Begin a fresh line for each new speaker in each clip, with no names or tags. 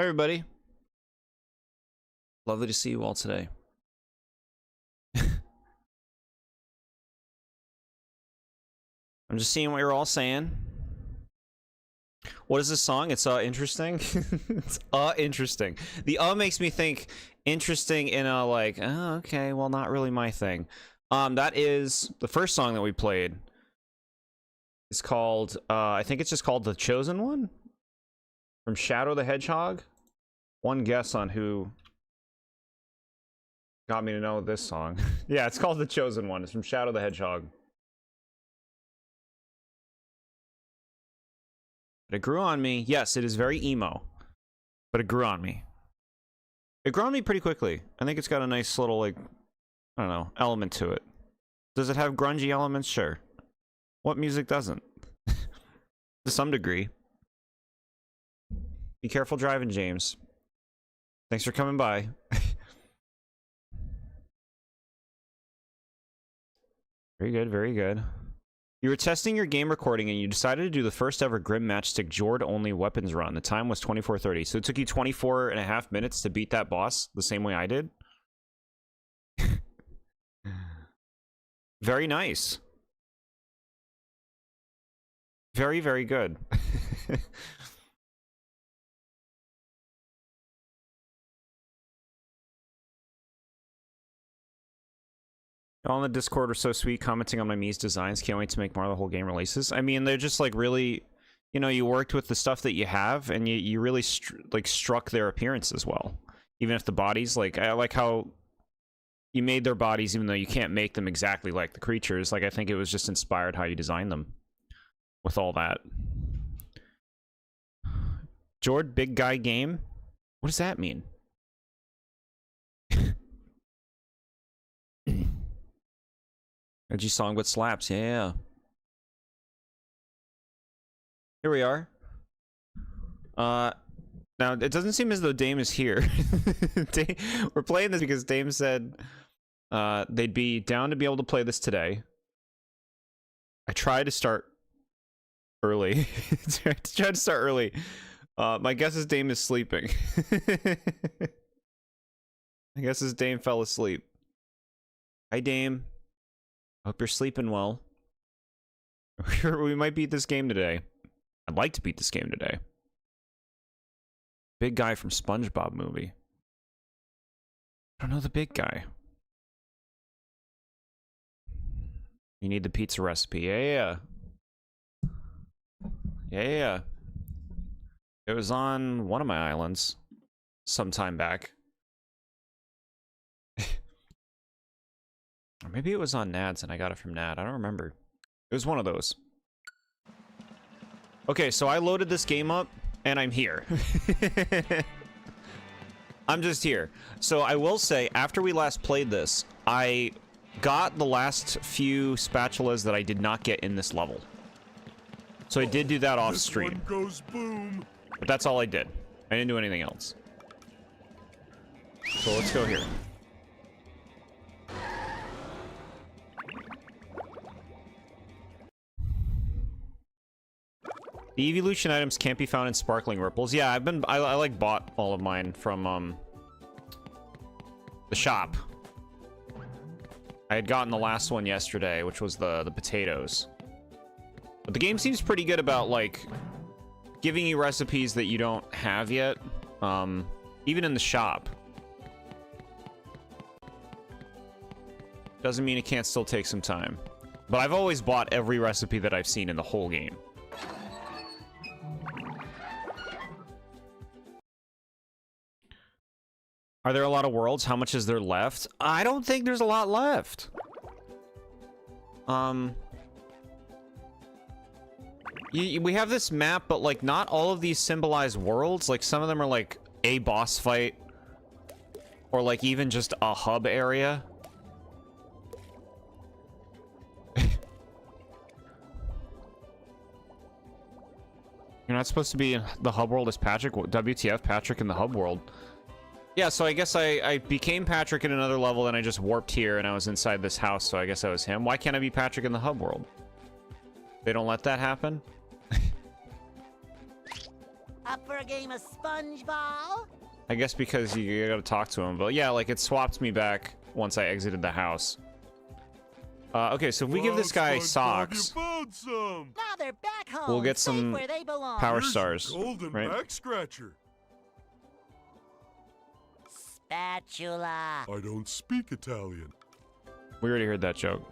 Hi, everybody. Lovely to see you all today. I'm just seeing what you're all saying. What is this song? It's interesting. It's interesting. The makes me think interesting in a like, oh, okay, well, not really my thing. That is the first song that we played. It's called I think it's just called The Chosen One from Shadow the Hedgehog. One guess on who got me to know this song. Yeah, it's called The Chosen One. It's from Shadow the Hedgehog. But it grew on me. Yes, it is very emo, but it grew on me. It grew on me pretty quickly. I think it's got a nice little, like, I don't know, element to it. Does it have grungy elements? Sure. What music doesn't? To some degree. Be careful driving, James. Thanks for coming by. Very good, very good. You were testing your game recording and you decided to do the first ever Grim Matchstick Jord only weapons run. The time was 24:30. So it took you 24.5 minutes to beat that boss the same way I did? Very nice. Very, very good. All in the Discord are so sweet, commenting on my Mii's designs. Can't wait to make more of the whole game releases. I mean, they're just like really, you know, you worked with the stuff that you have, and you really struck their appearance as well. Even if the bodies, like, I like how you made their bodies, even though you can't make them exactly like the creatures. Like, I think it was just inspired how you designed them with all that. Jord, big guy game? What does that mean? Edgy song but slaps, yeah. Here we are. Now, it doesn't seem as though Dame is here. We're playing this because Dame said they'd be down to be able to play this today. I tried to start early. Tried to start early. My guess is Dame is sleeping. I guess his Dame fell asleep. Hi, Dame. Hope you're sleeping well. We might beat this game today. I'd like to beat this game today. Big guy from SpongeBob movie. I don't know the big guy. You need the pizza recipe. Yeah. Yeah. It was on one of my islands some time back. Or maybe it was on Nad's and I got it from Nad. I don't remember. It was one of those. Okay, so I loaded this game up and I'm here. I'm just here. So I will say, after we last played this, I got the last few spatulas that I did not get in this level. So I did do that off stream.
Goes boom.
But that's all I did. I didn't do anything else. So let's go here. The evolution items can't be found in sparkling ripples. Yeah, I like bought all of mine from the shop. I had gotten the last one yesterday, which was the potatoes. But the game seems pretty good about like giving you recipes that you don't have yet, even in the shop. Doesn't mean it can't still take some time. But I've always bought every recipe that I've seen in the whole game. Are there a lot of worlds? How much is there left? I don't think there's a lot left. We have this map, but like not all of these symbolize worlds. Like some of them are like a boss fight, or like even just a hub area. You're not supposed to be in the hub world as Patrick. WTF, Patrick in the hub world. Yeah, so I guess I became Patrick in another level, then I just warped here and I was inside this house, so I guess I was him. Why can't I be Patrick in the hub world? They don't let that happen?
Up for a game of SpongeBob?
I guess because you gotta talk to him. But yeah, like it swapped me back once I exited the house. Okay, so if we give this guy socks,
Now they're back home.
we'll get
safe
some
where they belong.
power stars,
golden
right?
back scratcher.
Spatula.
I don't speak Italian.
We already heard that joke.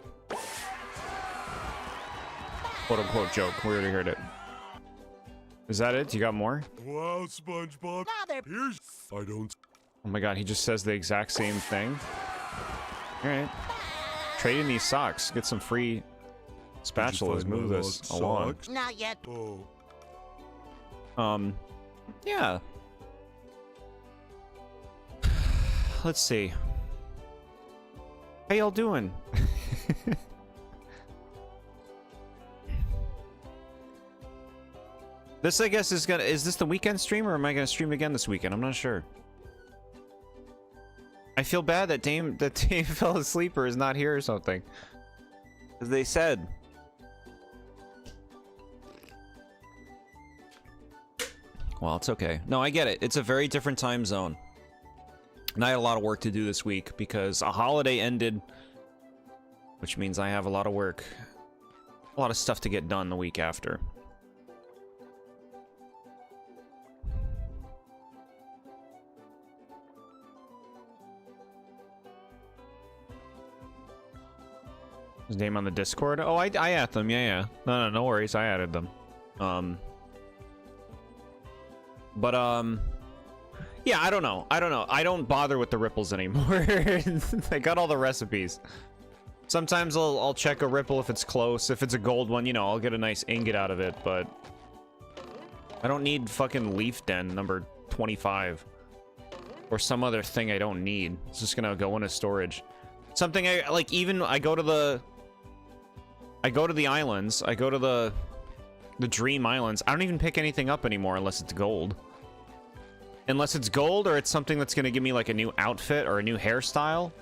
Quote unquote joke. We already heard it. Is that it? You got more?
Wow, SpongeBob.
Now they're
Here's. I don't.
Oh my god, he just says the exact same thing. Alright. Trade in these socks. Get some free spatulas. Move this along.
not yet.
Oh.
Yeah. Let's see. How y'all doing? This, I guess, is this the weekend stream, or am I gonna stream again this weekend? I'm not sure. I feel bad that Dame fell asleep or is not here or something. As they said. Well, it's okay. No, I get it. It's a very different time zone. And I had a lot of work to do this week because a holiday ended, which means I have a lot of work. A lot of stuff to get done the week after. His name on the Discord? Oh, I added them. Yeah. No worries. I added them. Yeah, I don't know. I don't bother with the ripples anymore. I got all the recipes. Sometimes I'll check a ripple if it's close. If it's a gold one, you know, I'll get a nice ingot out of it, but I don't need fucking leaf den number 25 or some other thing I don't need. It's just gonna go into storage. Something I like. Even I go to the islands. I go to the Dream Islands. I don't even pick anything up anymore unless it's gold. Unless it's gold or it's something that's gonna give me like a new outfit or a new hairstyle.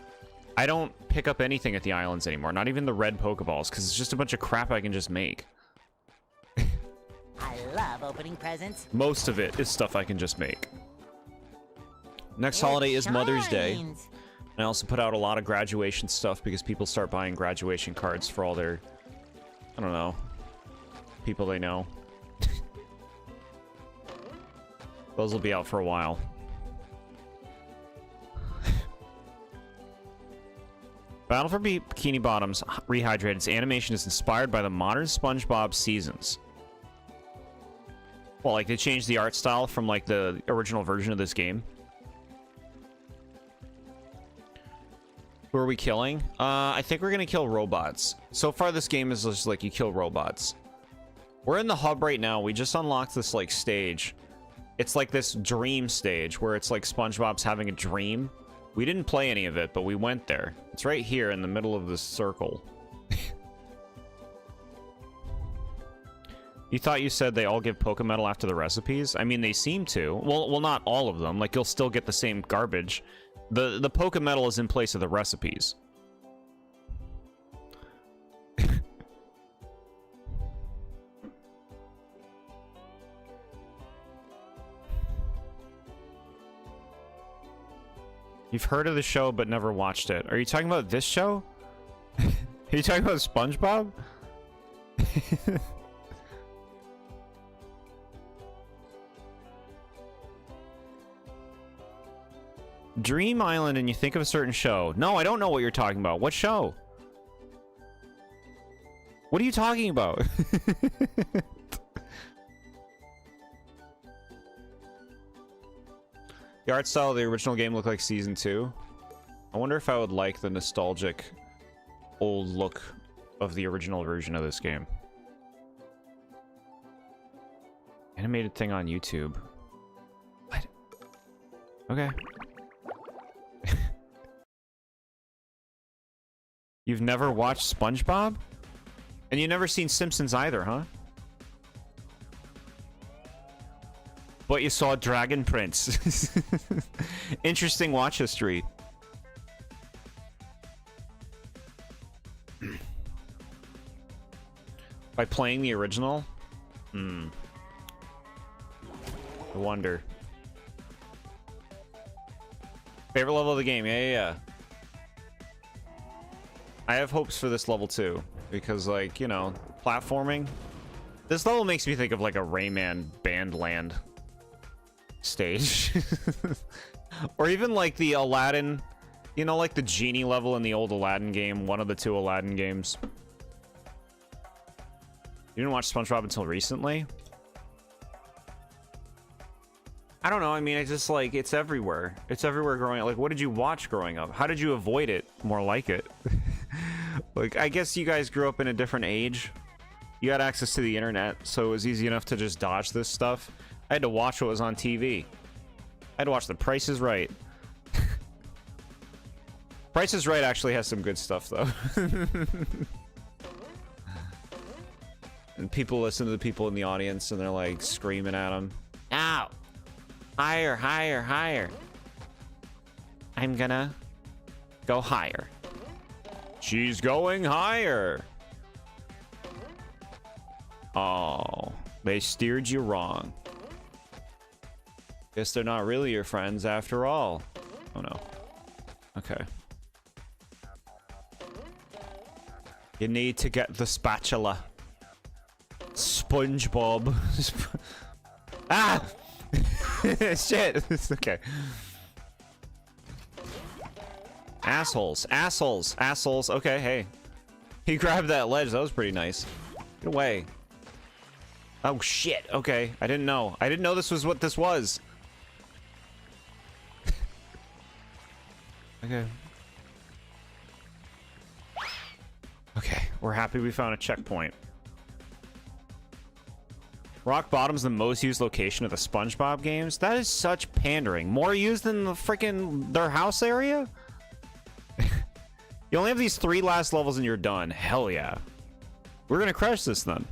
I don't pick up anything at the islands anymore. Not even the red Pokeballs, because it's just a bunch of crap I can just make.
I love opening presents.
Most of it is stuff I can just make. Next holiday is Mother's Day. And I also put out a lot of graduation stuff because people start buying graduation cards for all their, I don't know, people they know. Those will be out for a while. Battle for Bikini Bottom's Rehydrated's animation is inspired by the modern SpongeBob seasons. Well, like they changed the art style from like the original version of this game. Who are we killing? I think we're gonna kill robots. So far this game is just like you kill robots. We're in the hub right now. We just unlocked this like stage. It's like this dream stage where it's like SpongeBob's having a dream. We didn't play any of it, but we went there. It's right here in the middle of this circle. You thought you said they all give Pokemetal after the recipes? I mean, they seem to. Well, not all of them. Like, you'll still get the same garbage. The Pokemetal is in place of the recipes. You've heard of the show but never watched it. Are you talking about this show? Are you talking about SpongeBob? Dream Island and you think of a certain show. No, I don't know what you're talking about. What show? What are you talking about? The art style of the original game looked like Season 2. I wonder if I would like the nostalgic old look of the original version of this game. Animated thing on YouTube. What? Okay. You've never watched SpongeBob? And you've never seen Simpsons either, huh? But you saw Dragon Prince. Interesting watch history. By playing the original? I wonder. Favorite level of the game? Yeah. I have hopes for this level too, because like, you know, platforming. This level makes me think of like a Rayman Bandland stage. Or even like the Aladdin, you know, like the genie level in the old Aladdin game, one of the two Aladdin games. You didn't watch SpongeBob until recently? I don't know. I mean, it's just like, it's everywhere. It's everywhere growing up. Like, what did you watch growing up? How did you avoid it? More like it. Like, I guess you guys grew up in a different age. You had access to the internet, so it was easy enough to just dodge this stuff. I had to watch what was on TV. I had to watch The Price is Right. Price is Right actually has some good stuff, though. And people listen to the people in the audience, and they're, like, screaming at them. Now! Higher, higher, higher. I'm gonna go higher. She's going higher. Oh, they steered you wrong. Guess they're not really your friends after all. Oh no. Okay. You need to get the spatula. SpongeBob. Ah! Shit. Okay. Assholes. Assholes. Assholes. Okay, hey. He grabbed that ledge. That was pretty nice. Get away. Oh, shit. Okay. I didn't know. I didn't know this was what this was. Okay. Okay. We're happy we found a checkpoint. Rock Bottom's the most used location of the SpongeBob games? That is such pandering. More used than the freaking their house area? You only have these 3 last levels and you're done. Hell yeah. We're gonna crush this then.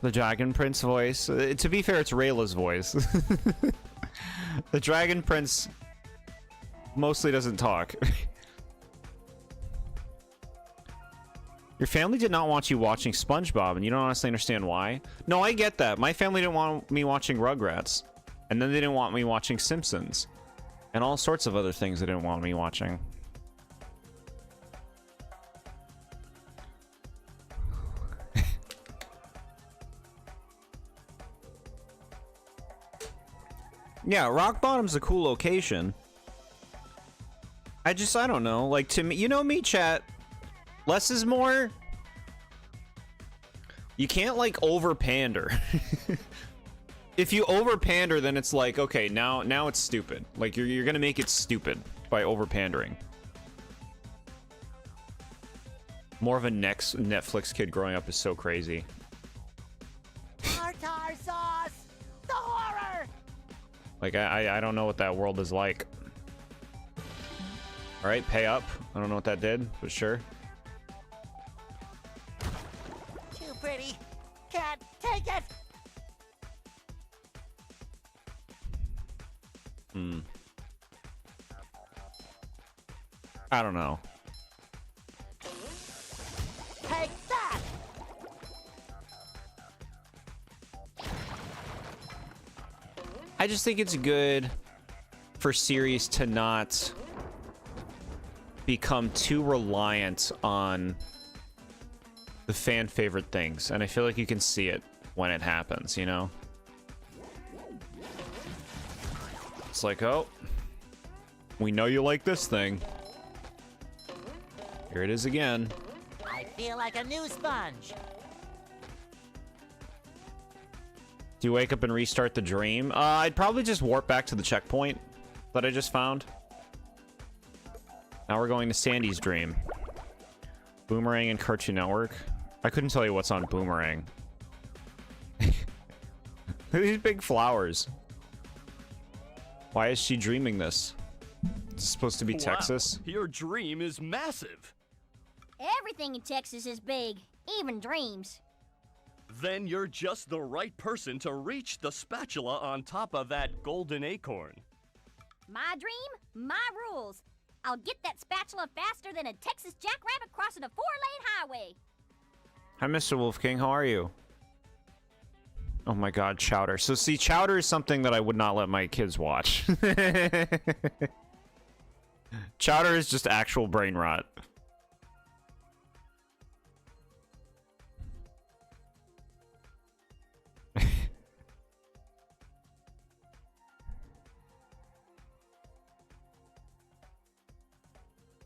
The Dragon Prince voice. To be fair, it's Rayla's voice. The Dragon Prince mostly doesn't talk. Your family did not want you watching SpongeBob, and you don't honestly understand why? No, I get that. My family didn't want me watching Rugrats. And then they didn't want me watching Simpsons. And all sorts of other things they didn't want me watching. Yeah, Rock Bottom's a cool location. I don't know. Like, to me, you know me, chat. Less is more. You can't, like, over-pander. If you over-pander, then it's like, okay, now it's stupid. Like, you're gonna make it stupid by over-pandering. More of a Netflix kid growing up is so crazy.
Tartar sauce! The horror!
Like, I don't know what that world is like. Alright, pay up. I don't know what that did, but sure.
Too pretty. Can't take it!
I don't know.
Take that!
I just think it's good for series to not become too reliant on the fan favorite things, and I feel like you can see it when it happens, you know? It's like, oh, we know you like this thing. Here it is again.
I feel like a new sponge.
Do you wake up and restart the dream? I'd probably just warp back to the checkpoint that I just found. Now we're going to Sandy's dream. Boomerang and Cartoon Network. I couldn't tell you what's on Boomerang. These big flowers. Why is she dreaming this? It's supposed to be Texas.
Wow, your dream is massive.
Everything in Texas is big, even dreams.
Then you're just the right person to reach the spatula on top of that golden acorn.
My dream, my rules. I'll get that spatula faster than a Texas jackrabbit crossing a 4-lane highway.
Hi, Mr. Wolf King. How are you? Oh my god, Chowder. So see, Chowder is something that I would not let my kids watch. Chowder is just actual brain rot.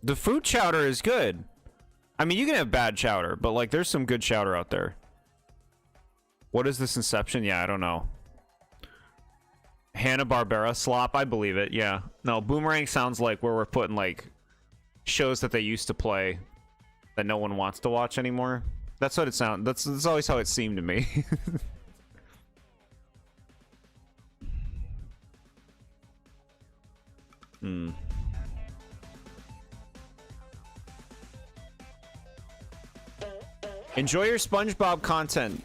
The food chowder is good. I mean, you can have bad chowder, but like there's some good chowder out there. What is this Inception? Yeah, I don't know. Hanna-Barbera slop, I believe it. Yeah. No, Boomerang sounds like where we're putting like shows that they used to play that no one wants to watch anymore. That's what it sounds. That's always how it seemed to me. Hmm. Enjoy your SpongeBob content.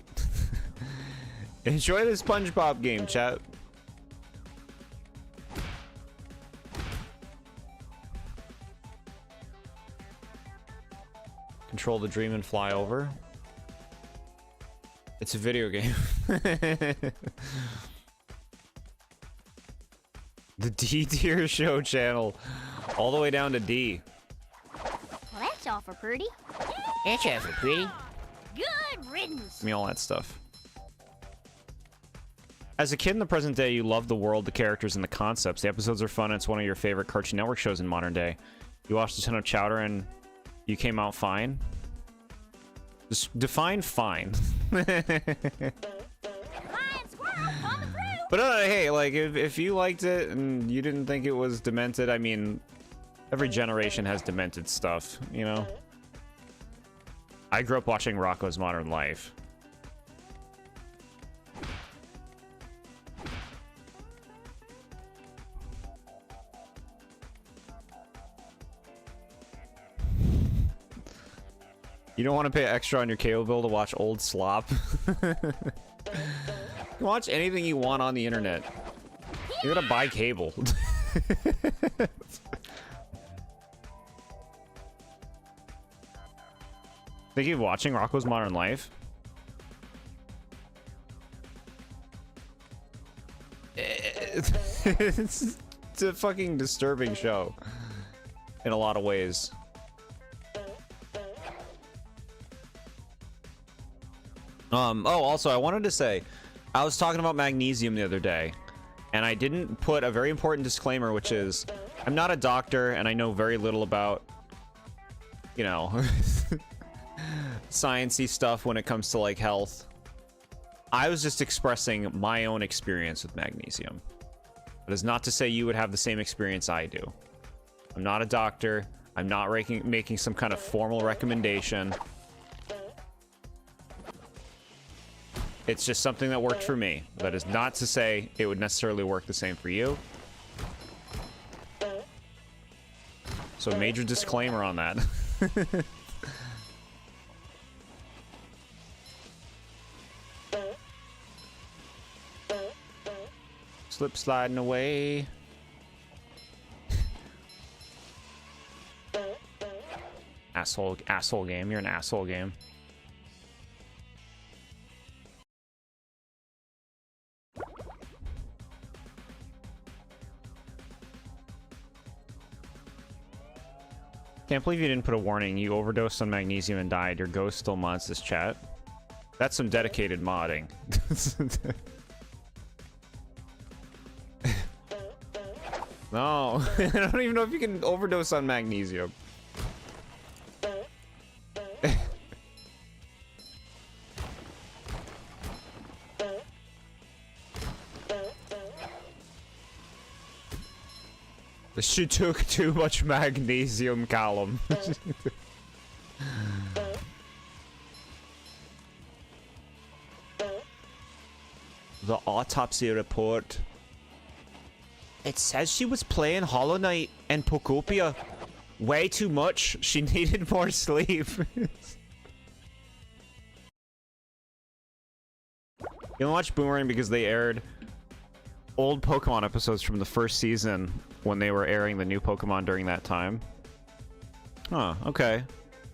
Enjoy the SpongeBob game, chat. Control the dream and fly over. It's a video game. The D tier show channel. All the way down to D.
Well, that's all for pretty.
That's all for pretty.
Good riddance.
Give me all that stuff. As a kid in the present day, you love the world, the characters, and the concepts. The episodes are fun, and it's one of your favorite Cartoon Network shows in modern day. You watched a ton of Chowder, and you came out fine? Just define fine.
Flying squirrel coming through.
But hey, like, if you liked it and you didn't think it was demented, I mean, every generation has demented stuff, you know? I grew up watching Rocko's Modern Life. You don't want to pay extra on your cable bill to watch old slop? You can watch anything you want on the internet. You gotta buy cable. Thinking of watching Rocko's Modern Life? It's a fucking disturbing show. In a lot of ways. Oh, also, I wanted to say, I was talking about magnesium the other day, and I didn't put a very important disclaimer, which is, I'm not a doctor, and I know very little about, you know, sciencey stuff when it comes to, like, health. I was just expressing my own experience with magnesium. That is not to say you would have the same experience I do. I'm not a doctor. I'm not making some kind of formal recommendation. It's just something that worked for me. That is not to say it would necessarily work the same for you. So major disclaimer on that. Slip sliding away. Asshole game. You're an asshole game. Can't believe you didn't put a warning. You overdosed on magnesium and died. Your ghost still mods this chat. That's some dedicated modding. No, I don't even know if you can overdose on magnesium. She took too much magnesium, Callum. The autopsy report. It says she was playing Hollow Knight and Pokopia way too much. She needed more sleep. You watch Boomerang because they aired old Pokemon episodes from the first season when they were airing the new Pokemon during that time. Huh, okay.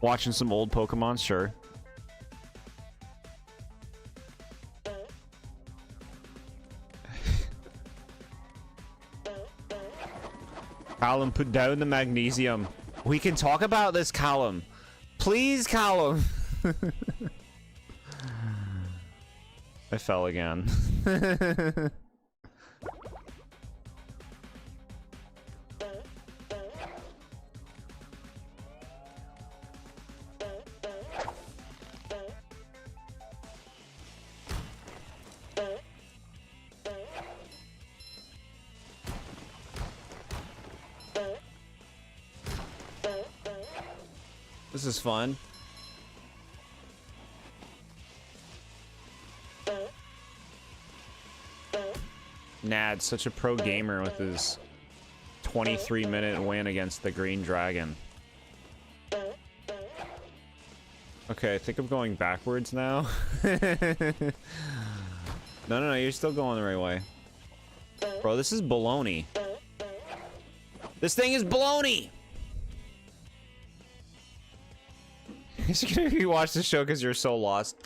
Watching some old Pokemon, sure. Callum, put down the magnesium. We can talk about this, Callum. Please, Callum. I fell again. This is fun. Nad, such a pro gamer with his 23-minute win against the Green Dragon. Okay, I think I'm going backwards now. No, you're still going the right way. Bro, this is baloney. This thing is baloney! You watch the show because you're so lost.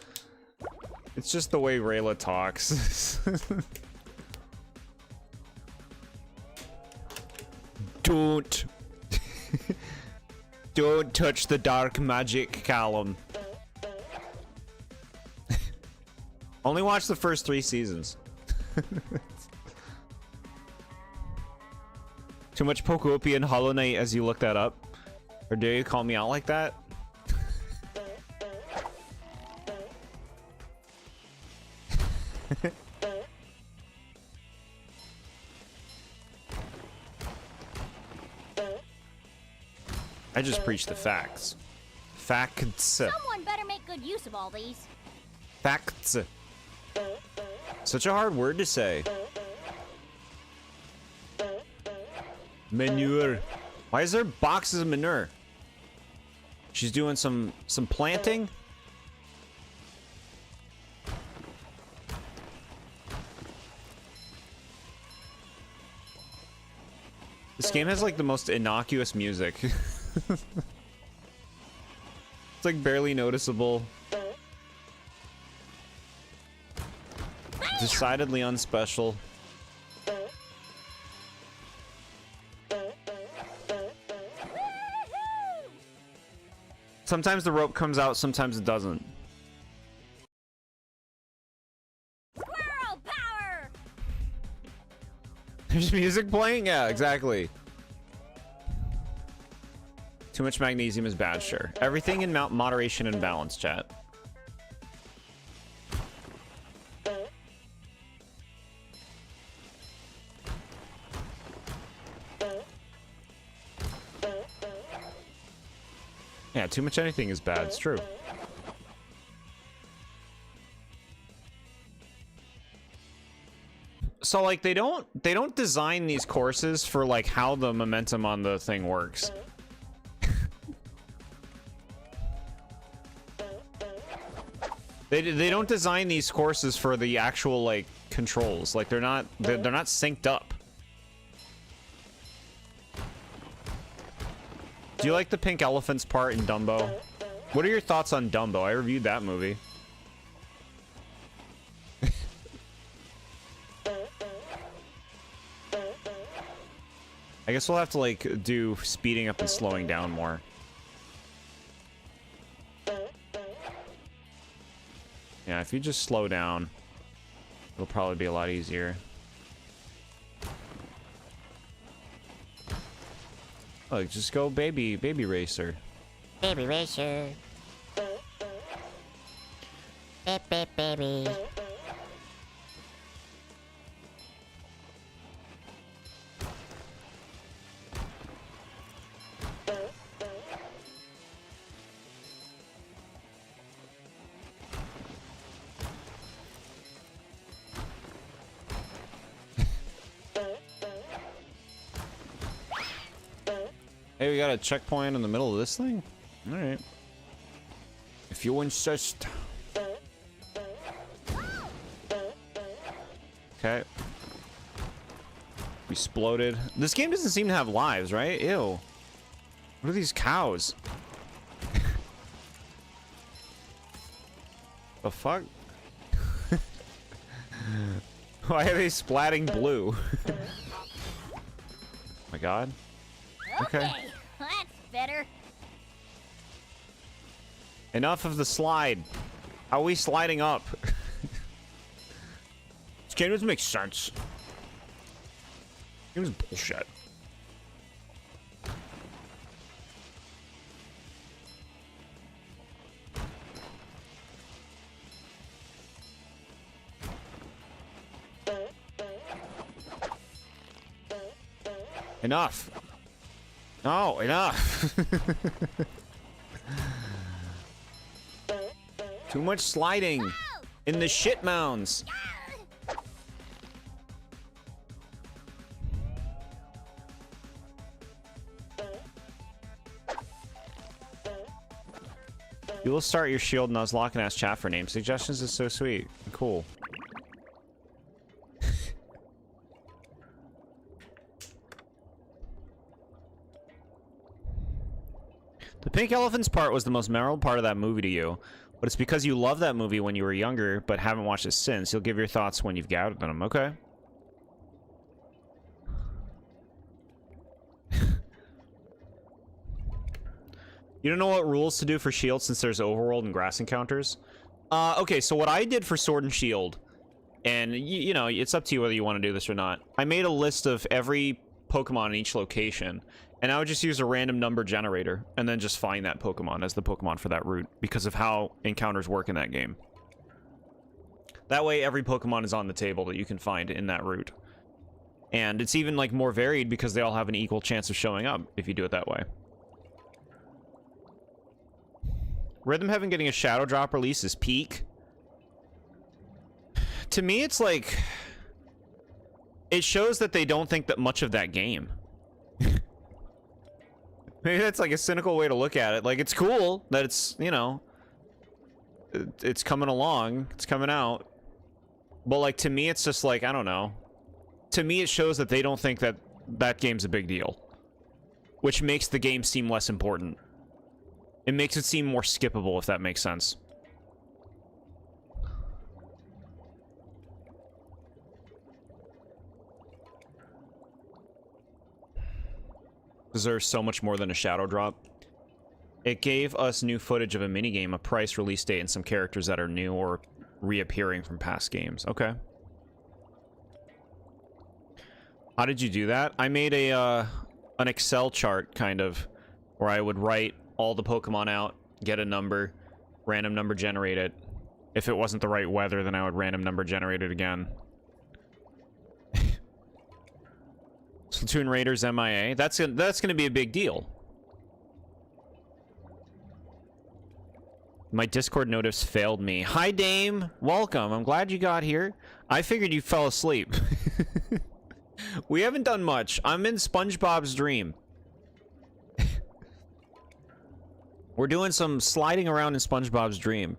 It's just the way Rayla talks. Don't. Don't touch the dark magic, Callum. Only watch the first 3 seasons. Too much Pocopi and Hollow Knight as you look that up? Or dare you call me out like that? I just preach the facts. Facts.
Someone better make good use of all these.
Facts. Such a hard word to say. Manure. Why is there boxes of manure? She's doing some planting? This game has like the most innocuous music. It's like barely noticeable. Decidedly unspecial. Sometimes the rope comes out, sometimes it doesn't.
Squirrel power!
There's music playing? Yeah, exactly. Too much magnesium is bad, sure. Everything in moderation and balance, chat. Yeah, too much anything is bad, it's true. So like they don't design these courses for like how the momentum on the thing works. They don't design these courses for the actual like controls. Like they're not synced up. Do you like the pink elephants part in Dumbo? What are your thoughts on Dumbo? I reviewed that movie. I guess we'll have to like do speeding up and slowing down more. Yeah, if you just slow down, it'll probably be a lot easier. Look, just go baby racer.
Baby racer. Baby.
Hey, we got a checkpoint in the middle of this thing? Alright. If you insist. Okay. We exploded. This game doesn't seem to have lives, right? Ew. What are these cows? The fuck? Why are they splatting blue? Oh my god. Okay.
That's better.
Enough of the slide. How are we sliding up? This game doesn't make sense. It was bullshit. Enough. No, enough. Too much sliding in the shit mounds. You will start your shield Nuzlocke and ask chat for name suggestions. Is so sweet. Cool. The pink elephants part was the most memorable part of that movie to you, but it's because you loved that movie when you were younger but haven't watched it since. You'll give your thoughts when you've gathered them. Okay. You don't know what rules to do for shield since there's overworld and grass encounters? Okay, so what I did for Sword and Shield, and you know, it's up to you whether you want to do this or not. I made a list of every Pokemon in each location, and I would just use a random number generator, and then just find that Pokemon as the Pokemon for that route, because of how encounters work in that game. That way, every Pokemon is on the table that you can find in that route. And it's even, like, more varied because they all have an equal chance of showing up if you do it that way. Rhythm Heaven getting a Shadow Drop release is peak. To me, it's like... It shows that they don't think that much of that game. Maybe that's like a cynical way to look at it. Like, it's cool that it's, you know... It's coming along. It's coming out. But, like, to me, it's just like, I don't know. To me, it shows that they don't think that that game's a big deal. Which makes the game seem less important. It makes it seem more skippable, if that makes sense. Deserves so much more than a shadow drop. It gave us new footage of a minigame, a price, release date, and some characters that are new or reappearing from past games. Okay. How did you do that? I made a an Excel chart, kind of, where I would write all the Pokemon out, get a number, random number generate it. If it wasn't the right weather, then I would random number generate it again. Splatoon Raiders MIA. That's gonna be a big deal. My Discord notice failed me. Hi, Dame. Welcome. I'm glad you got here. I figured you fell asleep. We haven't done much. I'm in SpongeBob's dream. We're doing some sliding around in SpongeBob's dream.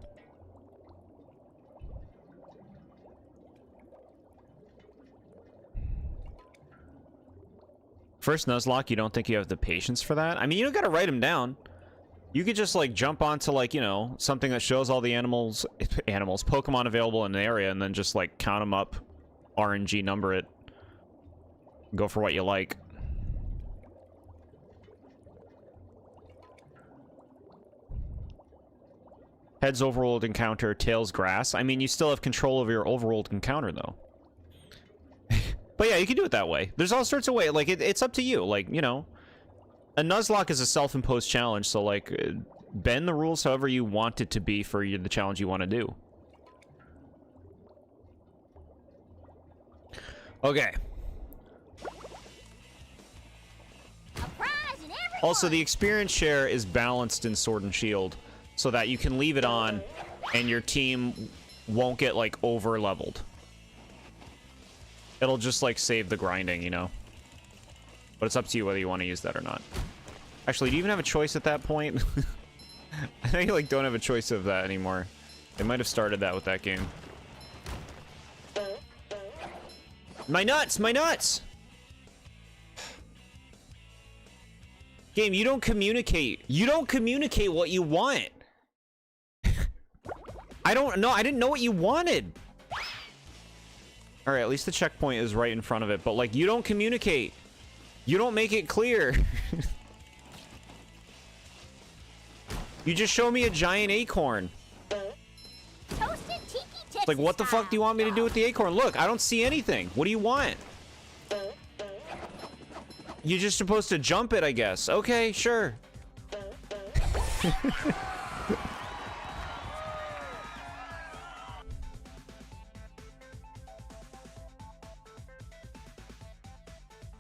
First Nuzlocke, you don't think you have the patience for that? I mean, you don't gotta write them down. You could just, like, jump onto, like, you know, something that shows all the Pokemon available in the area, and then just, like, count them up, RNG number it, go for what you like. Heads overworld encounter, tails grass. I mean, you still have control over your overworld encounter, though. But yeah, you can do it that way. There's all sorts of ways. Like, it's up to you. Like, you know, a Nuzlocke is a self-imposed challenge, so, like, bend the rules however you want it to be for the challenge you want to do. Okay. Also, the experience share is balanced in Sword and Shield, so that you can leave it on, and your team won't get, like, over-leveled. It'll just, like, save the grinding, you know? But it's up to you whether you want to use that or not. Actually, do you even have a choice at that point? I know you, like, don't have a choice of that anymore. They might have started that with that game. My nuts! My nuts! Game, you don't communicate. You don't communicate what you want. I don't know. I didn't know what you wanted. All right, at least the checkpoint is right in front of it. But, like, you don't communicate. You don't make it clear. You just show me a giant acorn.
Toasted tiki Texas
Like, what the fuck do you want me to do with the acorn? Look, I don't see anything. What do you want? You're just supposed to jump it, I guess. Okay, sure.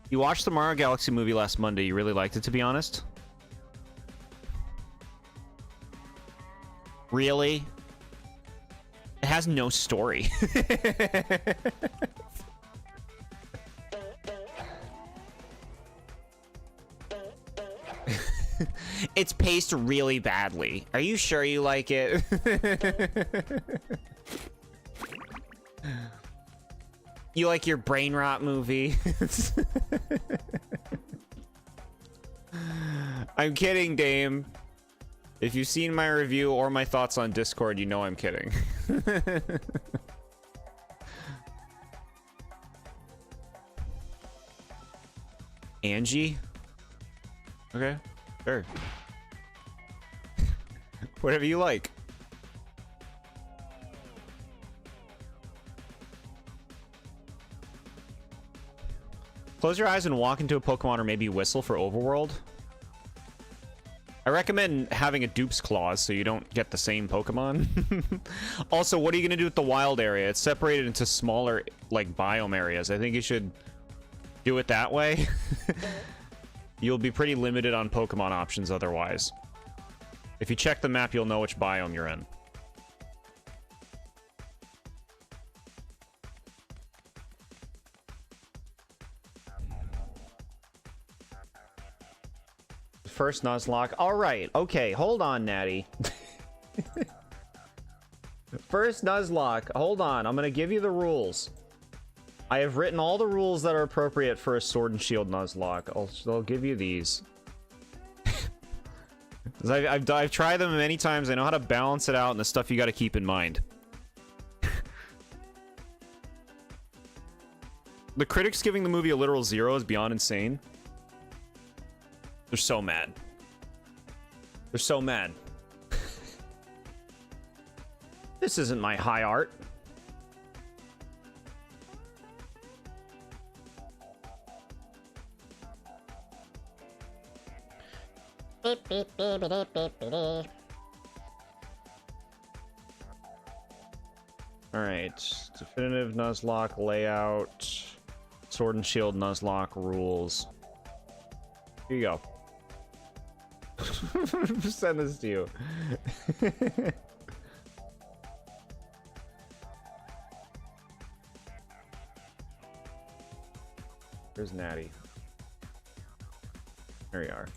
You watched the Mario Galaxy movie last Monday. You really liked it, to be honest? Really? It has no story. It's paced really badly. Are you sure you like it? You like your brain rot movie? I'm kidding, Dame. If you've seen my review or my thoughts on Discord, you know I'm kidding. Angie? Okay, sure. Whatever you like. Close your eyes and walk into a Pokemon or maybe whistle for Overworld. I recommend having a Dupe's Claws so you don't get the same Pokemon. Also, what are you going to do with the wild area? It's separated into smaller, like, biome areas. I think you should do it that way. You'll be pretty limited on Pokemon options otherwise. If you check the map, you'll know which biome you're in. First Nuzlocke. All right. Okay, hold on, Natty. First Nuzlocke. Hold on. I'm going to give you the rules. I have written all the rules that are appropriate for a Sword and Shield Nuzlocke. I'll give you these. I've tried them many times. I know how to balance it out and the stuff you got to keep in mind. The critics giving the movie a literal 0 is beyond insane. They're so mad. They're so mad. This isn't my high art.
Beep, beep, beep, beep, beep, beep, beep.
Alright. Definitive Nuzlocke layout. Sword and Shield Nuzlocke rules. Here you go. Send this to you. Here's Natty. There we are.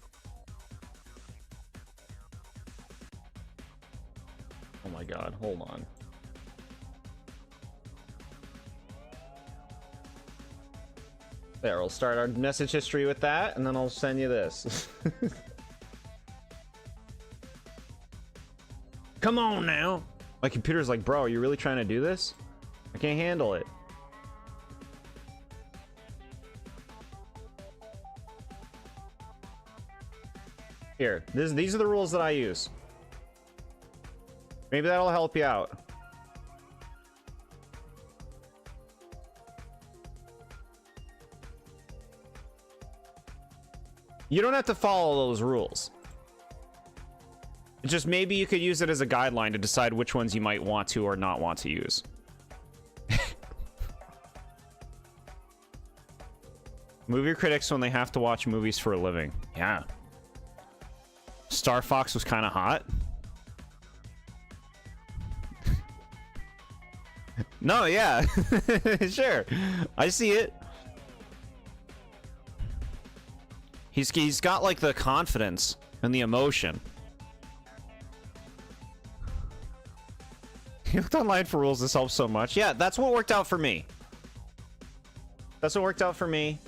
Oh my god, hold on. There, we'll start our message history with that, and then I'll send you this. Come on now! My computer's like, bro, are you really trying to do this? I can't handle it. Here, these are the rules that I use. Maybe that'll help you out. You don't have to follow those rules. It's just maybe you could use it as a guideline to decide which ones you might want to or not want to use. Movie critics when they have to watch movies for a living. Yeah. Star Fox was kind of hot. No, yeah. Sure. I see it. He's got like the confidence and the emotion. He looked online for rules. This helps so much. Yeah, that's what worked out for me. That's what worked out for me.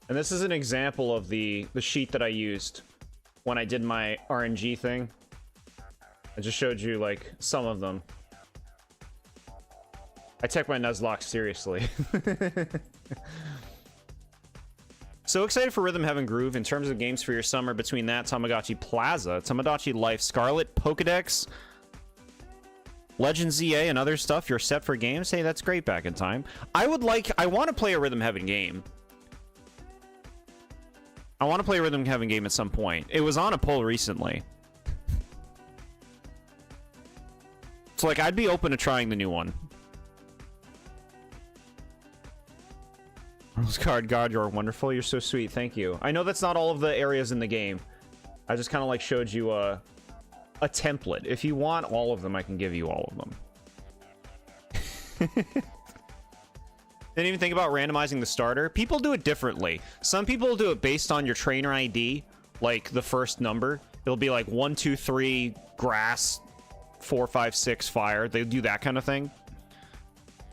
And this is an example of the sheet that I used when I did my RNG thing. I just showed you, like, some of them. I take my Nuzlocke seriously. So excited for Rhythm Heaven Groove in terms of games for your summer. Between that, Tamagotchi Plaza, Tamagotchi Life, Scarlet, Pokedex, Legends ZA, and other stuff. You're set for games. Hey, that's great. Back in time. I want to play a Rhythm Heaven game. I want to play a Rhythm Heaven game at some point. It was on a poll recently. So, like, I'd be open to trying the new one. God, you're wonderful. You're so sweet. Thank you. I know that's not all of the areas in the game. I just kind of, like, showed you a template. If you want all of them, I can give you all of them. Didn't even think about randomizing the starter. People do it differently. Some people do it based on your trainer ID, like the first number. It'll be like 1, 2, 3, grass, 4, 5, 6, fire. They do that kind of thing.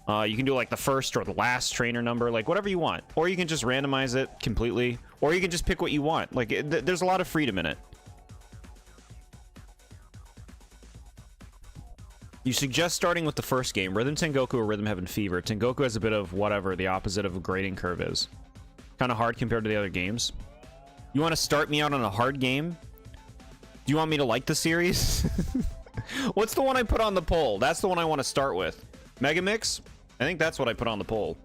You can do like the first or the last trainer number, like whatever you want. Or you can just randomize it completely. Or you can just pick what you want. Like, there's a lot of freedom in it. You suggest starting with the first game, Rhythm Tengoku or Rhythm Heaven Fever. Tengoku has a bit of whatever the opposite of a grading curve is. Kind of hard compared to the other games. You want to start me out on a hard game? Do you want me to like the series? What's the one I put on the poll? That's the one I want to start with. Megamix? I think that's what I put on the poll.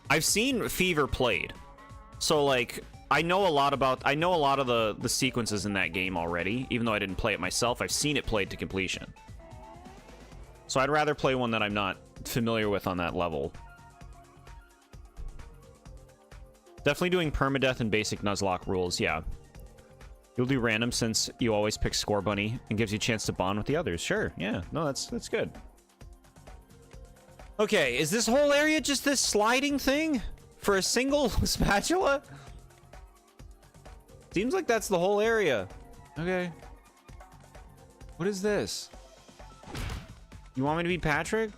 I've seen Fever played. So, like, I know a lot of the sequences in that game already, even though I didn't play it myself. I've seen it played to completion. So I'd rather play one that I'm not familiar with on that level. Definitely doing permadeath and basic Nuzlocke rules, yeah. You'll do random since you always pick Score Bunny and gives you a chance to bond with the others. Sure, yeah. No, that's good. Okay, is this whole area just this sliding thing for a single spatula? Seems like that's the whole area. Okay. What is this? You want me to be Patrick?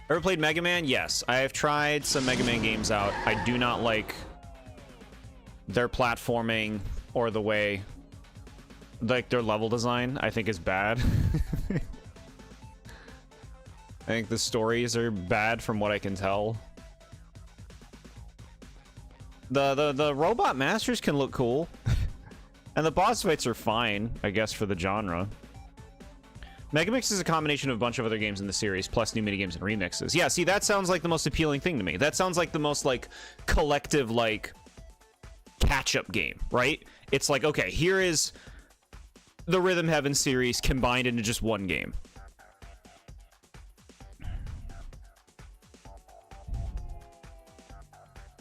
Ever played Mega Man? Yes. I have tried some Mega Man games out. I do not like their platforming or the way, like, their level design, I think is bad. I think the stories are bad from what I can tell. The robot masters can look cool. And the boss fights are fine, I guess, for the genre. Megamix is a combination of a bunch of other games in the series, plus new minigames and remixes. Yeah, see, that sounds like the most appealing thing to me. That sounds like the most, like, collective, like, catch-up game, right? It's like, okay, here is the Rhythm Heaven series combined into just one game.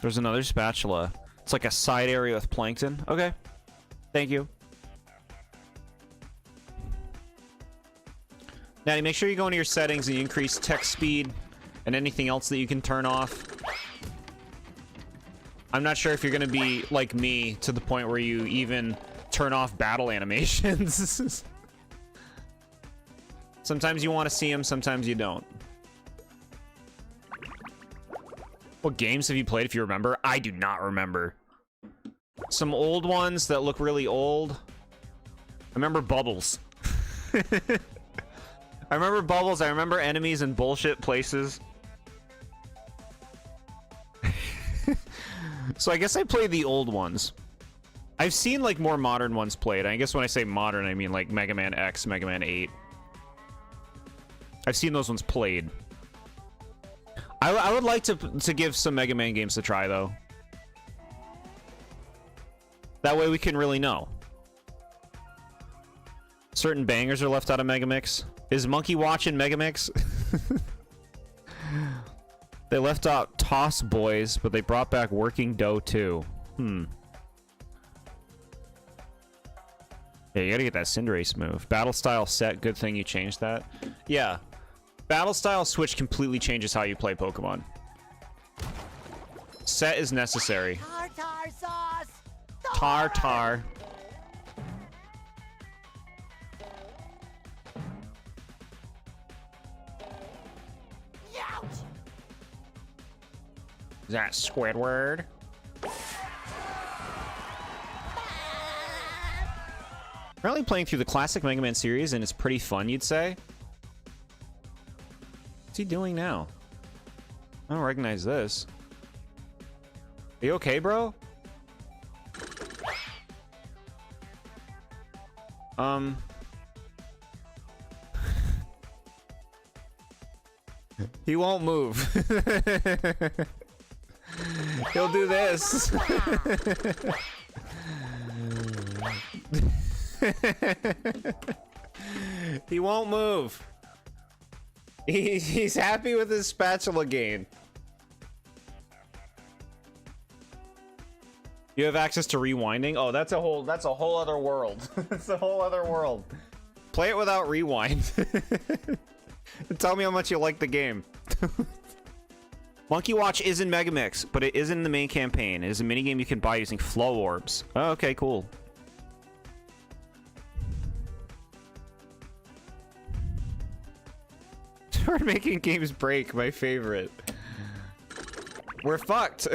There's another spatula. It's like a side area with plankton. Okay. Thank you. Natty, make sure you go into your settings and you increase text speed and anything else that you can turn off. I'm not sure if you're going to be like me to the point where you even turn off battle animations. Sometimes you want to see them, sometimes you don't. What games have you played, if you remember? I do not remember. Some old ones that look really old. I remember Bubbles. I remember Bubbles. I remember enemies in bullshit places. So I guess I played the old ones. I've seen, like, more modern ones played. I guess when I say modern, I mean, like, Mega Man X, Mega Man 8. I've seen those ones played. I would like to give some Mega Man games to try, though. That way we can really know. Certain bangers are left out of Megamix. Is Monkey Watch in Megamix? They left out Toss Boys, but they brought back Working Dough too. Yeah, you gotta get that Cinderace move. Battle Style Set, good thing you changed that. Yeah. Battle Style Switch completely changes how you play Pokemon. Set is necessary.
Tartar sauce!
Tartar.
Youch!
Is that Squidward? Currently playing through the classic Mega Man series, and it's pretty fun, you'd say. What's he doing now? I don't recognize this. Are you okay, bro? He won't move. He'll do this. He won't move. He's happy with his spatula game. You have access to rewinding? Oh, that's a whole other world. That's a whole other world. Play it without rewind. Tell me how much you like the game. Monkey Watch is in Megamix, but it isn't in the main campaign. It is a minigame you can buy using flow orbs. Oh, okay, cool. Start making games break, my favorite. We're fucked.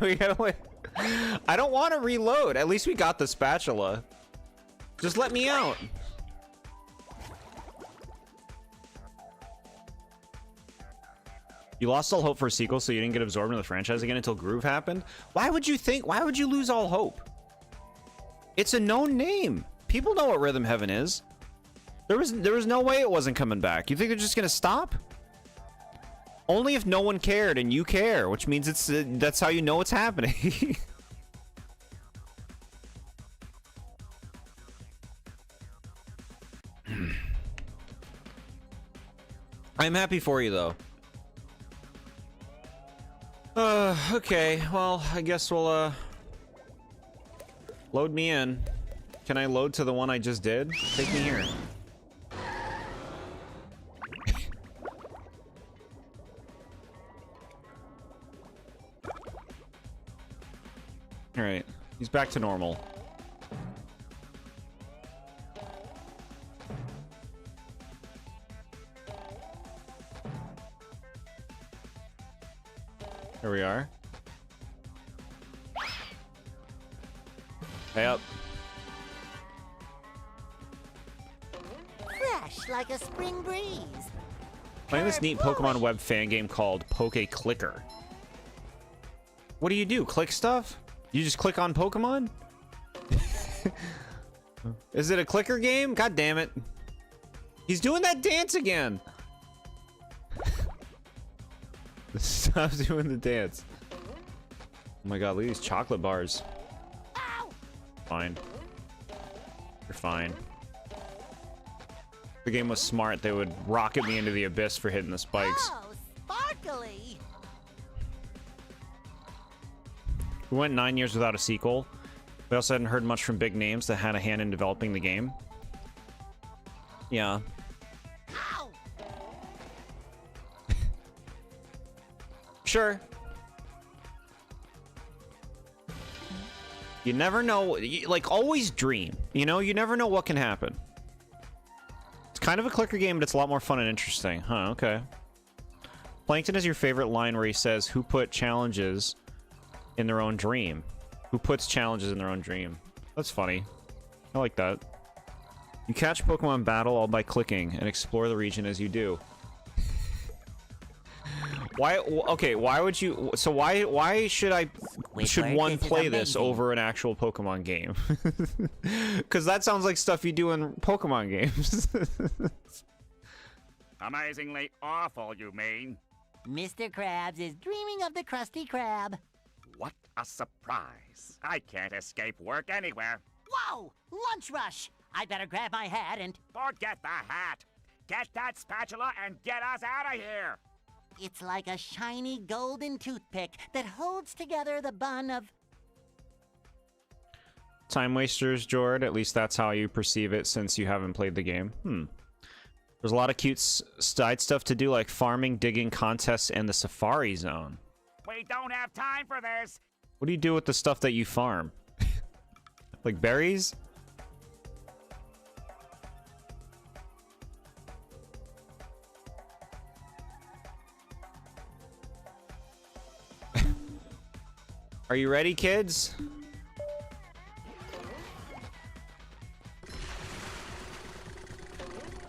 We gotta wait. I don't want to reload. At least we got the spatula. Just let me out. You lost all hope for a sequel, so you didn't get absorbed into the franchise again until Groove happened? Why would you lose all hope? It's a known name. People know what Rhythm Heaven is. There was no way it wasn't coming back. You think they're just gonna stop? Only if no one cared and you care, which means that's how you know it's happening. I'm happy for you though. Okay, well, I guess we'll load me in. Can I load to the one I just did? Take me here. All right, he's back to normal. Here we are. Hey up.
Fresh like a spring breeze.
Playing this neat Pokemon web fan game called Poke Clicker. What do you do? Click stuff? You just click on Pokemon? Is it a clicker game? God damn it. He's doing that dance again. Stop doing the dance. Oh my god, look at these chocolate bars.
Ow!
Fine. You're fine. If the game was smart, they would rocket me into the abyss for hitting the spikes.
Oh, sparkly.
We went 9 years without a sequel. We also hadn't heard much from big names that had a hand in developing the game. Yeah.
Ow!
Sure. You never know. Like, always dream. You know, you never know what can happen. It's kind of a clicker game, but it's a lot more fun and interesting. Huh, okay. Plankton is your favorite line where he says, who put challenges in their own dream? Who puts challenges in their own dream? That's funny. I like that. You catch Pokemon battle all by clicking and explore the region as you do. Why? Okay, why would you? So why should one play this over an actual Pokemon game? Because that sounds like stuff you do in Pokemon games.
Amazingly awful, you mean?
Mr. Krabs is dreaming of the Krusty Krab.
What a surprise. I can't escape work anywhere.
Whoa! Lunch rush! I'd better grab my hat and...
Forget the hat. Get that spatula and get us out of here.
It's like a shiny golden toothpick that holds together the bun of...
Time wasters, Jord. At least that's how you perceive it since you haven't played the game. There's a lot of cute side stuff to do, like farming, digging, contests, and the Safari Zone.
We don't have time for this.
What do you do with the stuff that you farm? Like berries? Are you ready, kids?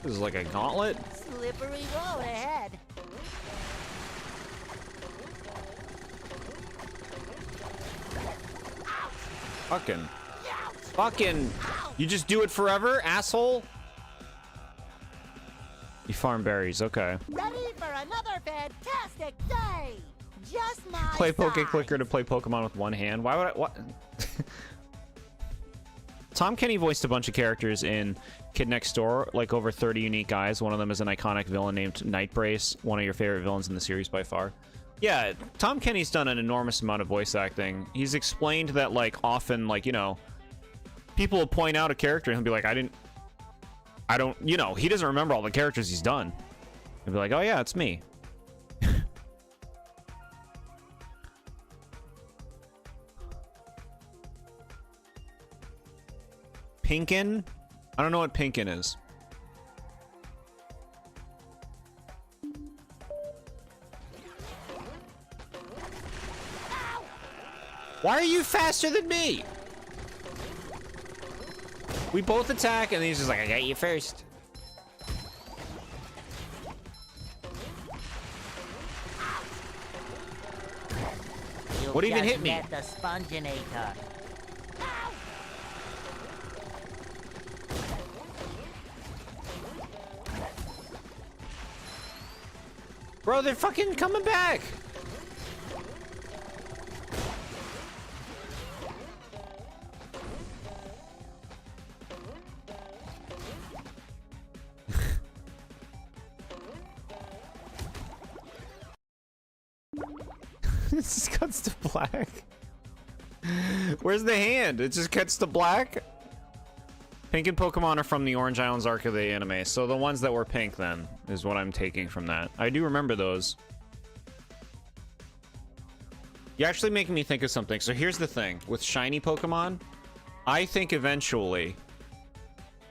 This is like a gauntlet.
Slippery road ahead.
Fucking. You just do it forever, asshole? You farm berries, okay.
Ready for another fantastic day. Just my
Play Poke
size.
Clicker to play Pokemon with one hand. Why would I? What? Tom Kenny voiced a bunch of characters in Kid Next Door, like over 30 unique guys. One of them is an iconic villain named Night Brace, one of your favorite villains in the series by far. Yeah, Tom Kenny's done an enormous amount of voice acting. He's explained that, like, often, like, you know, people will point out a character and he'll be like, I don't, you know, he doesn't remember all the characters he's done. He'll be like, oh yeah, it's me. Pinkin? I don't know what Pinkin is. Why are you faster than me? We both attack and he's just like, I got you first. What even hit me?
Met the Sponginator.
Bro, they're fucking coming back. It just cuts to black. Where's the hand? It just cuts to black? Pink and Pokemon are from the Orange Islands arc of the anime, so the ones that were pink then is what I'm taking from that. I do remember those. You're actually making me think of something. So here's the thing. With shiny Pokemon, I think eventually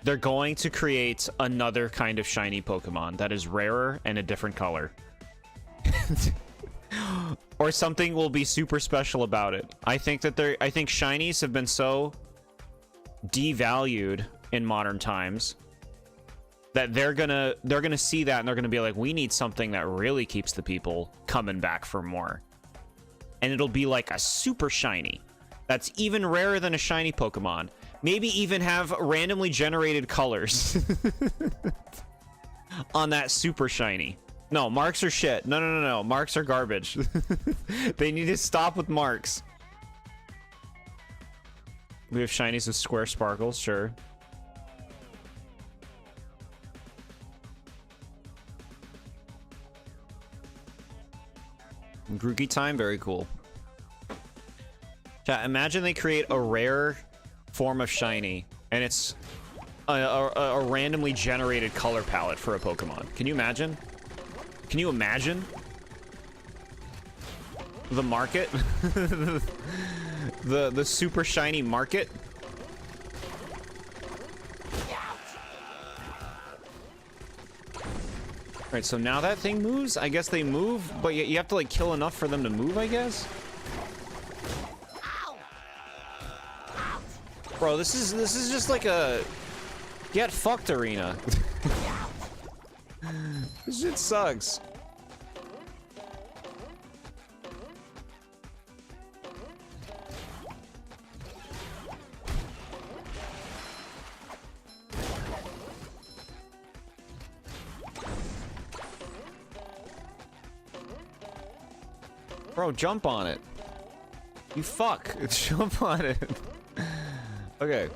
they're going to create another kind of shiny Pokemon that is rarer and a different color. Or something will be super special about it. I think shinies have been so devalued in modern times that they're gonna see that and they're gonna be like, we need something that really keeps the people coming back for more. And it'll be like a super shiny that's even rarer than a shiny Pokemon. Maybe even have randomly generated colors on that super shiny. No, marks are shit. No. Marks are garbage. They need to stop with marks. We have shinies with square sparkles, sure. Grookey time, very cool. Chat, imagine they create a rare form of shiny, and it's a randomly generated color palette for a Pokemon. Can you imagine? Can you imagine? The market? the super shiny market? Alright, so now that thing moves? I guess they move, but you have to like kill enough for them to move, I guess? Bro, this is just like a get fucked arena. This shit sucks. Bro, jump on it. You fuck. Jump on it. Okay.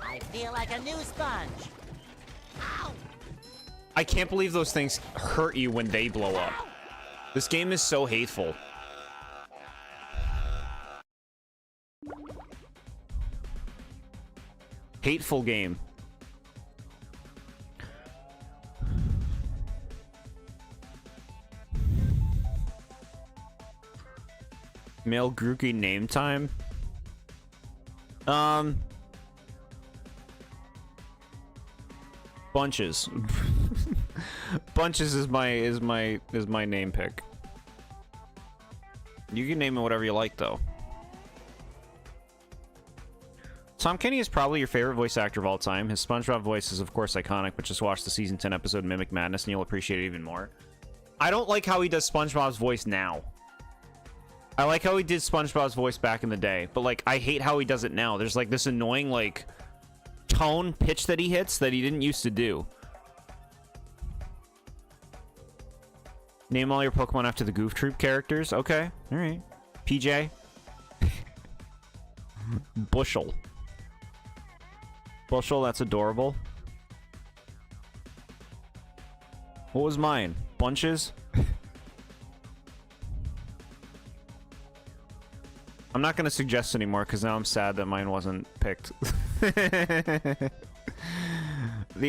I feel like a new sponge. Ow!
I can't believe those things hurt you when they blow up. This game is so hateful. Hateful game. Male Grookey name time. Bunches. Bunches is my name pick. You can name it whatever you like, though. Tom Kenny is probably your favorite voice actor of all time. His SpongeBob voice is, of course, iconic, but just watch the season 10 episode Mimic Madness and you'll appreciate it even more. I don't like how he does SpongeBob's voice now. I like how he did SpongeBob's voice back in the day, but, like, I hate how he does it now. There's, like, this annoying, like, tone pitch that he hits that he didn't used to do. Name all your Pokemon after the Goof Troop characters. Okay, all right. PJ. Bushel. Bushel, that's adorable. What was mine? Bunches? I'm not going to suggest anymore because now I'm sad that mine wasn't picked. The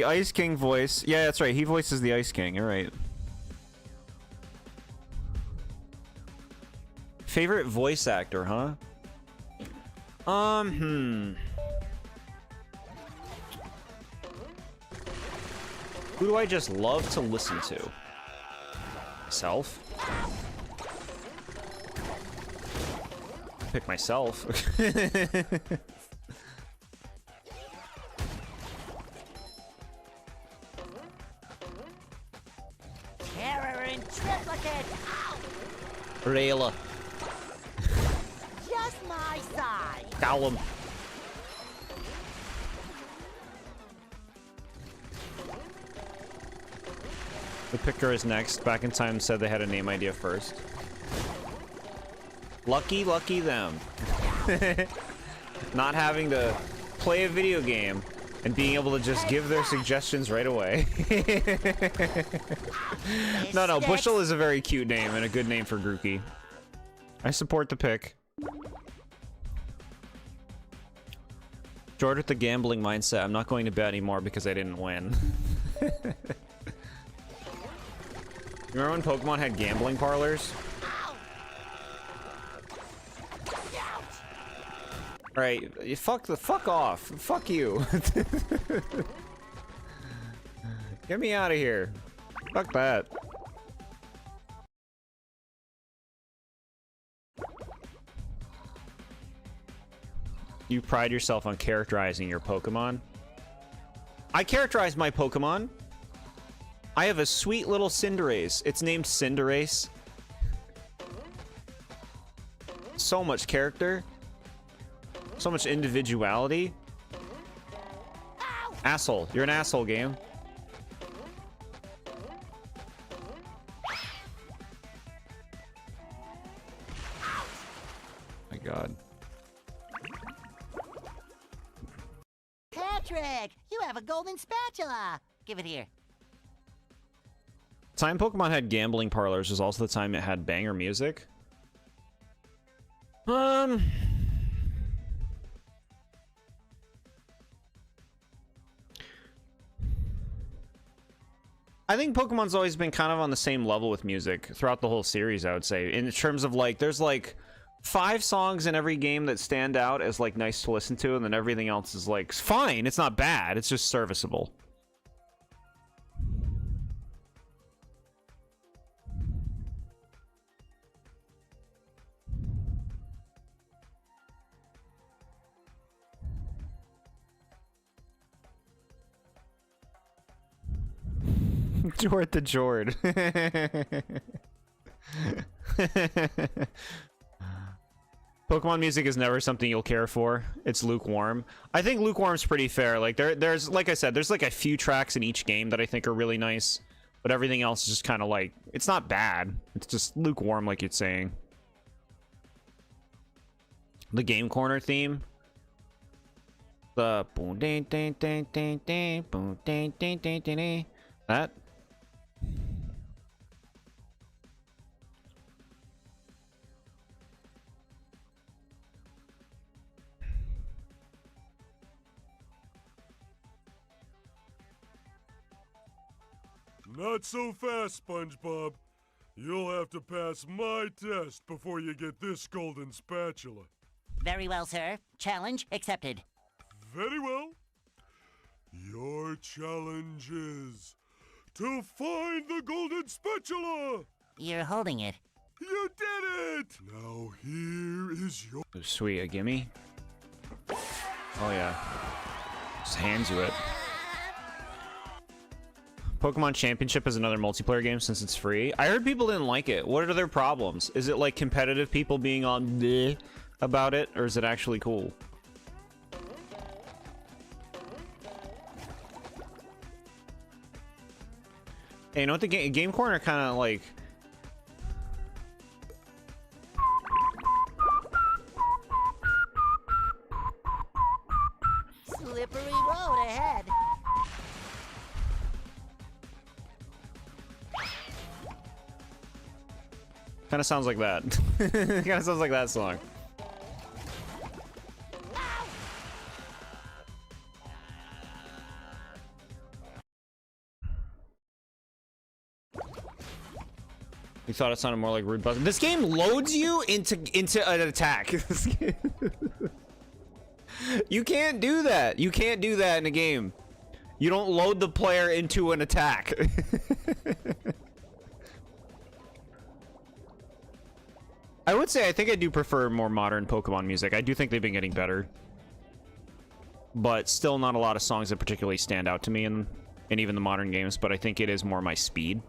Ice King voice. Yeah, that's right. He voices the Ice King. All right. Favorite voice actor, huh? Who do I just love to listen to? Myself? Pick myself.
Terror in triplicate!
Rayla.
Just my size!
Gollum. The picker is next. Back in Time said they had a name idea first. Lucky them. Not having to play a video game and being able to just give their suggestions right away. No, Bushel is a very cute name and a good name for Grookey. I support the pick. Jord with the gambling mindset. I'm not going to bet anymore because I didn't win. Remember when Pokemon had gambling parlors? Alright, fuck off. Fuck you. Get me out of here. Fuck that. You pride yourself on characterizing your Pokemon. I characterize my Pokemon. I have a sweet little Cinderace. It's named Cinderace. So much character. So much individuality. Ow. Asshole. You're an asshole, game. My God.
Patrick, you have a golden spatula. Give it here.
Time Pokemon had gambling parlors was also the time it had banger music. I think Pokemon's always been kind of on the same level with music throughout the whole series, I would say. In terms of, like, there's, like, 5 songs in every game that stand out as, like, nice to listen to, and then everything else is, like, fine. It's not bad. It's just serviceable. Jord the Jord. Pokemon music is never something you'll care for. It's lukewarm. I think lukewarm's pretty fair. Like there's like I said, there's like a few tracks in each game that I think are really nice, but everything else is just kind of like, it's not bad. It's just lukewarm, like you're saying. The Game Corner theme. The boom ding ding ding ding ding boom ding ding ding ding. That.
Not so fast, SpongeBob. You'll have to pass my test before you get this golden spatula.
Very well, sir. Challenge accepted.
Very well. Your challenge is to find the golden spatula.
You're holding it.
You did it! Now here is your...
Oh, sweet, a gimme? Oh yeah. Just hands you it. Pokemon Championship is another multiplayer game since it's free. I heard people didn't like it. What are their problems? Is it like competitive people being on bleh about it, or is it actually cool? Hey, you know what, the Game Corner kind of like...
Slippery road ahead.
Kind of sounds like that. Kind of sounds like that song. You thought it sounded more like Rude Buzz. This game loads you into an attack. You can't do that. You can't do that in a game. You don't load the player into an attack. I would say I think I do prefer more modern Pokemon music. I do think they've been getting better. But still not a lot of songs that particularly stand out to me in even the modern games, but I think it is more my speed.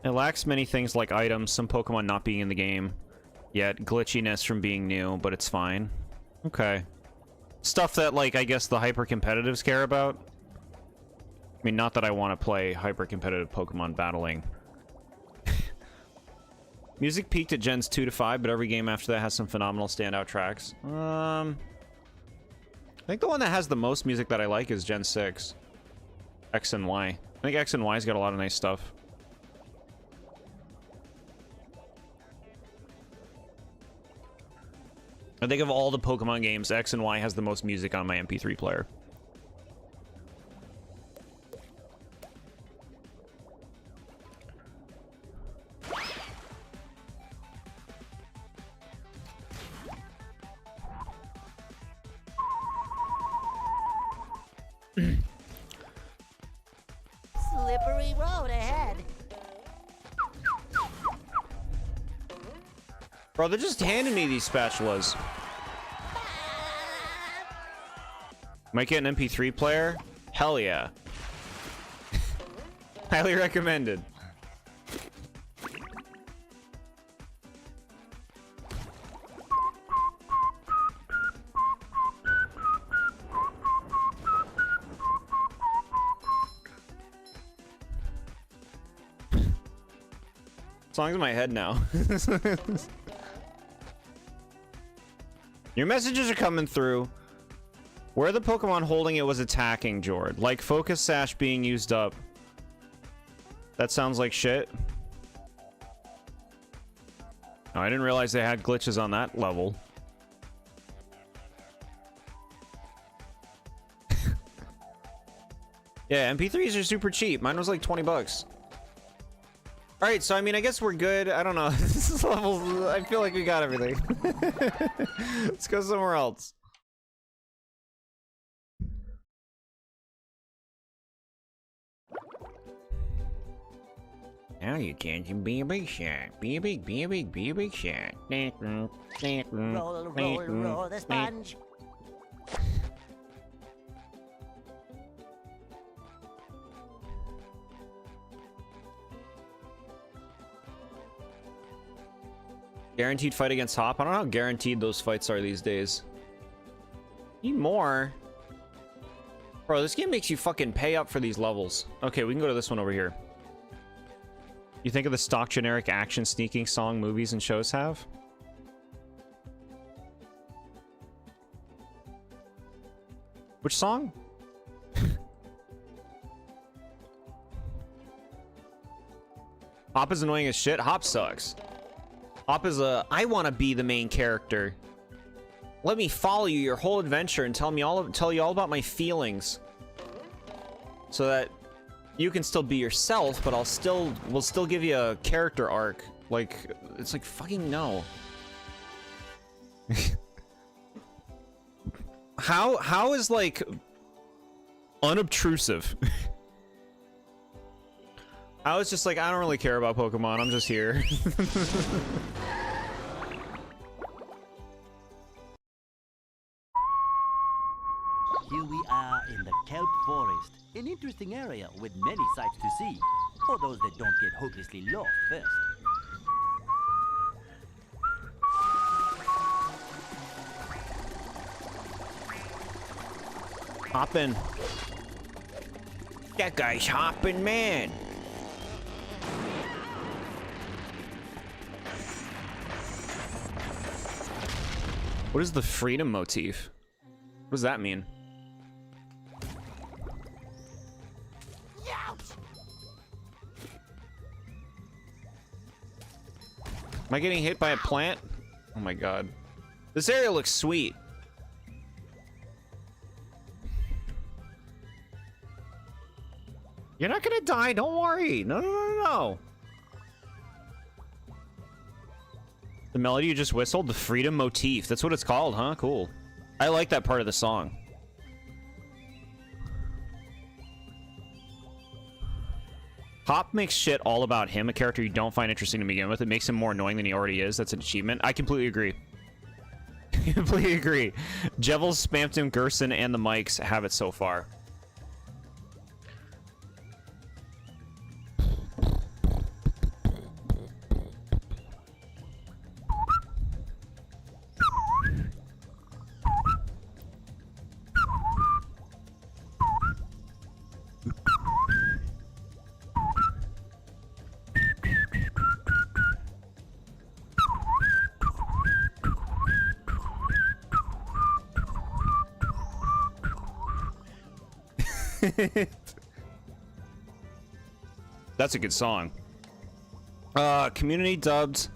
It lacks many things like items, some Pokemon not being in the game yet, glitchiness from being new, but it's fine. Okay. Stuff that, like, I guess the hyper-competitives care about. I mean, not that I want to play hyper-competitive Pokemon battling. Music peaked at Gens 2 to 5, but every game after that has some phenomenal standout tracks. I think the one that has the most music that I like is Gen 6. X and Y. I think X and Y's got a lot of nice stuff. I think of all the Pokemon games, X and Y has the most music on my MP3 player.
Slippery road ahead.
Bro, they're just handing me these spatulas. Might get an MP3 player? Hell yeah. Highly recommended. Song's in my head now. Your messages are coming through. Where the Pokemon holding it was attacking, Jord. Like Focus Sash being used up. That sounds like shit. Oh, I didn't realize they had glitches on that level. Yeah, MP3s are super cheap. Mine was like 20 bucks. Alright, so I mean, I guess we're good. I don't know. This is level... I feel like we got everything. Let's go somewhere else. Now you can be a big shot. Be a big shot.
Roll, roll, roll the sponge.
Guaranteed fight against Hop? I don't know how guaranteed those fights are these days. Need more. Bro, this game makes you fucking pay up for these levels. Okay, we can go to this one over here. You think of the stock generic action sneaking song movies and shows have? Which song? Hop is annoying as shit. Hop sucks. Hop is a, I want to be the main character. Let me follow you your whole adventure and tell you all about my feelings. So that you can still be yourself, but we'll still give you a character arc. Like, it's like, fucking no. How is like unobtrusive? I was just like, I don't really care about Pokemon. I'm just here.
Here we are in the kelp forest, an interesting area with many sights to see, for those that don't get hopelessly lost first.
Hopping. That guy's hopping, man. What is the freedom motif? What does that mean? Am I getting hit by a plant? Oh my god. This area looks sweet. You're not gonna die, don't worry. No, no, no, no, no. The melody you just whistled, the freedom motif. That's what it's called, huh? Cool. I like that part of the song. Hop makes shit all about him, a character you don't find interesting to begin with. It makes him more annoying than he already is. That's an achievement. I completely agree. Completely agree. Jevils, Spamton, Gerson, and the mics have it so far. That's a good song. Community dubbed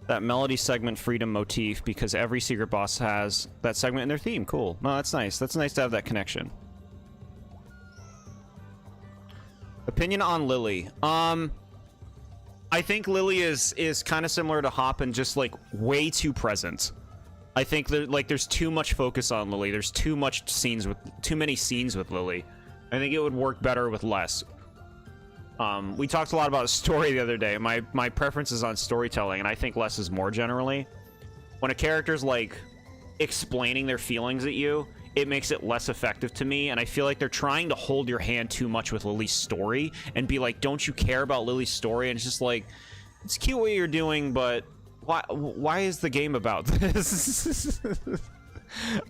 that melody segment freedom motif because every secret boss has that segment in their theme. Cool. No, that's nice. That's nice to have that connection. Opinion on Lily. I think Lily is kind of similar to Hop and just like way too present. I think that like there's too much focus on Lily. There's too many scenes with Lily. I think it would work better with less. We talked a lot about story the other day. My preference is on storytelling, and I think less is more generally. When a character's like explaining their feelings at you, it makes it less effective to me, and I feel like they're trying to hold your hand too much with Lily's story and be like, don't you care about Lily's story? And it's just like, it's cute what you're doing, but why is the game about this?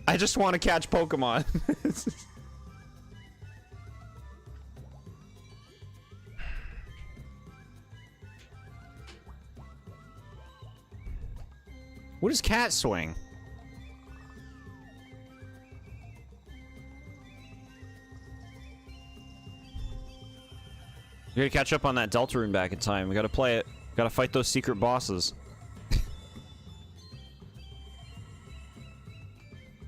I just want to catch Pokemon. What is cat swing? We gotta catch up on that Deltarune back in time. We gotta play it. Gotta fight those secret bosses.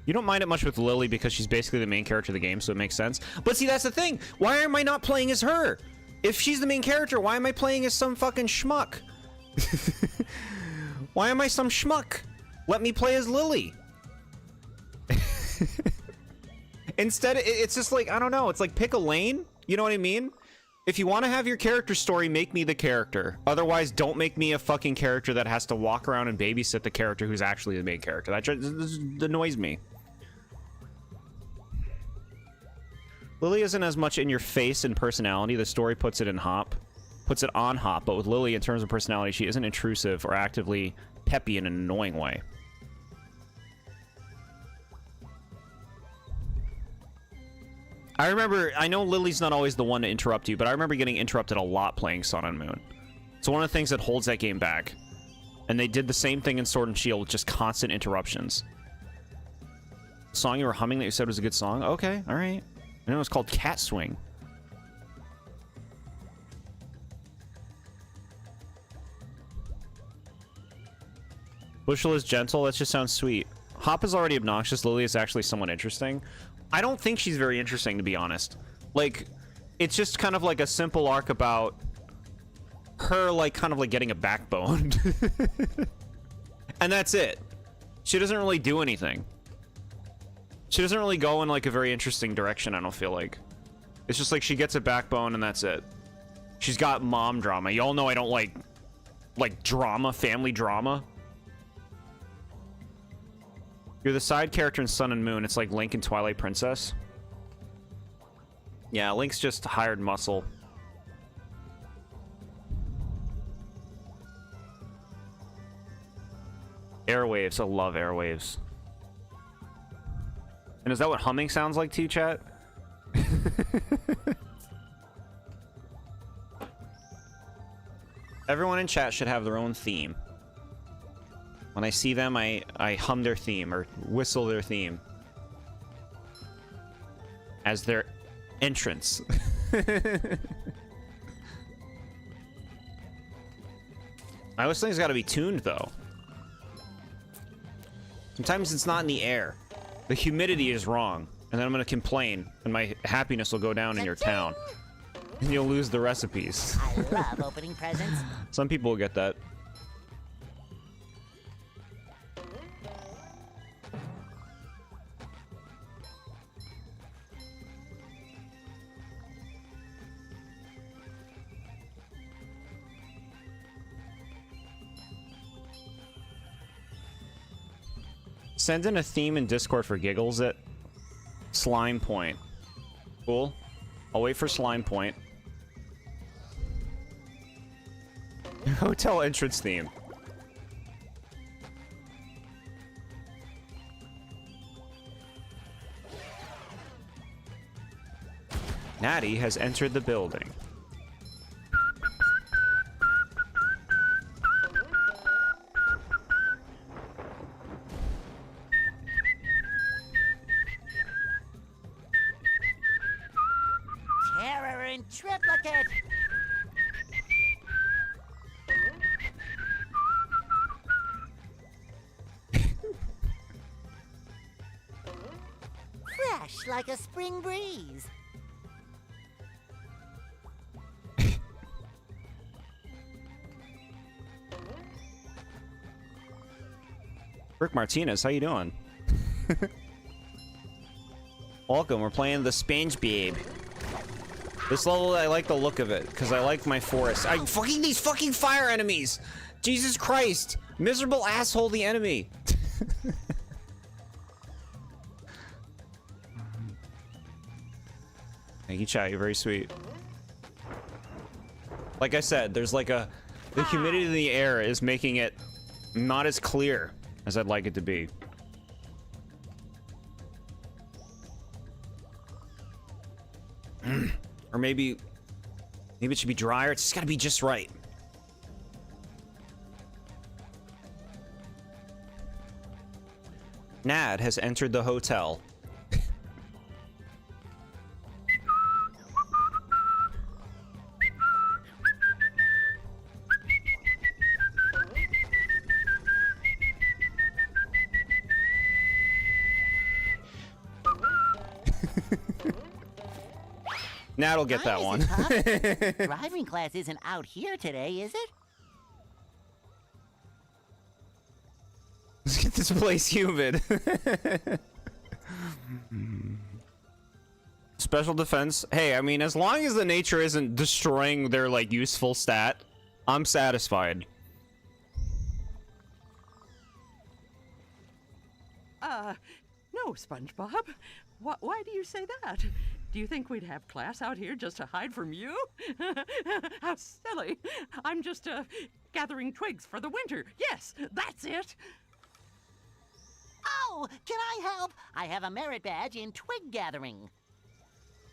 You don't mind it much with Lily because she's basically the main character of the game, so it makes sense. But see, that's the thing. Why am I not playing as her? If she's the main character, why am I playing as some fucking schmuck? Why am I some schmuck? Let me play as Lily. Instead, it's just like, I don't know. It's like pick a lane. You know what I mean? If you want to have your character story, make me the character. Otherwise, don't make me a fucking character that has to walk around and babysit the character who's actually the main character. That annoys me. Lily isn't as much in your face in personality. The story puts it in Hop. Puts it on Hop, but with Lily, in terms of personality, she isn't intrusive or actively peppy in an annoying way. I know Lily's not always the one to interrupt you, but I remember getting interrupted a lot playing Sun and Moon. It's one of the things that holds that game back. And they did the same thing in Sword and Shield with just constant interruptions. The song you were humming that you said was a good song? Okay, alright. I know it was called Cat Swing. Bushel is gentle. That just sounds sweet. Hop is already obnoxious. Lily is actually somewhat interesting. I don't think she's very interesting, to be honest. Like, it's just kind of like a simple arc about her, like, kind of like getting a backbone. And that's it. She doesn't really do anything. She doesn't really go in like a very interesting direction, I don't feel like. It's just like she gets a backbone and that's it. She's got mom drama. Y'all know I don't like drama, family drama. You're the side character in Sun and Moon. It's like Link and Twilight Princess. Yeah, Link's just hired muscle. Airwaves. I love airwaves. And is that what humming sounds like to you, chat? Everyone in chat should have their own theme. When I see them, I hum their theme or whistle their theme as their entrance. I always think it's got to be tuned though. Sometimes it's not in the air. The humidity is wrong, and then I'm gonna complain, and my happiness will go down in your town, and you'll lose the recipes.
I love opening presents.
Some people will get that. Send in a theme in Discord for giggles at Slime Point. Cool. I'll wait for Slime Point. Hotel entrance theme. Natty has entered the building.
Terror in triplicate. Fresh like a spring breeze.
Rick Martinez, how you doing? Welcome, we're playing the SpongeBob. This level, I like the look of it, because I like my forest. These fucking fire enemies! Jesus Christ! Miserable asshole, the enemy! Thank you, chat, you're very sweet. Like I said, there's like the humidity in the air is making it not as clear as I'd like it to be. Or maybe it should be drier. It's just gotta be just right. Nad has entered the hotel. Nat'll get that one.
Driving class isn't out here today, is it?
Let's get this place humid. Special defense. Hey, I mean, as long as the nature isn't destroying their, like, useful stat, I'm satisfied.
No, SpongeBob. Why do you say that? Do you think we'd have class out here just to hide from you? How silly. I'm just, gathering twigs for the winter. Yes, that's it.
Oh, can I help? I have a merit badge in twig gathering.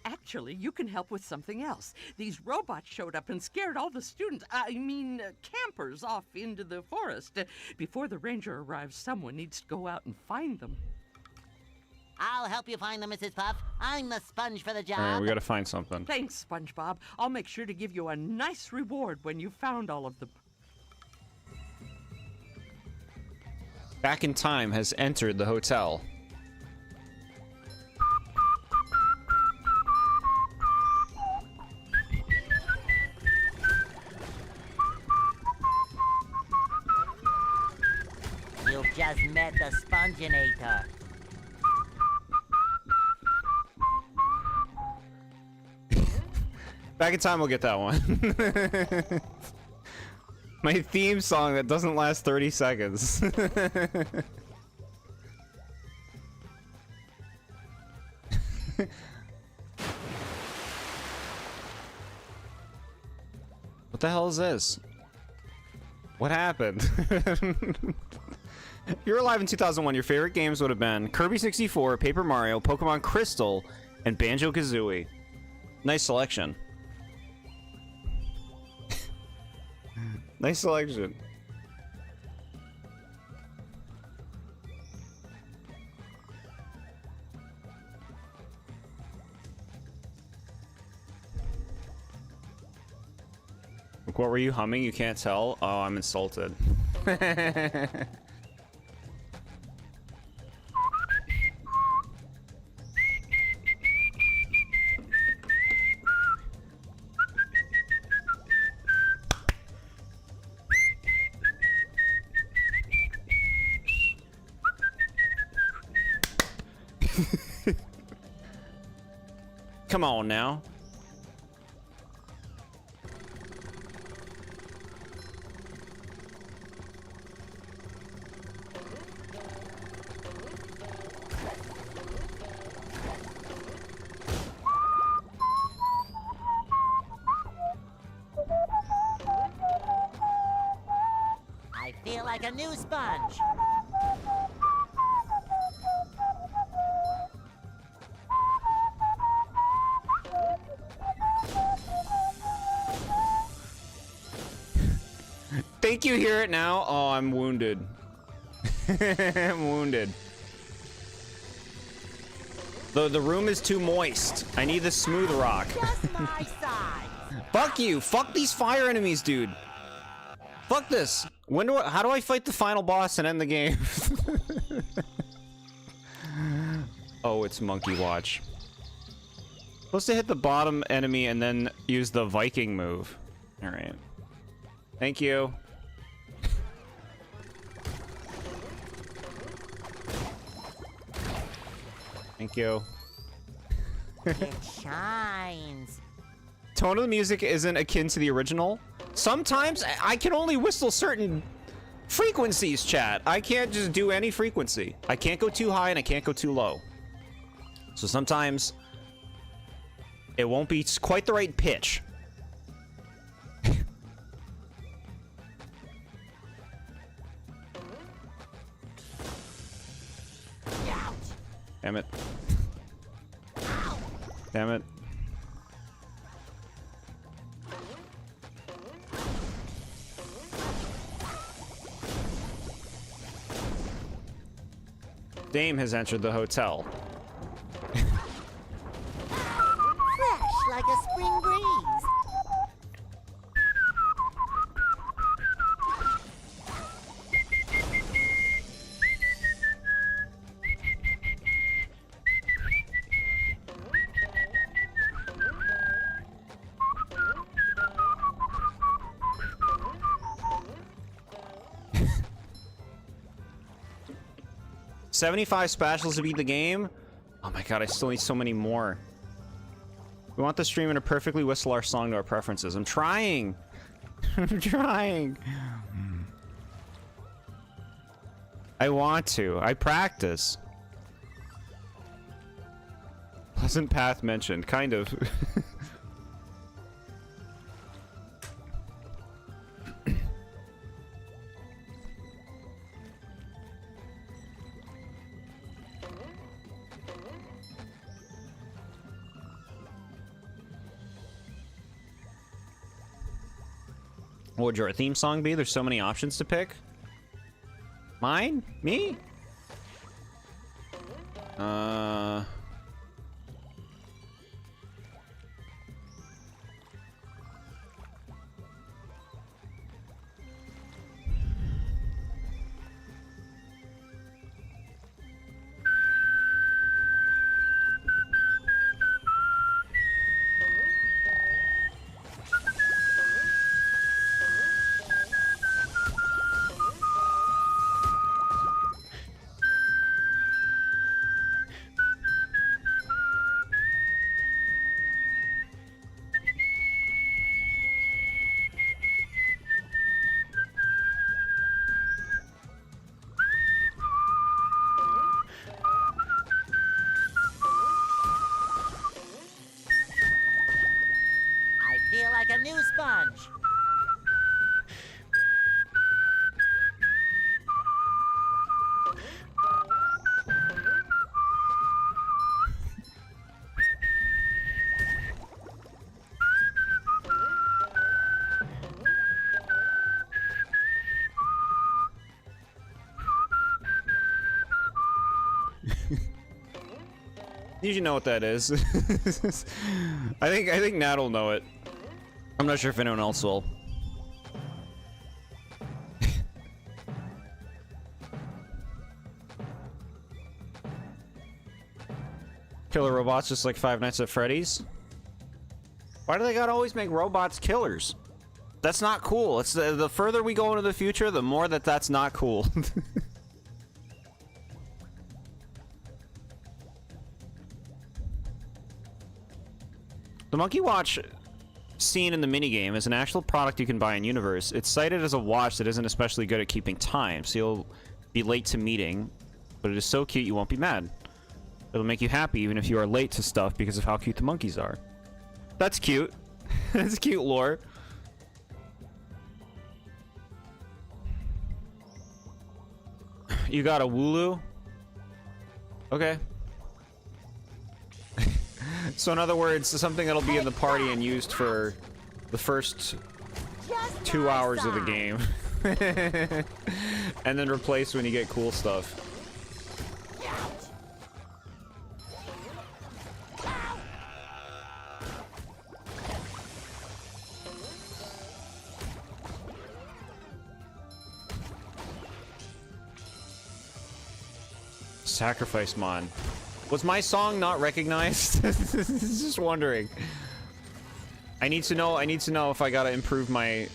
Actually, you can help with something else. These robots showed up and scared all the students, campers off into the forest. Before the ranger arrives, someone needs to go out and find them.
I'll help you find them, Mrs. Puff. I'm the sponge for the job.
All right, we gotta find something.
Thanks, SpongeBob. I'll make sure to give you a nice reward when you've found all of them.
Back in Time has entered the hotel.
You've just met the Sponginator.
Back in time, we'll get that one. My theme song that doesn't last 30 seconds. What the hell is this? What happened? If you were alive in 2001, your favorite games would have been Kirby 64, Paper Mario, Pokemon Crystal, and Banjo-Kazooie. Nice selection. Nice selection. Look, what were you humming? You can't tell? Oh, I'm insulted. Come on now.
I feel like a new sponge.
Think you hear it now? Oh, I'm wounded. I'm wounded. The room is too moist. I need the smooth rock.
Just my size.
Fuck you. Fuck these fire enemies, dude. Fuck this. How do I fight the final boss and end the game? Oh, it's Monkey Watch. Supposed to hit the bottom enemy and then use the Viking move. All right. Thank you. Thank you.
It shines.
Tone of the music isn't akin to the original. Sometimes I can only whistle certain frequencies, chat. I can't just do any frequency. I can't go too high and I can't go too low. So sometimes it won't be quite the right pitch. Damn it. Damn it. Dame has entered the hotel.
Fresh like a spring breeze.
$75 spatulas to beat the game? Oh my god, I still need so many more. We want the streamer to perfectly whistle our song to our preferences. I'm trying. I'm trying. I want to. I practice. Pleasant path mentioned. Kind of. What would your theme song be? There's so many options to pick. Mine? Me?
sponge.
You know what that is. I think Nat'll know it. I'm not sure if anyone else will. Killer robots just like Five Nights at Freddy's. Why do they gotta always make robots killers? That's not cool. It's the further we go into the future, the more that's not cool. The Monkey Watch seen in the minigame is an actual product you can buy in universe. It's cited as a watch that isn't especially good at keeping time, so you'll be late to meeting, but it is so cute you won't be mad. It'll make you happy even if you are late to stuff because of how cute the monkeys are. That's cute. That's cute lore. You got a Wooloo? Okay. So in other words, something that'll be in the party and used for the first 2 hours of the game. And then replaced when you get cool stuff. Sacrifice Mon. Was my song not recognized? Just wondering. I need to know if I gotta improve my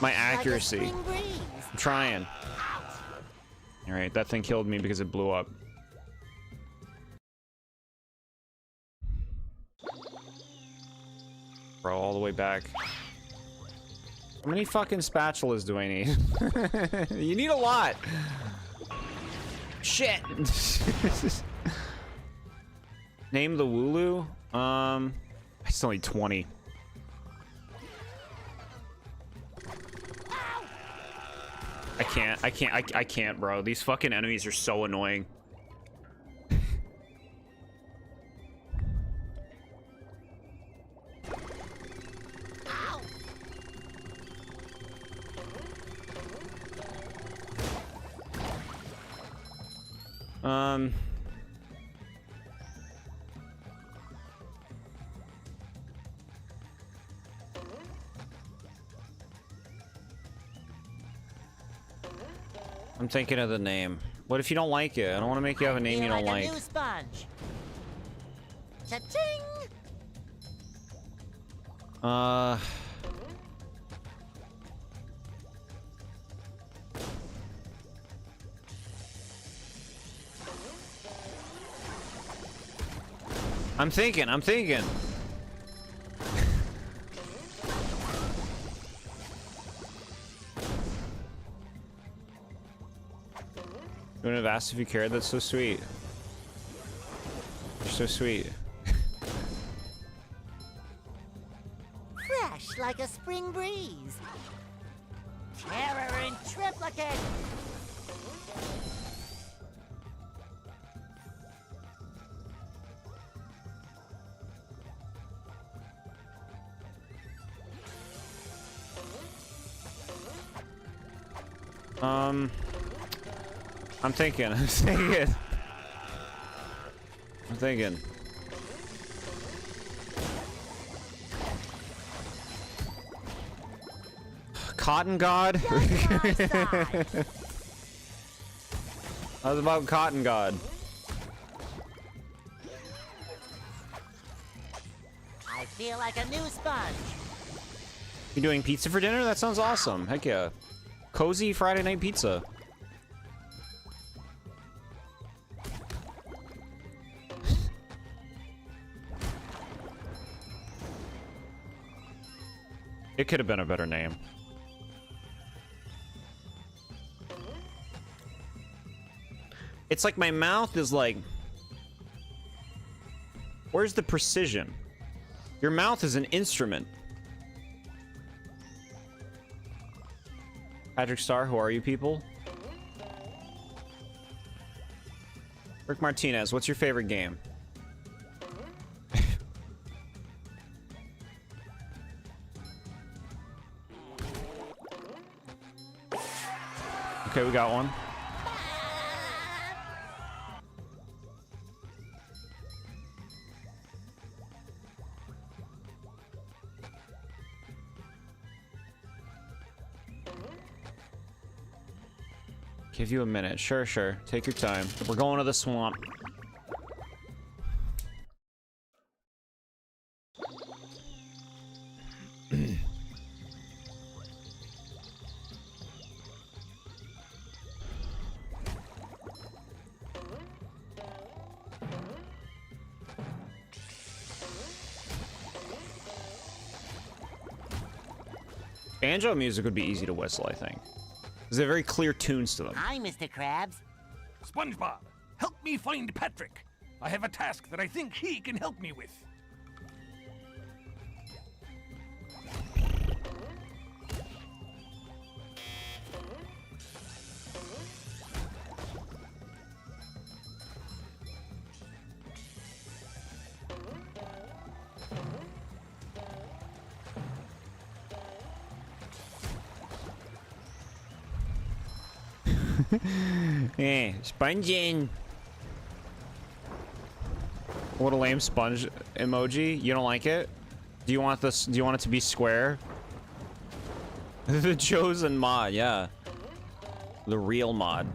accuracy. I'm trying. Alright, that thing killed me because it blew up. Bro, all the way back. How many fucking spatulas do I need? You need a lot! Shit! Name the Wooloo? I still need 20. I can't, bro. These fucking enemies are so annoying. I'm thinking of the name. What if you don't like it? I don't want to make you have a name you don't like.
A new sponge. Cha-ching!
I'm thinking. You wouldn't have asked if you cared? That's so sweet. You're so sweet.
Fresh like a spring breeze. Terror in triplicate.
I'm thinking. Cotton God? How's about Cotton God?
I feel like a new sponge.
You doing pizza for dinner? That sounds awesome. Heck yeah. Cozy Friday night pizza. It could have been a better name. It's like my mouth is like... Where's the precision? Your mouth is an instrument. Patrick Starr, who are you people? Rick Martinez, what's your favorite game? Okay, we got one. Give you a minute. Sure, sure. Take your time. We're going to the swamp. Banjo music would be easy to whistle, I think. Because they have very clear tunes to them.
Hi, Mr. Krabs.
SpongeBob, help me find Patrick. I have a task that I think he can help me with.
Eh, sponging. What a lame sponge emoji. You don't like it? Do you want this? Do you want it to be square? The chosen mod, yeah. The real mod.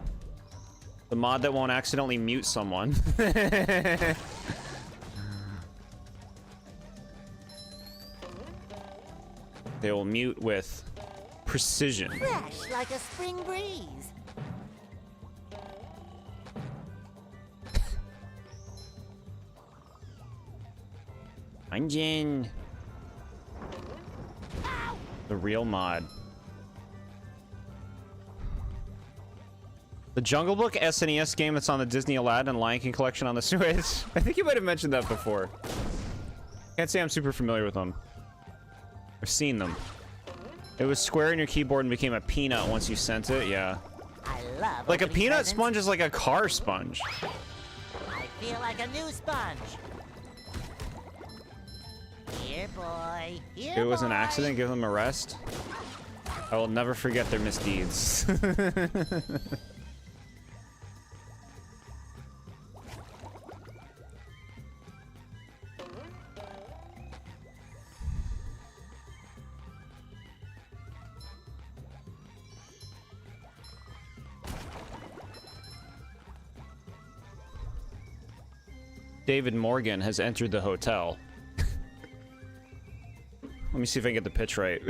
The mod that won't accidentally mute someone. They will mute with precision.
Fresh like a spring breeze.
Engine. The real mod. The Jungle Book SNES game that's on the Disney Aladdin and Lion King collection on the Switch. I think you might have mentioned that before. Can't say I'm super familiar with them. I've seen them. It was square in your keyboard and became a peanut once you sent it, yeah.
I love
Like a
opening
peanut
presents.
sponge is like a car sponge.
I feel like a new sponge. Here, boy. Here,
It was an
boy.
accident, give them a rest. I will never forget their misdeeds. David Morgan has entered the hotel. Let me see if I can get the pitch right.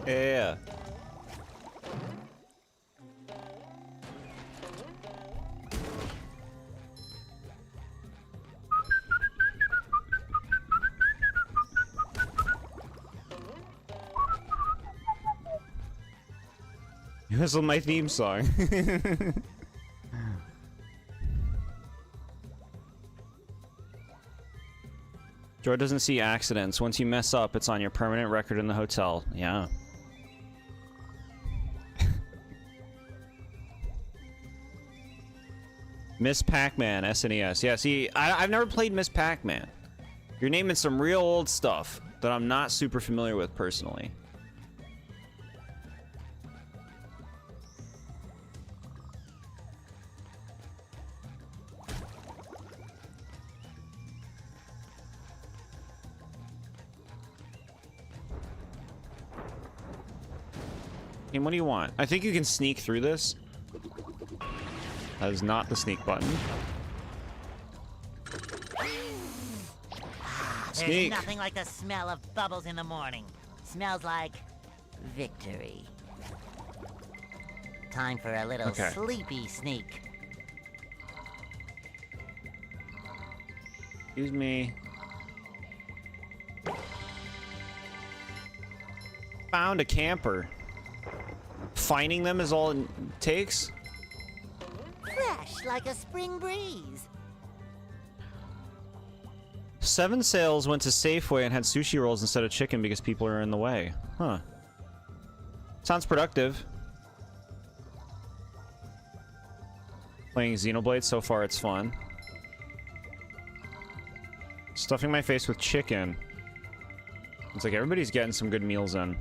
Yeah. This is my theme song. Jord doesn't see accidents. Once you mess up, it's on your permanent record in the hotel. Yeah. Miss Pac-Man, SNES. Yeah, see, I've never played Miss Pac-Man. You're naming some real old stuff that I'm not super familiar with personally. And what do you want? I think you can sneak through this. That is not the sneak button.
There's
Sneak.
nothing like the smell of bubbles in the morning. Smells like victory. Time for a little
Okay.
sleepy sneak.
Excuse me. Found a camper. Finding them is all it takes?
Fresh like a spring breeze.
7 sales went to Safeway and had sushi rolls instead of chicken because people are in the way. Huh. Sounds productive. Playing Xenoblade, so far it's fun. Stuffing my face with chicken. It's like everybody's getting some good meals in.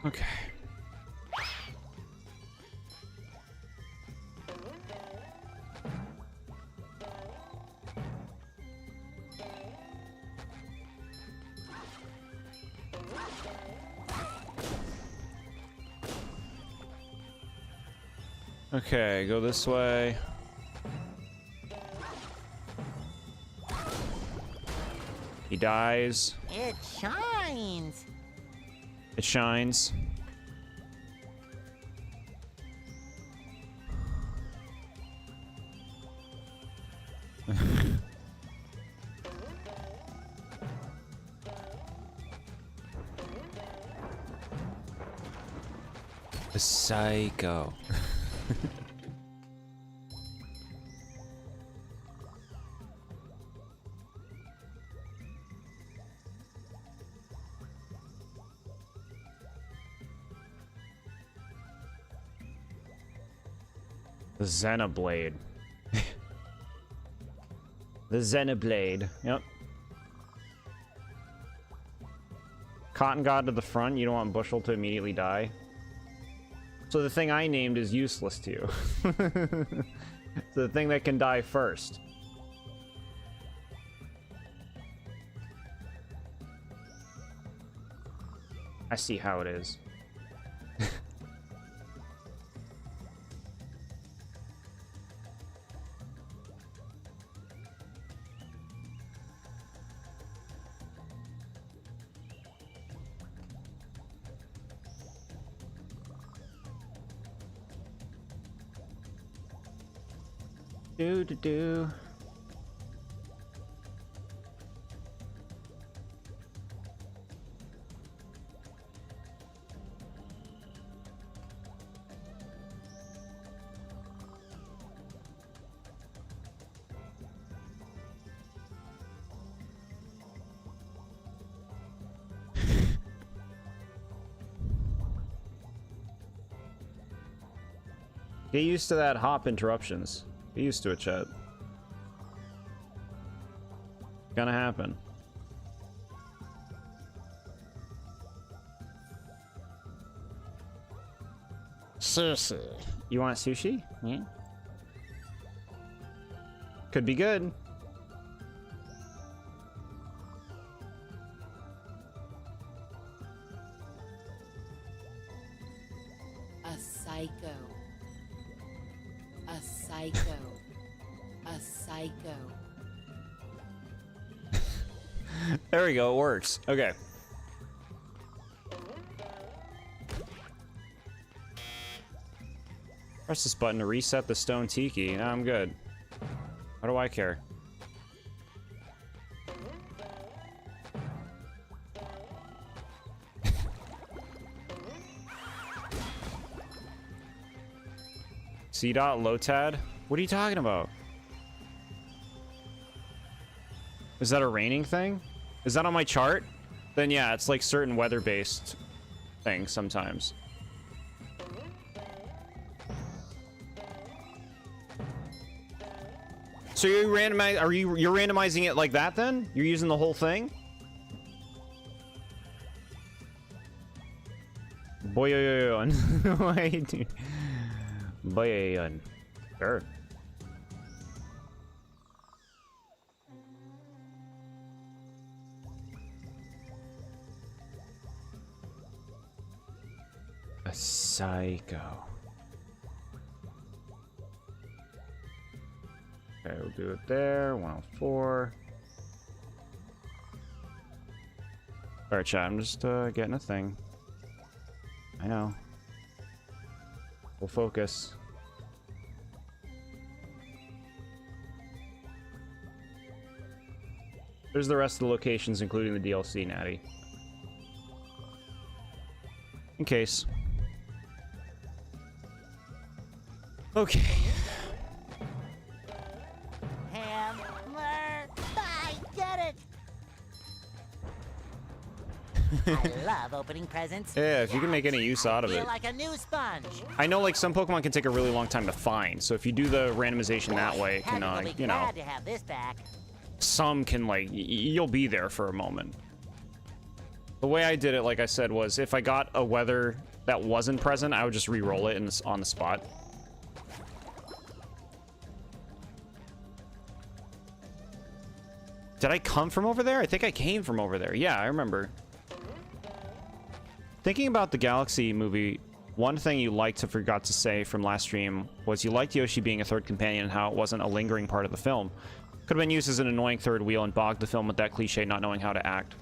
Okay. Okay, go this way. He dies.
It shines.
It shines. A psycho. The Xenoblade. The Xenoblade. Yep. Cotton God to the front. You don't want Bushel to immediately die. So the thing I named is useless to you. So the thing that can die first. I see how it is. Do. Get used to that hop interruptions. Get used to it, chat. Gonna happen. Sushi. You want sushi? Yeah. Could be good.
A psycho. A psycho. A psycho.
There we go, it works. Okay. Press this button to reset the stone tiki. No, I'm good. What do I care? C-Dot Lotad? What are you talking about? Is that a raining thing? Is that on my chart? Then yeah, it's like certain weather-based things sometimes. So you're randomizing it like that then? You're using the whole thing? Boyoyoyon. Boyoyoyon. Sure. Psycho. Okay, we'll do it there. 104. Alright, chat, I'm just getting a thing. I know. We'll focus. There's the rest of the locations, including the DLC, Natty. In case. Okay.
Hammer! I get it! I love opening presents.
Yeah, if you can make any use out of
I
it.
feel like a new sponge.
I know, like, some Pokemon can take a really long time to find, so if you do the randomization that way, it can,
Happy will be
you know,
glad to have this back.
some can, like, you'll be there for a moment. The way I did it, like I said, was if I got a weather that wasn't present, I would just re-roll it on the spot. Did I come from over there? I think I came from over there. Yeah, I remember. Thinking about the Galaxy movie, one thing you liked and forgot to say from last stream was you liked Yoshi being a third companion and how it wasn't a lingering part of the film. Could have been used as an annoying third wheel and bogged the film with that cliche not knowing how to act.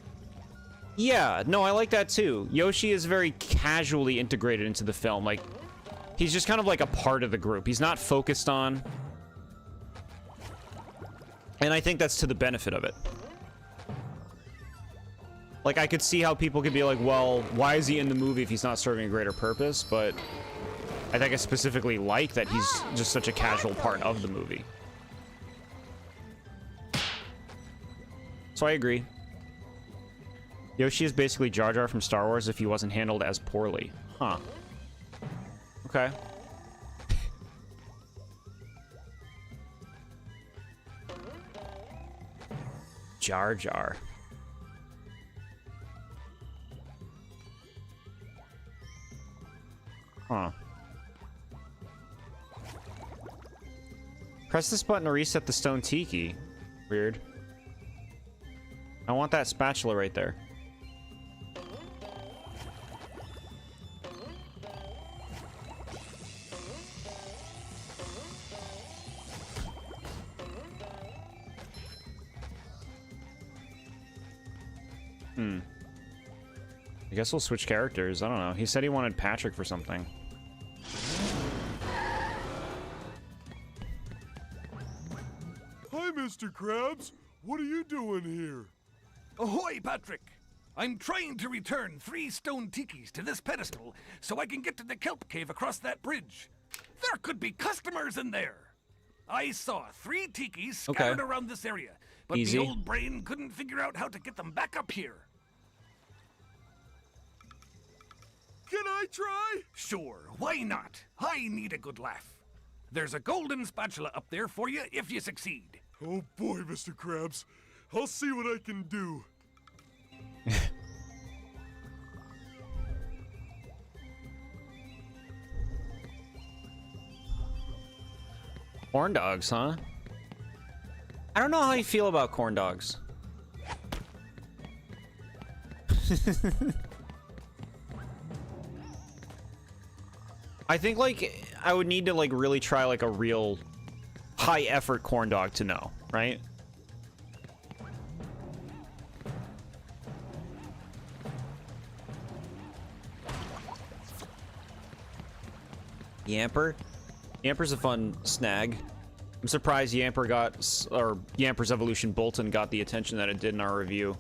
Yeah, no, I like that too. Yoshi is very casually integrated into the film. Like, he's just kind of like a part of the group. He's not focused on. And I think that's to the benefit of it. Like, I could see how people could be like, well, why is he in the movie if he's not serving a greater purpose? But I think I specifically like that he's just such a casual part of the movie. So I agree. Yoshi is basically Jar Jar from Star Wars if he wasn't handled as poorly. Huh. Okay. Jar Jar. Huh. Press this button to reset the stone tiki. Weird. I want that spatula right there. I guess we'll switch characters. I don't know. He said he wanted Patrick for something.
Hi, Mr. Krabs. What are you doing here?
Ahoy, Patrick! I'm trying to return 3 stone tikis to this pedestal so I can get to the kelp cave across that bridge. There could be customers in there. I saw 3 tikis scattered around this area, but
Easy.
the old brain couldn't figure out how to get them back up here.
Can I try?
Sure, why not? I need a good laugh. There's a golden spatula up there for you if you succeed.
Oh boy, Mr. Krabs. I'll see what I can do.
Corn dogs, huh? I don't know how you feel about corn dogs. I think, like, I would need to, like, really try, like, a real high-effort corn dog to know, right? Yamper? Yamper's a fun snag. I'm surprised Yamper got, or Yamper's Evolution Bolton got the attention that it did in our review.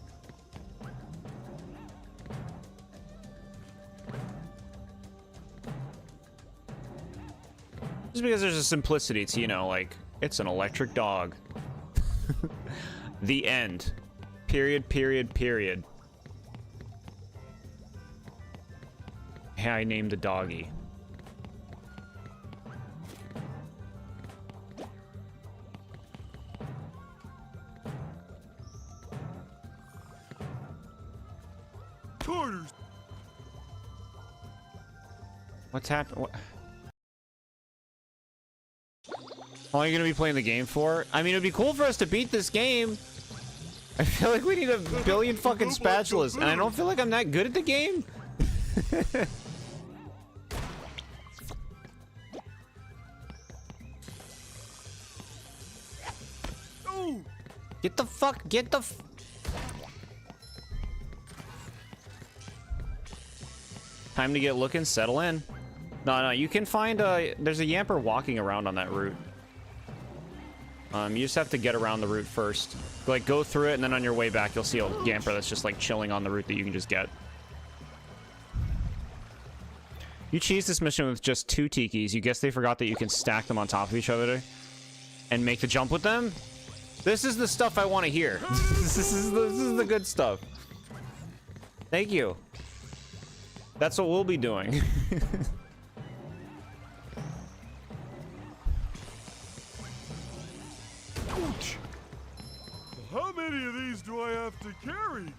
Just because there's a simplicity to, you know, like, it's an electric dog. The end. Period, period, period. Hey, I named the doggy.
Carter's.
What's happened? What? How long are you gonna be playing the game for? I mean, it'd be cool for us to beat this game. I feel like we need a billion fucking spatulas, and I don't feel like I'm that good at the game. Get the fuck, Time to get looking, settle in. No, you can find there's a yamper walking around on that route. You just have to get around the route first. Like, go through it, and then on your way back, you'll see a yamper that's just, like, chilling on the route that you can just get. You cheese this mission with just 2 tikis. You guess they forgot that you can stack them on top of each other and make the jump with them? This is the stuff I want to hear. This is the good stuff. Thank you. That's what we'll be doing.
Ouch. How many of these do I have to carry?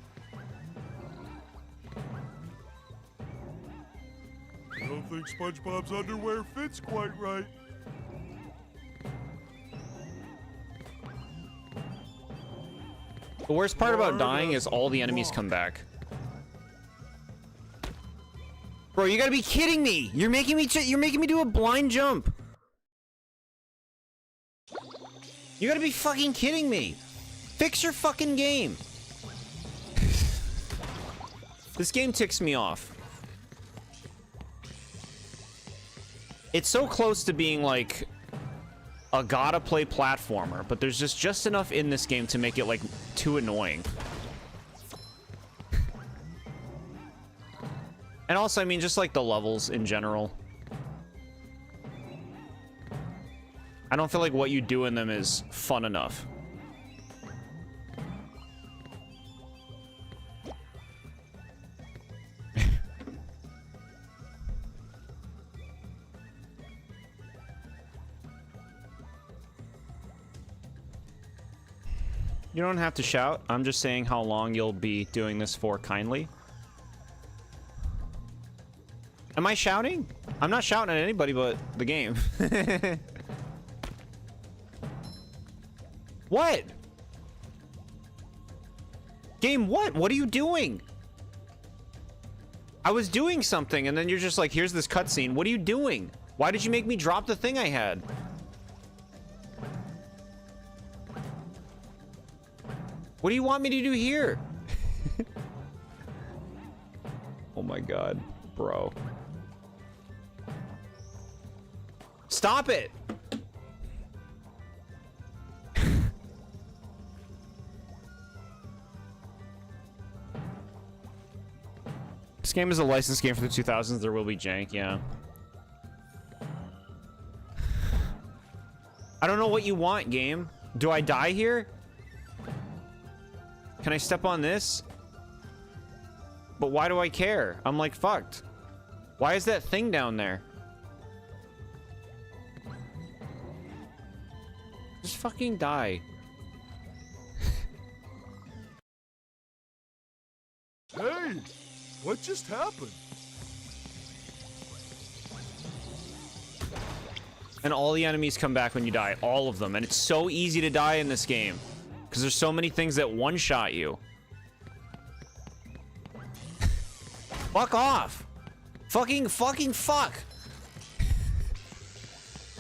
I don't think SpongeBob's underwear fits quite right.
The worst part about dying is all the enemies come back. Bro, you gotta be kidding me! You're making me do a blind jump. You gotta be fucking kidding me. Fix your fucking game. This game ticks me off. It's so close to being like a gotta play platformer, but there's just enough in this game to make it like too annoying. And also, I mean, just like the levels in general. I don't feel like what you do in them is fun enough. You don't have to shout. I'm just saying how long you'll be doing this for kindly. Am I shouting? I'm not shouting at anybody but the game. What? Game, what? What are you doing? I was doing something and then you're just like, here's this cutscene. What are you doing? Why did you make me drop the thing I had? What do you want me to do here? Oh my god, bro. Stop it! This game is a licensed game for the 2000s. There will be jank, yeah. I don't know what you want, game. Do I die here? Can I step on this? But why do I care? I'm like fucked. Why is that thing down there? Just fucking die.
Hey, what just happened?
And all the enemies come back when you die. All of them. And it's so easy to die in this game. Because there's so many things that one-shot you. Fuck off. Fucking fuck.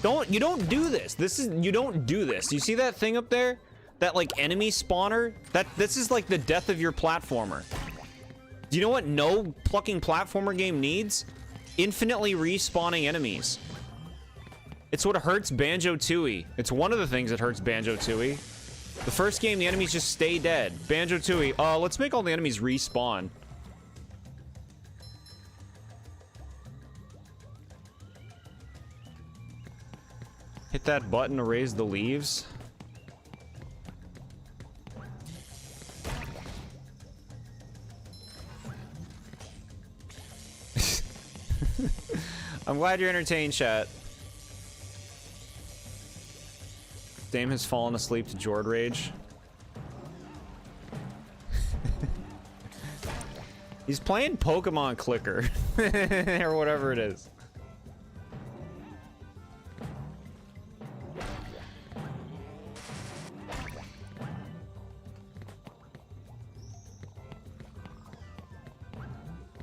You don't do this. You don't do this. You see that thing up there? That like enemy spawner? This is like the death of your platformer. Do you know what no fucking platformer game needs? Infinitely respawning enemies. It's what hurts Banjo-Tooie. It's one of the things that hurts Banjo-Tooie. The first game, the enemies just stay dead. Banjo-Tooie, let's make all the enemies respawn. Hit that button to raise the leaves. I'm glad you're entertained, chat. Dame has fallen asleep to Jord Rage. He's playing Pokemon Clicker. Or whatever it is.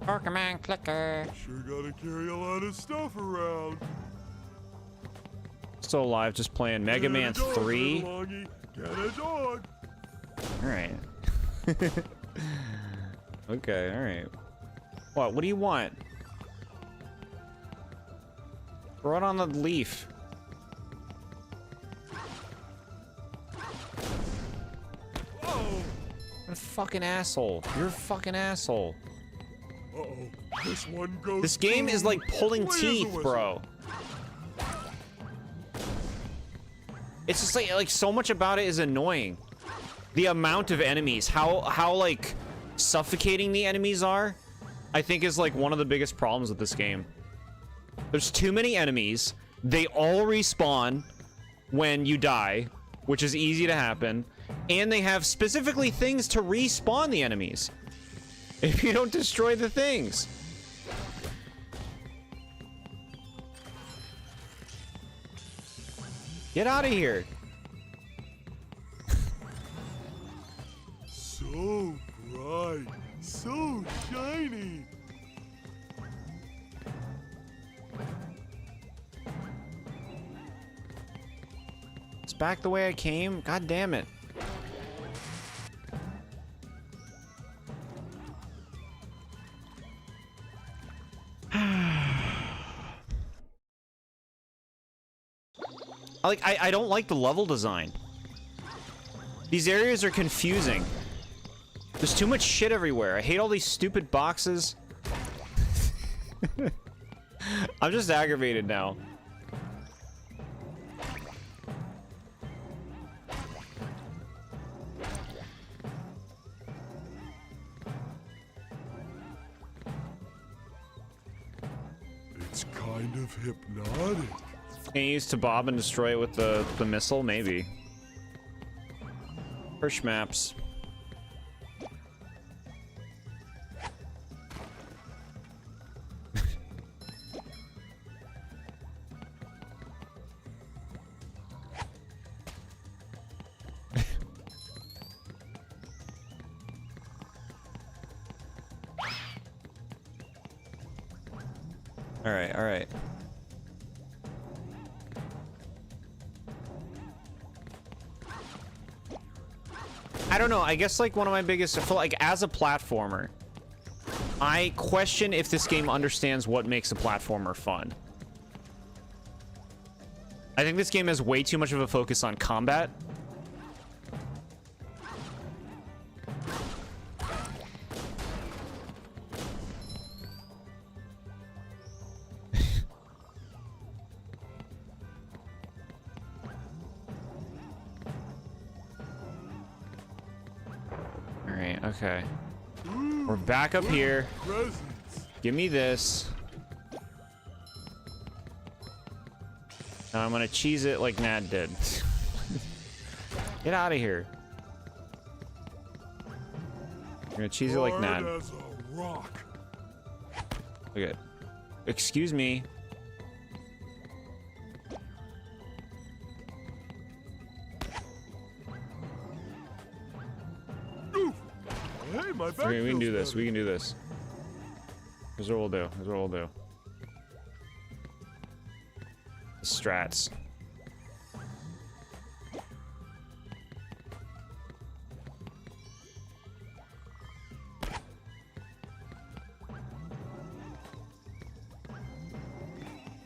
Pokemon Clicker.
Sure gotta carry a lot of stuff around.
Still alive, just playing Mega Man 3.
Get a dog.
Alright. Okay, alright. What do you want? Throw it on the leaf.
Oh!
What a fucking asshole. You're a fucking asshole.
Uh-oh. This one goes.
This game is like pulling
Where's the
teeth,
whistle?
bro. It's just like so much about it is annoying. The amount of enemies, how like suffocating the enemies are, I think is like one of the biggest problems with this game. There's too many enemies. They all respawn when you die, which is easy to happen, and they have specifically things to respawn the enemies if you don't destroy the things. Get out of here.
So bright, so shiny.
It's back the way I came. God damn it. I don't like the level design. These areas are confusing. There's too much shit everywhere. I hate all these stupid boxes. I'm just aggravated now.
It's kind of hypnotic.
Can you use TheBob and destroy it with the missile? Maybe. Push maps. All right. I don't know. I guess like one of my biggest, I feel like as a platformer, I question if this game understands what makes a platformer fun. I think this game has way too much of a focus on combat. Okay. We're back up here. Give me this. Now I'm gonna cheese it like Nad did. Get out of here. I'm gonna cheese it like Nad.
Hard as a rock.
Okay. Excuse me.
Hey, my back
Okay, we can do
feels
this.
better.
We can do this. Here's what we'll do. Here's what we'll do. Strats.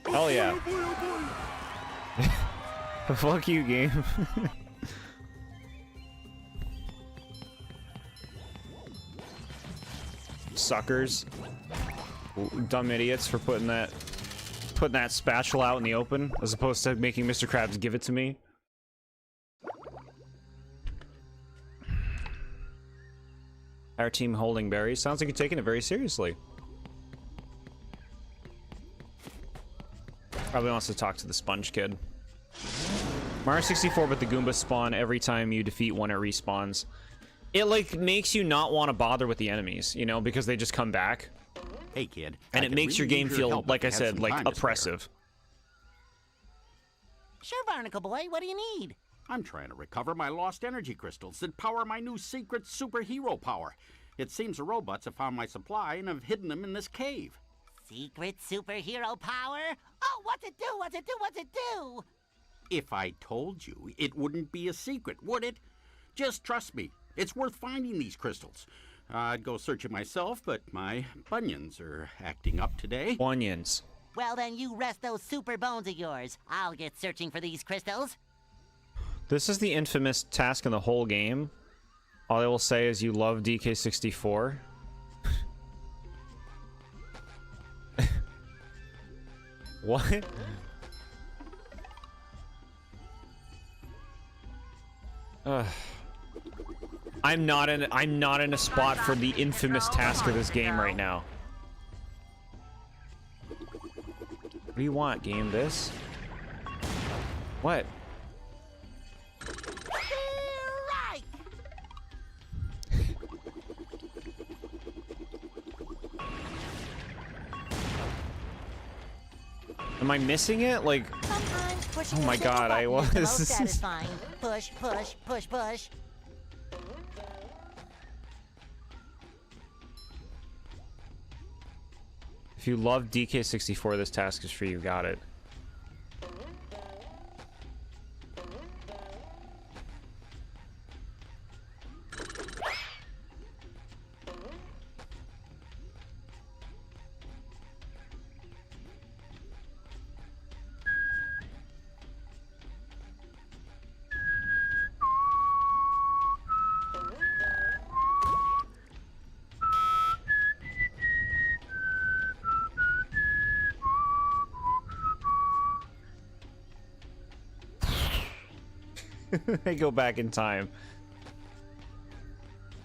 Hell yeah. Fuck you, game. Suckers. Dumb idiots for putting that spatula out in the open as opposed to making Mr. Krabs give it to me. Our team holding berries. Sounds like you're taking it very seriously. Probably wants to talk to the sponge kid. Mario 64, but the Goombas spawn every time you defeat one, it respawns. It like makes you not want to bother with the enemies, you know, because they just come back.
Hey kid,
And it makes your game feel, like I said, like oppressive.
Sure, Barnacle Boy, what do you need?
I'm trying to recover my lost energy crystals that power my new secret superhero power. It seems the robots have found my supply and have hidden them in this cave.
Secret superhero power? Oh, what's it do? What's it do? What's it do?
If I told you, it wouldn't be a secret, would it? Just trust me. It's worth finding these crystals. I'd go searching myself, but my bunions are acting up today.
Bunions.
Well, then you rest those super bones of yours. I'll get searching for these crystals.
This is the infamous task in the whole game. All I will say is you love DK64. What? I'm not in a spot for the infamous task of this game right now. What do you want, game? This? What?
Right.
Am I missing it? Like,
Sometimes pushing
oh
a
my
single
god, I
button is the
was.
most satisfying. Push, push, push, push.
If you love DK64, this task is for you. Got it. I go back in time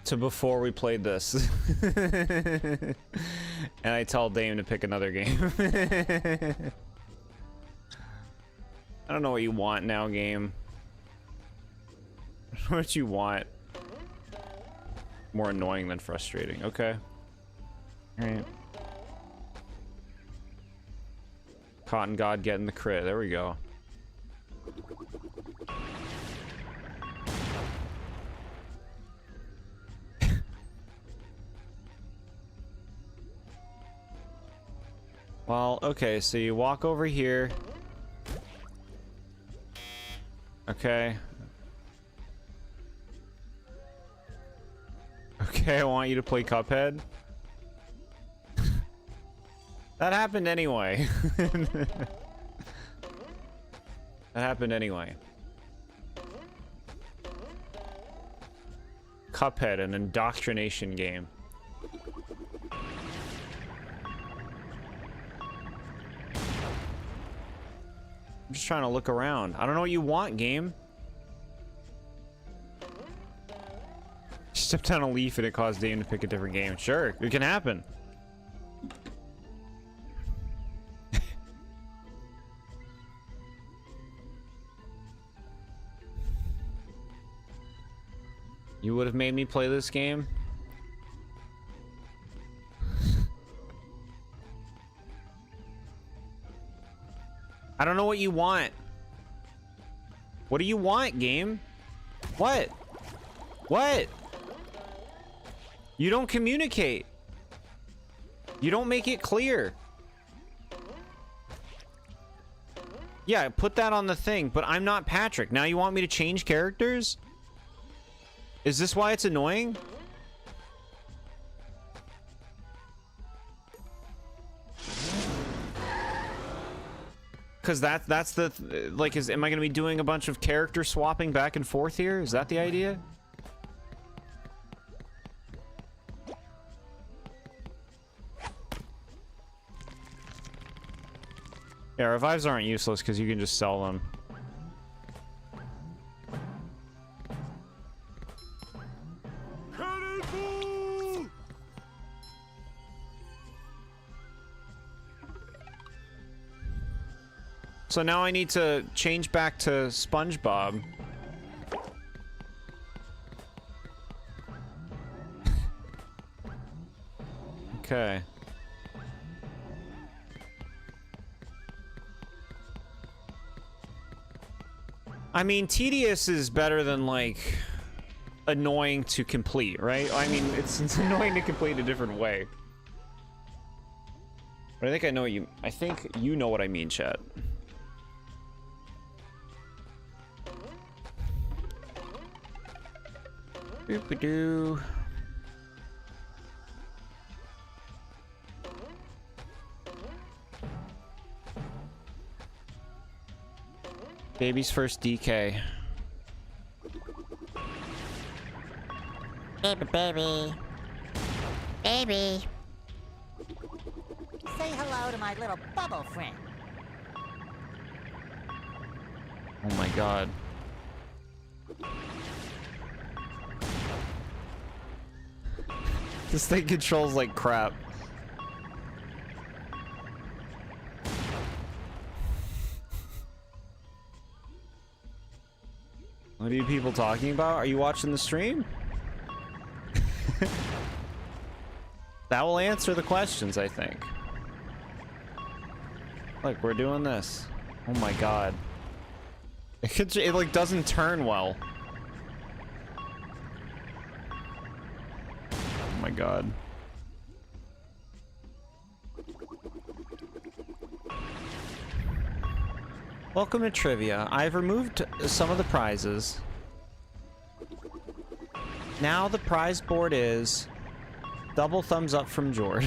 to before we played this. And I tell Dame to pick another game. I don't know what you want now, game. What you want? More annoying than frustrating. Okay. Alright. Cotton God getting the crit. There we go. Well, okay, so you walk over here. Okay. Okay, I want you to play Cuphead. That happened anyway. That happened anyway. Cuphead, an indoctrination game. I'm just trying to look around. I don't know what you want, game. Stepped on a leaf and it caused Dame to pick a different game. Sure, it can happen. You would have made me play this game? I don't know what you want. What do you want, game? What? What? You don't communicate. You don't make it clear. Yeah, put that on the thing, but I'm not Patrick. Now you want me to change characters? Is this why it's annoying? Because that's the like, am I gonna be doing a bunch of character swapping back and forth here? Is that the idea? Yeah, revives aren't useless because you can just sell them.
Cannonball!
So now I need to change back to SpongeBob. Okay. I mean, tedious is better than, like, annoying to complete, right? I mean, it's annoying to complete a different way. But I think I know what you... I think you know what I mean, chat. Doop-a-doo. Baby's first DK.
Baby, baby. Baby. Say hello to my little bubble friend.
Oh my god. This thing controls like crap. What are you people talking about? Are you watching the stream? That will answer the questions, I think. Look, we're doing this. Oh my god. It like doesn't turn well. Oh my god. Welcome to trivia. I've removed some of the prizes. Now the prize board is double thumbs up from Jord.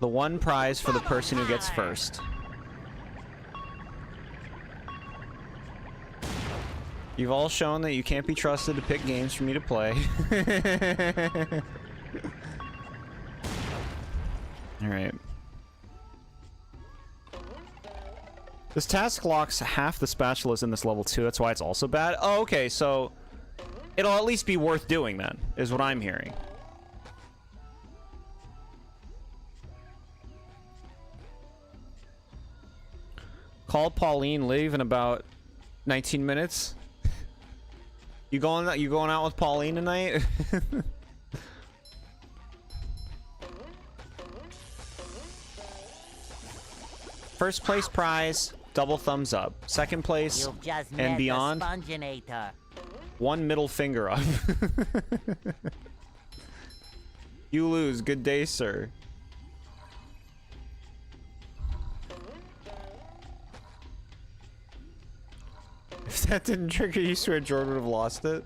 The one prize for the person who gets first. You've all shown that you can't be trusted to pick games for me to play. Alright. This task locks half the spatulas in this level 2, that's why it's also bad. Oh, okay, so it'll at least be worth doing then, is what I'm hearing. Call Pauline, leave in about 19 minutes. You going out with Pauline tonight? First place prize, double thumbs up. Second place
You've just
and
met
beyond,
the Sponginator.
one middle finger up. You lose. Good day, sir. If that didn't trigger you, swear Jordan would have lost it.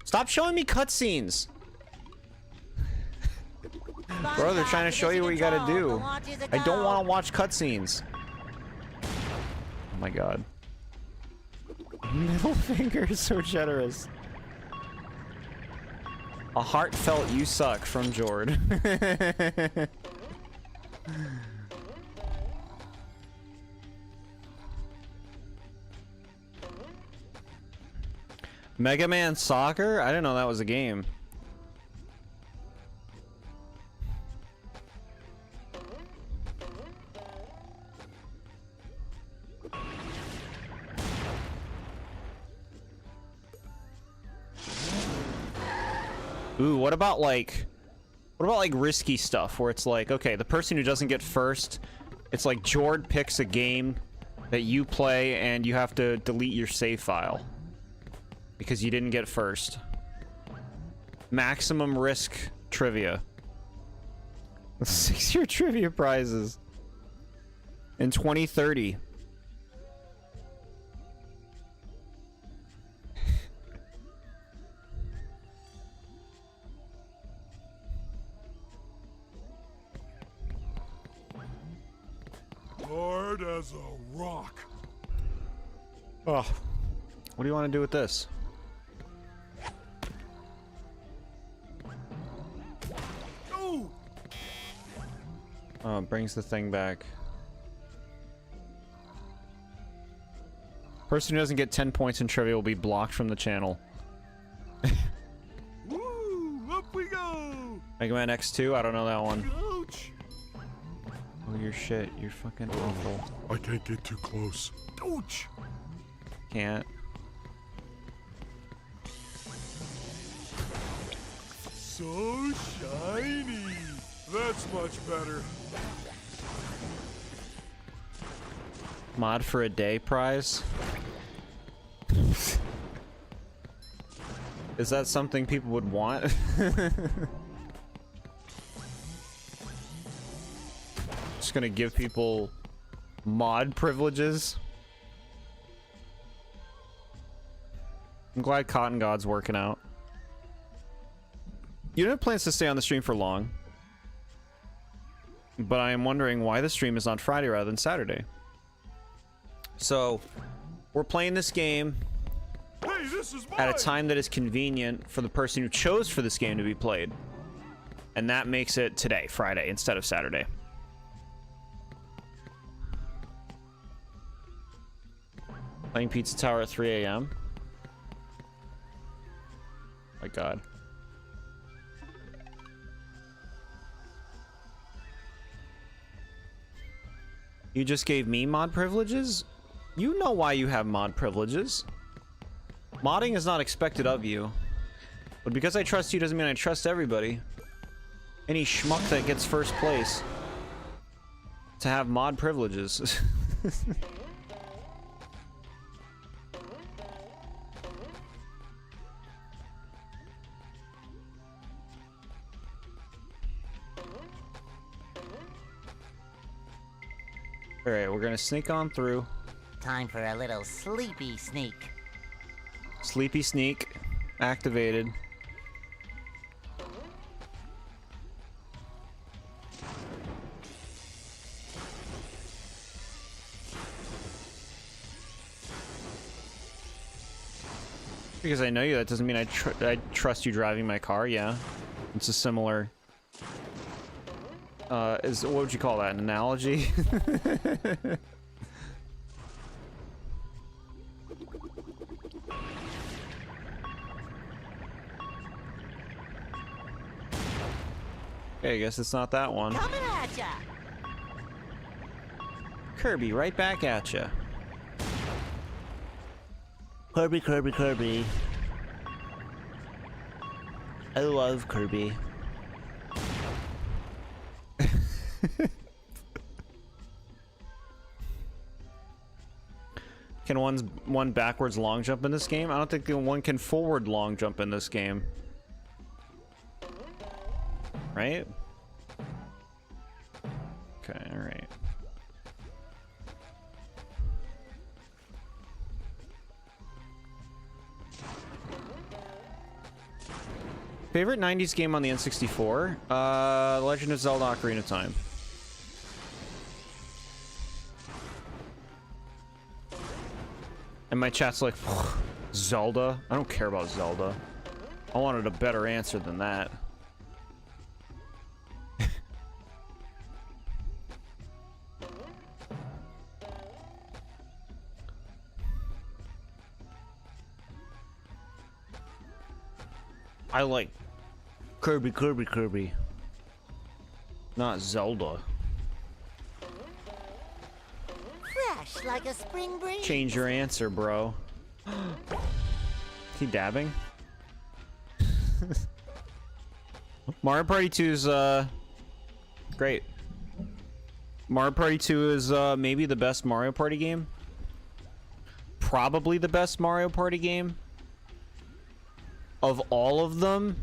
Stop showing me cutscenes. Bro, they're trying to show you what you gotta do. I don't want to watch cutscenes. Oh my god. Middle finger is so generous. A heartfelt "you suck" from Jord. Mega Man Soccer? I didn't know that was a game. Ooh, what about like risky stuff where it's like, okay, the person who doesn't get first, it's like Jord picks a game that you play and you have to delete your save file because you didn't get first. Maximum risk trivia. 6-year trivia prizes in 2030.
Hard as a rock.
Oh, what do you want to do with this?
Oh!
Oh, it brings the thing back. Person who doesn't get 10 points in trivia will be blocked from the channel.
Woo! Up we go!
Mega Man X2? I don't know that one.
Ouch!
Oh, you're shit. You're fucking awful.
I can't get too close. Ouch!
Can't.
So shiny! That's much better.
Mod for a day prize? Is that something people would want? Just gonna give people mod privileges? I'm glad Cotton God's working out. You don't have plans to stay on the stream for long, but I am wondering why the stream is on Friday rather than Saturday. So, we're playing this game
Hey, this is
at a time that is convenient for the person who chose for this game to be played. And that makes it today, Friday, instead of Saturday. Playing Pizza Tower at 3 a.m. My God. You just gave me mod privileges? You know why you have mod privileges. Modding is not expected of you. But because I trust you doesn't mean I trust everybody. Any schmuck that gets first place to have mod privileges. Alright, we're gonna sneak on through.
Time for a little sleepy sneak.
Sleepy sneak activated. Because I know you, that doesn't mean I trust you driving my car. Yeah, it's a similar. What would you call that? An analogy? Okay, I guess it's not that one.
Coming at ya!
Kirby, right back at ya.
Kirby, Kirby, Kirby. I love Kirby.
Can one backwards long jump in this game? I don't think one can forward long jump in this game. Right? Okay, alright. Favorite 90s game on the N64? The Legend of Zelda Ocarina of Time. And my chat's like, Zelda? I don't care about Zelda. I wanted a better answer than that. I like Kirby, Kirby, Kirby. Not Zelda.
Fresh like a spring breeze.
Change your answer, bro. Is he dabbing? Mario Party 2 is, great. Mario Party 2 is, maybe the best Mario Party game. Probably the best Mario Party game. Of all of them.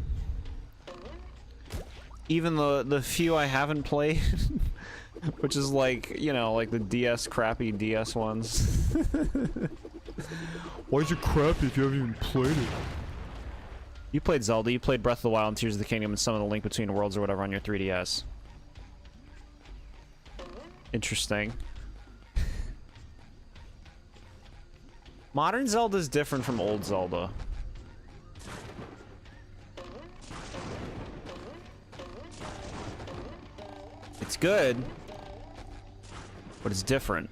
Even the few I haven't played. Which is like, you know, like the DS, crappy DS ones. Why is it crappy if you haven't even played it? You played Zelda, you played Breath of the Wild and Tears of the Kingdom and some of the Link Between Worlds or whatever on your 3DS. Interesting. Modern Zelda is different from old Zelda. It's good, but it's different.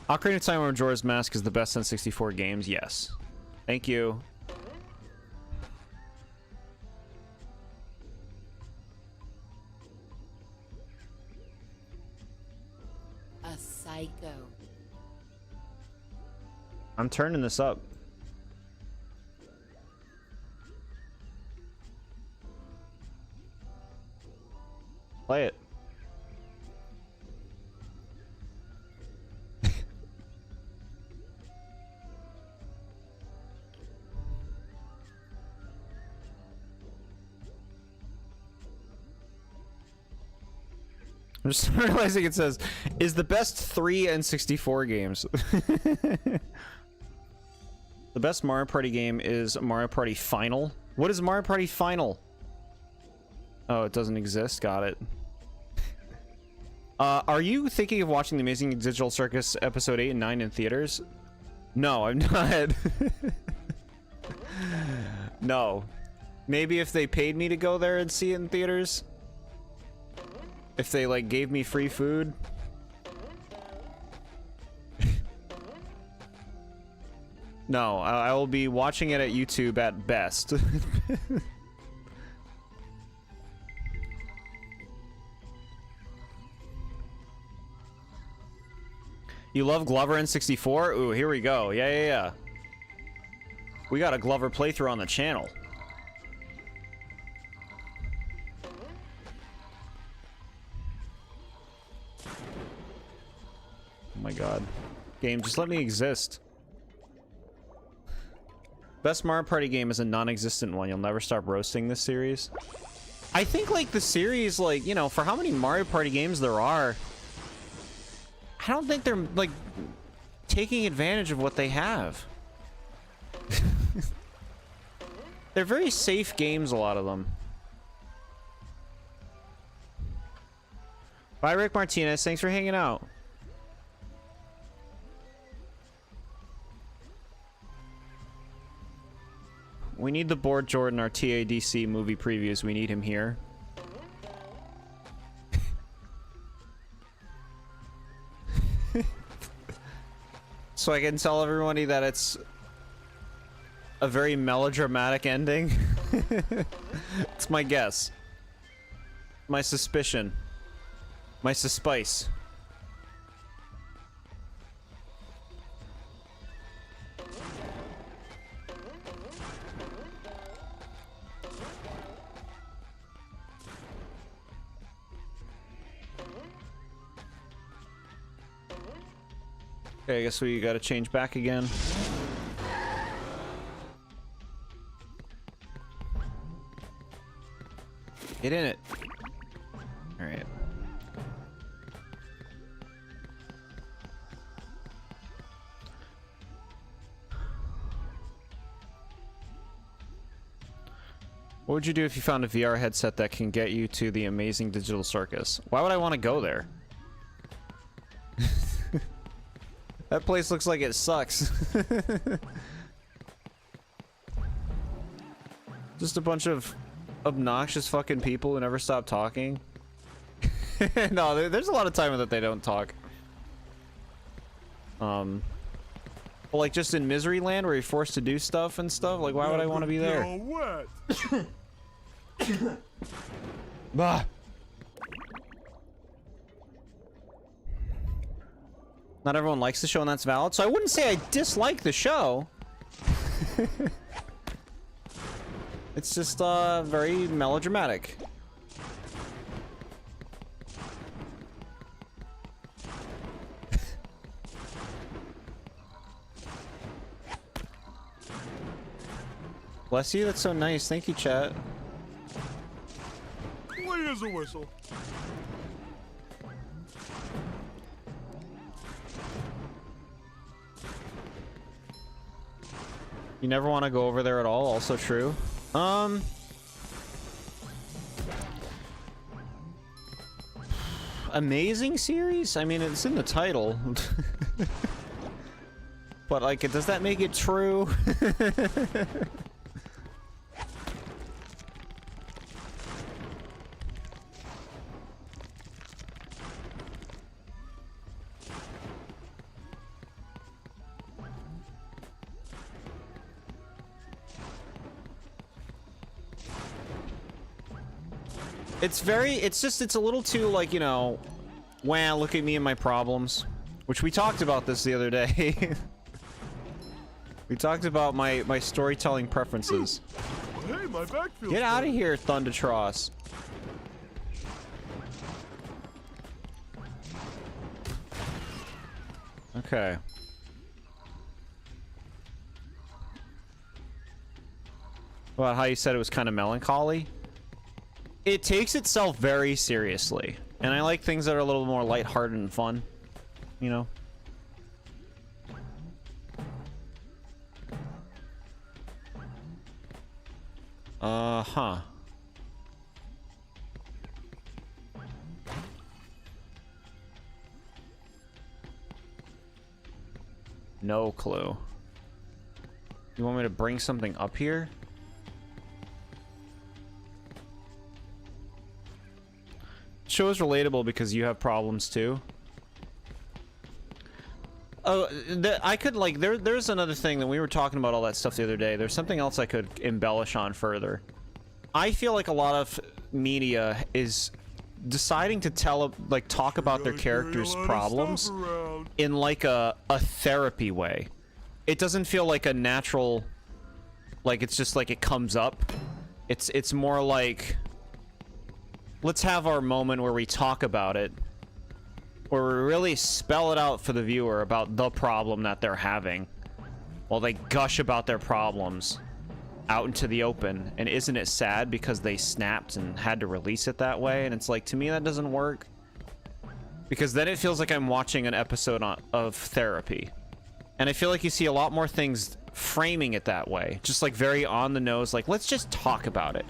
Ocarina of Time or Majora's Mask is the best N64 games, yes. Thank you.
A psycho.
I'm turning this up. Play it. I'm just realizing it says, is the best 3 N64 games. The best Mario Party game is Mario Party Final. What is Mario Party Final? Oh, it doesn't exist. Got it. Are you thinking of watching The Amazing Digital Circus episode 8 and 9 in theaters? No, I'm not. No. Maybe if they paid me to go there and see it in theaters. If they, like, gave me free food. No, I will be watching it at YouTube at best. You love Glover N64? Ooh, here we go. Yeah. We got a Glover playthrough on the channel. Oh my god. Game, just let me exist. Best Mario Party game is a non-existent one. You'll never stop roasting this series. I think, like, the series, like, you know, for how many Mario Party games there are, I don't think they're, like, taking advantage of what they have. They're very safe games, a lot of them. Bye, Rick Martinez. Thanks for hanging out. We need the TheBoredJord in our TADC movie previews. We need him here. So I can tell everybody that it's a very melodramatic ending. It's my guess. My suspicion. My suspice. Okay, I guess we gotta change back again. Get in it. Alright. What would you do if you found a VR headset that can get you to the amazing digital circus? Why would I want to go there? That place looks like it sucks. Just a bunch of obnoxious fucking people who never stop talking. No, there's a lot of time that they don't talk. Well, like just in Misery Land where you're forced to do stuff and stuff. Like, why would I want to be there? Bah. Not everyone likes the show, and that's valid. So I wouldn't say I dislike the show. It's just very melodramatic. Bless you, that's so nice. Thank you, chat.
Clean as a whistle.
You never want to go over there at all, also true. Amazing series? I mean, it's in the title. But, like, does that make it true? It's a little too, like, you know, wow, look at me and my problems. Which we talked about this the other day. We talked about my storytelling preferences.
Hey, my back feels
Get out of
better.
here, Thundertross. Okay. Well, how you said it was kind of melancholy? It takes itself very seriously. And I like things that are a little more lighthearted and fun. You know? Huh. No clue. You want me to bring something up here? Show's relatable because you have problems too. Oh, I could like there's another thing that we were talking about all that stuff the other day. There's something else I could embellish on further. I feel like a lot of media is deciding to talk about their characters' problems in like a therapy way. It doesn't feel like a natural, like it's just like it comes up. It's more like, let's have our moment where we talk about it, where we really spell it out for the viewer about the problem that they're having, while they gush about their problems out into the open. And isn't it sad because they snapped and had to release it that way? And it's like, to me, that doesn't work, because then it feels like I'm watching an episode of therapy. And I feel like you see a lot more things framing it that way, just like very on the nose, like let's just talk about it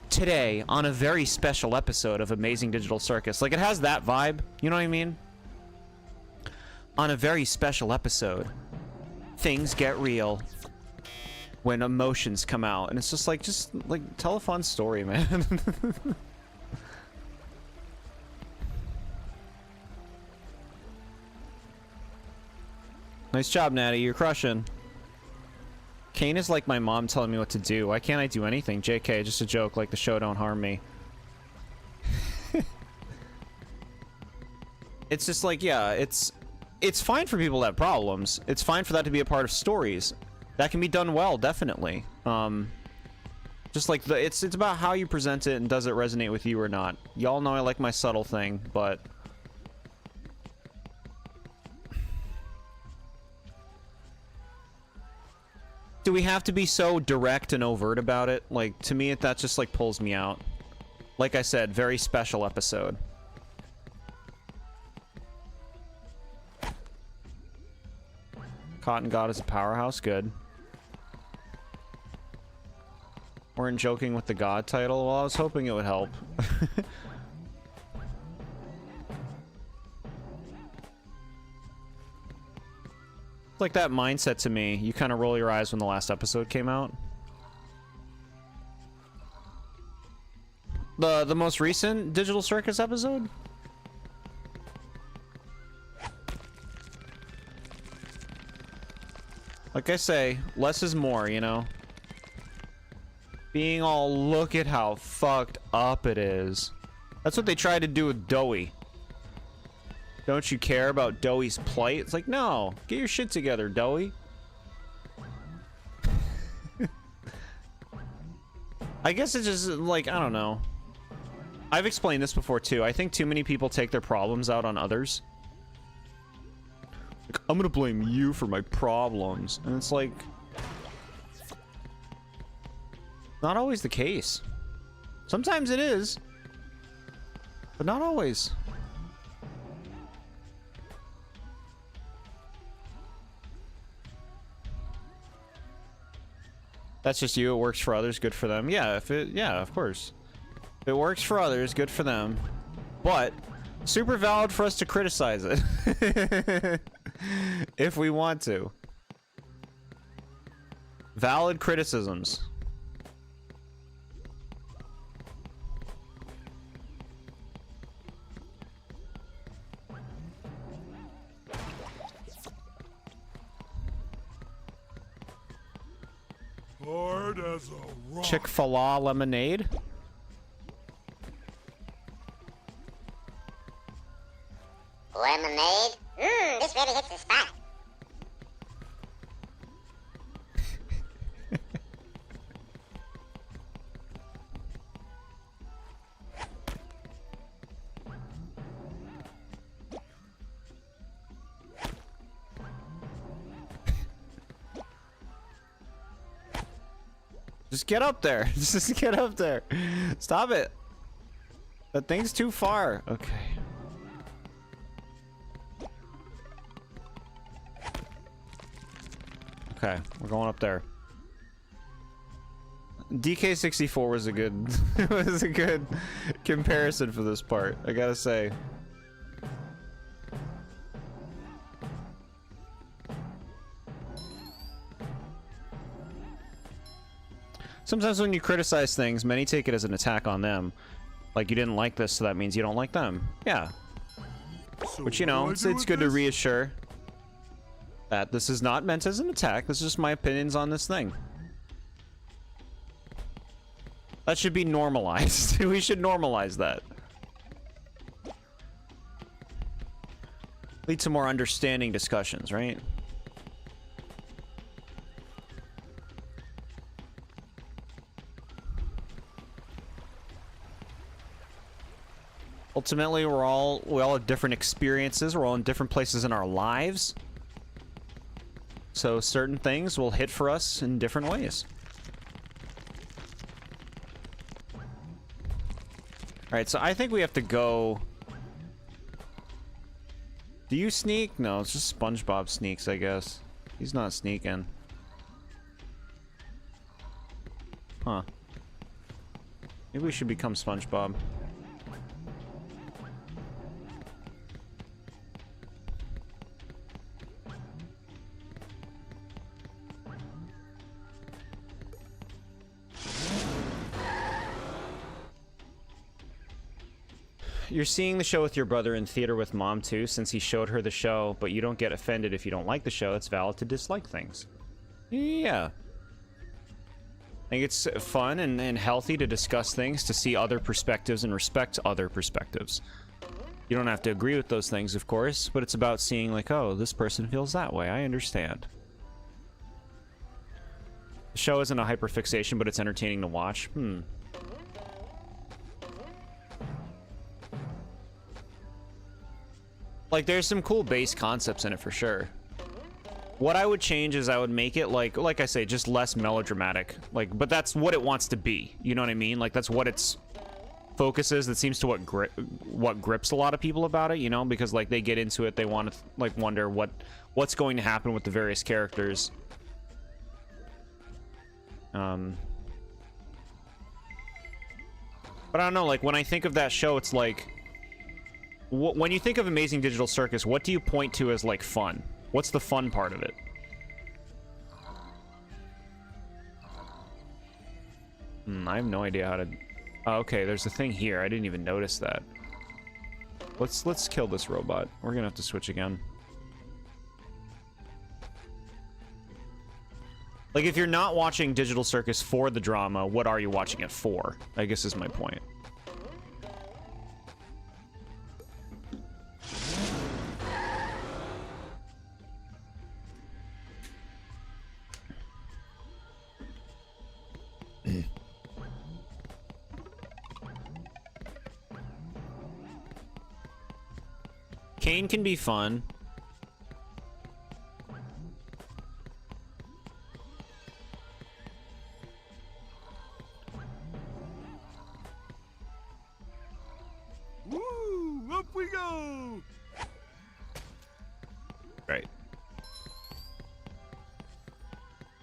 today on a very special episode of Amazing Digital Circus. Like it has that vibe, you know what I mean? On a very special episode, things get real when emotions come out, and it's just like tell a fun story, man. Nice job, Natty. You're crushing. Kane is like my mom telling me what to do. Why can't I do anything? JK, just a joke. Like the show don't harm me. It's just like, yeah, it's fine for people that have problems. It's fine for that to be a part of stories. That can be done well, definitely. Just like it's about how you present it and does it resonate with you or not. Y'all know I like my subtle thing, but do we have to be so direct and overt about it? Like, to me, that just, like, pulls me out. Like I said, very special episode. Cotton God is a powerhouse. Good. Weren't joking with the God title? Well, I was hoping it would help. Like that mindset to me. You kind of roll your eyes when the last episode came out. The most recent Digital Circus episode? Like I say, less is more, you know? Being all, look at how fucked up it is. That's what they tried to do with Doughy. Don't you care about Doughy's plight? It's like, no, get your shit together, Doughy. I guess it's just like, I don't know. I've explained this before too. I think too many people take their problems out on others. Like, I'm gonna blame you for my problems. And it's like, not always the case. Sometimes it is, but not always. That's just you. It works for others. Good for them. Yeah, yeah, of course. If it works for others, good for them. But super valid for us to criticize it. If we want to. Valid criticisms.
Hard as a rock.
Chick-fil-A lemonade?
Lemonade? This really hits the spot.
Just get up there. Just get up there. Stop it. That thing's too far. Okay. Okay, we're going up there. DK64 was a good was a good comparison for this part, I gotta say. Sometimes when you criticize things, many take it as an attack on them. Like, you didn't like this, so that means you don't like them. Yeah.
So
Which, you know, it's good to reassure that this is not meant as an attack. This is just my opinions on this thing. That should be normalized. We should normalize that. Lead to more understanding discussions, right? Ultimately, we all have different experiences. We're all in different places in our lives. So certain things will hit for us in different ways. Alright, so I think we have to go... Do you sneak? No, it's just SpongeBob sneaks, I guess. He's not sneaking. Huh. Maybe we should become SpongeBob. You're seeing the show with your brother in theater with mom too, since he showed her the show, but you don't get offended if you don't like the show. It's valid to dislike things. Yeah. I think it's fun and healthy to discuss things, to see other perspectives and respect other perspectives. You don't have to agree with those things, of course, but it's about seeing like, oh, this person feels that way. I understand. The show isn't a hyperfixation, but it's entertaining to watch. Like, there's some cool base concepts in it for sure. What I would change is I would make it like I say, just less melodramatic. Like, but that's what it wants to be. You know what I mean? Like, that's what its focus is. That seems to what grips a lot of people about it. You know, because like they get into it, they want to like wonder what's going to happen with the various characters. But I don't know. Like when I think of that show, it's like. When you think of Amazing Digital Circus, what do you point to as, like, fun? What's the fun part of it? I have no idea how to... Oh, okay, there's a thing here. I didn't even notice that. Let's kill this robot. We're gonna have to switch again. Like, if you're not watching Digital Circus for the drama, what are you watching it for? I guess is my point. Kane can be fun.
Woo! Up we go!
Right.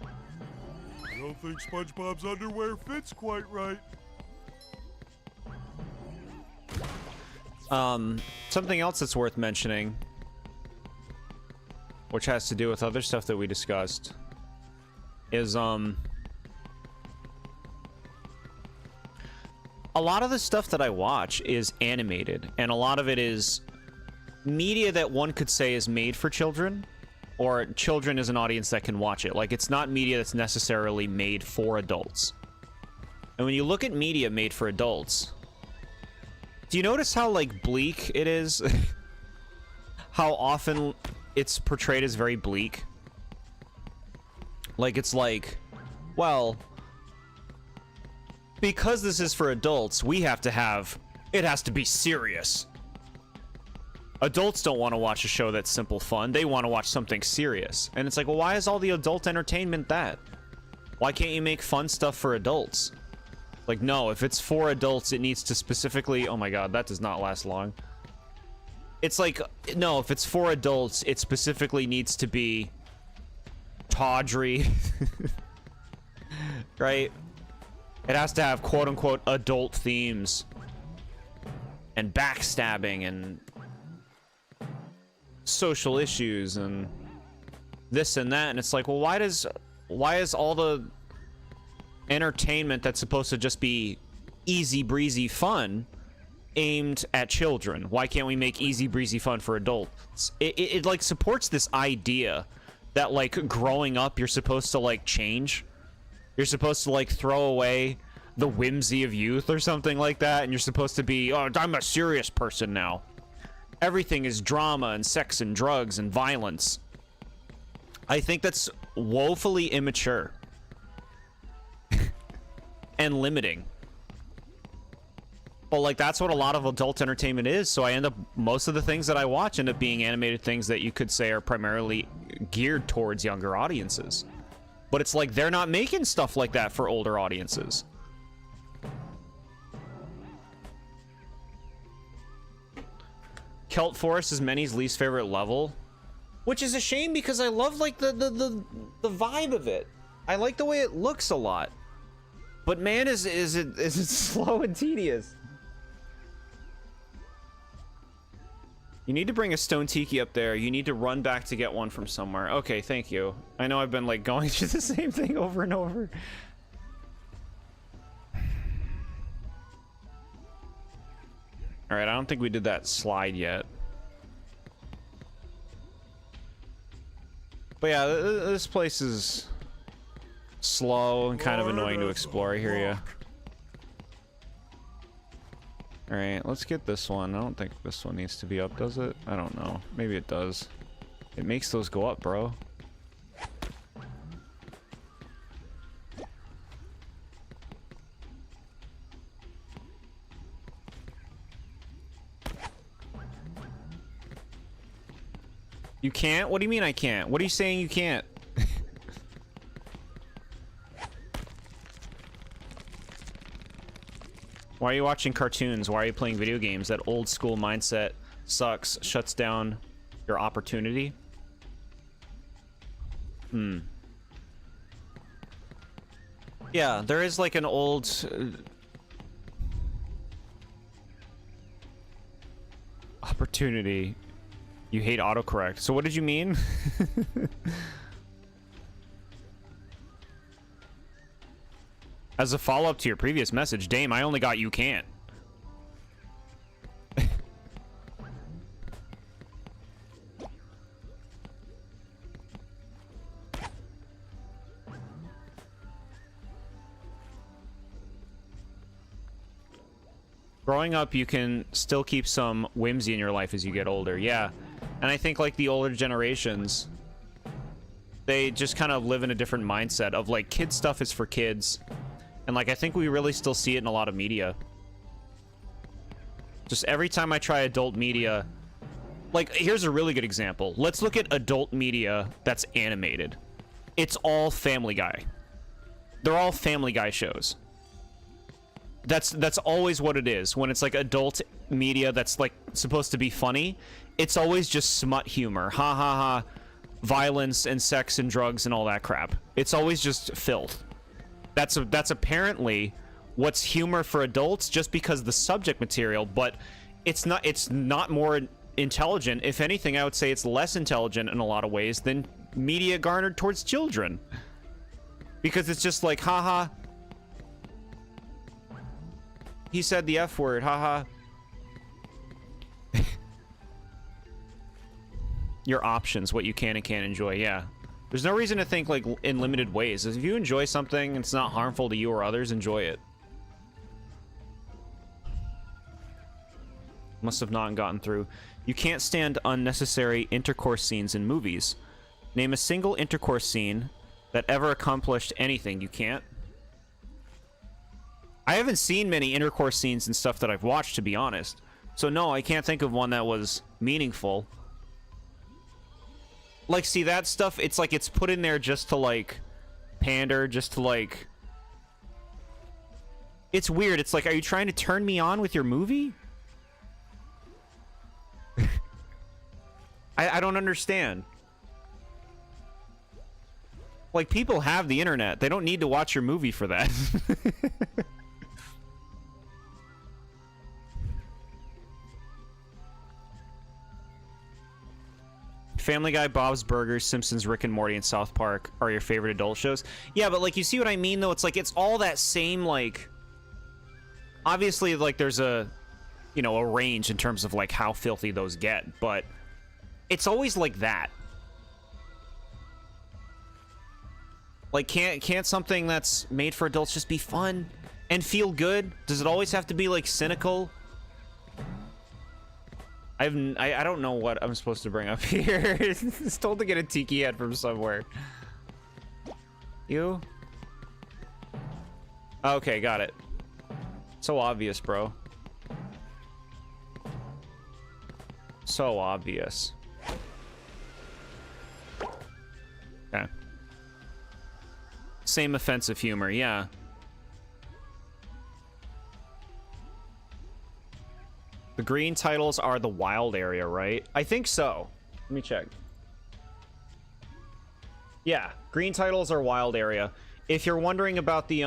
I don't think SpongeBob's underwear fits quite right.
Something else that's worth mentioning, which has to do with other stuff that we discussed, is, a lot of the stuff that I watch is animated, and a lot of it is media that one could say is made for children, or children is an audience that can watch it. Like, it's not media that's necessarily made for adults. And when you look at media made for adults, do you notice how, like, bleak it is? How often it's portrayed as very bleak? Like, it's like, well, because this is for adults, we have to have... It has to be serious. Adults don't want to watch a show that's simple fun. They want to watch something serious. And it's like, well, why is all the adult entertainment that? Why can't you make fun stuff for adults? Like, no, if it's for adults, it needs to specifically... Oh my god, that does not last long. It's like, no, if it's for adults, it specifically needs to be... tawdry. Right? It has to have quote-unquote adult themes. And backstabbing and social issues and this and that. And it's like, well, why is all the entertainment that's supposed to just be easy breezy fun aimed at children? Why can't we make easy breezy fun for adults? It like supports this idea that like growing up you're supposed to like change. You're supposed to like throw away the whimsy of youth or something like that, and you're supposed to be, oh, I'm a serious person now. Everything is drama and sex and drugs and violence. I think that's woefully immature and limiting. But like that's what a lot of adult entertainment is, so I end up, most of the things that I watch end up being animated things that you could say are primarily geared towards younger audiences. But it's like they're not making stuff like that for older audiences. Kelp Forest is Manny's least favorite level, which is a shame because I love like the vibe of it. I like the way it looks a lot. But man, is it slow and tedious. You need to bring a stone tiki up there. You need to run back to get one from somewhere. Okay, thank you. I know I've been like going through the same thing over and over. All right, I don't think we did that slide yet. But yeah, this place is slow and kind of annoying to explore. I hear ya. All right, let's get this one. I don't think this one needs to be up, does it? I don't know. Maybe it does. It makes those go up, bro. You can't? What do you mean I can't? What are you saying you can't? Why are you watching cartoons? Why are you playing video games? That old school mindset sucks, shuts down your opportunity. Yeah, there is like an old... opportunity. You hate autocorrect. So what did you mean? As a follow-up to your previous message, Dame, I only got you can't. Growing up, you can still keep some whimsy in your life as you get older. Yeah. And I think like the older generations, they just kind of live in a different mindset of like kid stuff is for kids. And like I think we really still see it in a lot of media. Just every time I try adult media, like here's a really good example. Let's look at adult media that's animated. It's all Family Guy. They're all Family Guy shows. That's always what it is. When it's like adult media that's like supposed to be funny, it's always just smut humor. Ha ha ha. Violence and sex and drugs and all that crap. It's always just filth. That's apparently what's humor for adults just because the subject material, but it's not more intelligent. If anything, I would say it's less intelligent in a lot of ways than media garnered towards children. Because it's just like, haha. He said the F word, haha. Your options, what you can and can't enjoy, yeah. There's no reason to think like in limited ways. If you enjoy something and it's not harmful to you or others, enjoy it. Must have not gotten through. You can't stand unnecessary intercourse scenes in movies. Name a single intercourse scene that ever accomplished anything. You can't? I haven't seen many intercourse scenes and stuff that I've watched, to be honest. So no, I can't think of one that was meaningful. Like, see, that stuff, it's like it's put in there just to, like, pander, just to, like... It's weird. It's like, are you trying to turn me on with your movie? I don't understand. Like, people have the internet. They don't need to watch your movie for that. Family Guy, Bob's Burgers, Simpsons, Rick and Morty, and South Park are your favorite adult shows. Yeah, but like, you see what I mean though? It's like, it's all that same, like, obviously like there's a, you know, a range in terms of like how filthy those get, but it's always like that. Like, can't something that's made for adults just be fun and feel good? Does it always have to be like cynical? I don't know what I'm supposed to bring up here. It's told to get a tiki head from somewhere. You? Okay, got it. So obvious, bro. So obvious. Okay. Same offensive humor, yeah. The green titles are the wild area, right? I think so. Let me check. Yeah, green titles are wild area. If you're wondering about the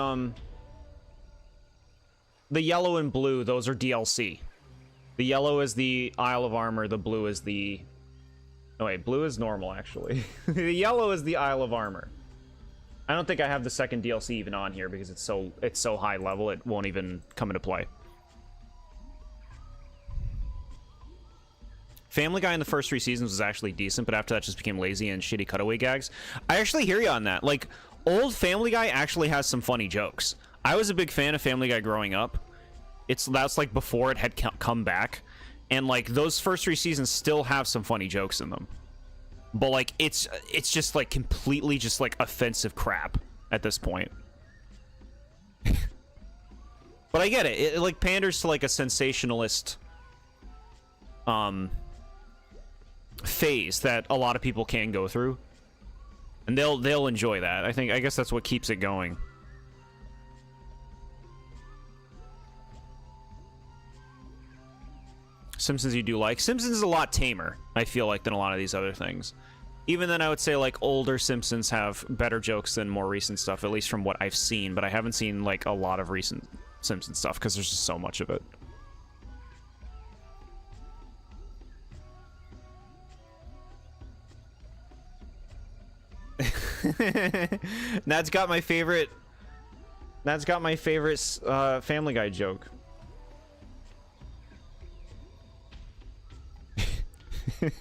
yellow and blue, those are DLC. The yellow is the Isle of Armor, the blue is the... No, wait, blue is normal, actually. The yellow is the Isle of Armor. I don't think I have the second DLC even on here because it's so high level, it won't even come into play. Family Guy in the first 3 seasons was actually decent, but after that just became lazy and shitty cutaway gags. I actually hear you on that. Like, old Family Guy actually has some funny jokes. I was a big fan of Family Guy growing up. That's like before it had come back. And like, those first 3 seasons still have some funny jokes in them. But like, it's just like completely just like offensive crap at this point. But I get it. It like panders to like a sensationalist phase that a lot of people can go through, and they'll enjoy that. I guess that's what keeps it going. Simpsons you do like. Simpsons is a lot tamer, I feel like, than a lot of these other things. Even then, I would say like older Simpsons have better jokes than more recent stuff, at least from what I've seen, but I haven't seen like a lot of recent Simpsons stuff because there's just so much of it. That's got my favorite Family Guy joke. If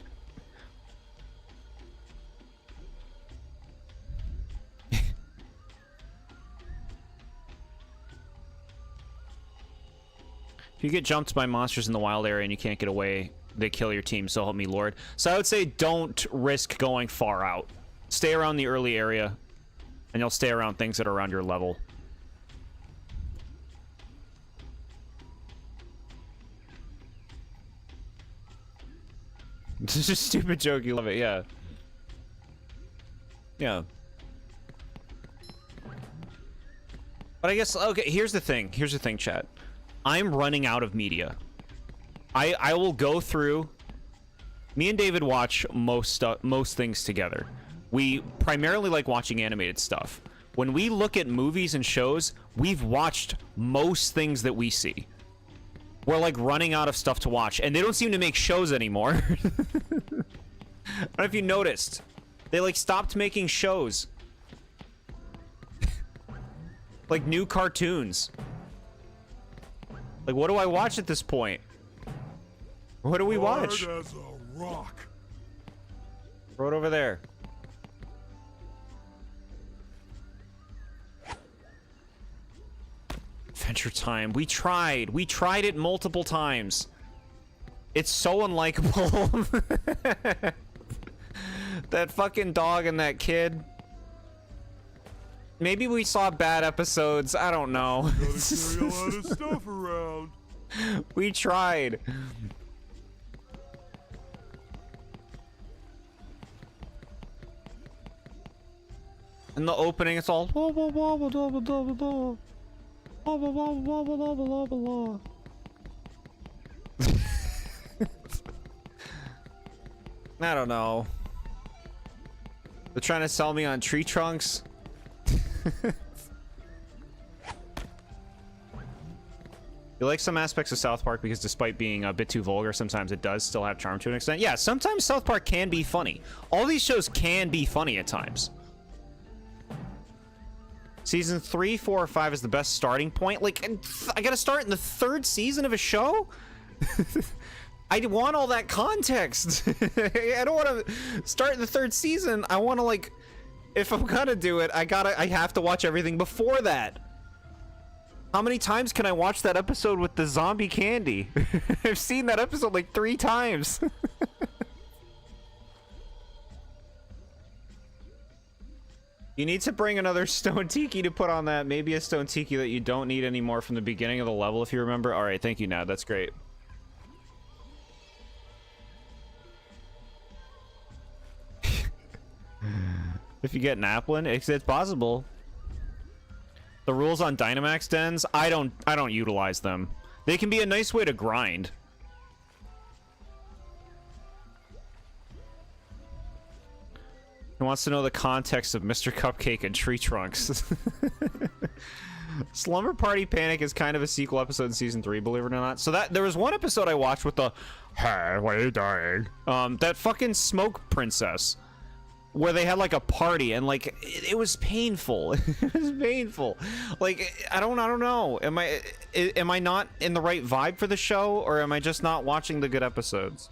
you get jumped by monsters in the wild area and you can't get away, they kill your team, so help me Lord. So I would say don't risk going far out. Stay around the early area, and you'll stay around things that are around your level. This is a stupid joke, you love it, yeah. Yeah. But I guess, okay, here's the thing, chat. I'm running out of media. I will go through... Me and David watch most things together. We primarily like watching animated stuff. When we look at movies and shows, we've watched most things that we see. We're like running out of stuff to watch, and they don't seem to make shows anymore. I don't know if you noticed. They like stopped making shows. Like new cartoons. Like, what do I watch at this point? What do we watch?
Hard as a rock.
Right over there. Adventure Time. We tried it multiple times. It's so unlikable. That fucking dog and that kid. Maybe we saw bad episodes. I don't know.
Gotta carry a lot of stuff around.
We tried. In the opening, it's all blah, blah, blah, blah, blah, blah, blah, blah. Blah, blah, blah, blah, blah, blah, blah, blah. I don't know. They're trying to sell me on tree trunks. You like some aspects of South Park because despite being a bit too vulgar, sometimes it does still have charm to an extent. Yeah, sometimes South Park can be funny. All these shows can be funny at times. Season 3, 4, or 5 is the best starting point. Like, I gotta start in the 3rd season of a show? I want all that context. I don't want to start in the 3rd season. I want to, like, if I'm gonna do it, I have to watch everything before that. How many times can I watch that episode with the zombie candy? I've seen that episode like 3 times. You need to bring another stone tiki to put on that. Maybe a stone tiki that you don't need anymore from the beginning of the level, if you remember. All right, thank you, Nad. That's great. If you get Naplin, it's possible. The rules on Dynamax dens, I don't utilize them. They can be a nice way to grind. He wants to know the context of Mr. Cupcake and Tree Trunks. Slumber Party Panic is kind of a sequel episode in season 3, believe it or not. So there was one episode I watched with the "Hey, why are you dying?" That fucking smoke princess, where they had like a party and like it was painful. It was painful. Like I don't know. Am I not in the right vibe for the show, or am I just not watching the good episodes?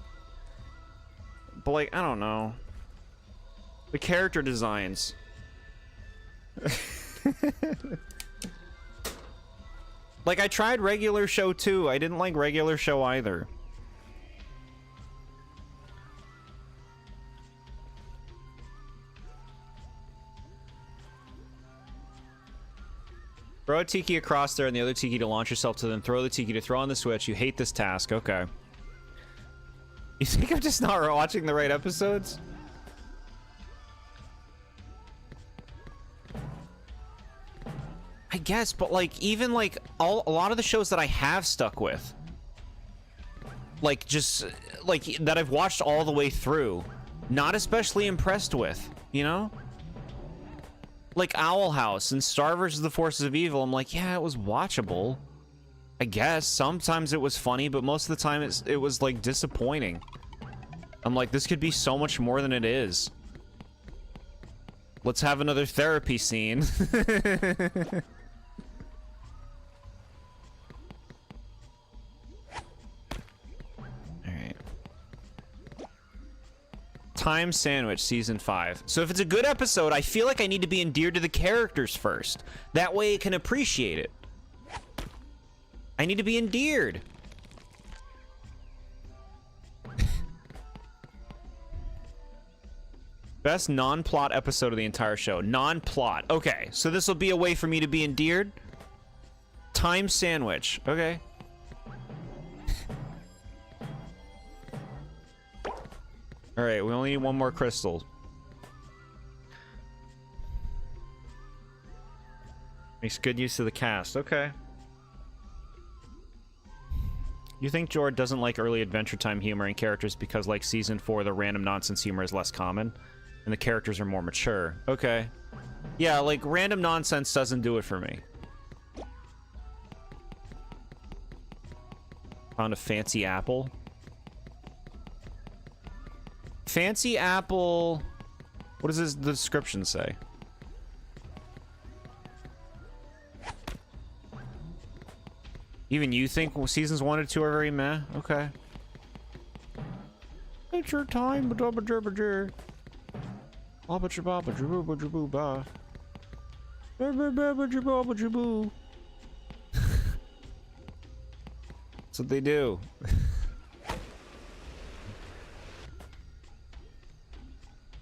But like I don't know. The character designs. Like I tried regular show too. I didn't like regular show either. Throw a tiki across there and the other tiki to launch yourself to, then throw the tiki to throw on the switch. You hate this task. Okay. You think I'm just not watching the right episodes? I guess, but like even like a lot of the shows that I have stuck with, like just like that I've watched all the way through, not especially impressed with, you know? Like Owl House and Star vs. the Forces of Evil, I'm like, yeah, it was watchable. I guess sometimes it was funny, but most of the time it was like disappointing. I'm like, this could be so much more than it is. Let's have another therapy scene. Alright. Time Sandwich, Season 5. So if it's a good episode, I feel like I need to be endeared to the characters first. That way I can appreciate it. I need to be endeared. Best non-plot episode of the entire show. Non-plot. Okay, so this will be a way for me to be endeared. Time Sandwich. Okay. Alright, we only need one more crystal. Makes good use of the cast. Okay. You think Jord doesn't like early Adventure Time humor and characters because, like Season 4, the random nonsense humor is less common? And the characters are more mature. Okay. Yeah, like, random nonsense doesn't do it for me. Found a fancy apple. Fancy apple... What does the description say? Even you think seasons 1 and 2 are very meh? Okay. It's your time, ba-da-ba-da-ba-da. Ba-ba-cha-ba-ba-cha-boo-ba-cha-boo-ba. Ba-ba-ba-ba-cha-ba-ba-cha-boo. That's what they do.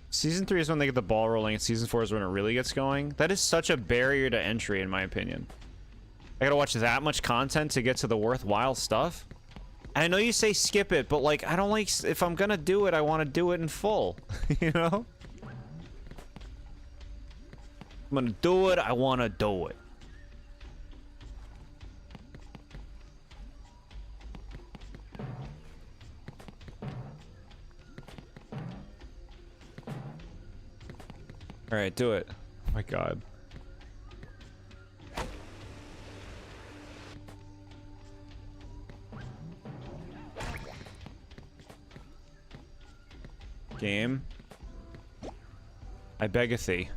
Season 3 is when they get the ball rolling, and Season 4 is when it really gets going. That is such a barrier to entry, in my opinion. I gotta watch that much content to get to the worthwhile stuff. And I know you say skip it, but like, I don't like, if I'm gonna do it, I want to do it in full. You know? I'm gonna do it, I want to do it. Alright, do it. Oh my god. Game. I beggeth thee.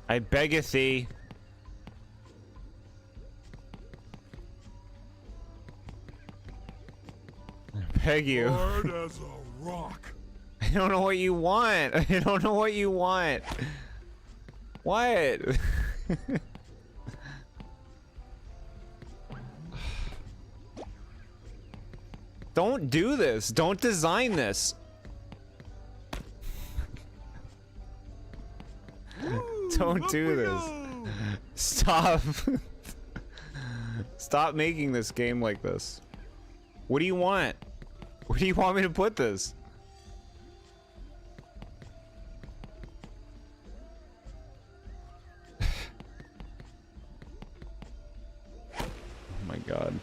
I beggeth thee. I beg you.
Hard as a rock.
I don't know what you want. I don't know what you want. What? Don't do this. Don't design this. Don't do this. Stop. Stop making this game like this. What do you want? Where do you want me to put this? Oh my god.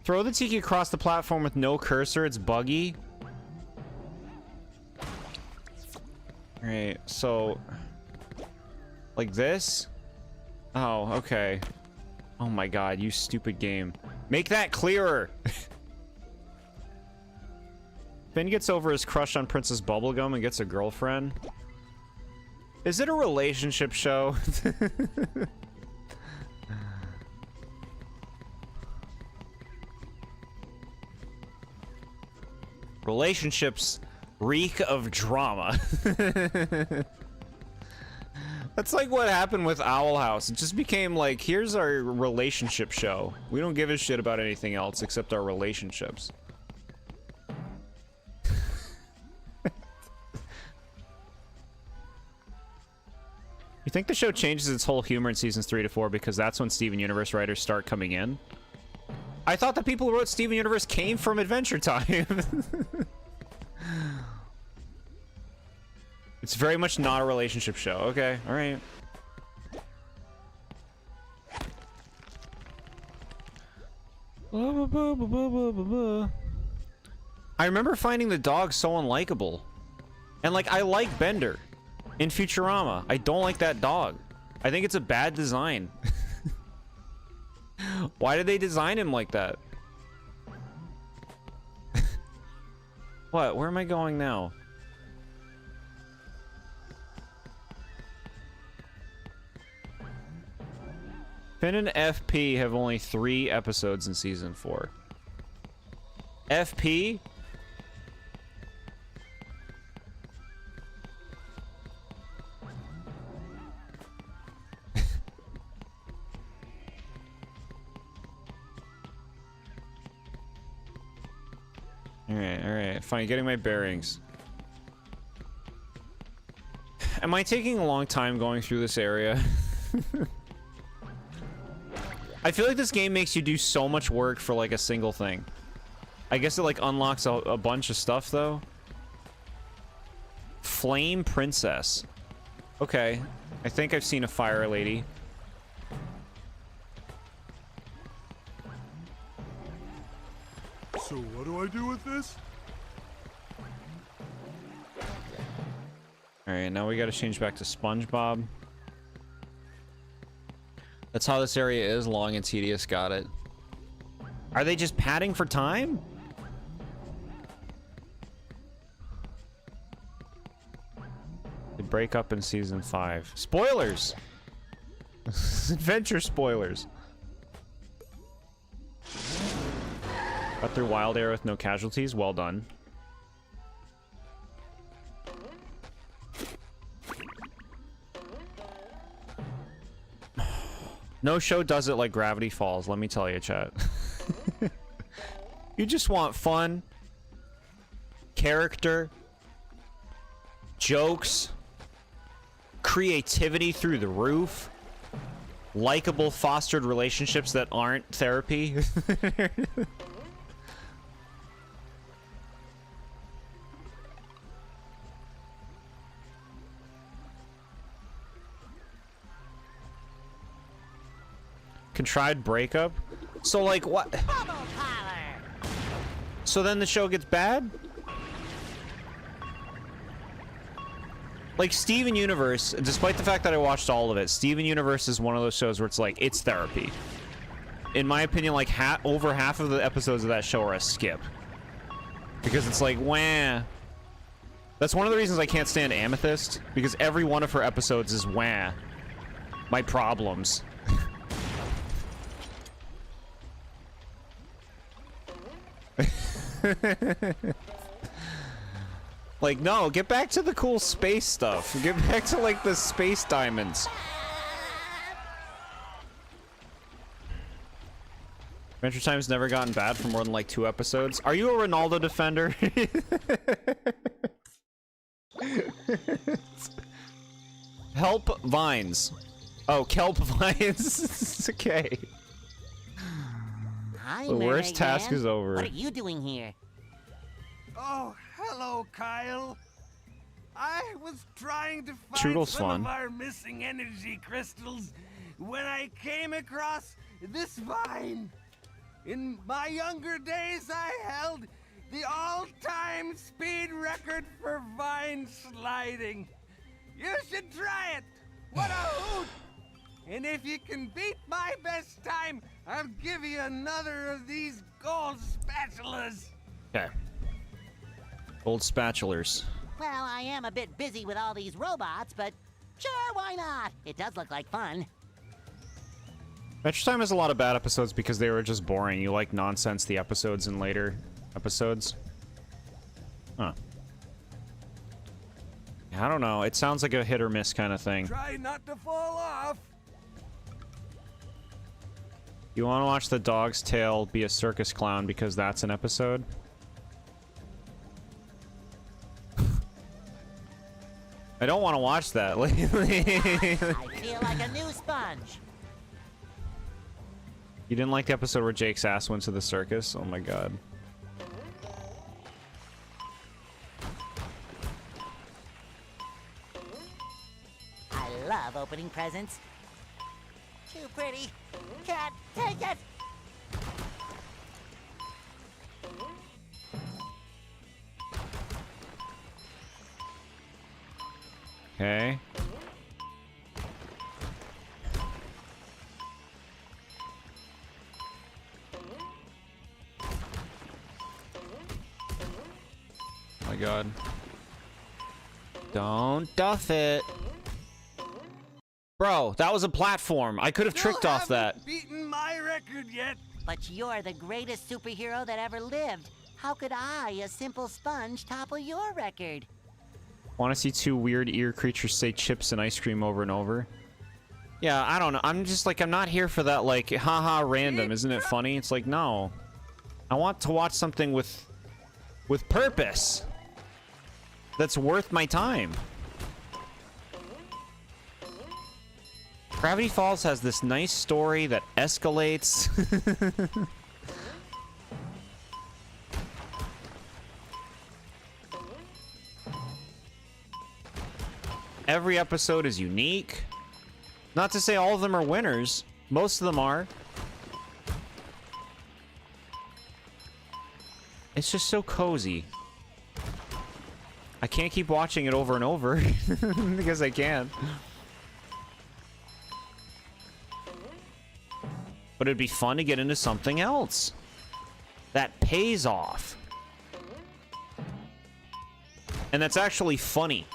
Throw the tiki across the platform with no cursor. It's buggy. Alright, so... like this? Oh, okay. Oh my god, you stupid game. Make that clearer! Finn gets over his crush on Princess Bubblegum and gets a girlfriend. Is it a relationship show? Relationships reek of drama. That's like what happened with Owl House. It just became like, here's our relationship show. We don't give a shit about anything else except our relationships. You think the show changes its whole humor in seasons 3 to 4 because that's when Steven Universe writers start coming in? I thought the people who wrote Steven Universe came from Adventure Time. It's very much not a relationship show. Okay, alright. I remember finding the dog so unlikable. And like, I like Bender in Futurama. I don't like that dog. I think it's a bad design. Why did they design him like that? What? Where am I going now? Finn and FP have only 3 episodes in season 4. FP? Alright, fine, getting my bearings. Am I taking a long time going through this area? I feel like this game makes you do so much work for like a single thing. I guess it like unlocks a bunch of stuff though. Flame Princess. Okay, I think I've seen a fire lady.
So what do I do with this?
Alright, now we gotta change back to SpongeBob. That's how this area is, long and tedious, got it. Are they just padding for time? They break up in season 5. Spoilers! Adventure spoilers. Got through Wild Air with no casualties, well done. No show does it like Gravity Falls, let me tell you, chat. You just want fun, character, jokes, creativity through the roof, likable fostered relationships that aren't therapy. Contrived breakup? So like what? So then the show gets bad? Like, Steven Universe, despite the fact that I watched all of it, Steven Universe is one of those shows where it's like, it's therapy. In my opinion, like, over half of the episodes of that show are a skip. Because it's like, wah. That's one of the reasons I can't stand Amethyst, because every one of her episodes is wah. My problems. Like, no, get back to the cool space stuff. Get back to, like, the space diamonds. Adventure Time's never gotten bad for more than, like, 2 episodes. Are you a Ronaldo defender? Help Vines. Oh, Kelp Vines. Okay.
Hi,
The worst
Mermaid
task
Man.
is over.
What are you doing here?
Oh, hello, Kyle. I was trying to find
Toodle's
some
fun.
of our missing energy crystals when I came across this vine. In my younger days, I held the all-time speed record for vine sliding. You should try it. What a hoot! And if you can beat my best time, I'll give you another of these gold spatulas.
Okay. Old spatulars.
Well, I am a bit busy with all these robots, but sure, why not? It does look like fun.
Adventure Time has a lot of bad episodes because they were just boring. You like nonsense the episodes in later episodes. Huh. I don't know. It sounds like a hit or miss kind of thing.
Try not to fall off.
You want to watch The Dog's Tale be a circus clown because that's an episode? I don't want to watch that.
I feel like a new sponge.
You didn't like the episode where Jake's ass went to the circus? Oh my god.
I love opening presents. Too pretty. Can't take it.
Okay. Oh my god. Don't duff it. Bro, that was a platform. I could have tricked off that.
Beaten my record yet.
But you're the greatest superhero that ever lived. How could I, a simple sponge, topple your record?
Want to see 2 weird ear creatures say chips and ice cream over and over? Yeah, I don't know. I'm just like, I'm not here for that, like, haha, random. Isn't it funny? It's like, no. I want to watch something with purpose. That's worth my time. Gravity Falls has this nice story that escalates. Every episode is unique. Not to say all of them are winners. Most of them are. It's just so cozy. I can't keep watching it over and over because I can. But it'd be fun to get into something else that pays off. And that's actually funny.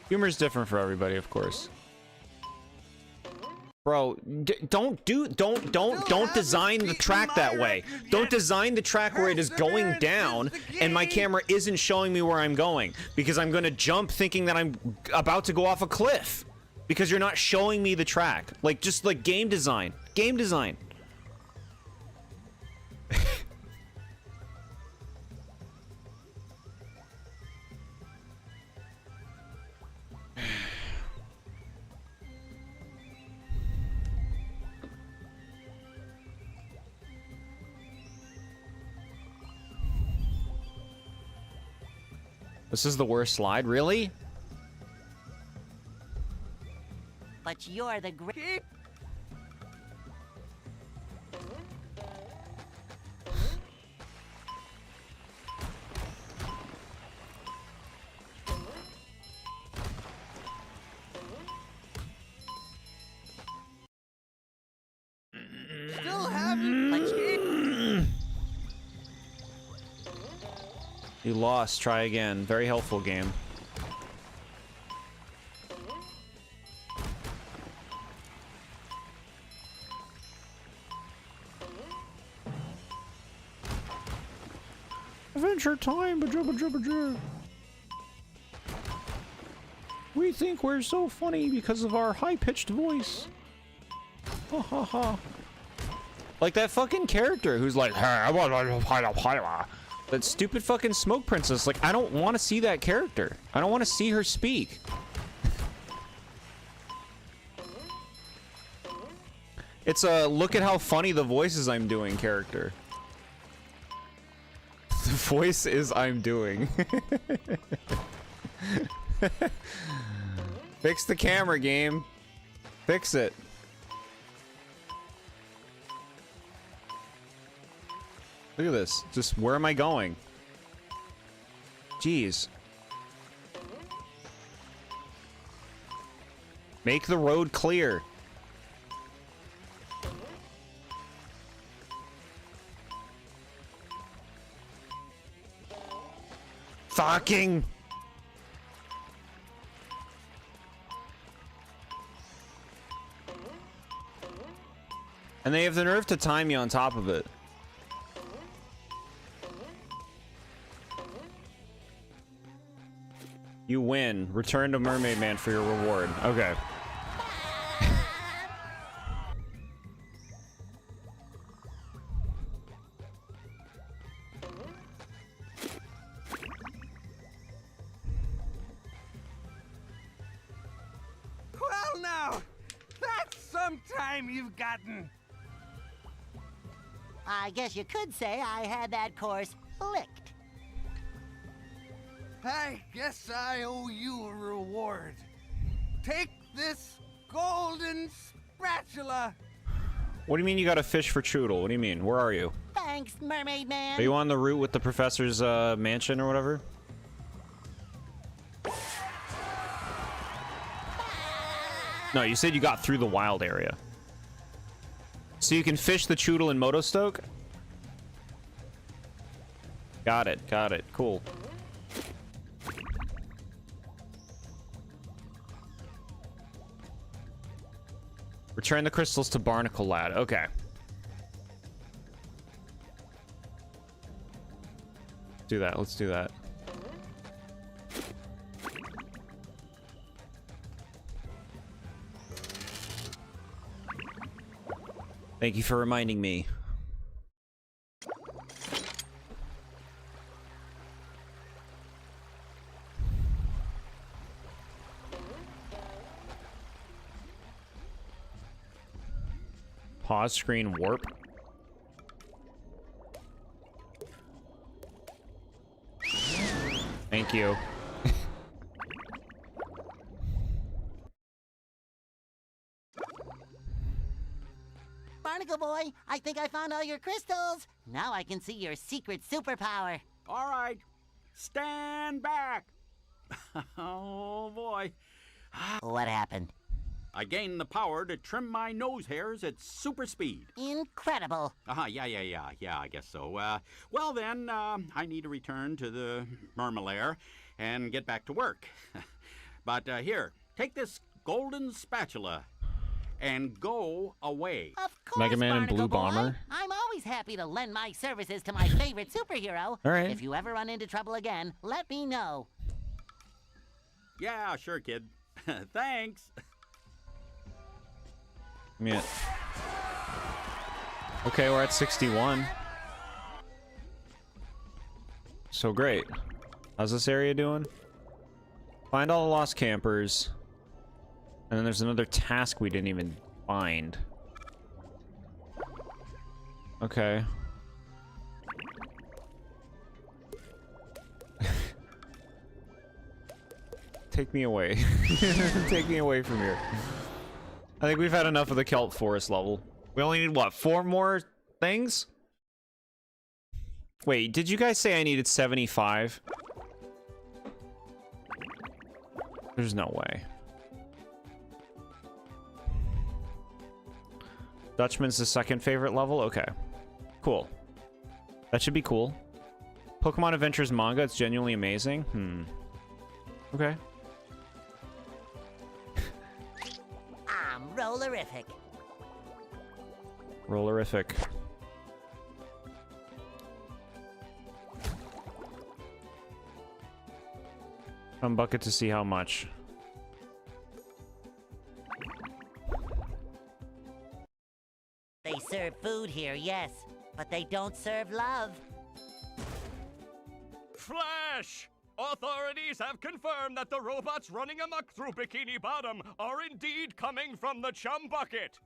Humor's different for everybody, of course. Bro, don't design the track that way. Don't design the track where it is going down and my camera isn't showing me where I'm going because I'm gonna jump thinking that I'm about to go off a cliff because you're not showing me the track. Like, just like game design. Game design. This is the worst slide, really?
But you're the great.
You lost. Try again. Very helpful game. Adventure time, ba-jubba-jubba-jub. We think we're so funny because of our high-pitched voice. Ha ha ha. Like that fucking character who's like, hey, that stupid fucking smoke princess. Like, I don't want to see that character. I don't want to see her speak. It's a look at how funny the voices I'm doing character. The voice is I'm doing. Fix the camera, game. Fix it. Look at this. Just where am I going? Jeez. Make the road clear. Fucking. And they have the nerve to time me on top of it. You win. Return to Mermaid Man for your reward. Okay.
Well, now, that's some time you've gotten.
I guess you could say I had that course licked.
I guess I owe you a reward. Take this golden spatula.
What do you mean you got a fish for Choodle? What do you mean? Where are you?
Thanks, Mermaid Man.
Are you on the route with the professor's mansion or whatever? No, you said you got through the wild area. So you can fish the Choodle in Motostoke? Got it, cool. Return the crystals to Barnacle Lad. Okay. Do that. Let's do that. Thank you for reminding me. Pause screen warp. Thank you.
Barnacle Boy, I think I found all your crystals. Now I can see your secret superpower.
All right. Stand back. Oh, boy.
What happened?
I gained the power to trim my nose hairs at super speed.
Incredible.
Yeah, I guess so. Well, then, I need to return to the Mermalair and get back to work. But here, take this golden spatula and go away.
Of course,
Mega Man and
Barnacle
Blue
Boy.
Bomber.
I'm always happy to lend my services to my favorite superhero.
All right.
If you ever run into trouble again, let me know.
Yeah, sure, kid. Thanks.
Yeah. Okay, we're at 61. So great. How's this area doing? Find all the lost campers. And then there's another task we didn't even find. Okay. Take me away. Take me away from here. I think we've had enough of the Kelp Forest level. We only need, what, 4 more things? Wait, did you guys say I needed 75? There's no way. Dutchman's the second favorite level? Okay. Cool. That should be cool. Pokemon Adventures manga, it's genuinely amazing. Okay.
I'm rollerific.
Rollerific. Bucket to see how much.
They serve food here, yes, but they don't serve love.
Flash! Authorities have confirmed that the robots running amok through Bikini Bottom are indeed coming from the chum bucket.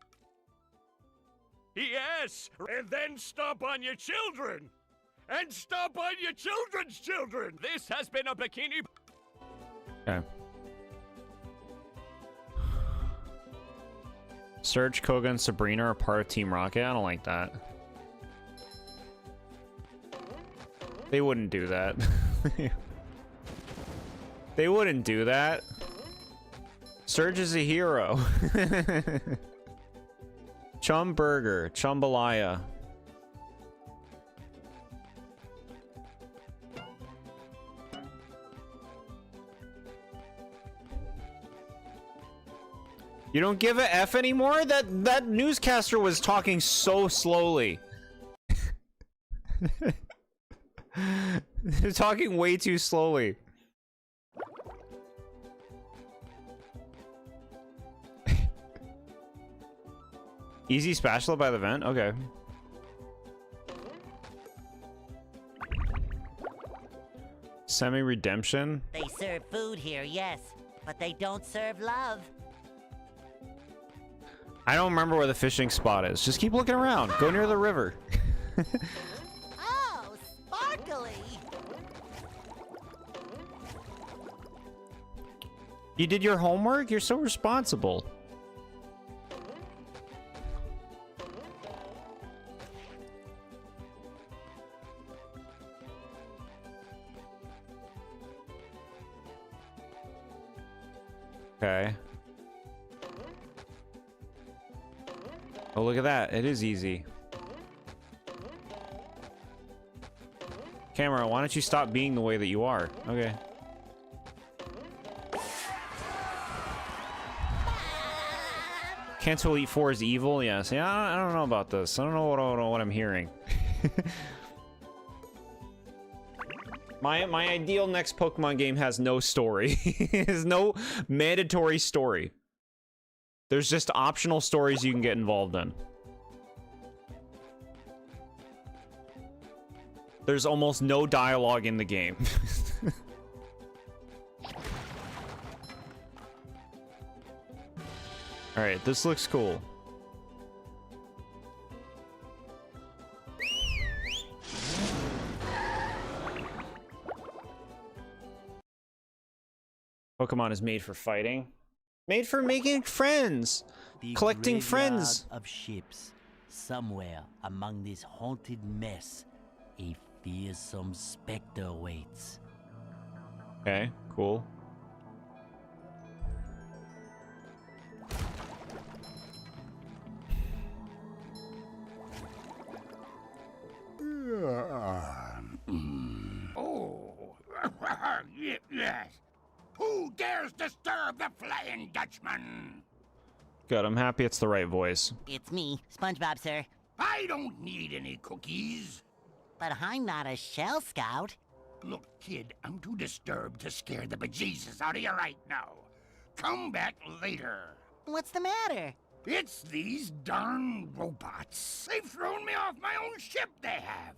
Yes, and then stomp on your children! And stomp on your children's children! This has been a Bikini...
Okay. Surge, Koga, and Sabrina are part of Team Rocket? I don't like that. They wouldn't do that. They wouldn't do that. Surge is a hero. Chum Burger, Chumbalaya. You don't give a F anymore? That newscaster was talking so slowly. They're talking way too slowly. Easy spatula by the vent? Okay. Semi-redemption?
They serve food here, yes, but they don't serve love.
I don't remember where the fishing spot is. Just keep looking around. Go near the river.
Oh, sparkly!
You did your homework? You're so responsible. Okay. Oh, look at that. It is easy. Camera, why don't you stop being the way that you are? Okay. Cancel Elite 4 is evil? Yes. Yeah, I don't know about this. I don't know what I'm hearing. My ideal next Pokemon game has no story. There's no mandatory story. There's just optional stories you can get involved in. There's almost no dialogue in the game. Alright, this looks cool. Pokemon is made for fighting. Made for making friends.
The
Collecting friends.
graveyard of ships. Somewhere among this haunted mess, a fearsome specter waits.
Okay, cool.
Oh, yes. Who dares disturb the Flying Dutchman?
Good, I'm happy it's the right voice.
It's me, SpongeBob, sir.
I don't need any cookies.
But I'm not a Shell Scout.
Look, kid, I'm too disturbed to scare the bejesus out of you right now. Come back later.
What's the matter?
It's these darn robots. They've thrown me off my own ship, they have.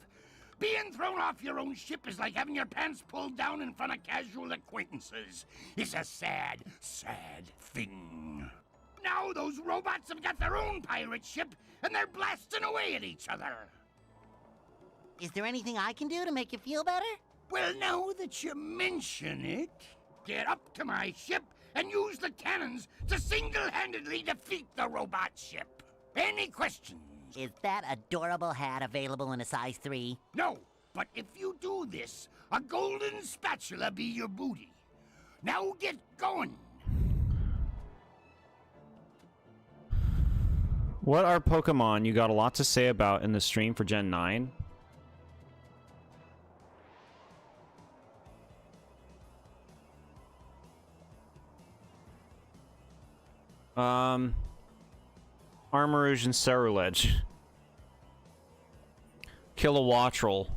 Being thrown off your own ship is like having your pants pulled down in front of casual acquaintances. It's a sad, sad thing. Now those robots have got their own pirate ship, and they're blasting away at each other.
Is there anything I can do to make you feel better?
Well, now that you mention it, get up to my ship and use the cannons to single-handedly defeat the robot ship. Any questions?
Is that adorable hat available in a size 3?
No, but if you do this, a golden spatula be your booty. Now get going.
What are Pokemon you got a lot to say about in the stream for Gen 9? Armarouge and Cerulege. Kilowattrel.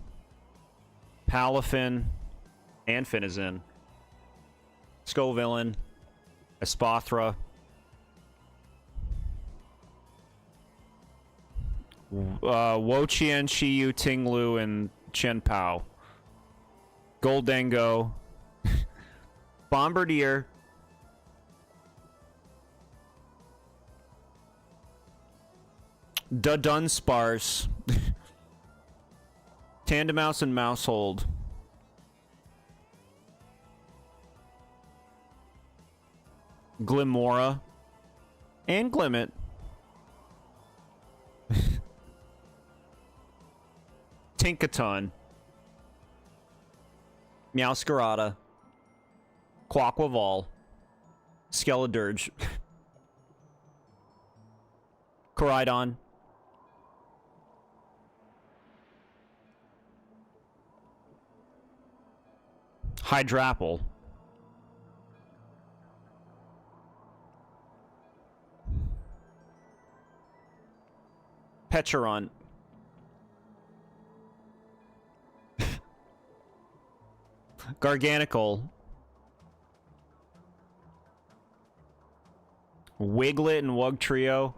Palafin. And Finazin. Scovillain. Espathra. Woqian, Shiyu, Tinglu, and Chen Pao. Goldengo. Bombardier. Dunsparce. Tandemouse and Mousehold. Glimora. And Glimmet. Tinkaton. Meowscarada. Quaquaval. Skeledirge. Koraidon. Hydrapple. Pecharunt. Garganical. Wiglet and Wugtrio.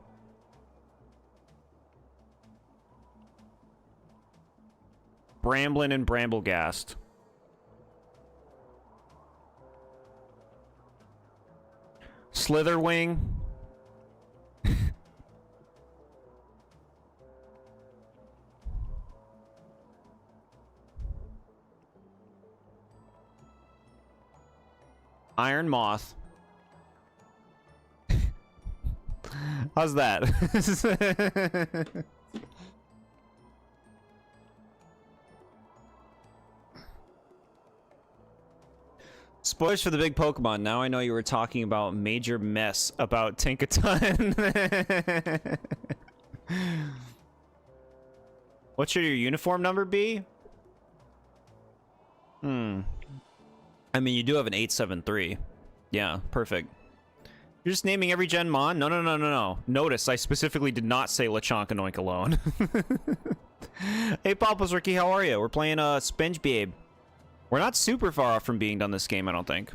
Bramblin and Bramblegast. Slitherwing. Iron Moth. How's that? Spoilers for the big Pokemon. Now I know you were talking about major mess about Tinkaton. What should your uniform number be? I mean, you do have an 873. Yeah, perfect. You're just naming every Gen Mon? No. Notice, I specifically did not say Lechonk and Oink alone. Hey, Papa's Ricky, how are you? We're playing SpongeBob. We're not super far off from being done this game, I don't think.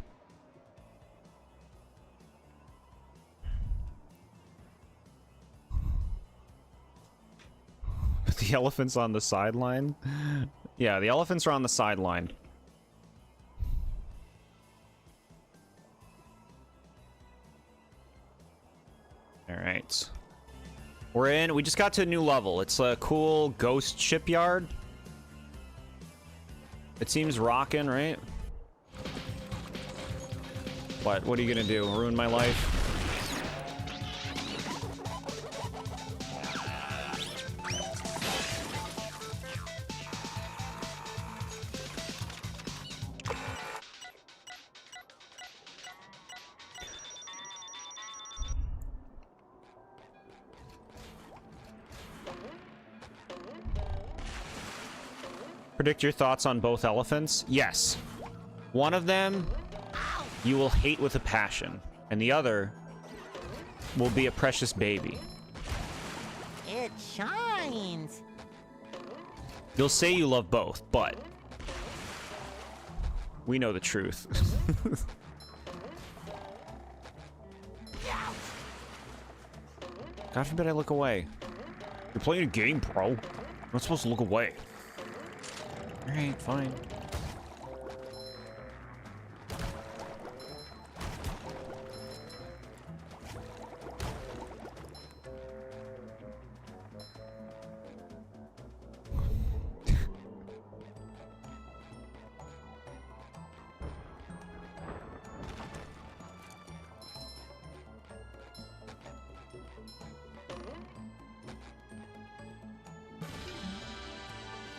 The elephant's on the sideline? Yeah, the elephants are on the sideline. Alright. We're in. We just got to a new level. It's a cool ghost shipyard. It seems rockin', right? What are you gonna do? Ruin my life? Predict your thoughts on both elephants? Yes. One of them you will hate with a passion, and the other will be a precious baby.
It shines.
You'll say you love both, but we know the truth. God forbid I look away. You're playing a game, bro. You're not supposed to look away. Alright, fine.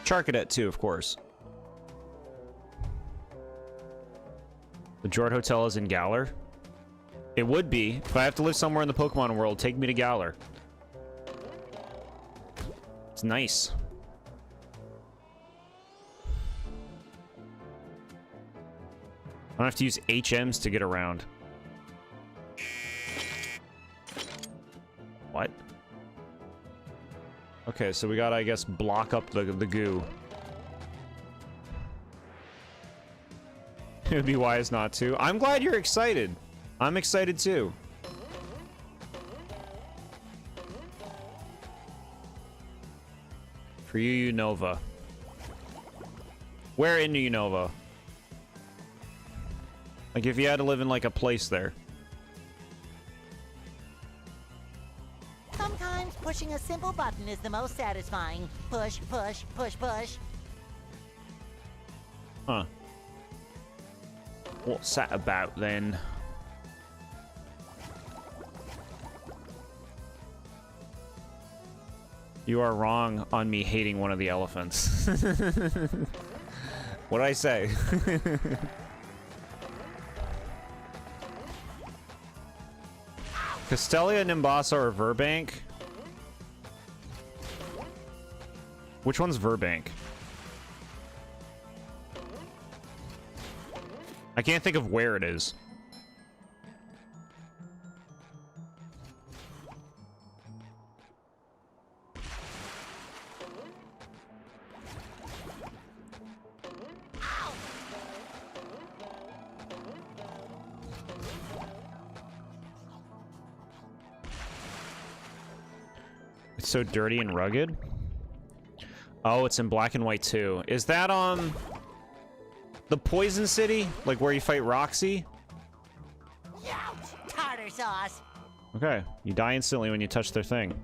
Charcadet too, of course. The Jord Hotel is in Galar. It would be. If I have to live somewhere in the Pokemon world, take me to Galar. It's nice. I don't have to use HMs to get around. What? Okay, so we gotta, I guess, block up the goo. It would be wise not to. I'm glad you're excited. I'm excited too. For you, Unova. Where in Unova? Like, if you had to live in, like, a place there.
Sometimes pushing a simple button is the most satisfying. Push, push, push, push.
Huh. What's that about, then? You are wrong on me hating one of the elephants. What'd I say? Castelia, Nimbasa, or Verbank? Which one's Verbank? I can't think of where it is. It's so dirty and rugged. Oh, it's in black and white too. Is that the Poison City? Like where you fight Roxy?
Ouch! Tartar sauce.
Okay, you die instantly when you touch their thing.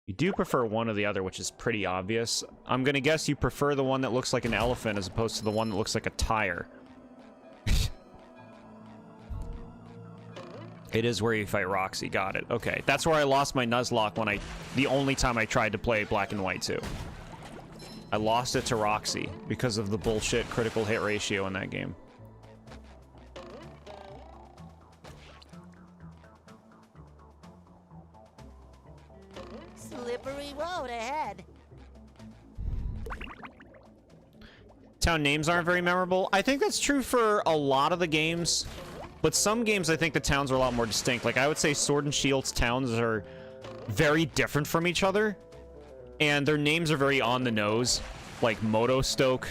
You do prefer one or the other, which is pretty obvious. I'm gonna guess you prefer the one that looks like an elephant as opposed to the one that looks like a tire. It is where you fight Roxy. Got it. Okay, that's where I lost my Nuzlocke when the only time I tried to play Black and White 2. I lost it to Roxy because of the bullshit critical hit ratio in that game.
Slippery road ahead.
Town names aren't very memorable. I think that's true for a lot of the games. But some games, I think the towns are a lot more distinct. Like, I would say Sword and Shield's towns are very different from each other. And their names are very on the nose. Like Motostoke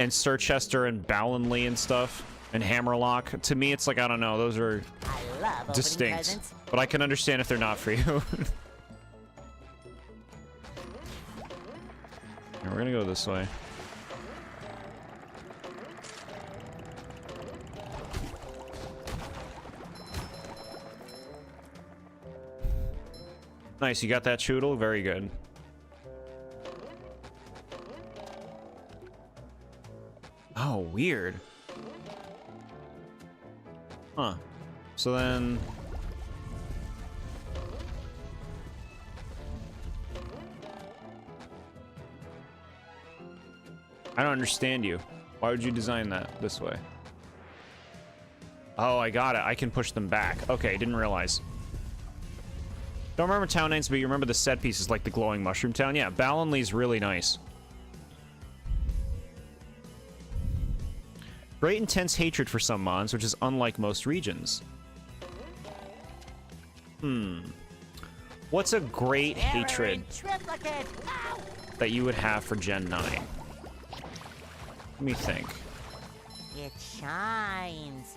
and Sirchester and Ballinley and stuff. And Hammerlock. To me, it's like, I don't know. Those are distinct. But I can understand if they're not for you. We're gonna go this way. Nice, you got that Choodle? Very good. Oh, weird. Huh. So then... I don't understand you. Why would you design that this way? Oh, I got it. I can push them back. Okay, didn't realize. Don't remember town names, but you remember the set pieces like the glowing mushroom town? Yeah, Ballinley's really nice. Great intense hatred for some mons, which is unlike most regions. What's a great hatred that you would have for Gen 9? Let me think.
It shines.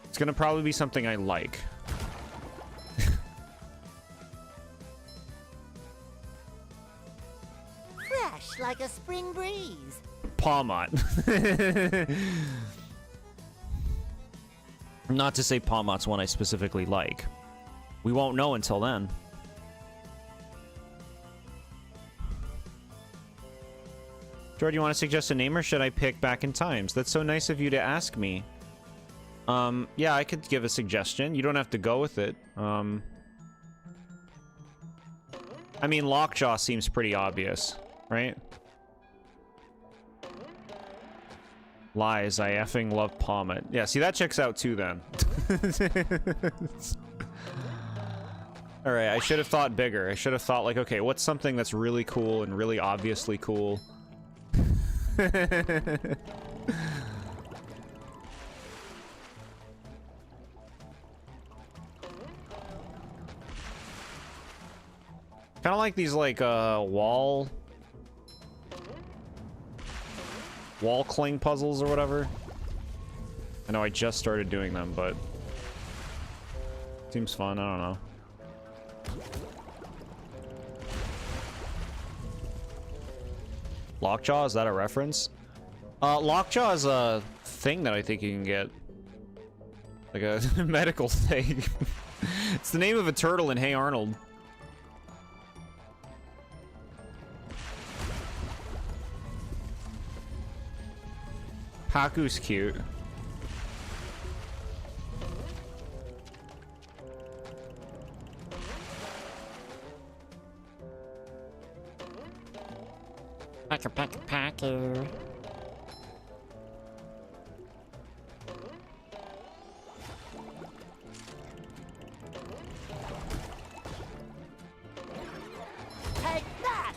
It's gonna probably be something I like.
Fresh like a spring breeze.
Pawmot. Not to say Pawmot's one I specifically like. We won't know until then. Jordan, you want to suggest a name or should I pick Back in Times? That's so nice of you to ask me. Yeah, I could give a suggestion. You don't have to go with it. I mean, Lockjaw seems pretty obvious, right? Lies, I effing love Pawmot. Yeah, see, that checks out too, then. Alright, I should have thought bigger. I should have thought, like, okay, what's something that's really cool and really obviously cool? Kind of like these, like, wall cling puzzles or whatever. I know I just started doing them, but seems fun. I don't know. Lockjaw, is that a reference? Lockjaw is a thing that I think you can get. Like a medical thing. It's the name of a turtle in Hey Arnold. Paku's cute.
Paku.
Take that!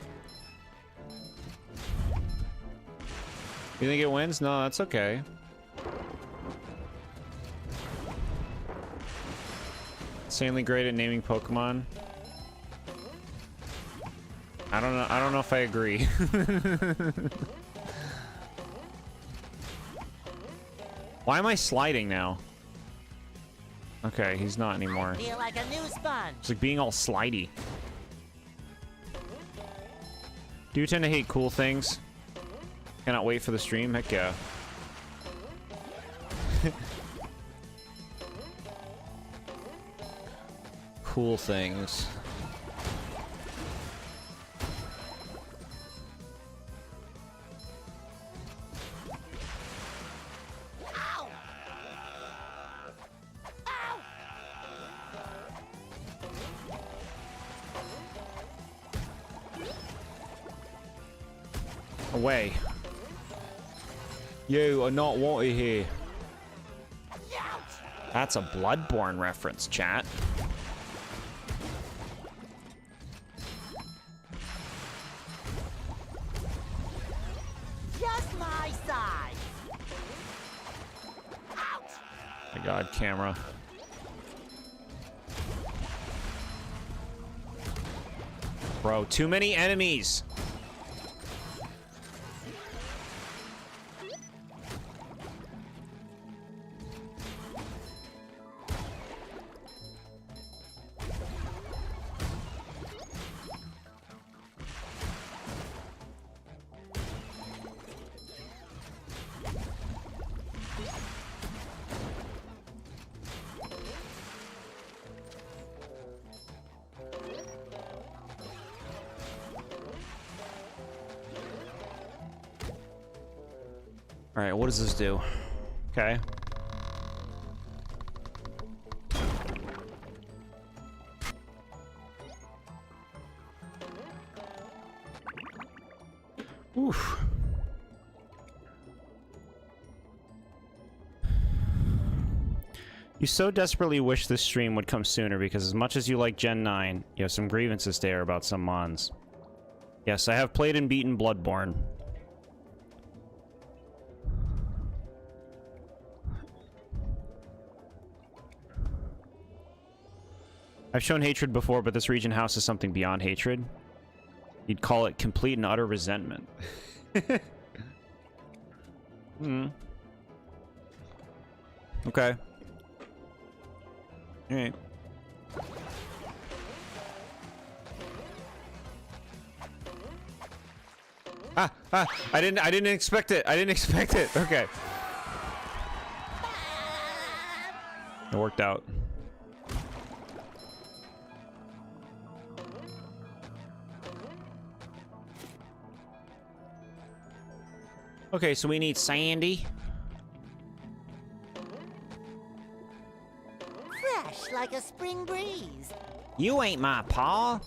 You think it wins? No, that's okay. Insanely great at naming Pokemon. I don't know if I agree. Why am I sliding now? Okay, he's not anymore.
Feel like a new sponge.
It's like being all slidey. Do you tend to hate cool things? Cannot wait for the stream? Heck yeah. Cool things. Away. You are not wanted here. That's a Bloodborne reference, chat.
Just my size.
My god, camera. Bro, too many enemies. Alright, what does this do? Okay. Oof. You so desperately wish this stream would come sooner because as much as you like Gen 9, you have some grievances to air about some mons. Yes, I have played and beaten Bloodborne. I've shown hatred before, but this region houses something beyond hatred. You'd call it complete and utter resentment. Hmm. Okay. Alright. I didn't expect it. I didn't expect it. Okay. It worked out. Okay, so we need Sandy.
Fresh like a spring breeze.
You ain't my paw.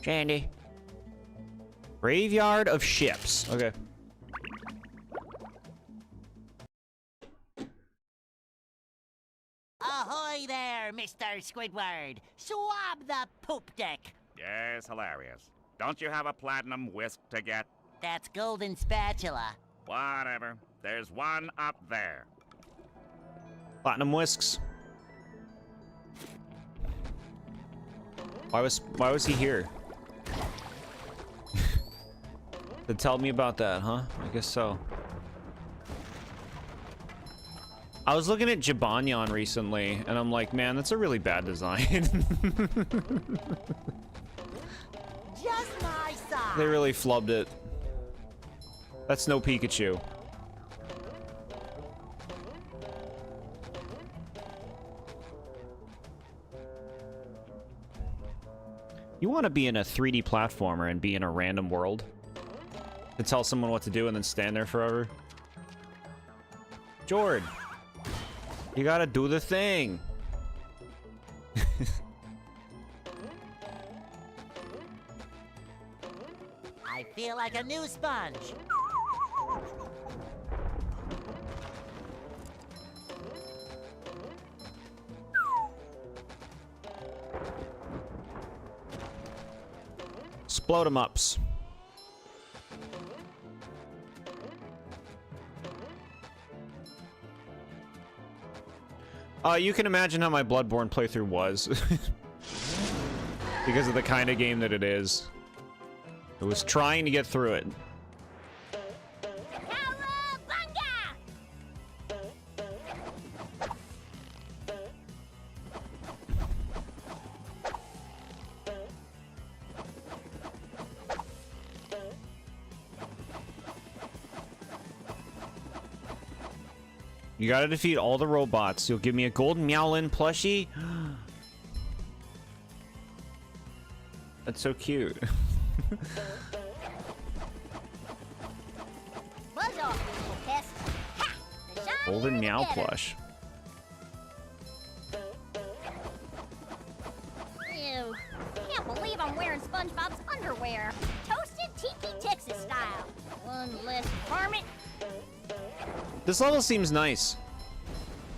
Sandy. Graveyard of ships. Okay.
Ahoy there, Mr. Squidward. Swab the poop deck.
Yes, hilarious. Don't you have a platinum whisk to get?
That's golden spatula.
Whatever. There's one up there.
Platinum whisks. Why was he here? Tell me about that, huh? I guess so. I was looking at Jibanyan recently, and I'm like, man, that's a really bad design.
Just my size.
They really flubbed it. That's no Pikachu. You want to be in a 3D platformer and be in a random world? To tell someone what to do and then stand there forever? Jord! You gotta do the thing!
I feel like a new sponge.
Explode 'em ups. You can imagine how my Bloodborne playthrough was. Because of the kind of game that it is. It was trying to get through it. You gotta defeat all the robots. You'll give me a golden Meowlin plushie. That's so cute.
Buzz off, you little pest. Ha! The shinier
Golden
the
Meow
better.
plush.
Ew. Can't believe I'm wearing SpongeBob's underwear. Toasted Tiki Texas style. One less varmint.
This level seems nice.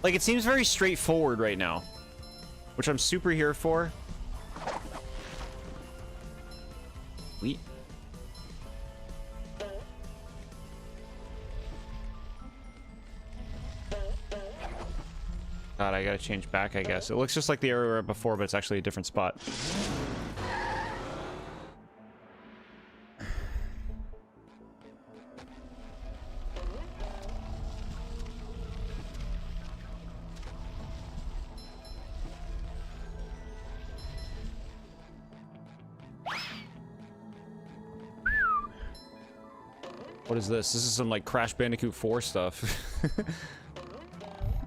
Like, it seems very straightforward right now. Which I'm super here for. Wheat. God, I gotta change back, I guess. It looks just like the area we were at before, but it's actually a different spot. What is this? This is some like Crash Bandicoot 4 stuff.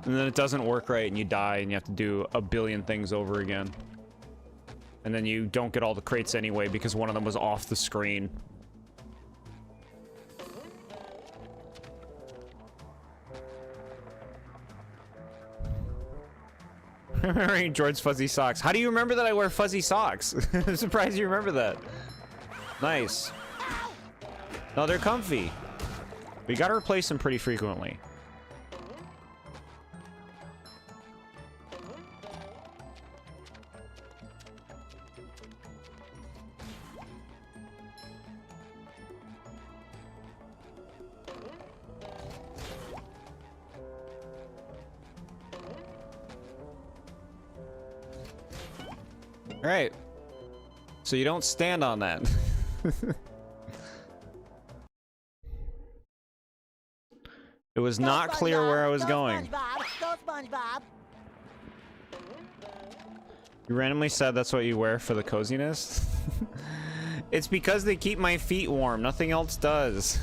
And then it doesn't work right and you die and you have to do a billion things over again. And then you don't get all the crates anyway because one of them was off the screen. I'm wearing George's fuzzy socks. How do you remember that I wear fuzzy socks? I'm surprised you remember that. Nice. No, they're comfy. We gotta replace them pretty frequently. All right. So you don't stand on that. It was not clear where I was going.
SpongeBob, go SpongeBob.
You randomly said that's what you wear for the coziness? It's because they keep my feet warm. Nothing else does.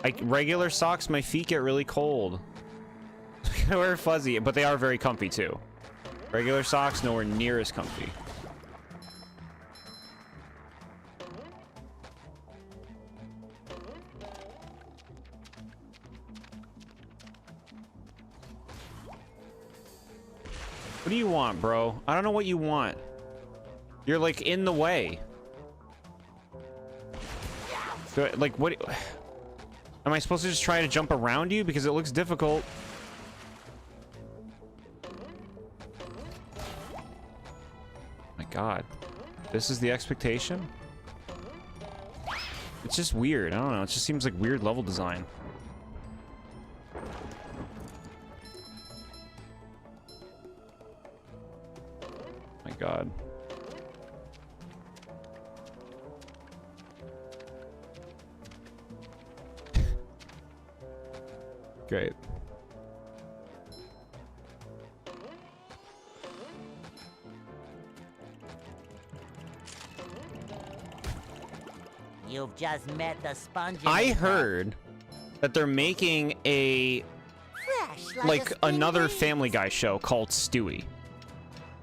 Like regular socks, my feet get really cold. I wear fuzzy, but they are very comfy too. Regular socks, nowhere near as comfy. What do you want, bro? I don't know what you want. You're like in the way. Like what? Am I supposed to just try to jump around you because it looks difficult? My God, this is the expectation? It's just weird. I don't know. It just seems like weird level design. Great.
You've just met the sponge.
I heard that they're making a
Fresh,
like
a spin
another
breeze.
Family Guy show called Stewie.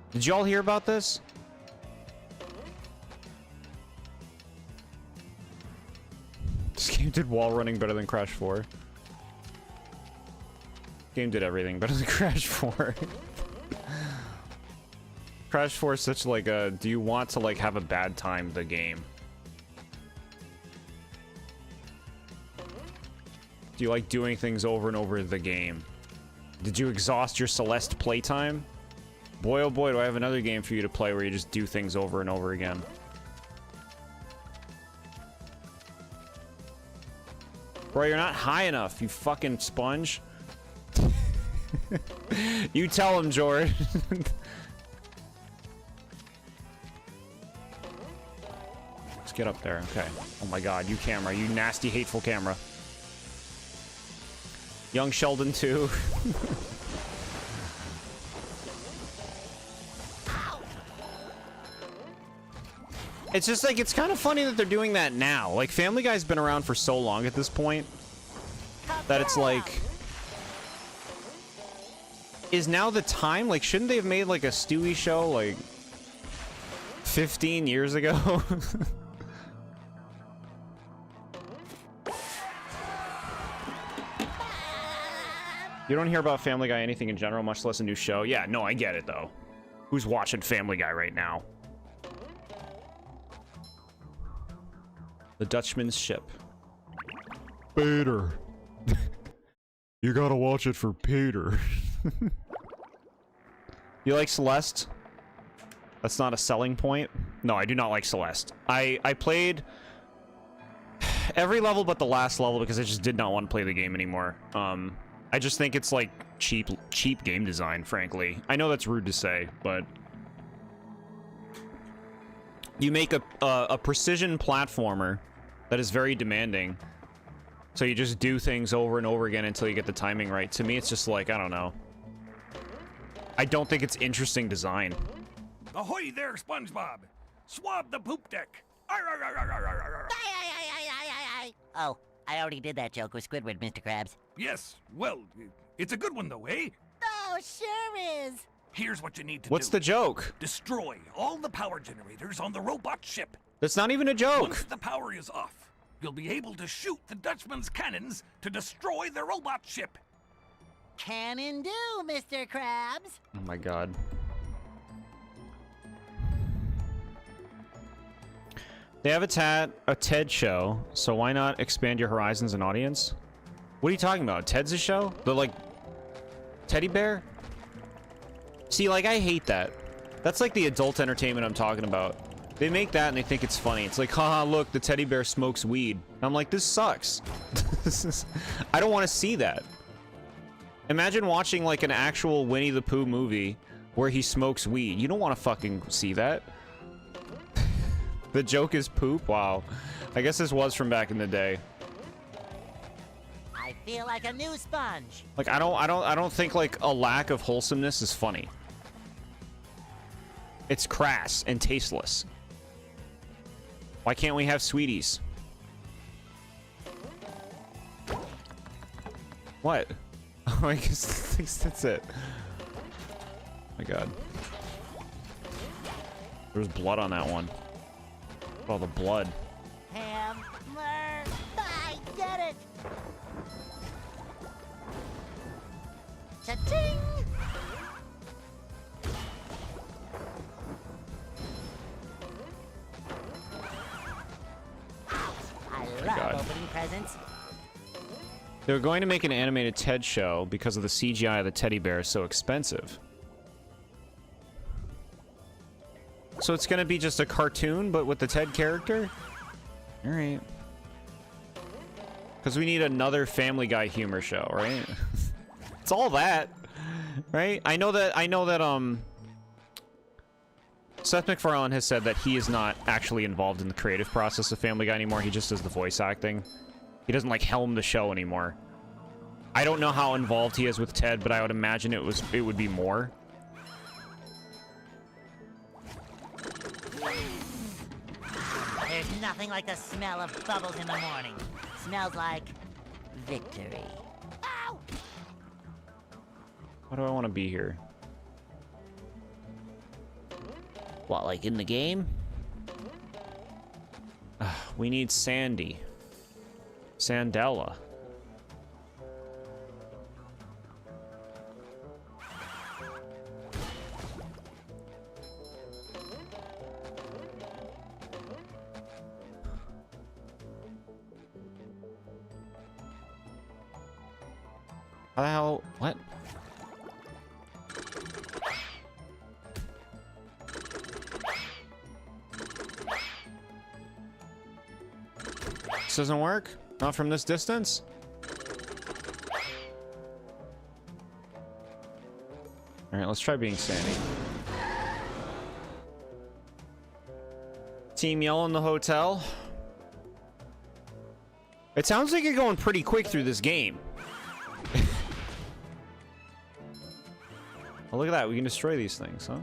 Did y'all hear about this? This game did wall running better than Crash 4. Game did everything better than Crash 4. Crash 4 is such like a, do you want to like have a bad time the game? Do you like doing things over and over the game? Did you exhaust your Celeste playtime? Boy oh boy, do I have another game for you to play where you just do things over and over again. Bro, you're not high enough, you fucking sponge. You tell him, Jord. Let's get up there, okay. Oh my god, you camera, you nasty, hateful camera. Young Sheldon too. It's just like, it's kind of funny that they're doing that now. Like, Family Guy's been around for so long at this point that it's like, is now the time? Like, shouldn't they have made like a Stewie show like 15 years ago? You don't hear about Family Guy anything in general, much less a new show. Yeah, no, I get it though. Who's watching Family Guy right now? The Dutchman's Ship. Peter. You gotta watch it for Peter. You like Celeste? That's not a selling point. No, I do not like Celeste. I played every level but the last level because I just did not want to play the game anymore. I just think it's like cheap game design, frankly. I know that's rude to say, but you make a precision platformer that is very demanding. So you just do things over and over again until you get the timing right. To me, it's just like, I don't know. I don't think it's interesting design.
Ahoy there, SpongeBob! Swab the poop deck! Arr, arr, arr, arr, arr, arr, arr.
Oh, I already did that joke with Squidward, Mr. Krabs.
Yes, well, it's a good one though, eh?
Oh, sure is.
Here's what you need to do.
What's the joke?
Destroy all the power generators on the robot ship.
That's not even a joke.
Once the power is off, you'll be able to shoot the Dutchman's cannons to destroy the robot ship.
Cannon do, Mr. Krabs.
Oh my god. They have a TED show, so why not expand your horizons and audience? What are you talking about? TED's a show? The, like, teddy bear? See, like, I hate that. That's like the adult entertainment I'm talking about. They make that and they think it's funny. It's like, haha, look, the teddy bear smokes weed. And I'm like, this sucks. I don't want to see that. Imagine watching, like, an actual Winnie the Pooh movie where he smokes weed. You don't want to fucking see that. The joke is poop? Wow. I guess this was from back in the day.
I feel like a new sponge.
Like, I don't think, like, a lack of wholesomeness is funny. It's crass and tasteless. Why can't we have sweeties? What? Oh, I guess that's it. Oh my god. There was blood on that one. All the blood.
Hammer. I get it. Cha-ching. I love opening presents.
They were going to make an animated TED show because of the CGI of the teddy bear is so expensive. So it's gonna be just a cartoon, but with the Ted character? Alright. Because we need another Family Guy humor show, right? It's all that, right? I know that, Seth MacFarlane has said that he is not actually involved in the creative process of Family Guy anymore. He just does the voice acting. He doesn't, like, helm the show anymore. I don't know how involved he is with Ted, but I would imagine it would be more.
There's nothing like the smell of bubbles in the morning. Smells like victory. Ow!
Why do I want to be here?
What, like in the game?
We need Sandy. Sandella. How the hell? What? This doesn't work? Not from this distance? Alright, let's try being Sandy. Team Yell in the hotel. It sounds like you're going pretty quick through this game. Oh, look at that. We can destroy these things, huh?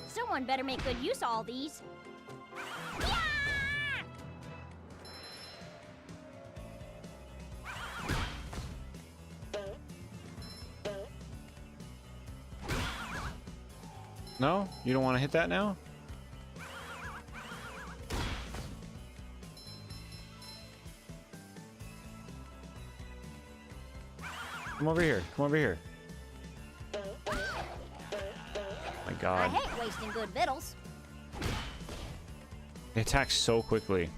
Someone better make good use of all these.
No? You don't want to hit that now? Come over here. Come over here. My God.
I hate wasting good victuals.
They attack so quickly.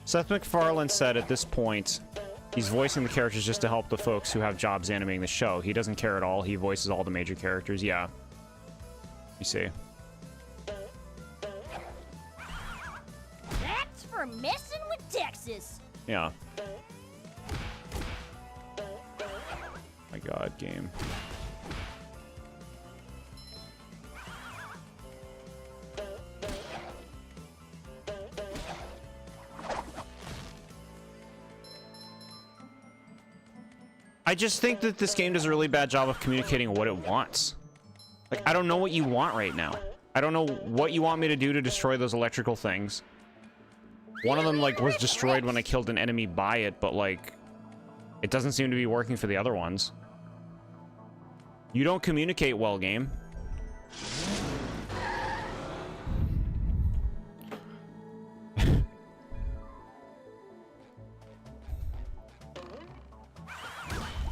Seth MacFarlane said at this point, he's voicing the characters just to help the folks who have jobs animating the show. He doesn't care at all. He voices all the major characters. Yeah. You see.
That's for messing with Texas.
Yeah. My God, game. I just think that this game does a really bad job of communicating what it wants. Like, I don't know what you want right now. I don't know what you want me to do to destroy those electrical things. One of them, like, was destroyed when I killed an enemy by it, but, like, it doesn't seem to be working for the other ones. You don't communicate well, game.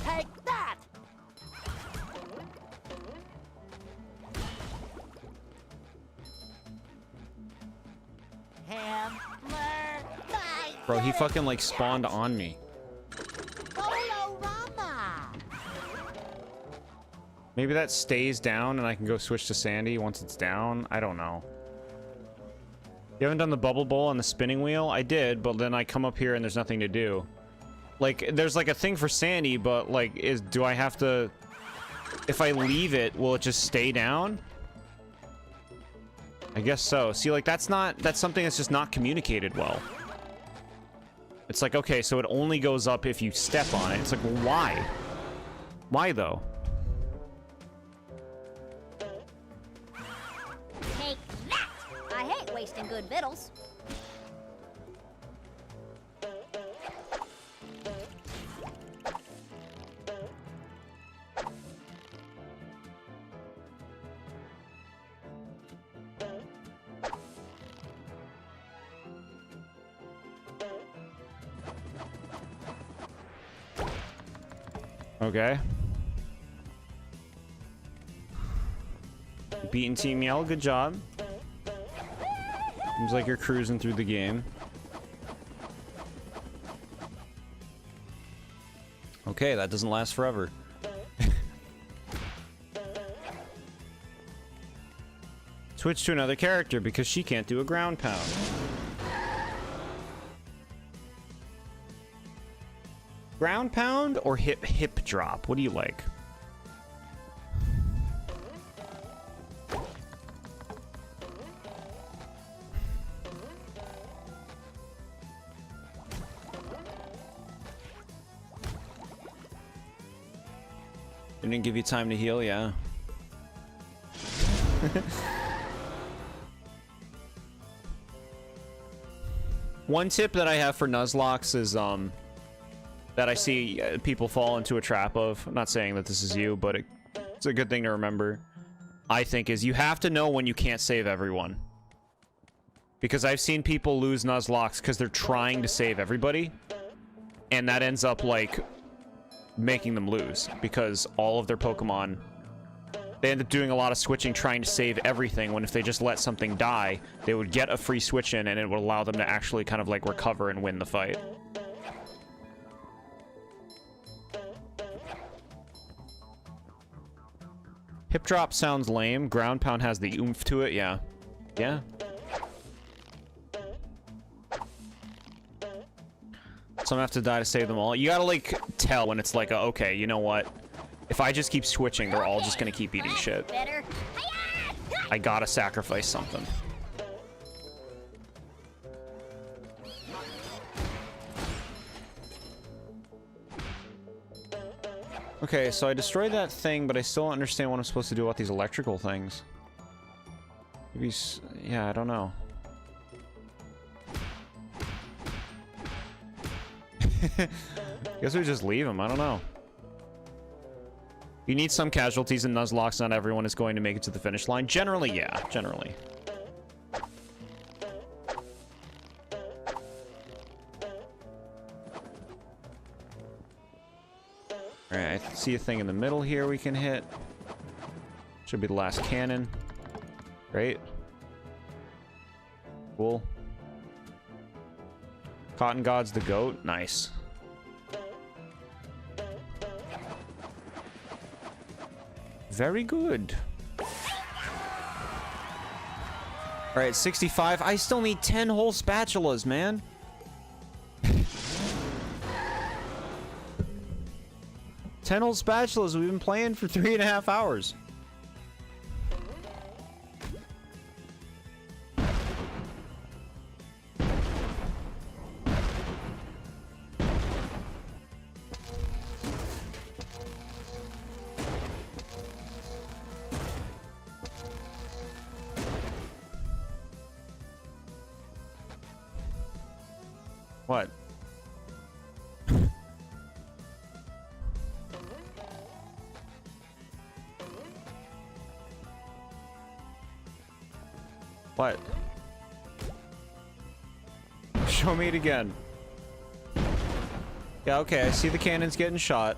Take that!
Bro, he fucking, like, spawned on me. Maybe that stays down and I can go switch to Sandy once it's down. I don't know. You haven't done the bubble bowl on the spinning wheel? I did, but then I come up here and there's nothing to do. Like, there's like a thing for Sandy, but like, do I have to... If I leave it, will it just stay down? I guess so. See, like, that's something that's just not communicated well. It's like, okay, so it only goes up if you step on it. It's like, well, why? Why, though?
Take that! I hate wasting good victuals.
Okay. Beating Team Yell, good job. Seems like you're cruising through the game. Okay, that doesn't last forever. Switch to another character because she can't do a ground pound. Ground pound or hip drop? What do you like? Didn't give you time to heal, yeah. One tip that I have for Nuzlocke is that I see people fall into a trap of. I'm not saying that this is you, but it's a good thing to remember. I think is you have to know when you can't save everyone. Because I've seen people lose Nuzlocke because they're trying to save everybody. And that ends up, like, making them lose. Because all of their Pokemon, they end up doing a lot of switching trying to save everything, when if they just let something die, they would get a free switch in and it would allow them to actually kind of, like, recover and win the fight. Hip drop sounds lame. Ground pound has the oomph to it, yeah. Yeah. So I'm gonna have to die to save them all. You gotta, like, tell when it's like, okay, you know what? If I just keep switching, they're all just gonna keep eating shit. I gotta sacrifice something. Okay, so I destroyed that thing, but I still don't understand what I'm supposed to do about these electrical things. Maybe, yeah, I don't know. Guess we just leave them. I don't know. You need some casualties in Nuzlocke. Not everyone is going to make it to the finish line. Generally, yeah. Generally. Alright, I see a thing in the middle here we can hit. Should be the last cannon. Great. Cool. Cotton God's the goat. Nice. Very good. Alright, 65. I still need 10 whole spatulas, man. 10 whole spatulas. We've been playing for 3.5 hours. What? What? Show me it again. Yeah, okay, I see the cannons getting shot.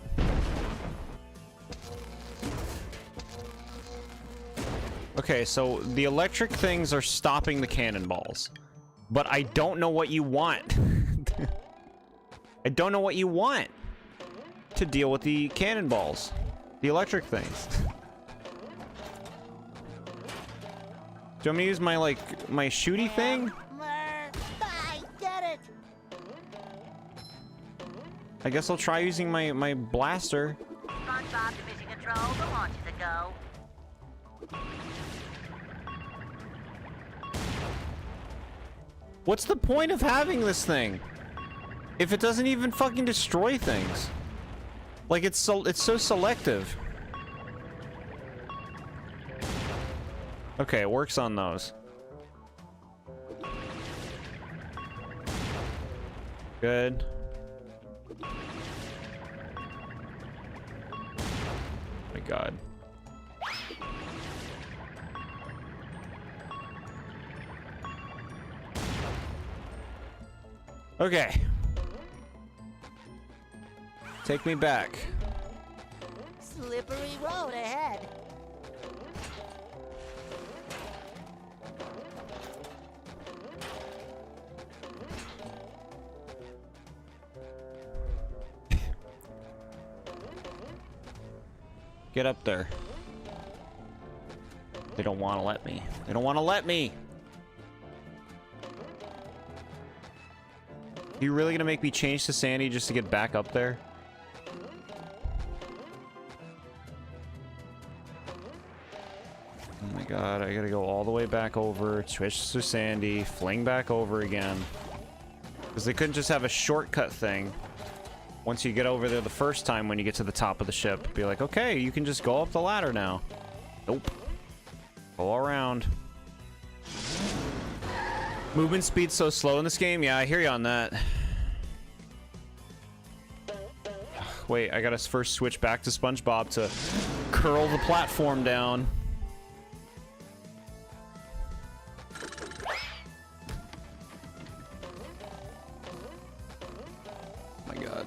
Okay, so the electric things are stopping the cannonballs. But I don't know what you want. I don't know what you want to deal with the cannonballs. The electric things. Do you want me to use my, like, my shooty thing?
I get it.
I guess I'll try using my blaster.
SpongeBob to mission control. The launch is a go.
What's the point of having this thing if it doesn't even fucking destroy things? Like, it's so selective. Okay, it works on those. Good. My God. Okay. Take me back.
Slippery road ahead.
Get up there. They don't want to let me. They don't want to let me. You really gonna make me change to Sandy just to get back up there? Oh my God, I gotta go all the way back over, switch to Sandy, fling back over again. Because they couldn't just have a shortcut thing. Once you get over there the first time when you get to the top of the ship, be like, okay, you can just go up the ladder now. Nope. Go around. Movement speed's so slow in this game? Yeah, I hear you on that. Wait, I gotta first switch back to SpongeBob to curl the platform down. Oh my god.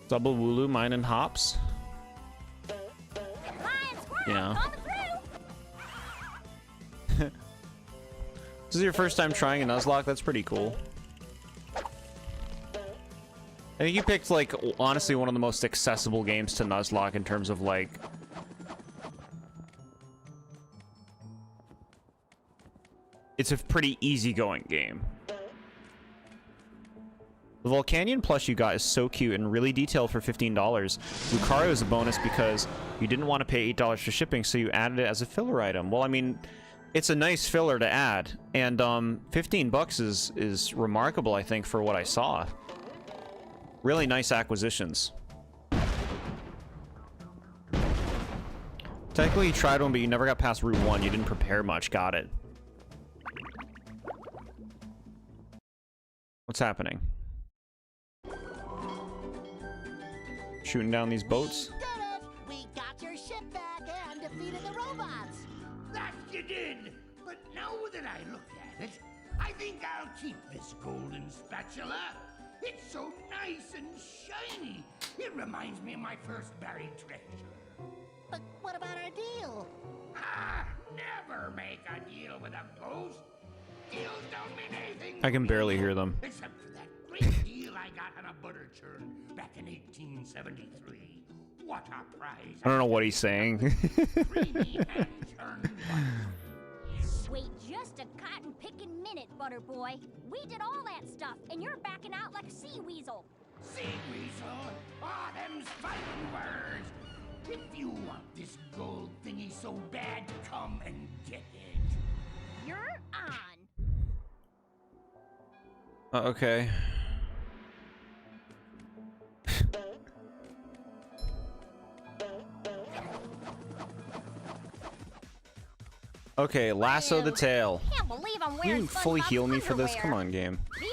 Double Wooloo, mine and hops. Yeah. This is your first time trying a Nuzlocke? That's pretty cool. I think you picked, like, honestly, one of the most accessible games to Nuzlocke in terms of, like... It's a pretty easygoing game. The Volcanion plush you got is so cute and really detailed for $15. Lucario is a bonus because you didn't want to pay $8 for shipping, so you added it as a filler item. Well, I mean, it's a nice filler to add, and $15 is remarkable, I think, for what I saw. Really nice acquisitions. Technically, you tried one, but you never got past Route 1. You didn't prepare much. Got it. What's happening? Shooting down these boats?
We did it! We got your ship back and defeated the robots!
That you did! But now that I look at it, I think I'll keep this golden spatula. It's so nice and shiny. It reminds me of my first buried treasure.
But what about our deal?
Ah, never make a deal with a ghost. Deals don't mean anything.
I can barely hear them.
Except for that great deal I got on a butter churn back in 1873. What a prize.
I don't know what he's saying.
Creamy hand-churned butter.
Wait just a cotton-picking minute, Butter Boy. We did all that stuff, and you're backing out like a sea weasel.
Sea weasel? Ah, them's fighting words. If you want this gold thingy so bad, come and get it.
You're on.
Okay. Okay, lasso the tail.
Can't believe I'm
You
wearing
can fully
SpongeBob's
heal me for this?
underwear.
Come on, game.
Feeling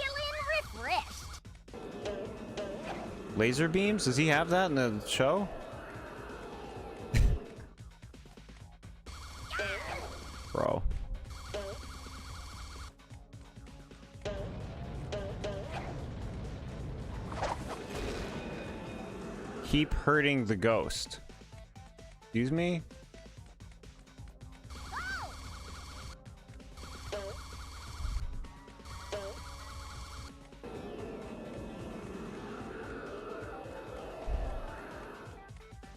refreshed.
Laser beams? Does he have that in the show? Bro. Keep hurting the ghost. Excuse me?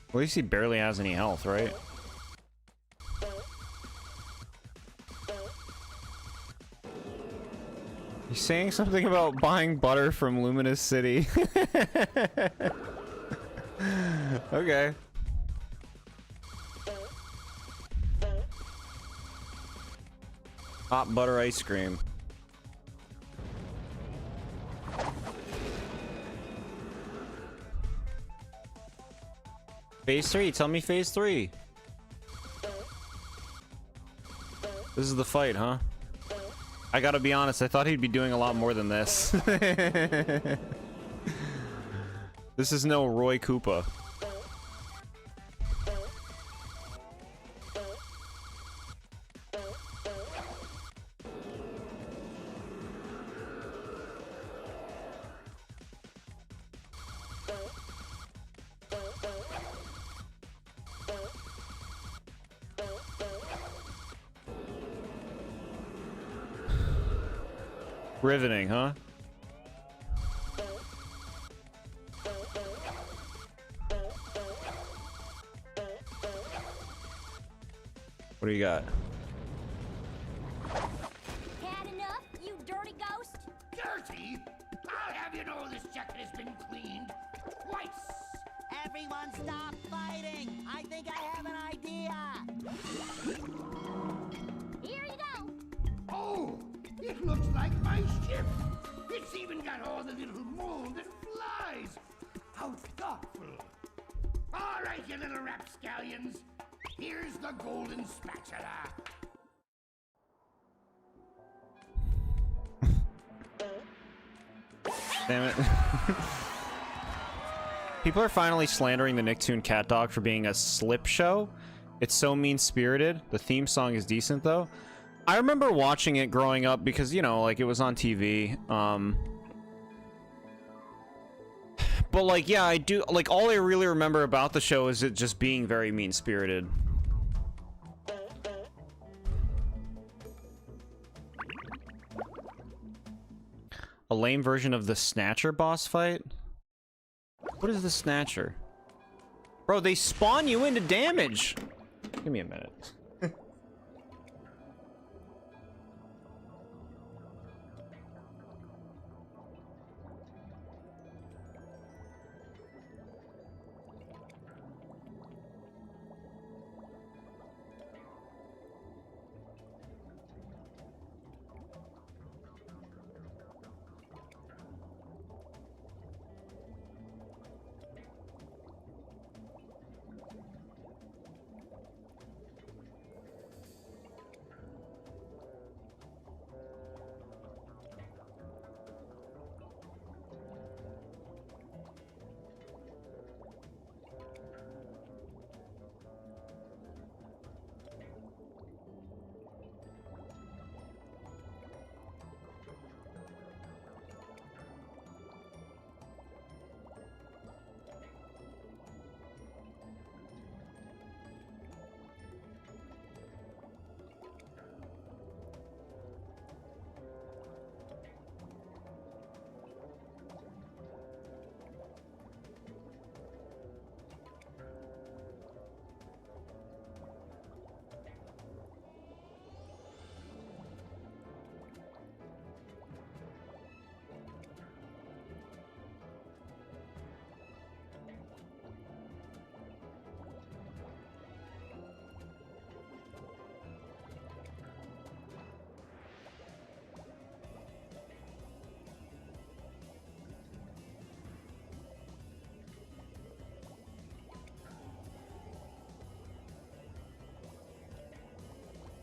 At least he barely has any health, right? He's saying something about buying butter from Luminous City. Okay. Hot butter ice cream. Phase 3? Tell me phase 3. This is the fight, huh? I gotta be honest, I thought he'd be doing a lot more than this. This is no Roy Koopa. Riveting, huh? What do you got?
Had enough, you dirty ghost?
Dirty? I'll have you know this jacket has been cleaned twice.
Everyone stop fighting! I think I have an idea!
Here you go.
It looks like my ship. It's even got all the little mold that flies. How thoughtful. All right, you little rapscallions. Here's the golden spatula.
Damn it. People are finally slandering the Nicktoon Cat Dog for being a slip show. It's so mean-spirited. The theme song is decent, though. I remember watching it growing up because, you know, like, it was on TV. But, like, yeah, I do... Like, all I really remember about the show is it just being very mean-spirited. A lame version of the Snatcher boss fight? What is the Snatcher? Bro, they spawn you into damage! Give me a minute.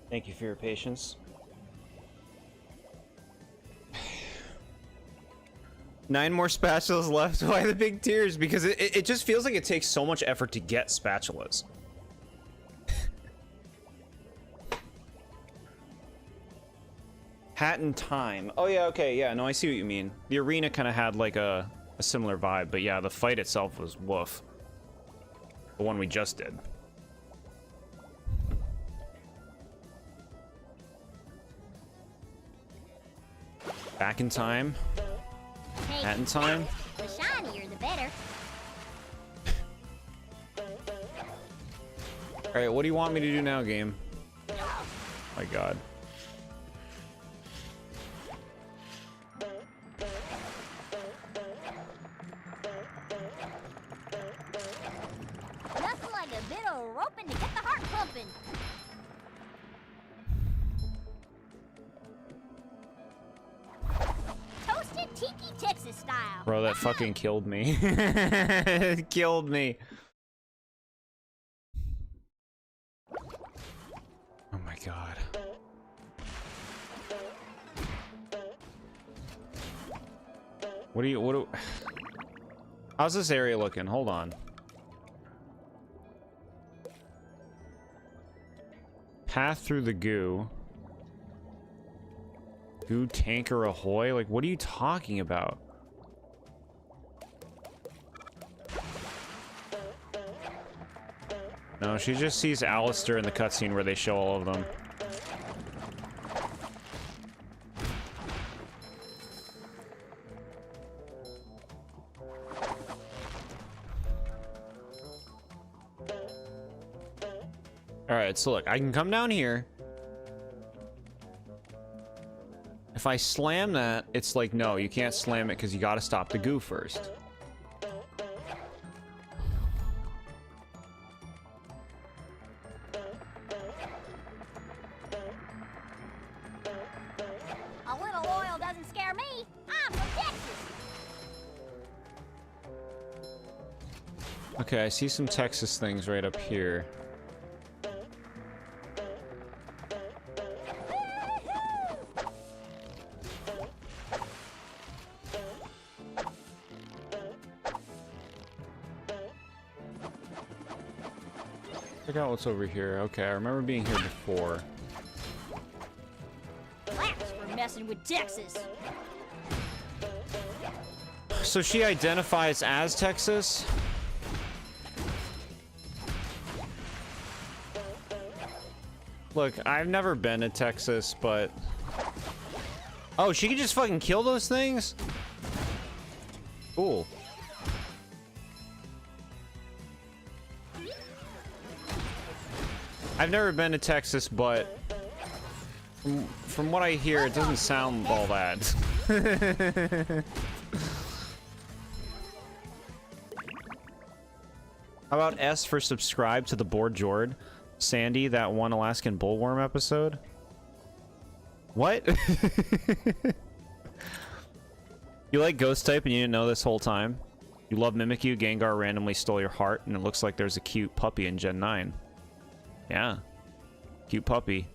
Thank you for your patience. 9 more spatulas left. Why the big tears? Because it just feels like it takes so much effort to get spatulas. Hat in Time. Oh yeah, okay, yeah, no, I see what you mean. The arena kind of had like a similar vibe, but yeah, the fight itself was woof. The one we just did. Back in Time.
Hey,
Hat in Time.
The shinier, the better.
Alright, what do you want me to do now, game? My god.
Nothing like a bit of roping to get the heart pumping. Toasted tiki Texas style.
Bro, that fucking killed me. It killed me. Oh my god. How's this area looking? Hold on. Path through the goo. Goo tanker ahoy? Like, what are you talking about? No, she just sees Alistair in the cutscene where they show all of them. Alright, so look, I can come down here. If I slam that, it's like, no, you can't slam it because you gotta stop the goo first.
A little
Okay, I see some Texas things right up here. Check out what's over here. Okay, I remember being here before.
Claps for messing with Texas.
So she identifies as Texas? Look, I've never been to Texas, but... Oh, she can just fucking kill those things? Cool. I've never been to Texas, but... From what I hear, it doesn't sound all that. How about S for subscribe to TheBoredJord? Sandy, that one Alaskan bullworm episode? What? You like Ghost type and you didn't know this whole time? You love Mimikyu, Gengar randomly stole your heart, and it looks like there's a cute puppy in Gen 9. Yeah. Cute puppy.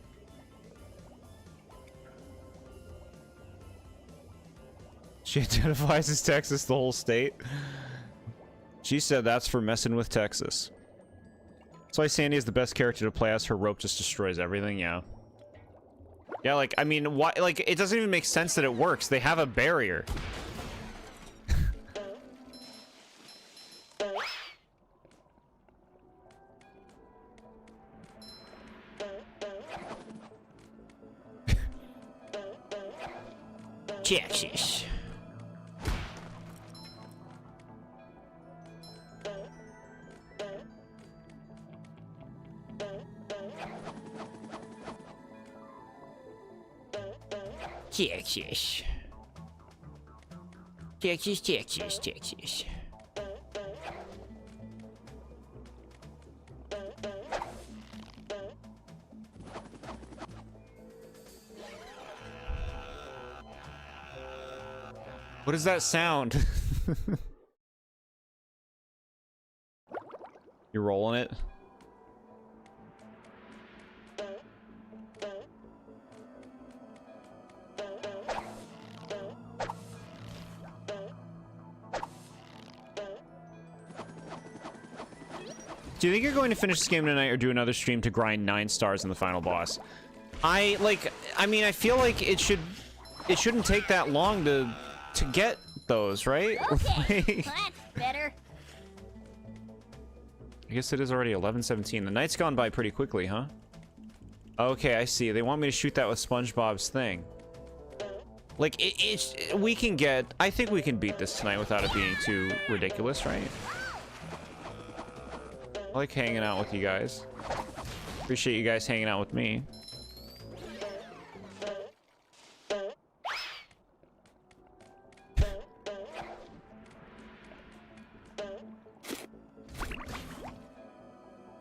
She identifies as Texas the whole state. She said that's for messing with Texas. That's why Sandy is the best character to play as. Her rope just destroys everything, yeah. Yeah, like, I mean, why, like, it doesn't even make sense that it works. They have a barrier.
Texas. Texas. Texas, Texas, Texas.
What does that sound? You're rolling it? Do you think you're going to finish this game tonight or do another stream to grind 9 stars in the final boss? I mean, I feel like it shouldn't take that long to get those, right?
Okay, well, that's better.
I guess it is already 11:17. The night's gone by pretty quickly, huh? Okay, I see. They want me to shoot that with SpongeBob's thing. Like, we can get... I think we can beat this tonight without it being too ridiculous, right? I like hanging out with you guys. Appreciate you guys hanging out with me.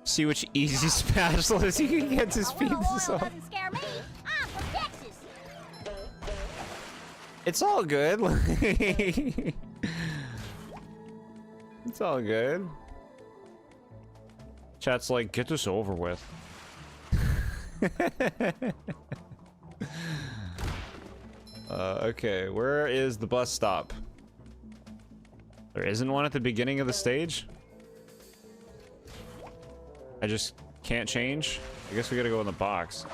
See which easy spatulas you can get to speed this up.
Doesn't scare me. I'm from Texas.
It's all good. It's all good. Chat's like, get this over with. Okay, where is the bus stop? There isn't one at the beginning of the stage? I just can't change? I guess we gotta go in the box.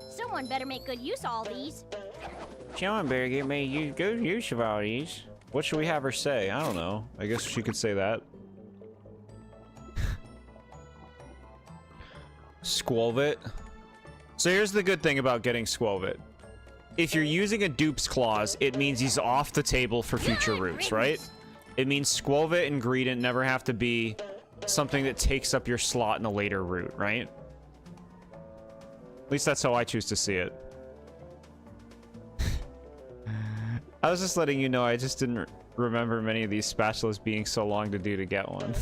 Someone better make good use of all these.
Someone better get me good use of all these. What should we have her say? I don't know. I guess she could say that. Squelvit. So here's the good thing about getting Squelvit. If you're using a dupes clause, it means he's off the table for future routes, right? It means Squelvit and Greedent never have to be something that takes up your slot in a later route, right? At least that's how I choose to see it. I was just letting you know I just didn't remember many of these spatulas being so long to do to get one.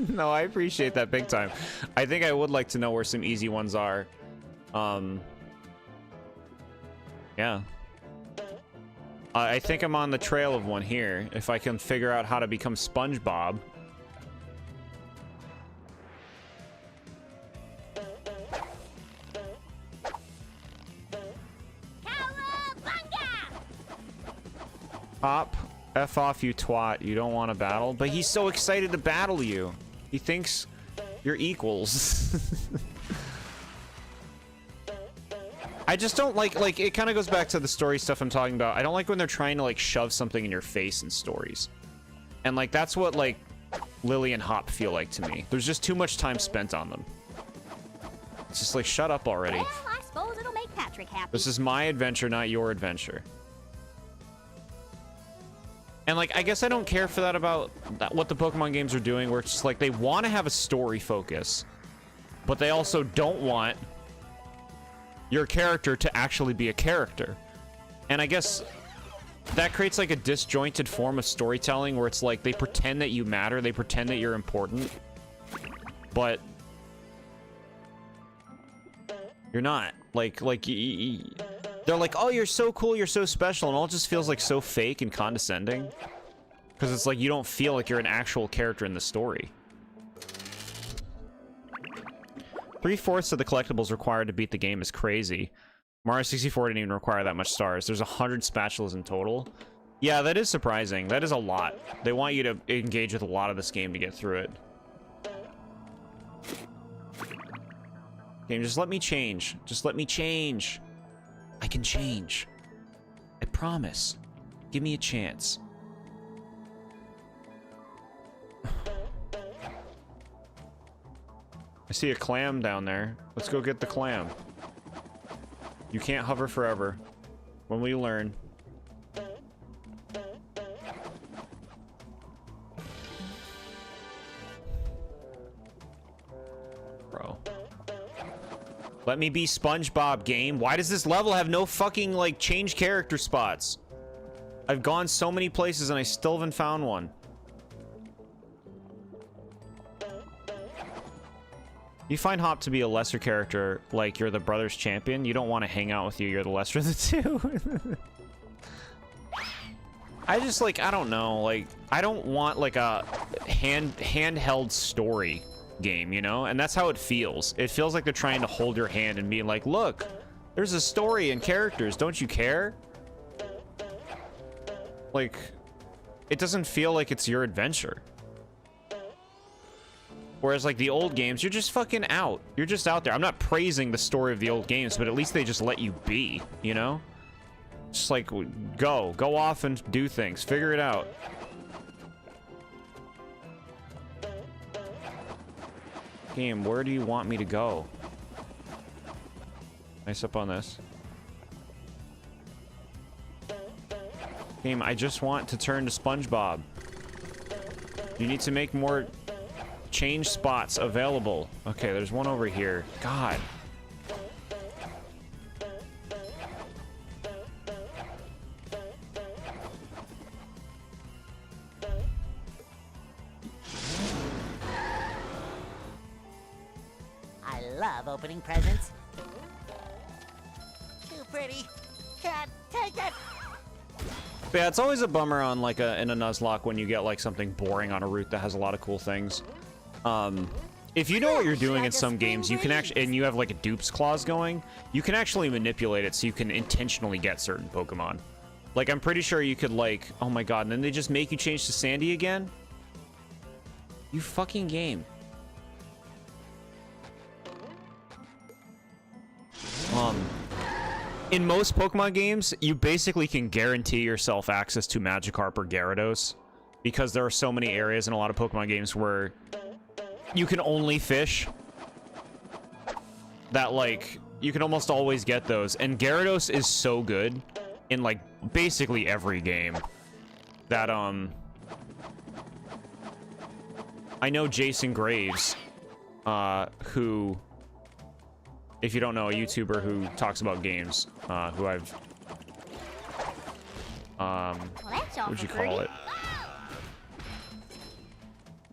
No, I appreciate that big time. I think I would like to know where some easy ones are. Yeah. I think I'm on the trail of one here. If I can figure out how to become SpongeBob, Hop, F off, you twat. You don't want to battle. But he's so excited to battle you. He thinks you're equals. I just don't like, it kind of goes back to the story stuff I'm talking about. I don't like when they're trying to, like, shove something in your face in stories. And, like, that's what, like, Lily and Hop feel like to me. There's just too much time spent on them. It's just like, shut up already.
Well, I suppose it'll make Patrick happy.
This is my adventure, not your adventure. And, like, I guess I don't care for that about what the Pokemon games are doing, where it's just like they want to have a story focus, but they also don't want your character to actually be a character. And I guess that creates like a disjointed form of storytelling where it's like they pretend that you matter, they pretend that you're important, but you're not. Like they're like, oh, you're so cool, you're so special, and all just feels like so fake and condescending. Because it's like you don't feel like you're an actual character in the story. 3/4 of the collectibles required to beat the game is crazy. Mario 64 didn't even require that much stars. There's 100 spatulas in total. Yeah, that is surprising. That is a lot. They want you to engage with a lot of this game to get through it. Game, just let me change. Just let me change. I can change. I promise. Give me a chance. I see a clam down there. Let's go get the clam. You can't hover forever. When we learn. Bro. Let me be SpongeBob, game. Why does this level have no fucking, like, change character spots? I've gone so many places and I still haven't found one. You find Hop to be a lesser character, like you're the brother's champion. You don't want to hang out with you, you're the lesser of the two. I just, like, I don't know, like, I don't want, like, a handheld story game, you know? And that's how it feels. It feels like they're trying to hold your hand and be like, look, there's a story and characters, don't you care? Like, it doesn't feel like it's your adventure. Whereas, like, the old games, you're just fucking out. You're just out there. I'm not praising the story of the old games, but at least they just let you be, you know? Just, like, go off and do things. Figure it out. Game, where do you want me to go? Nice up on this. Game, I just want to turn to SpongeBob. You need to make more change spots available. Okay, there's one over here. God.
I love opening presents. Too pretty. Can't take it.
But yeah, it's always a bummer on, like, in a Nuzlocke when you get, like, something boring on a route that has a lot of cool things. If you know what you're doing in some games, you can actually, and you have, like, a dupes clause going, you can actually manipulate it so you can intentionally get certain Pokemon. Like, I'm pretty sure you could, like, oh my god, and then they just make you change to Sandy again? You fucking game. In most Pokemon games, you basically can guarantee yourself access to Magikarp or Gyarados, because there are so many areas in a lot of Pokemon games where you can only fish that, like, you can almost always get those. And Gyarados is so good in, like, basically every game that, I know Jason Graves, who, if you don't know, a YouTuber who talks about games, who I've, what would you call it?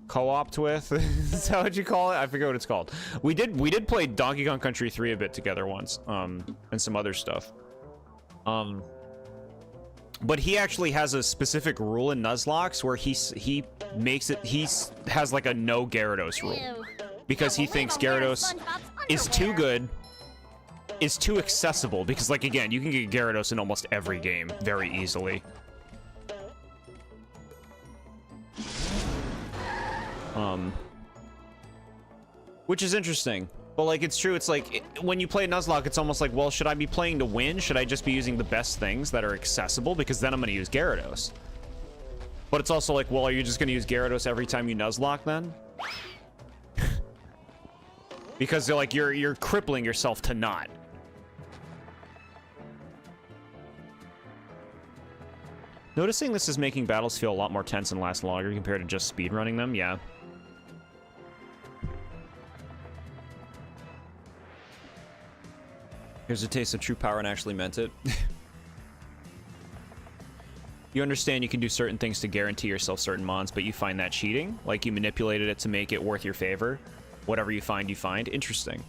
Co-opt with? Is that what you call it? I forget what it's called. We did play Donkey Kong Country 3 a bit together once, and some other stuff. But he actually has a specific rule in Nuzlocke where he makes it, he has like a no Gyarados rule. Because he thinks Gyarados is too good, is too accessible, because, like, again, you can get Gyarados in almost every game very easily. Which is interesting. But, like, it's true. It's like, when you play Nuzlocke, it's almost like, well, should I be playing to win? Should I just be using the best things that are accessible? Because then I'm going to use Gyarados. But it's also like, well, are you just going to use Gyarados every time you Nuzlocke then? Because they're like, you're crippling yourself to not. Noticing this is making battles feel a lot more tense and last longer compared to just speedrunning them, yeah. Here's a taste of true power and actually meant it. You understand you can do certain things to guarantee yourself certain mons, but you find that cheating? Like you manipulated it to make it worth your favor? Whatever you find, you find? Interesting.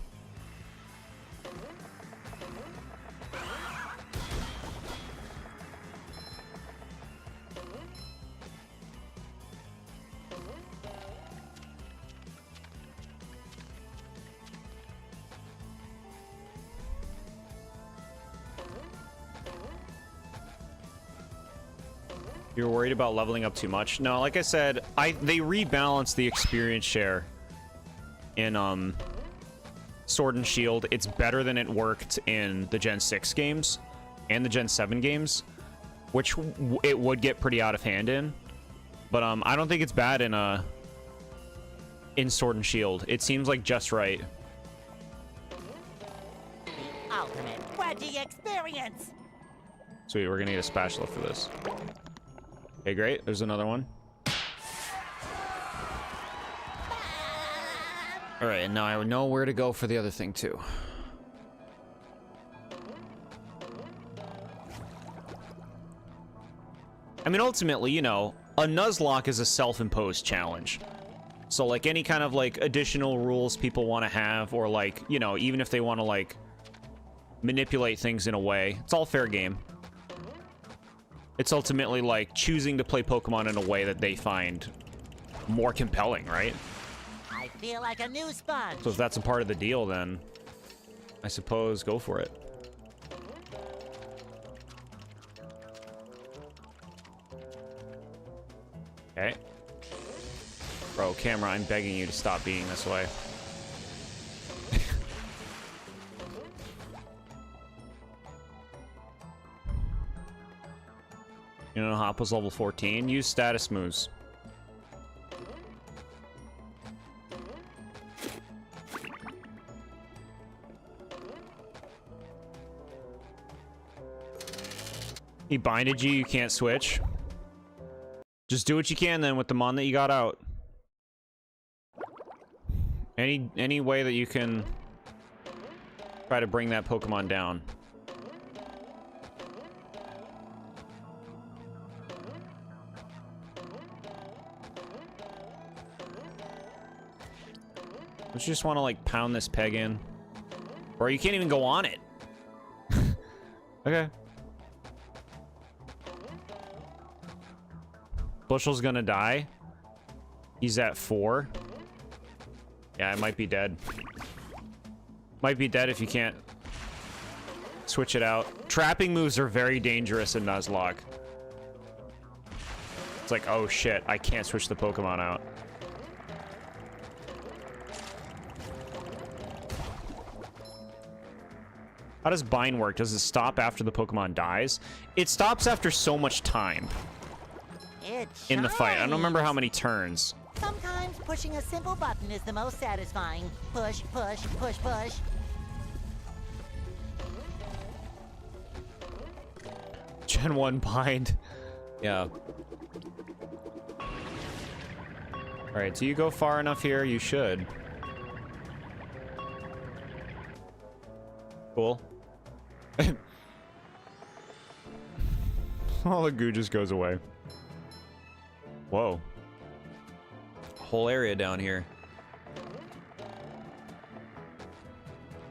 You're worried about leveling up too much? No, like I said, they rebalanced the experience share in Sword and Shield. It's better than it worked in the Gen 6 games and the Gen 7 games, which it would get pretty out of hand in. But I don't think it's bad in Sword and Shield. It seems like just right.
The ultimate wedgie experience.
Sweet, we're gonna need a spatula for this. Okay, great. There's another one. All right, and now I know where to go for the other thing too. I mean, ultimately, you know, a Nuzlocke is a self-imposed challenge. So, like, any kind of, like, additional rules people want to have, or, like, you know, even if they want to, like, manipulate things in a way, it's all fair game. It's ultimately, like, choosing to play Pokemon in a way that they find more compelling, right?
I feel like a new sponge.
So if that's a part of the deal, then I suppose go for it. Okay. Bro, camera, I'm begging you to stop being this way. You know, Hop was level 14. Use status moves. He binded you, you can't switch. Just do what you can then with the mon that you got out. Any way that you can try to bring that Pokemon down. Don't you just want to, like, pound this peg in? Or you can't even go on it. Okay. Bushel's gonna die. He's at 4. Yeah, it might be dead. Might be dead if you can't switch it out. Trapping moves are very dangerous in Nuzlocke. It's like, oh shit, I can't switch the Pokemon out. How does bind work? Does it stop after the Pokemon dies? It stops after so much time in the fight. I don't remember how many turns.
Sometimes pushing a simple button is the most satisfying. Push, push, push, push.
Gen 1 bind. Yeah. Alright, do you go far enough here? You should. Cool. All the goo just goes away. Whoa. Whole area down here.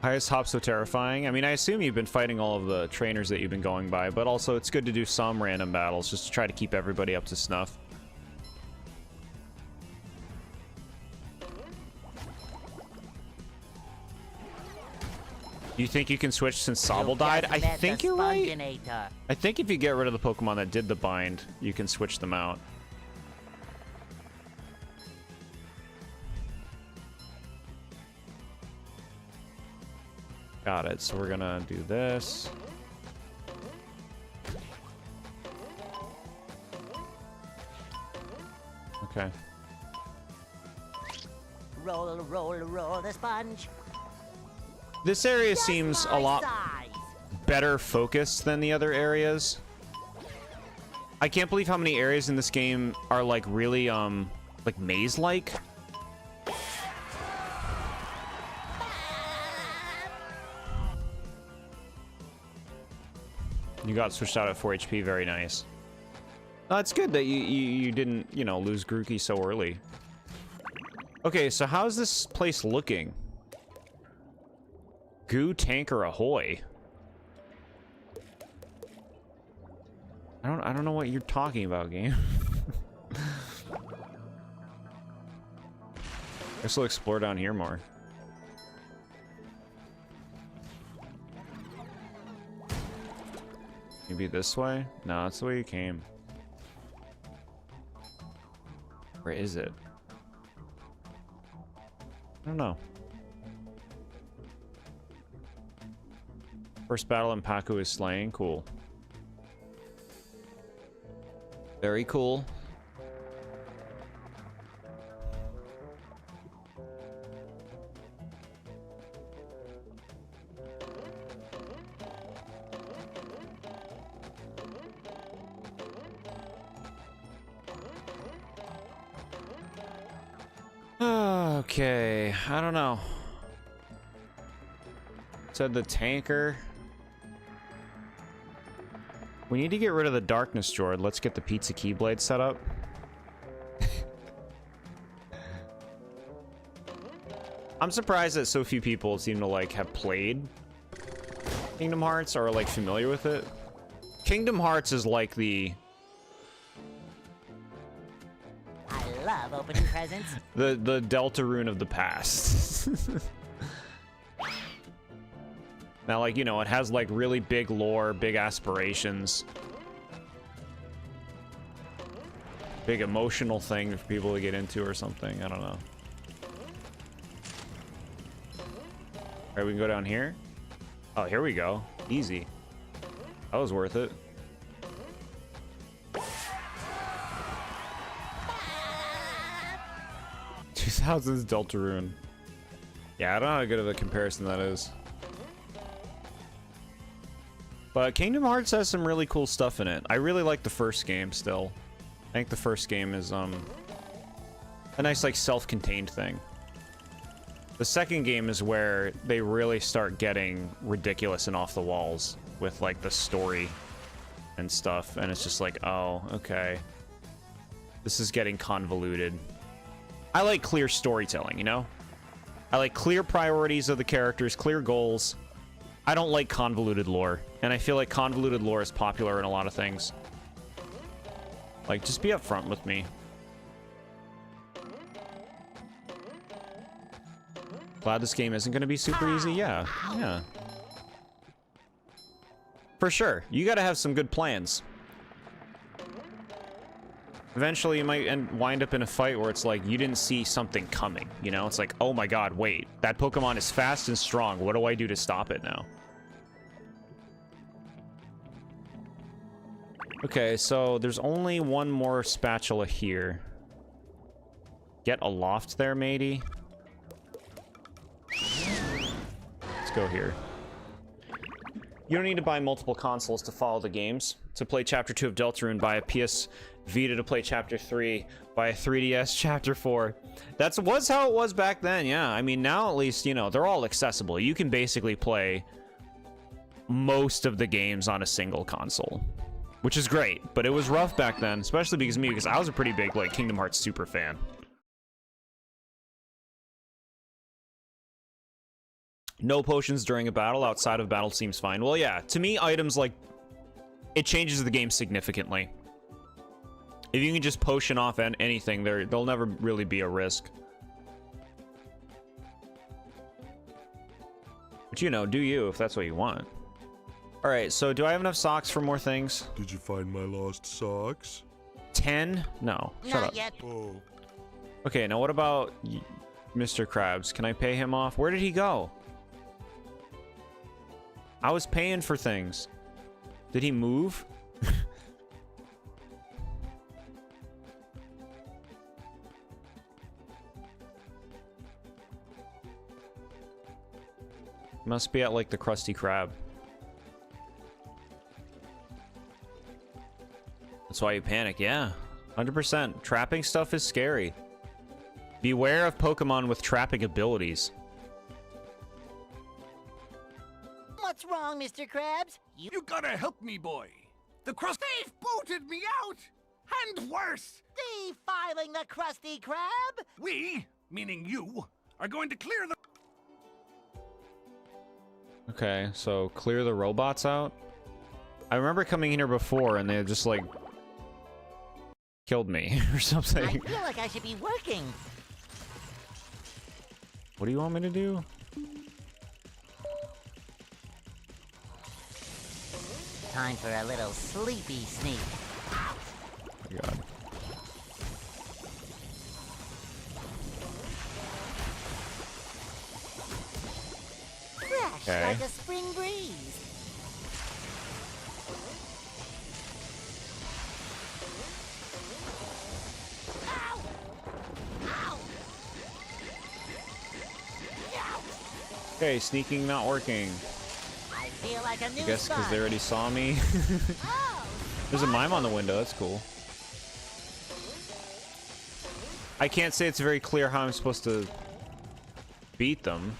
Why is Hop so terrifying? I mean, I assume you've been fighting all of the trainers that you've been going by, but also it's good to do some random battles just to try to keep everybody up to snuff. Do you think you can switch since Sobble died? I think you're right. I think if you get rid of the Pokemon that did the bind, you can switch them out. Got it. So we're gonna do this. Okay.
Roll, roll, roll the sponge.
This area seems a lot
Size.
better focused than the other areas. I can't believe how many areas in this game are like really like maze-like. You got switched out at 4 HP, very nice. It's good that you didn't, you know, lose Grookey so early. Okay, so how's this place looking? Goo Tanker Ahoy. I don't know what you're talking about, game. Guess we'll explore down here more. Maybe this way? No, that's the way you came. Where is it? I don't know. First battle in Paku is slaying. Cool. Very cool. Okay, I don't know. Said the tanker. We need to get rid of the darkness, Jord. Let's get the pizza keyblade set up. I'm surprised that so few people seem to like have played Kingdom Hearts or are like familiar with it. Kingdom Hearts is like the
I love opening presents.
the Deltarune of the past. Now, like, you know, it has like really big lore, big aspirations, big emotional thing for people to get into or something. I don't know. All right, we can go down here. Oh, here we go. Easy. That was worth it. 2000s Deltarune. Yeah, I don't know how good of a comparison that is. But Kingdom Hearts has some really cool stuff in it. I really like the first game still. I think the first game is a nice like self-contained thing. The second game is where they really start getting ridiculous and off the walls with like the story and stuff, and it's just like, oh, okay. This is getting convoluted. I like clear storytelling, you know? I like clear priorities of the characters, clear goals. I don't like convoluted lore, and I feel like convoluted lore is popular in a lot of things. Like, just be upfront with me. Glad this game isn't going to be super easy. Yeah. For sure. You got to have some good plans. Eventually, you might wind up in a fight where it's like, you didn't see something coming, you know? It's like, oh my god, wait. That Pokemon is fast and strong. What do I do to stop it now? Okay, so there's only one more spatula here. Get a loft there, matey. Let's go here. You don't need to buy multiple consoles to follow the games. To play Chapter 2 of Deltarune, buy a PS Vita to play Chapter 3, buy a 3DS Chapter 4. That was how it was back then, yeah. I mean, now at least, you know, they're all accessible. You can basically play most of the games on a single console, which is great. But it was rough back then, especially because I was a pretty big, like, Kingdom Hearts super fan. No potions during a battle. Outside of battle seems fine. Well, yeah, to me, items like... it changes the game significantly. If you can just potion off anything, there'll never really be a risk. But, you know, do you if that's what you want. Alright, so do I have enough socks for more things?
Did you find my lost socks?
10? No. Shut up.
Yet.
Oh.
Okay, now what about Mr. Krabs? Can I pay him off? Where did he go? I was paying for things. Did he move? Must be at like the Krusty Krab. That's why you panic, yeah. 100%. Trapping stuff is scary. Beware of Pokemon with trapping abilities.
What's wrong, Mr. Krabs?
You gotta help me, boy. The crust... They've booted me out! And worse!
Defiling the Krusty Krab?
We, meaning you, are going to clear the...
Okay, so clear the robots out? I remember coming in here before and they just like... killed me or something.
I feel like I should be working.
What do you want me to do?
Time for a little sleepy sneak.
Oh my God.
Fresh
Okay.
like a spring breeze. Ow! Ow!
Okay, sneaking not working.
I feel like a new
I guess because
sponge.
they already saw me. There's a mime on the window, that's cool. I can't say it's very clear how I'm supposed to beat them.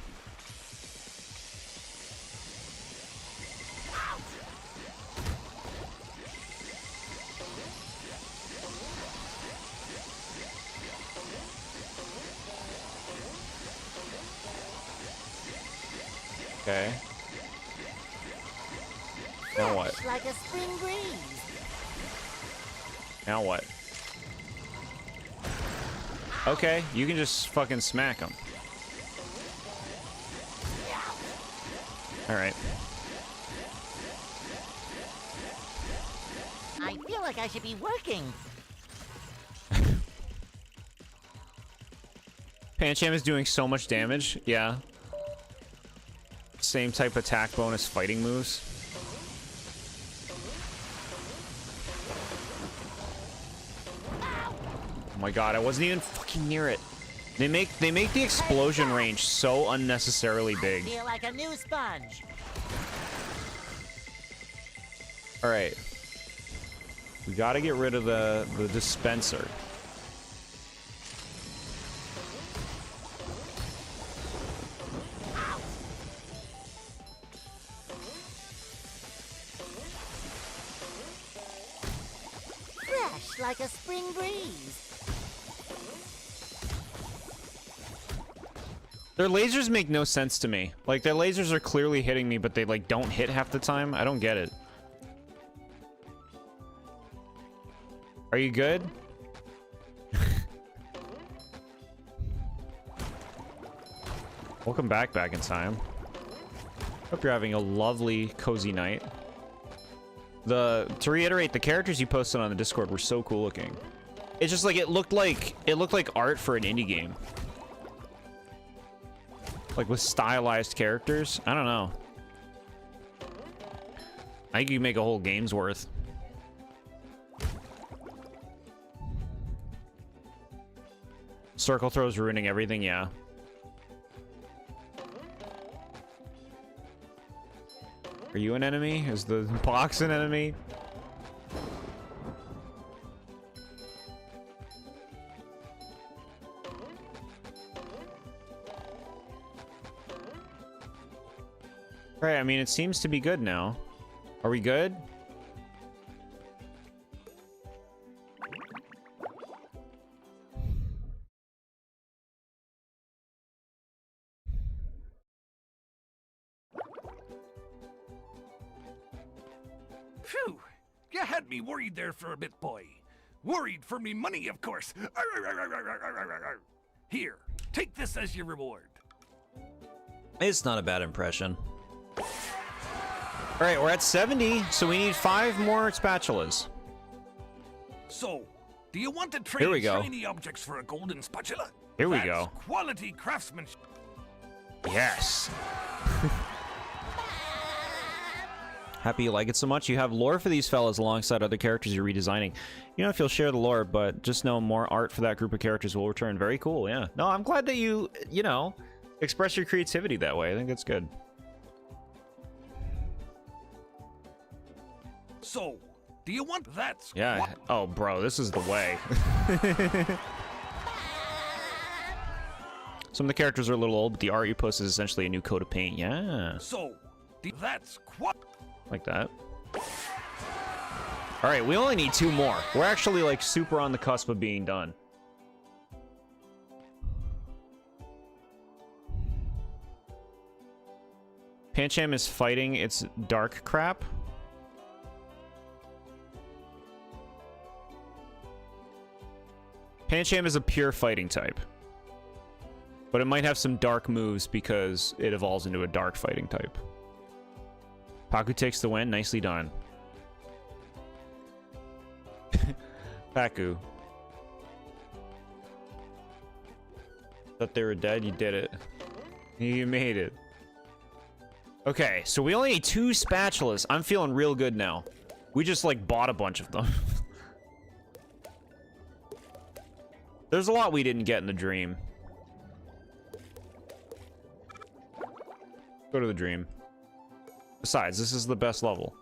Okay. Now what?
Fresh like a spring breeze.
Now what? Okay, you can just fucking smack them. Alright.
I feel like I should be working.
Pancham is doing so much damage. Yeah. Same type attack bonus fighting moves. Oh my god, I wasn't even fucking near it. They make the explosion range so unnecessarily big.
I feel like a new sponge.
All right. We got to get rid of the dispenser.
Fresh like a spring breeze.
Their lasers make no sense to me. Like, their lasers are clearly hitting me, but they, like, don't hit half the time. I don't get it. Are you good? Welcome back in time. Hope you're having a lovely, cozy night. To reiterate, the characters you posted on the Discord were so cool looking. It's just like, it looked like art for an indie game. Like with stylized characters. I don't know. I think you can make a whole game's worth. Circle throws ruining everything, yeah. Are you an enemy? Is the box an enemy? Right, I mean, it seems to be good now. Are we good?
Phew! You had me worried there for a bit, boy. Worried for me money, of course. Here, take this as your reward.
It's not a bad impression. All right, we're at 70, so we need 5 more spatulas.
So, do you want to
Here we
trade
go.
shiny objects for a golden spatula?
Here we
That's
go.
Quality craftsmanship.
Yes. Happy you like it so much. You have lore for these fellas alongside other characters you're redesigning. You know if you'll share the lore, but just know more art for that group of characters will return. Very cool, yeah. No, I'm glad that you know, express your creativity that way. I think that's good.
So, do you want that?
Yeah. Oh, bro, this is the way. Some of the characters are a little old, but the art you post is essentially a new coat of paint. Yeah.
So, that's what.
Like that. All right, we only need 2 more. We're actually like super on the cusp of being done. Pancham is fighting its dark crap. Pancham is a pure fighting type. But it might have some dark moves because it evolves into a dark fighting type. Paku takes the win. Nicely done. Paku. Thought they were dead. You did it. You made it. Okay, so we only need 2 spatulas. I'm feeling real good now. We just, like, bought a bunch of them. There's a lot we didn't get in the dream. Go to the dream. Besides, this is the best level.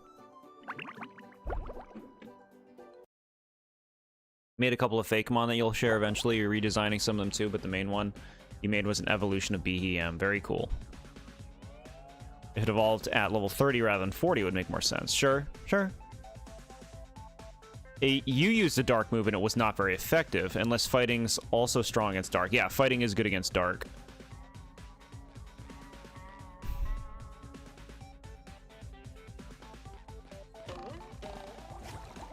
Made a couple of Fakemon that you'll share eventually. You're redesigning some of them too, but the main one you made was an evolution of BEM. Very cool. If it evolved at level 30 rather than 40, it would make more sense. Sure, sure. You used a dark move and it was not very effective, unless fighting's also strong against dark. Yeah, fighting is good against dark.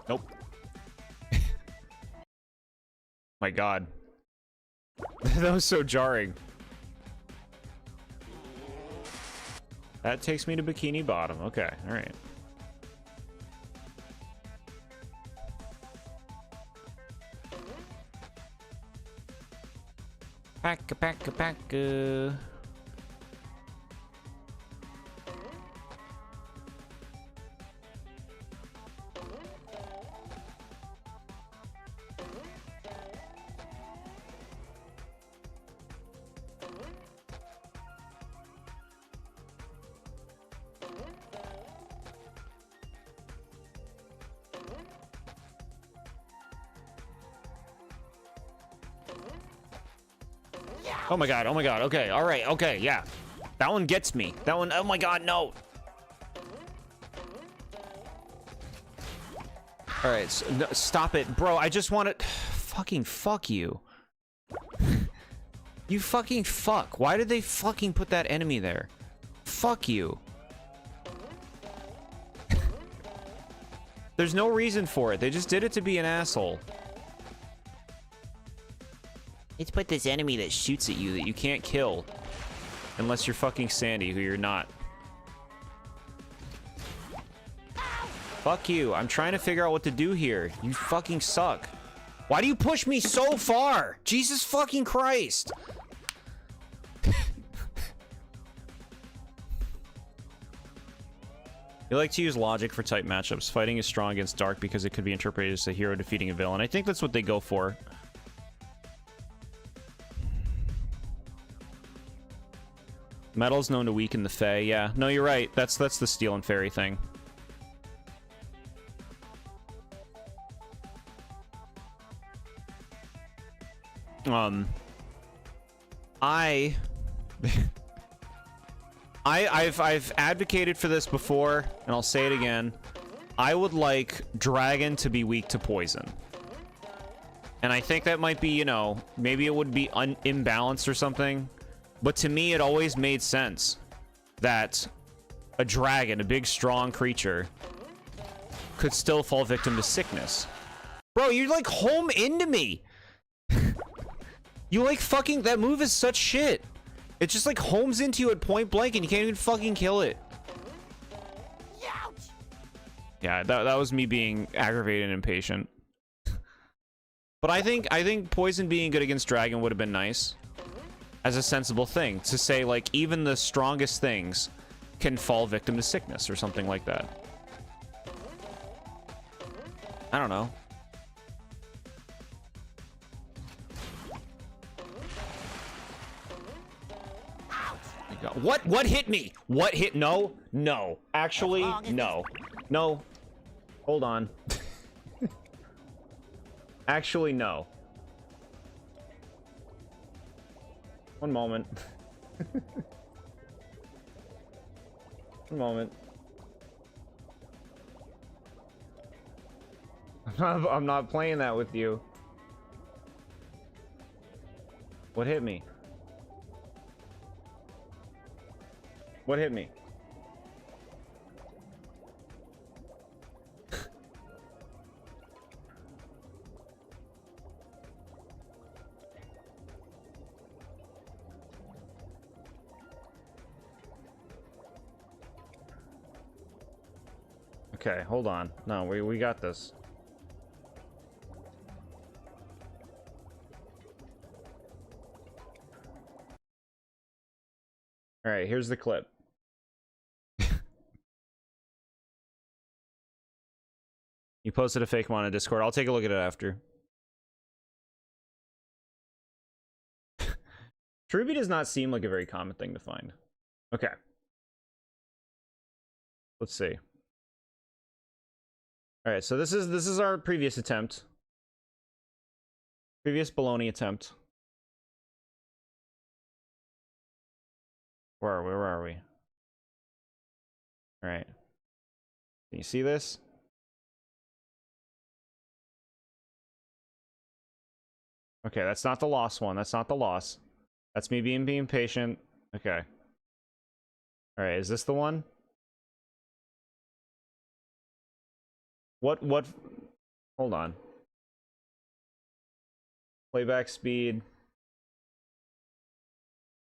Nope. My god. That was so jarring. That takes me to Bikini Bottom. Okay, alright. Packa. Oh my god, okay, alright, okay, yeah. That one gets me. That one, oh my god, no. Alright, so, no, stop it. Bro, I just want to... Fucking fuck you. You fucking fuck. Why did they fucking put that enemy there? Fuck you. There's no reason for it. They just did it to be an asshole. Let's put this enemy that shoots at you that you can't kill. Unless you're fucking Sandy, who you're not. Fuck you. I'm trying to figure out what to do here. You fucking suck. Why do you push me so far? Jesus fucking Christ. You like to use logic for type matchups. Fighting is strong against dark because it could be interpreted as a hero defeating a villain. I think that's what they go for. Metal's known to weaken the Fae. Yeah, no, you're right. That's the Steel and Fairy thing. I've advocated for this before, and I'll say it again. I would like Dragon to be weak to poison. And I think that might be, you know, maybe it would be imbalanced or something. But to me, it always made sense that a dragon, a big, strong creature, could still fall victim to sickness. Bro, you're like home into me. You like fucking... That move is such shit. It just like homes into you at point blank and you can't even fucking kill it. Yeah, that was me being aggravated and impatient. But I think poison being good against dragon would have been nice. As a sensible thing to say, like, even the strongest things can fall victim to sickness or something like that. I don't know. What hit me? What hit? No. No. Actually, no. No. Hold on. Actually, no. One moment. One moment. I'm not playing that with you. What hit me? What hit me? Okay, hold on. No, we got this. All right, here's the clip. You posted a fake one on Discord. I'll take a look at it after. Truby does not seem like a very common thing to find. Okay. Let's see. All right, so this is our previous attempt. Previous baloney attempt. Where are we? All right. Can you see this? Okay, that's not the lost one. That's not the loss. That's me being patient. Okay. All right, is this the one? What? Hold on. Playback speed.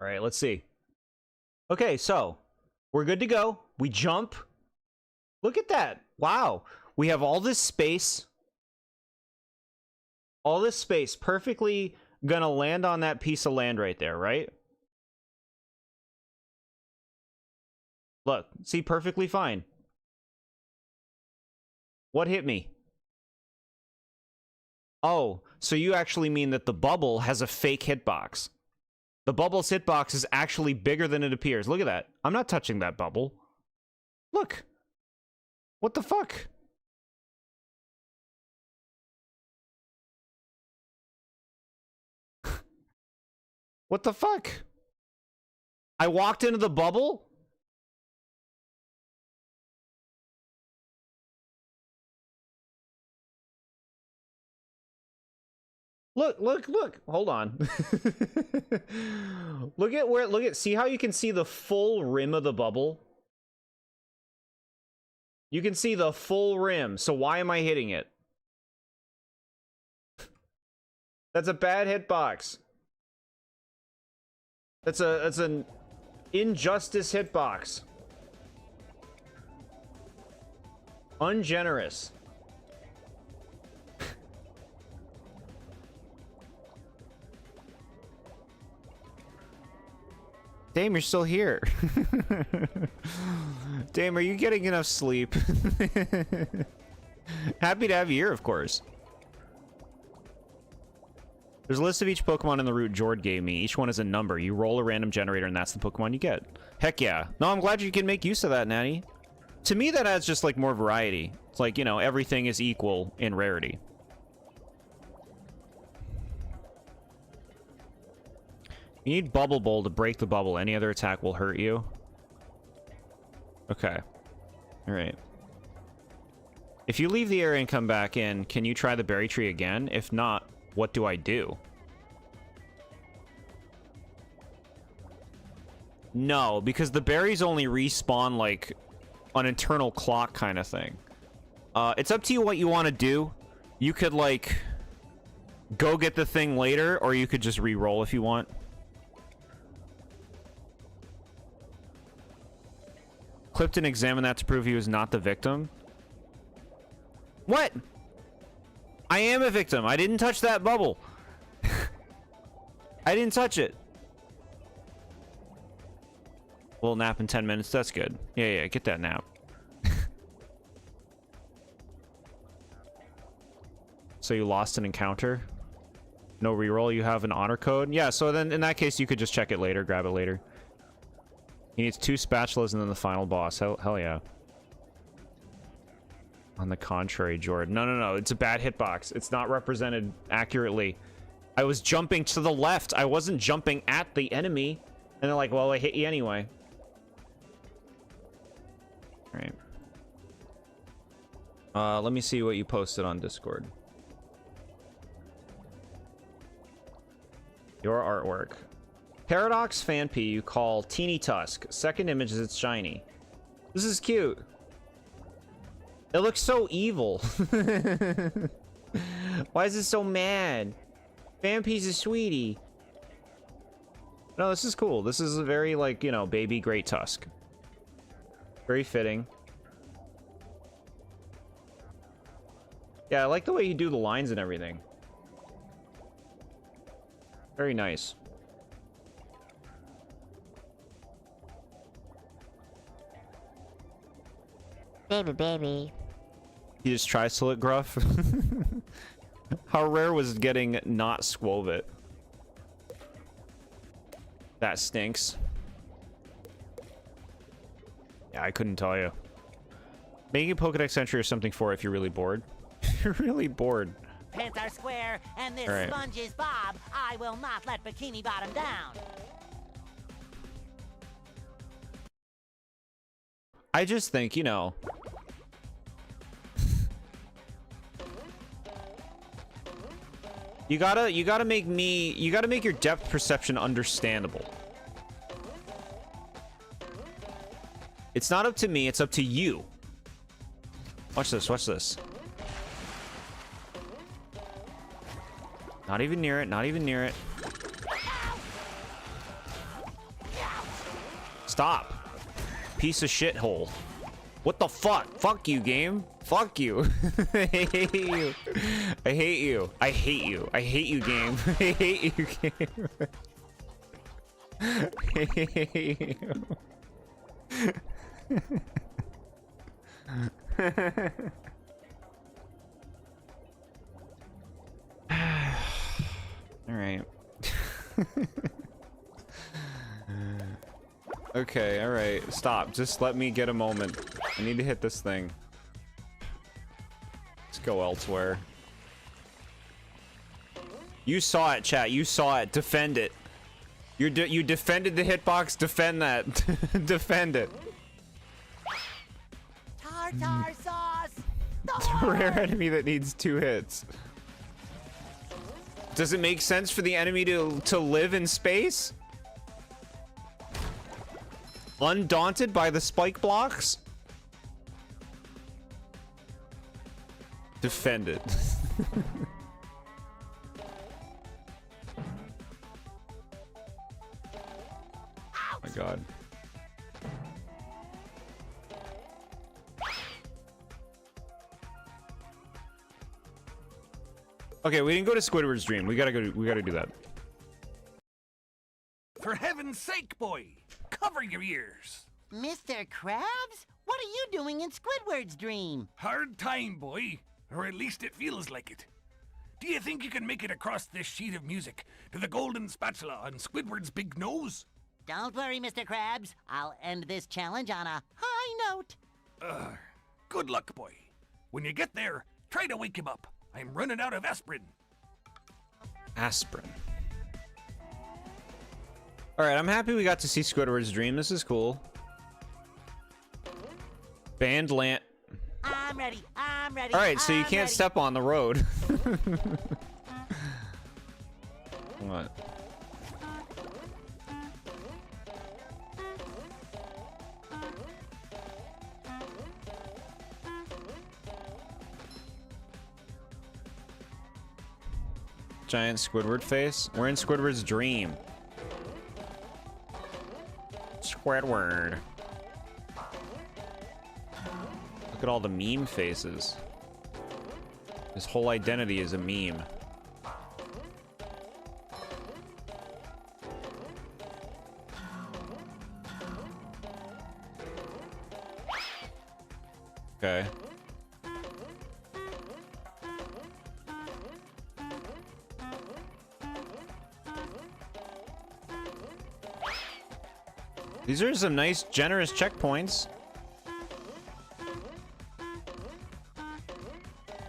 All right, let's see. Okay, so we're good to go. We jump. Look at that. Wow. We have all this space. All this space perfectly gonna land on that piece of land right there, right? Look, see, perfectly fine. What hit me? Oh, so you actually mean that the bubble has a fake hitbox. The bubble's hitbox is actually bigger than it appears. Look at that. I'm not touching that bubble. Look. What the fuck? What the fuck? I walked into the bubble? Look. Hold on. See how you can see the full rim of the bubble? You can see the full rim, so why am I hitting it? That's a bad hitbox. That's an injustice hitbox. Ungenerous. Dame, you're still here. Dame, are you getting enough sleep? Happy to have you here, of course. There's a list of each Pokemon in the route Jord gave me. Each one is a number. You roll a random generator, and that's the Pokemon you get. Heck yeah. No, I'm glad you can make use of that, Natty. To me, that adds just, like, more variety. It's like, you know, everything is equal in rarity. You need Bubble Bowl to break the bubble. Any other attack will hurt you. Okay. Alright. If you leave the area and come back in, can you try the berry tree again? If not, what do I do? No, because the berries only respawn like an internal clock kind of thing. It's up to you what you want to do. You could like go get the thing later, or you could just re-roll if you want. Clipton examined that to prove he was not the victim. What? I am a victim. I didn't touch that bubble. I didn't touch it. We'll nap in 10 minutes. That's good. Yeah, get that nap. So you lost an encounter. No reroll. You have an honor code. Yeah, so then in that case, you could just check it later, grab it later. He needs 2 spatulas and then the final boss. Hell yeah. On the contrary, Jordan. No. It's a bad hitbox. It's not represented accurately. I was jumping to the left. I wasn't jumping at the enemy. And they're like, well, I hit you anyway. All right. Let me see what you posted on Discord. Your artwork. Paradox Fan P you call Teeny Tusk. Second image is it's shiny. This is cute. It looks so evil. Why is it so mad? Fan P's a sweetie. No, this is cool. This is a very, like, you know, baby Great Tusk. Very fitting. Yeah, I like the way you do the lines and everything. Very nice.
Baby.
He just tries to look gruff. How rare was getting not Squovit? That stinks. Yeah, I couldn't tell you. Making a Pokedex entry or something for if you're really bored. You're really bored.
Pants are square, and this
All right.
sponge is Bob. I will not let Bikini Bottom down.
I just think, you know... You gotta make your depth perception understandable. It's not up to me, it's up to you. Watch this, watch this. Not even near it, not even near it. Stop. Piece of shithole. What the fuck? Fuck you, game. Fuck you. I hate you. I hate you. I hate you. I hate you, game. I hate you, game. I hate you. All right. Okay, all right. Stop. Just let me get a moment. I need to hit this thing. Let's go elsewhere. You saw it, chat. You saw it. Defend it. You defended the hitbox. Defend that. Defend it.
Tartar sauce.
It's a rare enemy that needs 2 hits. Does it make sense for the enemy to live in space? Undaunted by the spike blocks? Defend it. Oh my god. Okay, we didn't go to Squidward's dream. We gotta do that.
For heaven's sake, boy, cover your ears.
Mr. Krabs? What are you doing in Squidward's dream?
Hard time, boy. Or at least it feels like it. Do you think you can make it across this sheet of music to the golden spatula on Squidward's big nose?
Don't worry, Mr. Krabs. I'll end this challenge on a high note.
Good luck, boy. When you get there, try to wake him up. I'm running out of aspirin.
Aspirin. Alright, I'm happy we got to see Squidward's dream. This is cool. Band lamp.
I'm ready. I'm ready.
Alright, so you
I'm
can't
ready.
step on the road. What? Giant Squidward face? We're in Squidward's dream. Squidward. Look at all the meme faces. His whole identity is a meme. Okay. These are some nice, generous checkpoints.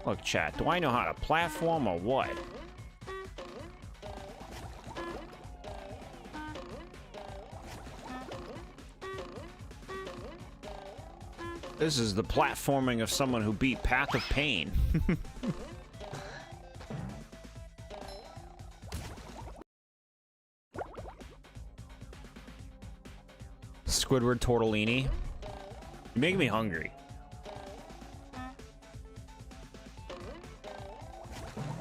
Look, chat, do I know how to platform or what? This is the platforming of someone who beat Path of Pain. Squidward tortellini. You make me hungry.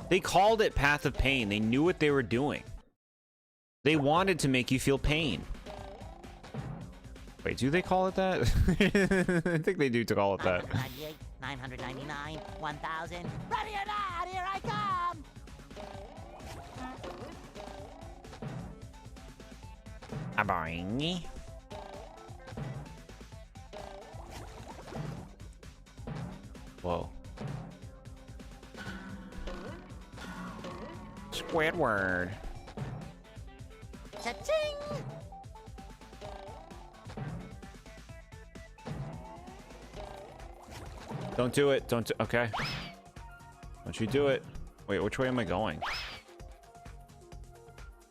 They called it Path of Pain. They knew what they were doing. They wanted to make you feel pain. Wait, do they call it that? I think they do call it that.
998, 999, 1000. Ready or not, here I come!
Boing.
Whoa.
Squidward.
Cha-ching!
Don't do it. Don't do. Okay. Don't you do it. Wait, which way am I going?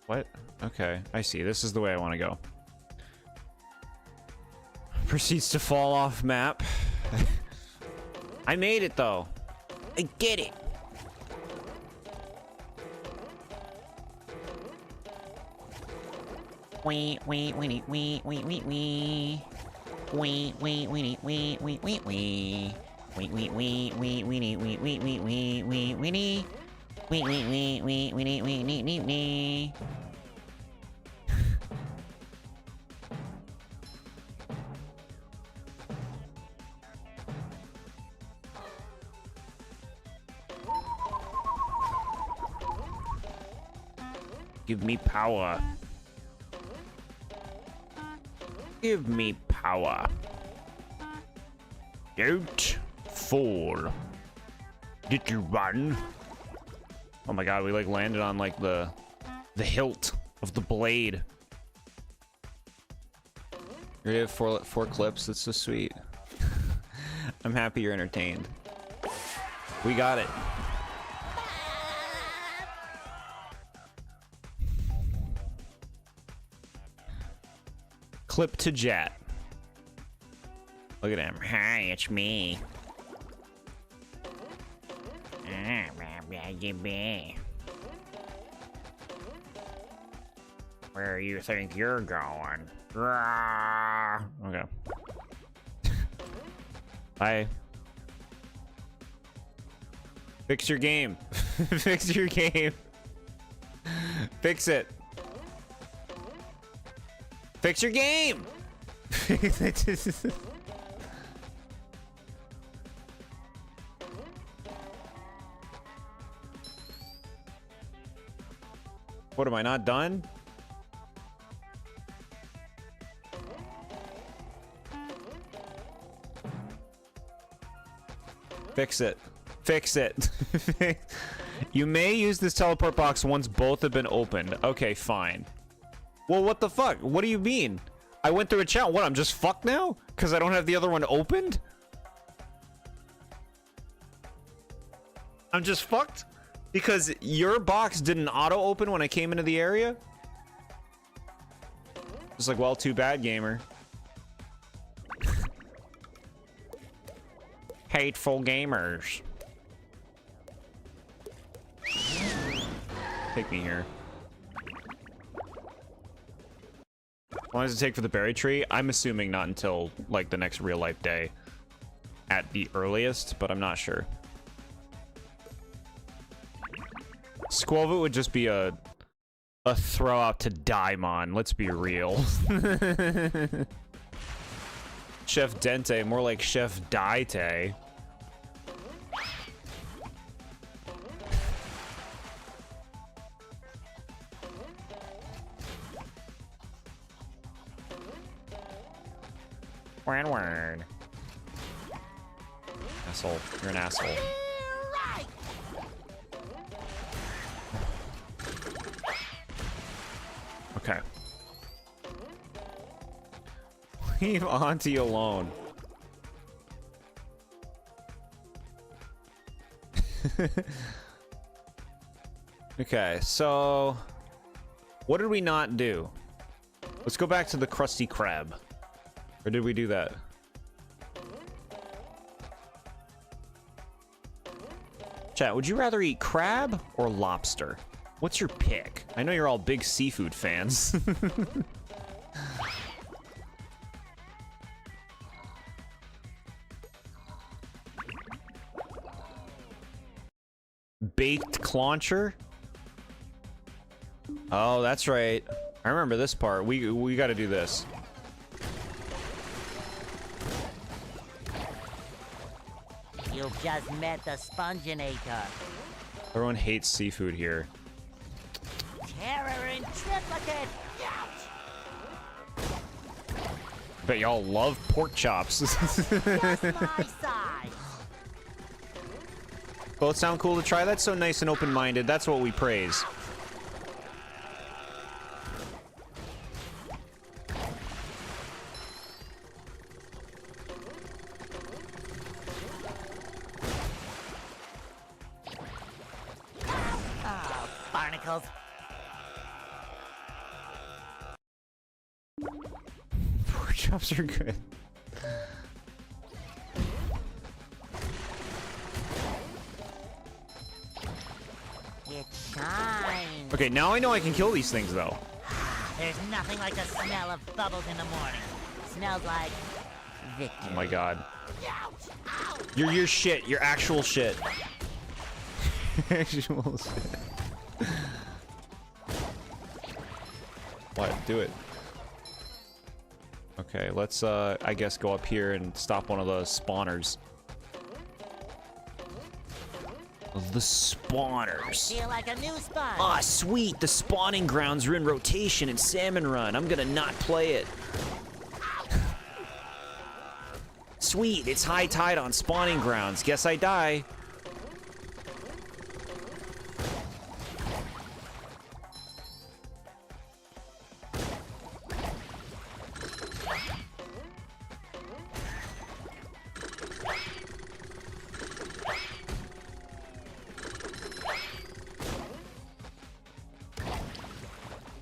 What? Okay, I see. This is the way I want to go. Proceeds to fall off map. I made it though.
I get it. Wee wee wee wee wee wee wee. Wee wee wee wee wee wee wee. Wee wee wee wee wee wee wee wee wee wee wee. Wee wee wee wee wee wee wee wee.
Give me power. Give me power. Don't fall. Did you run? Oh my god, we like landed on like the hilt of the blade. You already have four clips. That's so sweet. I'm happy you're entertained. We got it. Clip to Jet. Look at him.
Hi, it's me. Where you think you're going?
Okay. Bye. Fix your game. Fix your game. Fix it. Fix your game. What, am I not done? Fix it. Fix it. You may use this teleport box once both have been opened. Okay, fine. Well, what the fuck? What do you mean? I went through a chat. What, I'm just fucked now? Because I don't have the other one opened? I'm just fucked? Because your box didn't auto-open when I came into the area? Just like, well, too bad, gamer.
Hateful gamers.
Take me here. How long does it take for the berry tree? I'm assuming not until, like, the next real-life day. At the earliest, but I'm not sure. Squelva would just be a throw out to Daimon, let's be real. Chef Dente, more like Chef Daite.
Word.
Asshole, you're an asshole. Okay. Leave Auntie alone. Okay, so what did we not do? Let's go back to the Krusty Krab. Or did we do that? Chat, would you rather eat crab or lobster? What's your pick? I know you're all big seafood fans. Baked clauncher? Oh, that's right. I remember this part. We got to do this.
You've just met the Sponginator.
Everyone hates seafood here.
Terror in triplicate!
Bet y'all love pork chops.
Just my size!
Both sound cool to try. That's so nice and open-minded. That's what we praise.
Oh, barnacles.
Pork chops are good.
It shines.
Okay, now I know I can kill these things, though.
There's nothing like the smell of bubbles in the morning. Smells like victory.
Oh my god. You're your shit. Your actual shit. Actual shit. What? Do it. Okay, let's, I guess go up here and stop one of the spawners. The spawners.
Feel like a new sponge.
Ah, sweet. The spawning grounds are in rotation in Salmon Run. I'm gonna not play it. Sweet. It's high tide on spawning grounds. Guess I die.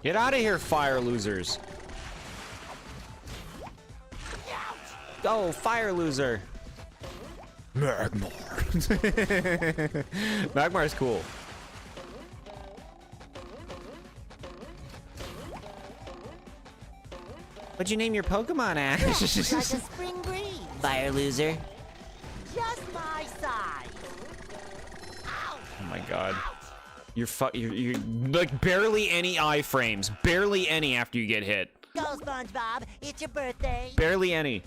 Get out of here, fire losers. Go, fire loser. Magmar. Magmar's cool. What'd you name your Pokemon, Ash?
Like a spring breeze.
Fire loser.
Just my size.
Oh my god. You're like barely any iframes. Barely any after you get hit.
Go, SpongeBob. It's your birthday.
Barely any.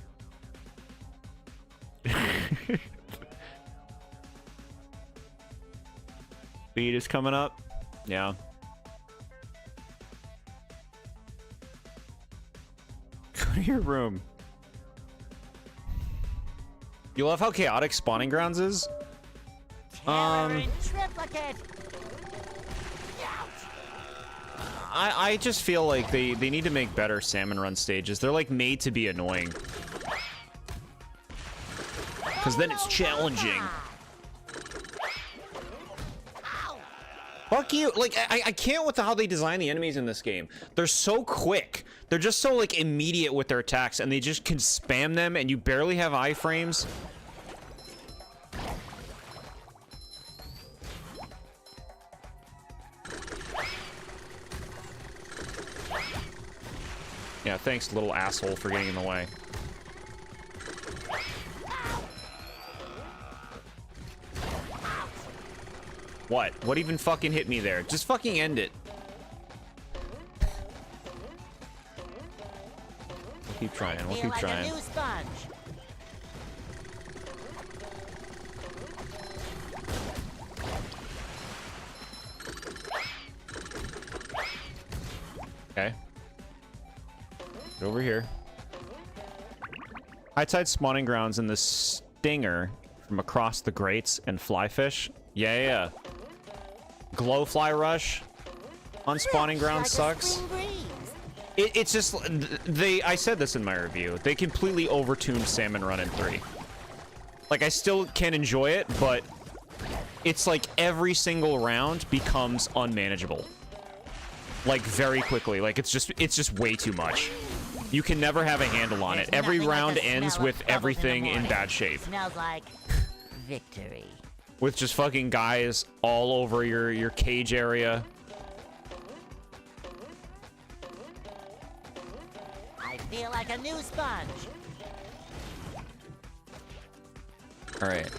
Speed is coming up. Yeah. Go to your room. You love how chaotic spawning grounds is?
Terror in triplicate.
I just feel like they need to make better Salmon Run stages. They're like made to be annoying. Because then it's challenging. Fuck you. Like, I can't with how they design the enemies in this game. They're so quick. They're just so, like, immediate with their attacks, and they just can spam them, and you barely have iframes. Yeah, thanks, little asshole, for getting in the way. What? What even fucking hit me there? Just fucking end it. We'll keep trying. We'll keep trying.
Feel like a new sponge.
Okay. Get over here. High tide spawning grounds in the stinger from across the grates and flyfish. Yeah. Glowfly rush on spawning grounds sucks. It's just I said this in my review. They completely overtuned Salmon Run in 3. Like, I still can enjoy it, but it's like every single round becomes unmanageable. Like, very quickly. Like, it's just way too much. You can never have a handle on it. Every round ends with everything in bad shape.
Smells like victory.
With just fucking guys all over your cage area.
I feel like a new sponge.
All right.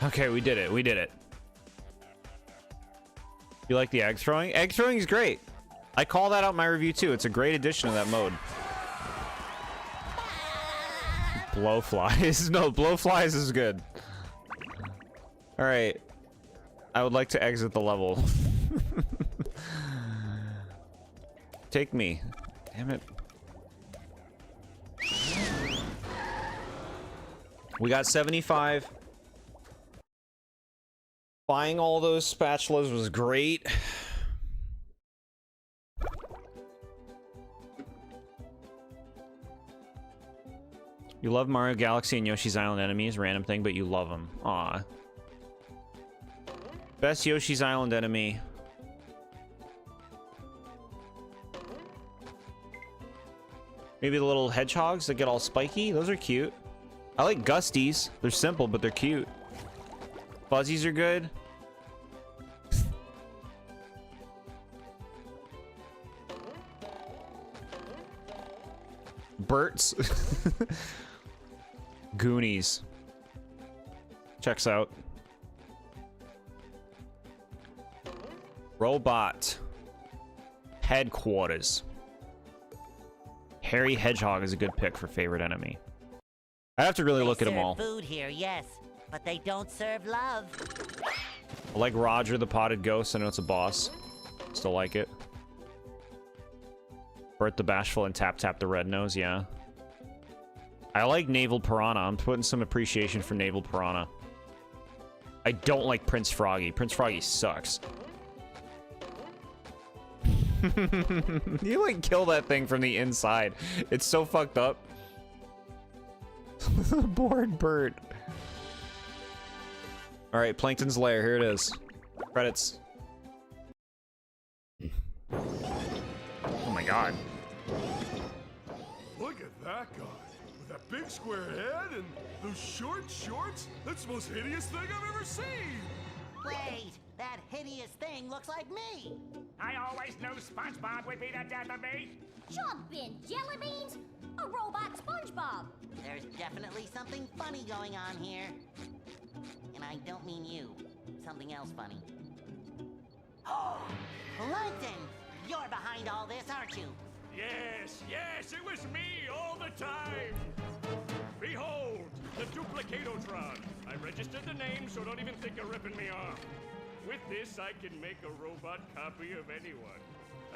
Okay, we did it. We did it. You like the egg throwing? Egg throwing is great. I call that out in my review too. It's a great addition to that mode. Blowflies. No, blowflies is good. All right. I would like to exit the level. Take me. Damn it. We got 75. Buying all those spatulas was great. You love Mario Galaxy and Yoshi's Island enemies, random thing, but you love them. Aw. Best Yoshi's Island enemy. Maybe the little hedgehogs that get all spiky. Those are cute. I like Gusties. They're simple, but they're cute. Fuzzies are good. Berts. Goonies. Checks out. Robot. Headquarters. Hairy Hedgehog is a good pick for favorite enemy. I have to really look at them all.
Food here, yes, but they don't serve love.
I like Roger the Potted Ghost. I know it's a boss. Still like it. Bert the Bashful and Tap Tap the Red Nose, yeah. I like Naval Piranha. I'm putting some appreciation for Naval Piranha. I don't like Prince Froggy. Prince Froggy sucks. You like kill that thing from the inside. It's so fucked up. Bored bird. All right, Plankton's Lair. Here it is. Credits. Oh my god.
Look at that guy. With that big square head and those short shorts. That's the most hideous thing I've ever seen.
Wait, that hideous thing looks like me.
I always knew SpongeBob would be the death of me.
Jump in, jelly beans! A robot SpongeBob!
There's definitely something funny going on here. And I don't mean you. Something else funny. Oh, Plankton! You're behind all this, aren't you?
Yes, yes, it was me all the time. Behold, the Duplicatotron. I registered the name, so don't even think of ripping me off. With this, I can make a robot copy of anyone.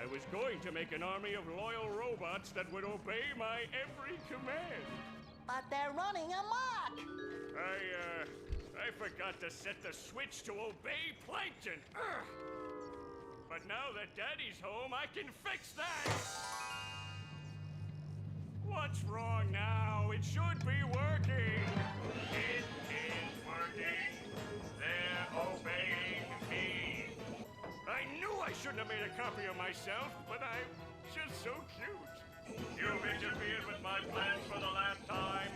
I was going to make an army of loyal robots that would obey my every command.
But they're running amok!
I forgot to set the switch to obey Plankton. Ugh. But now that Daddy's home, I can fix that! What's wrong now? It should be working! It is working! They're obeying me! I knew I shouldn't have made a copy of myself, but I'm just so cute! You've interfered with my plans for the last time!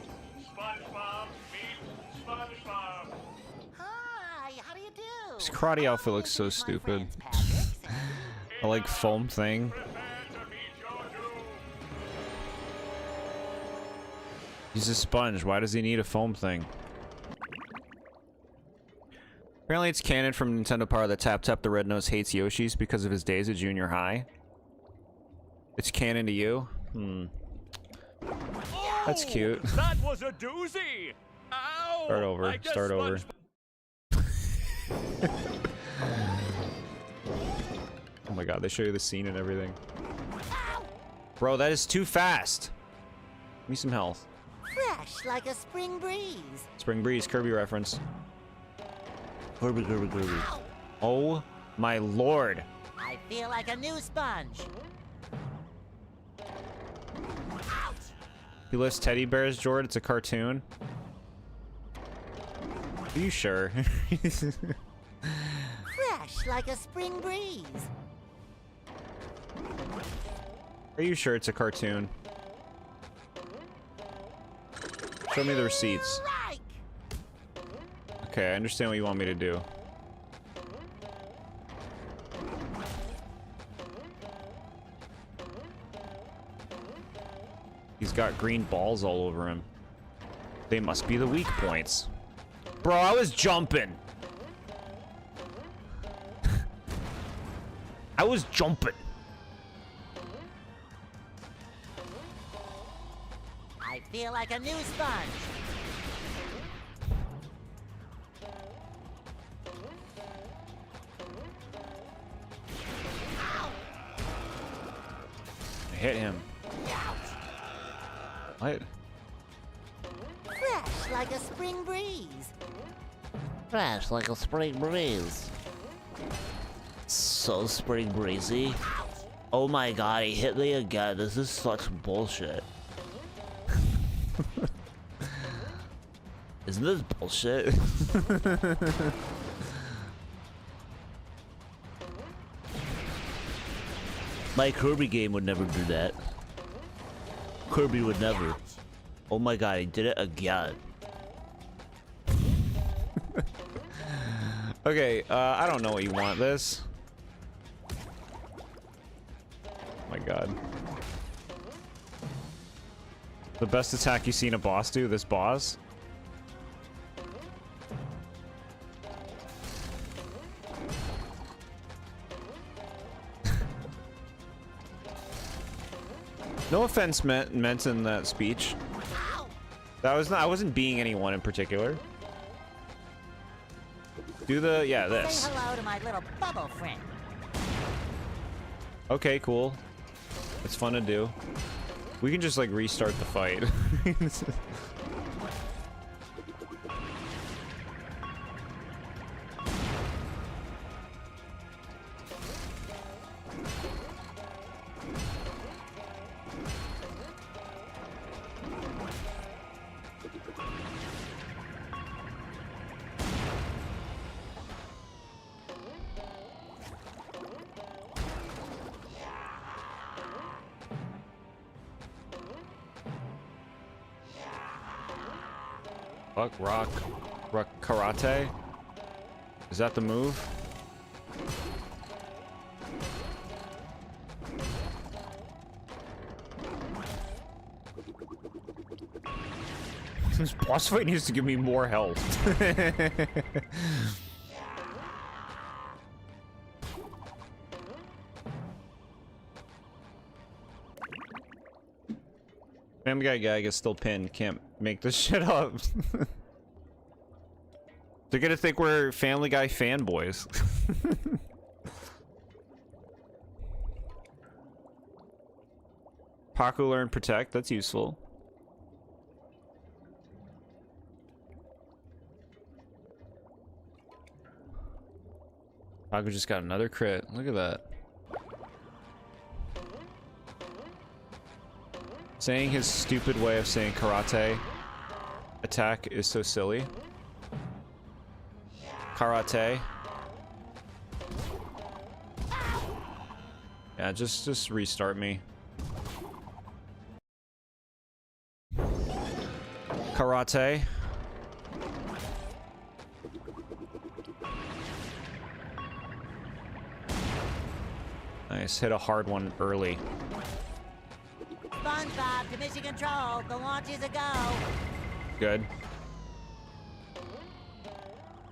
SpongeBob, meet SpongeBob!
Hi, how do you do?
This karate outfit looks so stupid. I like foam thing. He's a sponge. Why does he need a foam thing? Apparently it's canon from Nintendo Power that Tap Tap the Red Nose hates Yoshi's because of his days at junior high. It's canon to you? Hmm. That's cute.
That was a doozy! Ow!
Start over. Start over. Oh my god, they show you the scene and everything. Bro, that is too fast. Give me some health.
Fresh like a spring breeze.
Spring Breeze, Kirby reference. Kirby. Oh my lord.
I feel like a new sponge.
He lists teddy bears, Jord. It's a cartoon. Are you sure?
Fresh like a spring breeze.
Are you sure it's a cartoon? Show me the receipts. Okay, I understand what you want me to do. He's got green balls all over him. They must be the weak points. Bro, I was jumping. I was jumping.
I feel like a new sponge.
I hit him. What?
Fresh like a spring breeze.
Fresh like a spring breeze. So spring breezy. Oh my god, he hit me again. This is such bullshit. Isn't this bullshit? My Kirby game would never do that. Kirby would never. Oh my god, he did it again.
Okay, I don't know what you want this. Oh my god. The best attack you've seen a boss do, this boss? No offense meant in that speech. That was not, I wasn't being anyone in particular. Do the, yeah, this.
Say hello to my little bubble friend.
Okay, cool. It's fun to do. We can just like restart the fight. Fuck, rock karate? Is that the move? This boss fight needs to give me more health. Family Guy gag is still pinned. Can't make this shit up. They're gonna think we're Family Guy fanboys. Paku learn protect. That's useful. Paku just got another crit. Look at that. Saying his stupid way of saying karate attack is so silly. Karate. Yeah, just restart me. Karate. Nice, hit a hard one early.
SpongeBob to mission control. The launch is a go.
Good.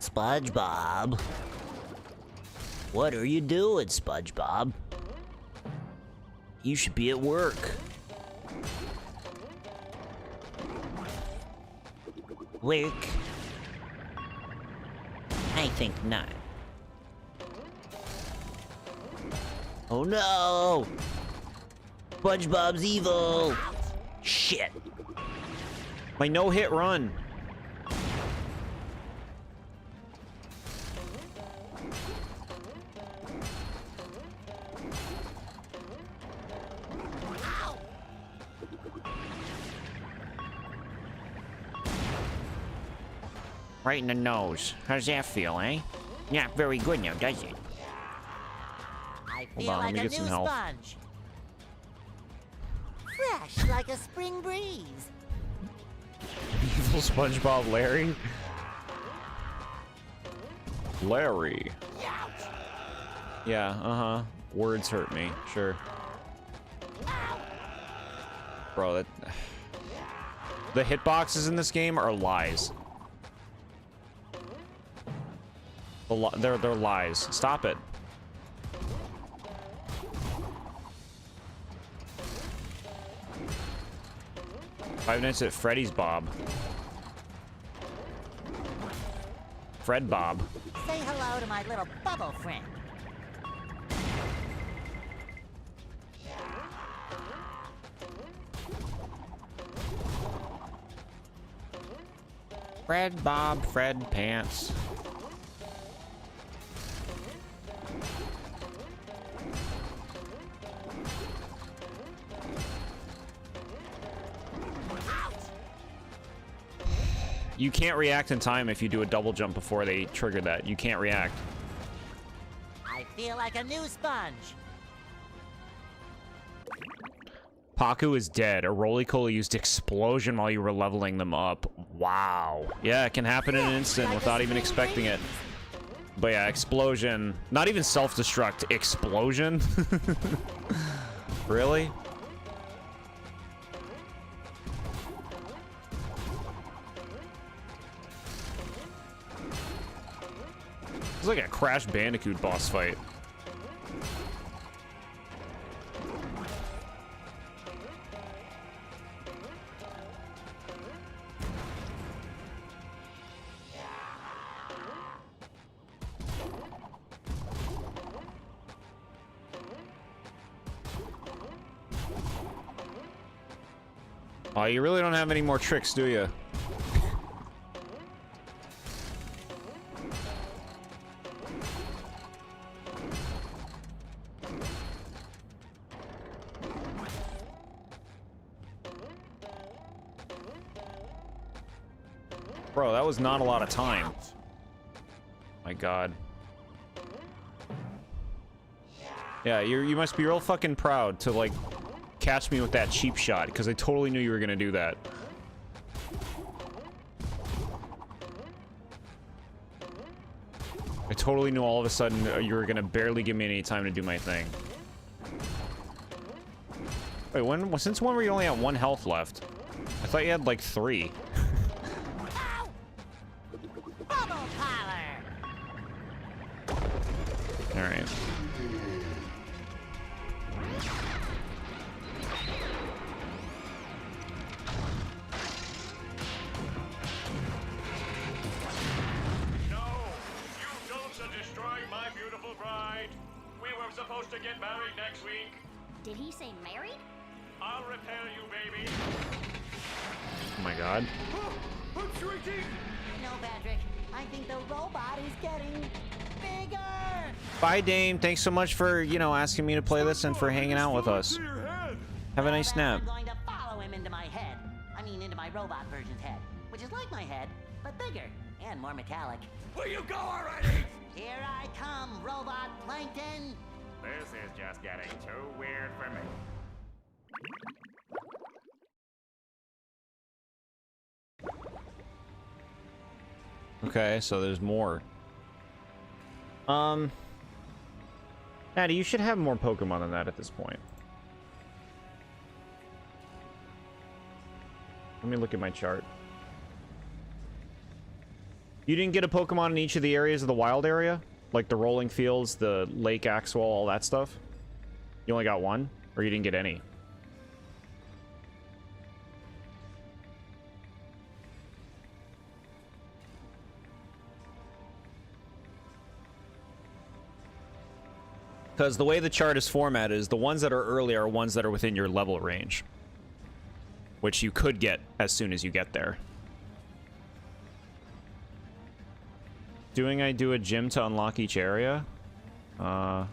SpongeBob. What are you doing, SpongeBob? You should be at work. Work? I think not. Oh no! SpongeBob's evil! Shit.
My no-hit run.
Right in the nose. How's that feel, eh? Not very good now, does it?
I
Hold
feel
on, let
like
me
a
get
new
some health.
sponge. Fresh like a spring breeze.
Evil SpongeBob Larry? Larry. Yeah, uh-huh. Words hurt me, sure. Bro, that... The hitboxes in this game are lies. They're lies. Stop it. Five Nights at Freddy's Bob. Fred Bob.
Say hello to my little bubble friend.
Fred, Bob, Fred, Pants.
You can't react in time if you do a double jump before they trigger that. You can't react.
I feel like a new sponge.
Paku is dead. A roly-coly used explosion while you were leveling them up. Wow. Yeah, it can happen in an instant without even expecting it. But yeah, explosion. Not even self-destruct. Explosion? Really? It's like a Crash Bandicoot boss fight. Oh, you really don't have any more tricks, do you? Bro, that was not a lot of time. My God. Yeah, you must be real fucking proud to, like, catch me with that cheap shot, because I totally knew you were gonna do that. I totally knew all of a sudden you were gonna barely give me any time to do my thing. Wait, since when were you only at 1 health left? I thought you had, like, 3. Alright.
Supposed to get married next week.
Did he say married?
I'll repair you, baby.
Oh my God.
I'm shrinking.
No, Patrick. I think the robot is getting bigger.
Bye, Dame. Thanks so much for, you know, asking me to play this and for hanging out with us. Have a nice nap.
I'm going to follow him into my head. I mean, into my robot version's head, which is like my head, but bigger and more metallic.
Will you go already?
Here I come, robot plankton.
This is just getting too weird for me.
Okay, so there's more. Maddie, you should have more Pokemon than that at this point. Let me look at my chart. You didn't get a Pokemon in each of the areas of the wild area? Like the rolling fields, the Lake Axwell, all that stuff? You only got 1? Or you didn't get any? Because the way the chart is formatted is the ones that are early are ones that are within your level range. which you could get as soon as you get there. I do a gym to unlock each area? I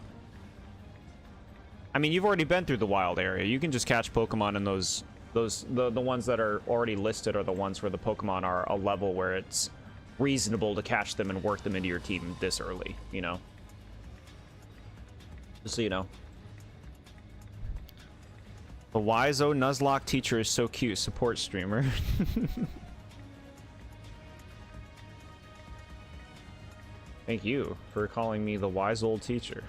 mean, you've already been through the wild area. You can just catch Pokemon in the ones that are already listed are the ones where the Pokemon are a level where it's reasonable to catch them and work them into your team this early, you know? Just so you know. The Wizo Nuzlocke teacher is so cute. Support streamer. Thank you for calling me the wise old teacher.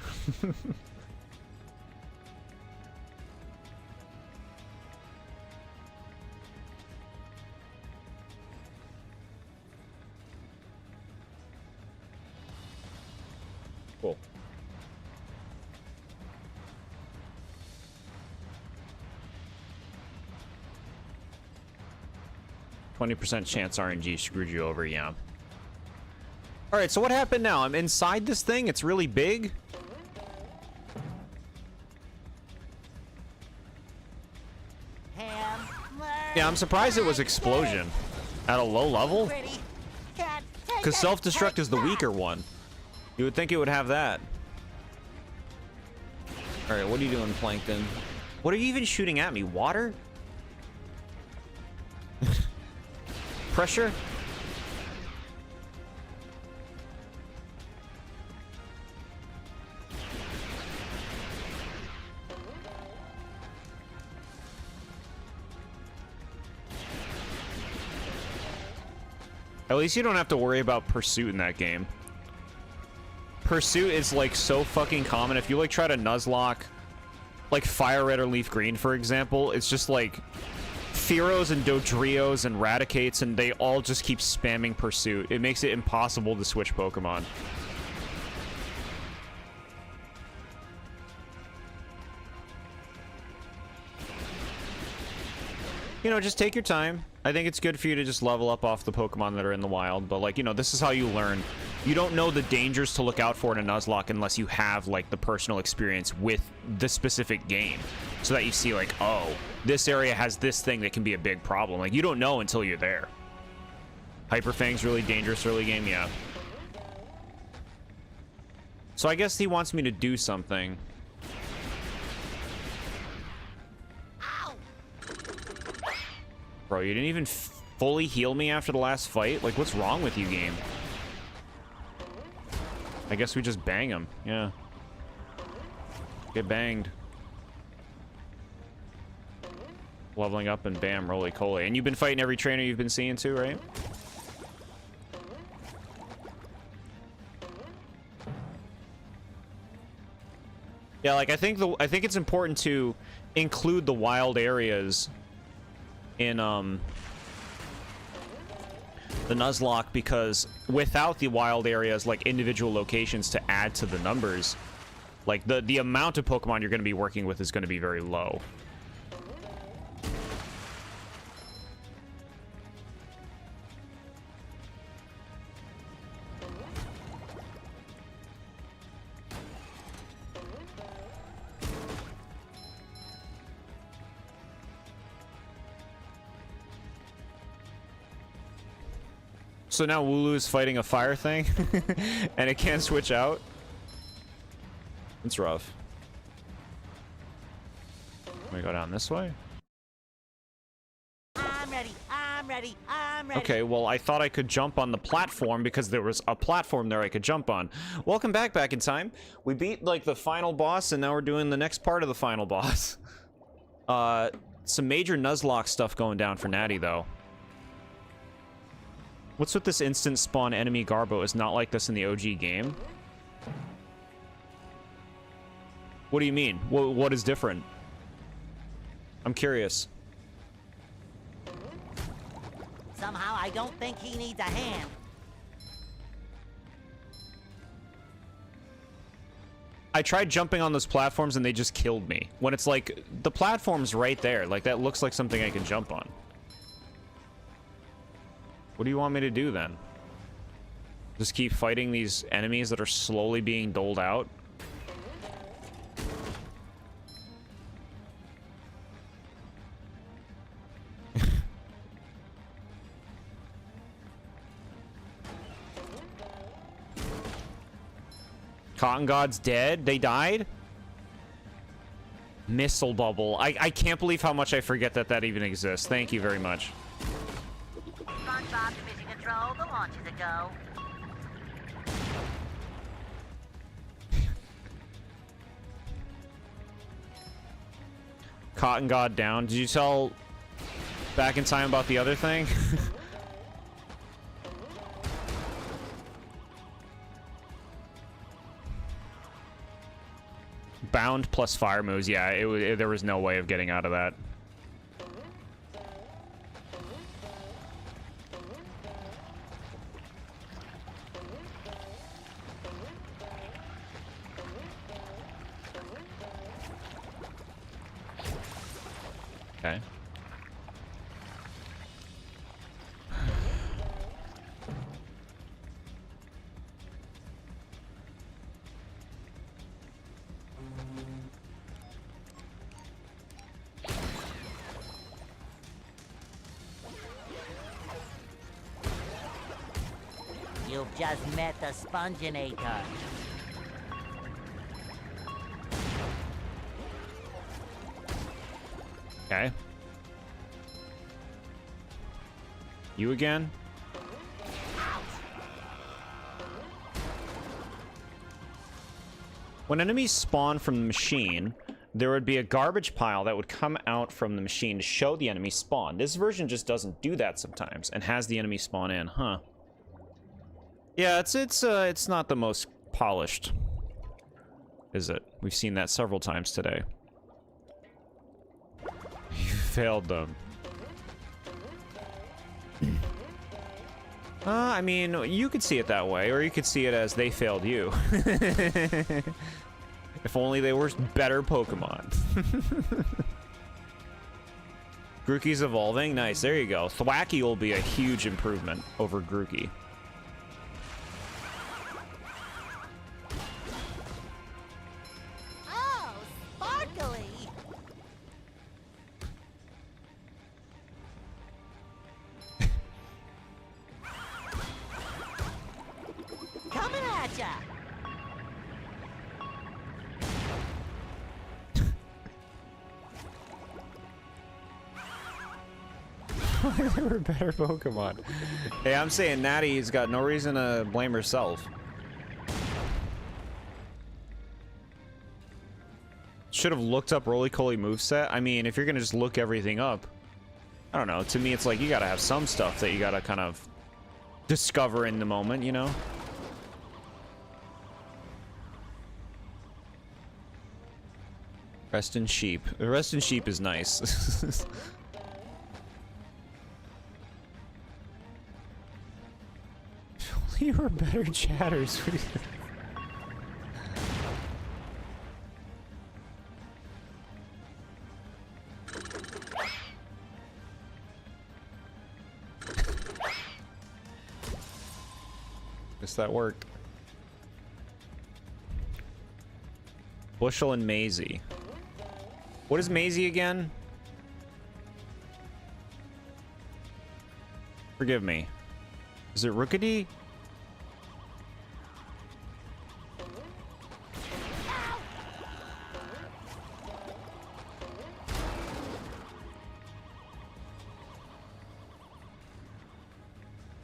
Cool. %20 chance RNG screwed you over, yeah. Alright, so what happened now? I'm inside this thing? It's really big? Yeah, I'm surprised it was explosion. At a low level? Because self-destruct is the weaker one. You would think it would have that. Alright, what are you doing, Plankton? What are you even shooting at me? Water? Pressure? At least you don't have to worry about pursuit in that game. Pursuit is like so fucking common. If you like try to Nuzlocke like Fire Red or Leaf Green, for example, it's just like Fearos and Dodrios and Raticates, and they all just keep spamming pursuit. It makes it impossible to switch Pokemon. You know, just take your time. I think it's good for you to just level up off the Pokemon that are in the wild, but like, you know, this is how you learn. You don't know the dangers to look out for in a Nuzlocke unless you have like the personal experience with the specific game, so that you see like, oh, this area has this thing that can be a big problem. Like, you don't know until you're there. Hyper Fang's really dangerous early game, yeah. So I guess he wants me to do something. Bro, you didn't even fully heal me after the last fight? Like, what's wrong with you, game? I guess we just bang him. Yeah. Get banged. Leveling up and bam, roly-coly. And you've been fighting every trainer you've been seeing too, right? Yeah, like, I think it's important to include the wild areas in the Nuzlocke, because without the wild areas, like individual locations to add to the numbers, like the amount of Pokemon you're going to be working with is going to be very low. So now Wooloo is fighting a fire thing, and it can't switch out. It's rough. Can we go down this way?
I'm ready, I'm ready, I'm ready.
Okay, well, I thought I could jump on the platform because there was a platform there I could jump on. Welcome back in time. We beat, like, the final boss, and now we're doing the next part of the final boss. Some major Nuzlocke stuff going down for Natty, though. What's with this instant spawn enemy Garbo? Is not like this in the OG game? What do you mean? What is different? I'm curious.
Somehow I don't think he needs a hand.
I tried jumping on those platforms and they just killed me. When it's like, the platform's right there. Like, that looks like something I can jump on. What do you want me to do then? Just keep fighting these enemies that are slowly being doled out? Cotton God's dead? They died? Missile bubble. I can't believe how much I forget that that even exists. Thank you very much.
SpongeBob to mission control. The launch is a go.
Cotton God down. Did you tell Back in Time about the other thing? Bound plus fire moves. Yeah, there was no way of getting out of that. Okay.
You've just met the Sponginator.
Okay. You again? When enemies spawn from the machine, there would be a garbage pile that would come out from the machine to show the enemy spawn. This version just doesn't do that sometimes and has the enemy spawn in, huh? Yeah, it's not the most polished, is it? We've seen that several times today. You failed them. I mean, you could see it that way, or you could see it as they failed you. If only they were better Pokemon. Grookey's evolving. Nice, there you go. Thwacky will be a huge improvement over Grookey.
Oh, sparkly! Coming at ya!
They were better Pokemon. Hey, I'm saying Natty's got no reason to blame herself. Should have looked up Roly-Coly moveset. I mean, if you're gonna just look everything up, I don't know. To me, it's like you gotta have some stuff that you gotta kind of discover in the moment, you know? Rest in Sheep. Rest in Sheep is nice. You were better chatters. Guess that worked. Bushel and Maisie. What is Maisie again? Forgive me. Is it Rookity?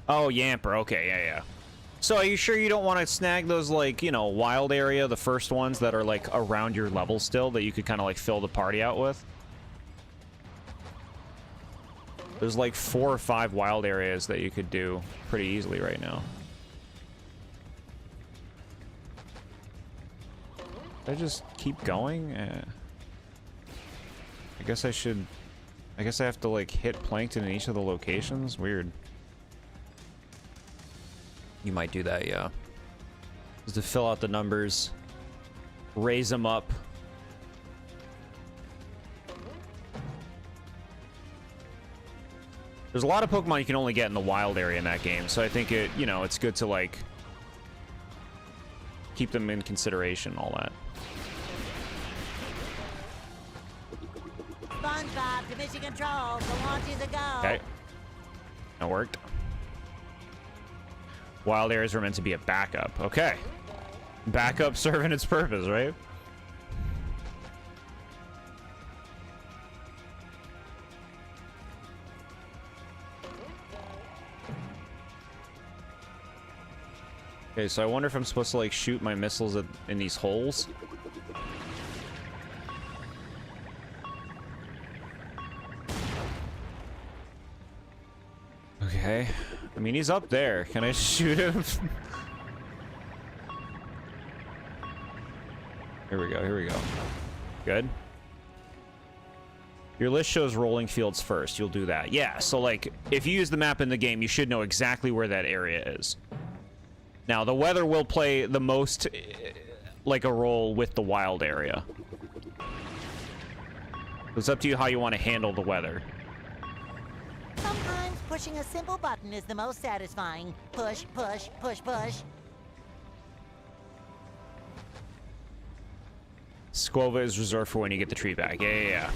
Oh, Yamper. Okay, yeah. So are you sure you don't want to snag those, like, you know, wild area, the first ones that are, like, around your level still, that you could kind of, like, fill the party out with? There's, like, 4 or 5 wild areas that you could do pretty easily right now. Did I just keep going? I guess I should... I guess I have to, like, hit Plankton in each of the locations? Weird. You might do that, yeah. Just to fill out the numbers. Raise them up. There's a lot of Pokemon you can only get in the wild area in that game, so I think it, you know, it's good to, like, keep them in consideration, all that.
SpongeBob to mission control. The launch is a go.
Okay. That worked. Wild areas were meant to be a backup. Okay. Backup serving its purpose, right? Okay, so I wonder if I'm supposed to like shoot my missiles in these holes. Okay. I mean, he's up there. Can I shoot him? Here we go, here we go. Good. Your list shows rolling fields first. You'll do that. Yeah, so like, if you use the map in the game, you should know exactly where that area is. Now, the weather will play the most like a role with the wild area. It's up to you how you want to handle the weather.
Sometimes pushing a simple button is the most satisfying. Push, push, push, push.
Squova is reserved for when you get the tree back. Yeah.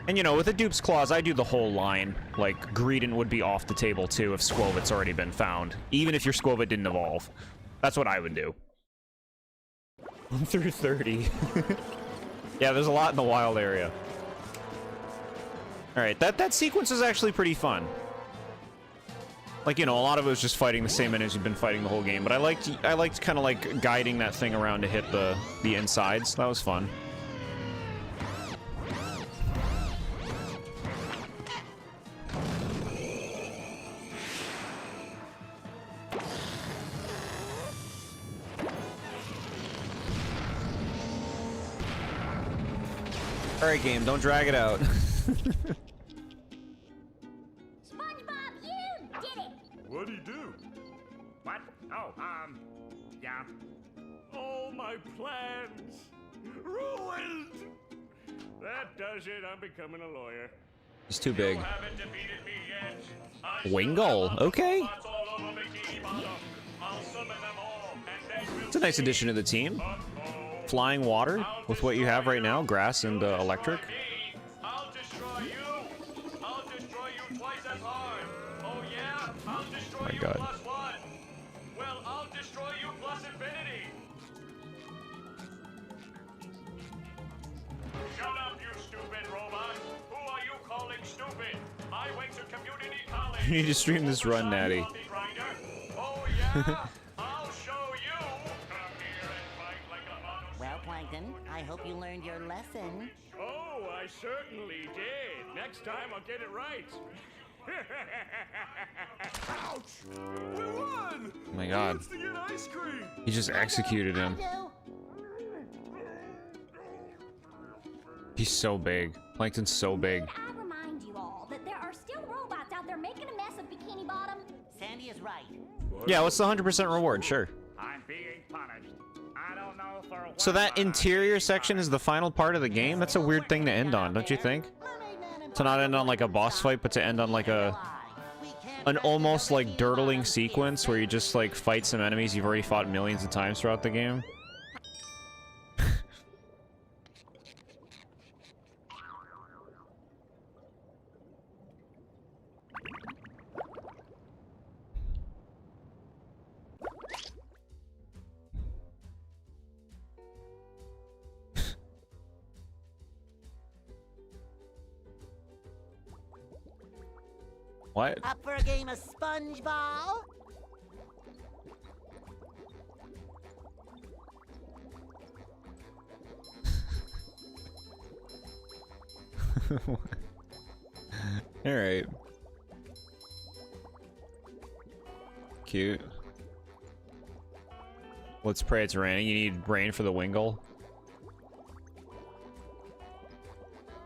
And you know, with a dupe's clause, I do the whole line. Like, Greedent would be off the table too if Squova's already been found. Even if your Squova didn't evolve. That's what I would do. 1 through 30. Yeah, there's a lot in the wild area. Alright, that sequence is actually pretty fun. Like, you know, a lot of it was just fighting the same enemies you've been fighting the whole game, but I liked kind of like guiding that thing around to hit the insides. That was fun. Alright, game, don't drag it out.
SpongeBob, you did it!
What'd he do?
What? Oh, yeah.
All my plans ruined. That does it. I'm becoming a lawyer.
It's too big.
You haven't defeated me yet. I
Wingull, okay.
spots all over Bikini Bottom. I'll summon them all, and then we'll
It's a nice addition to the team. Flying water with what you have right now, grass and electric.
I'll destroy you. I'll destroy you twice as hard. Oh yeah, I'll destroy you
God.
plus 1. Well, I'll destroy you plus infinity. Shut up, you stupid robot. Who are you calling stupid? I went to community college.
You need to stream this run, Natty.
Oh yeah, I'll show you. Come here and fight like a model.
Well, Plankton, I hope you learned your lesson.
Oh, I certainly did. Next time I'll get it right.
Ouch! We won!
Oh my God.
Who wants to get ice cream?
He just executed him. He's so big. Plankton's so big.
I remind you all that there are still robots out there making a mess of Bikini Bottom.
Sandy is right.
Yeah, what's the 100% reward? Sure.
I'm being punished. I don't know for what.
So that interior section is the final part of the game? That's a weird thing to end on, don't you think? To not end on like a boss fight, but to end on like an almost like dirtling sequence where you just like fight some enemies you've already fought millions of times throughout the game. What?
Up for a game of SpongeBob?
Alright. Cute. Let's pray it's raining. You need rain for the Wingull.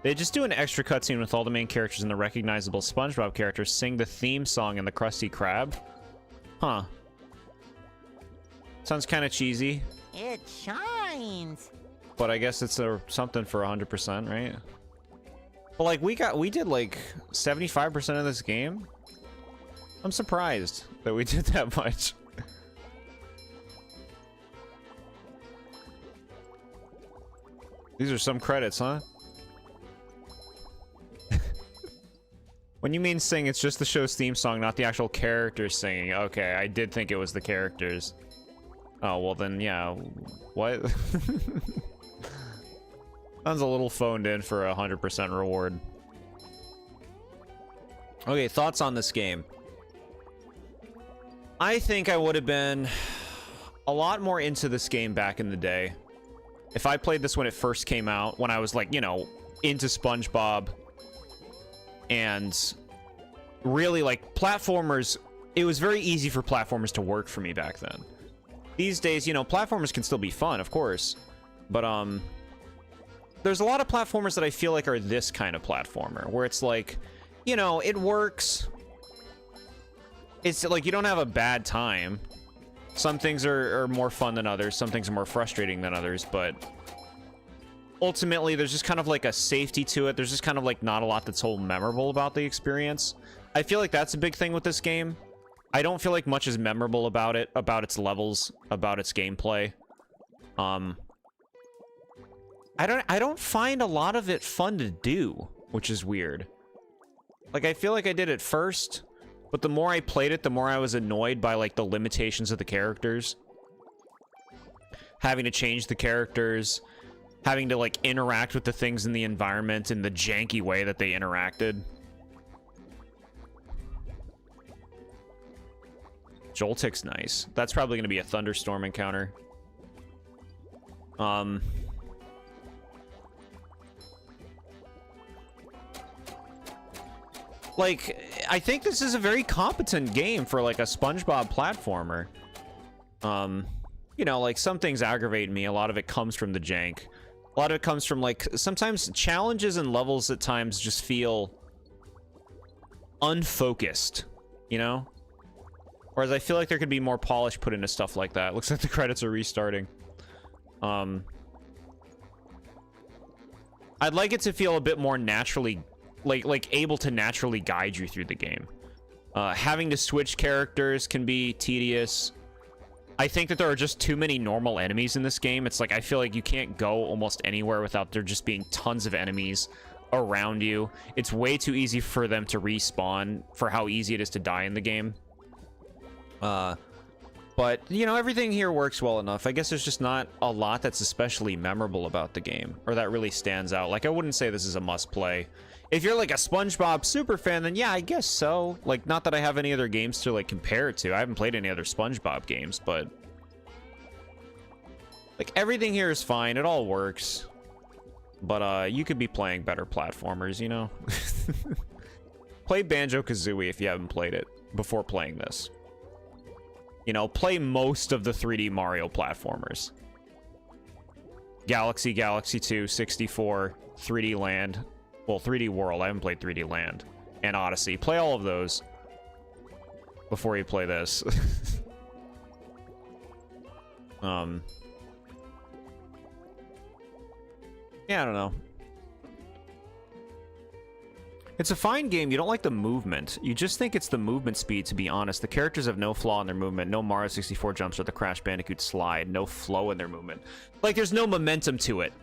They just do an extra cutscene with all the main characters and the recognizable SpongeBob characters sing the theme song in the Krusty Krab. Huh. Sounds kind of cheesy.
It shines.
But I guess it's something for 100%, right? But like we did like 75% of this game. I'm surprised that we did that much. These are some credits, huh? When you mean sing, it's just the show's theme song, not the actual characters singing. Okay, I did think it was the characters. Oh, well then, yeah. What? Sounds a little phoned in for 100% reward. Okay, thoughts on this game. I think I would have been a lot more into this game back in the day. If I played this when it first came out, when I was like, you know, into SpongeBob, and really like platformers, it was very easy for platformers to work for me back then. These days, you know, platformers can still be fun, of course, but there's a lot of platformers that I feel like are this kind of platformer, where it's like, you know, it works. It's like you don't have a bad time. Some things are more fun than others, some things are more frustrating than others, but ultimately there's just kind of like a safety to it. There's just kind of like not a lot that's so memorable about the experience. I feel like that's a big thing with this game. I don't feel like much is memorable about it, about its levels, about its gameplay. I don't find a lot of it fun to do, which is weird. Like, I feel like I did it first, but the more I played it, the more I was annoyed by, like, the limitations of the characters. Having to change the characters, having to, like, interact with the things in the environment in the janky way that they interacted. Joltik's nice. That's probably going to be a thunderstorm encounter. Like, I think this is a very competent game for, like, a SpongeBob platformer. You know, like, some things aggravate me. A lot of it comes from the jank. A lot of it comes from, like, sometimes challenges and levels at times just feel unfocused, you know? Whereas I feel like there could be more polish put into stuff like that. Looks like the credits are restarting. I'd like it to feel a bit more naturally, like able to naturally guide you through the game. Having to switch characters can be tedious. I think that there are just too many normal enemies in this game. It's like, I feel like you can't go almost anywhere without there just being tons of enemies around you. It's way too easy for them to respawn for how easy it is to die in the game. But, you know, everything here works well enough. I guess there's just not a lot that's especially memorable about the game, or that really stands out. Like, I wouldn't say this is a must-play. If you're, like, a SpongeBob super fan, then yeah, I guess so. Like, not that I have any other games to, like, compare it to. I haven't played any other SpongeBob games, but like, everything here is fine. It all works. But, you could be playing better platformers, you know? Play Banjo-Kazooie if you haven't played it before playing this. You know, play most of the 3D Mario platformers. Galaxy, Galaxy 2, 64, 3D Land. Well, 3D World. I haven't played 3D Land. And Odyssey. Play all of those before you play this. Yeah, I don't know. It's a fine game. You don't like the movement. You just think it's the movement speed, to be honest. The characters have no flaw in their movement. No Mario 64 jumps or the Crash Bandicoot slide. No flow in their movement. Like, there's no momentum to it,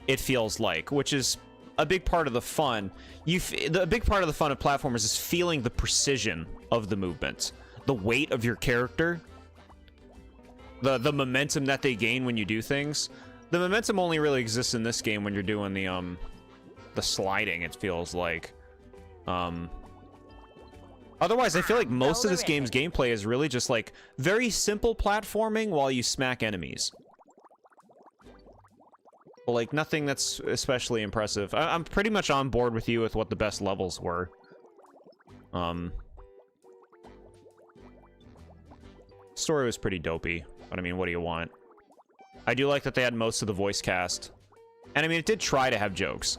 it feels like, which is a big part of the fun. The big part of the fun of platformers is feeling the precision of the movement. The weight of your character. The momentum that they gain when you do things. The momentum only really exists in this game when you're doing the sliding, it feels like. Otherwise, I feel like most of this game's gameplay is really just, like, very simple platforming while you smack enemies. But, like, nothing that's especially impressive. I'm pretty much on board with you with what the best levels were. Story was pretty dopey, but I mean, what do you want? I do like that they had most of the voice cast. And I mean, it did try to have jokes.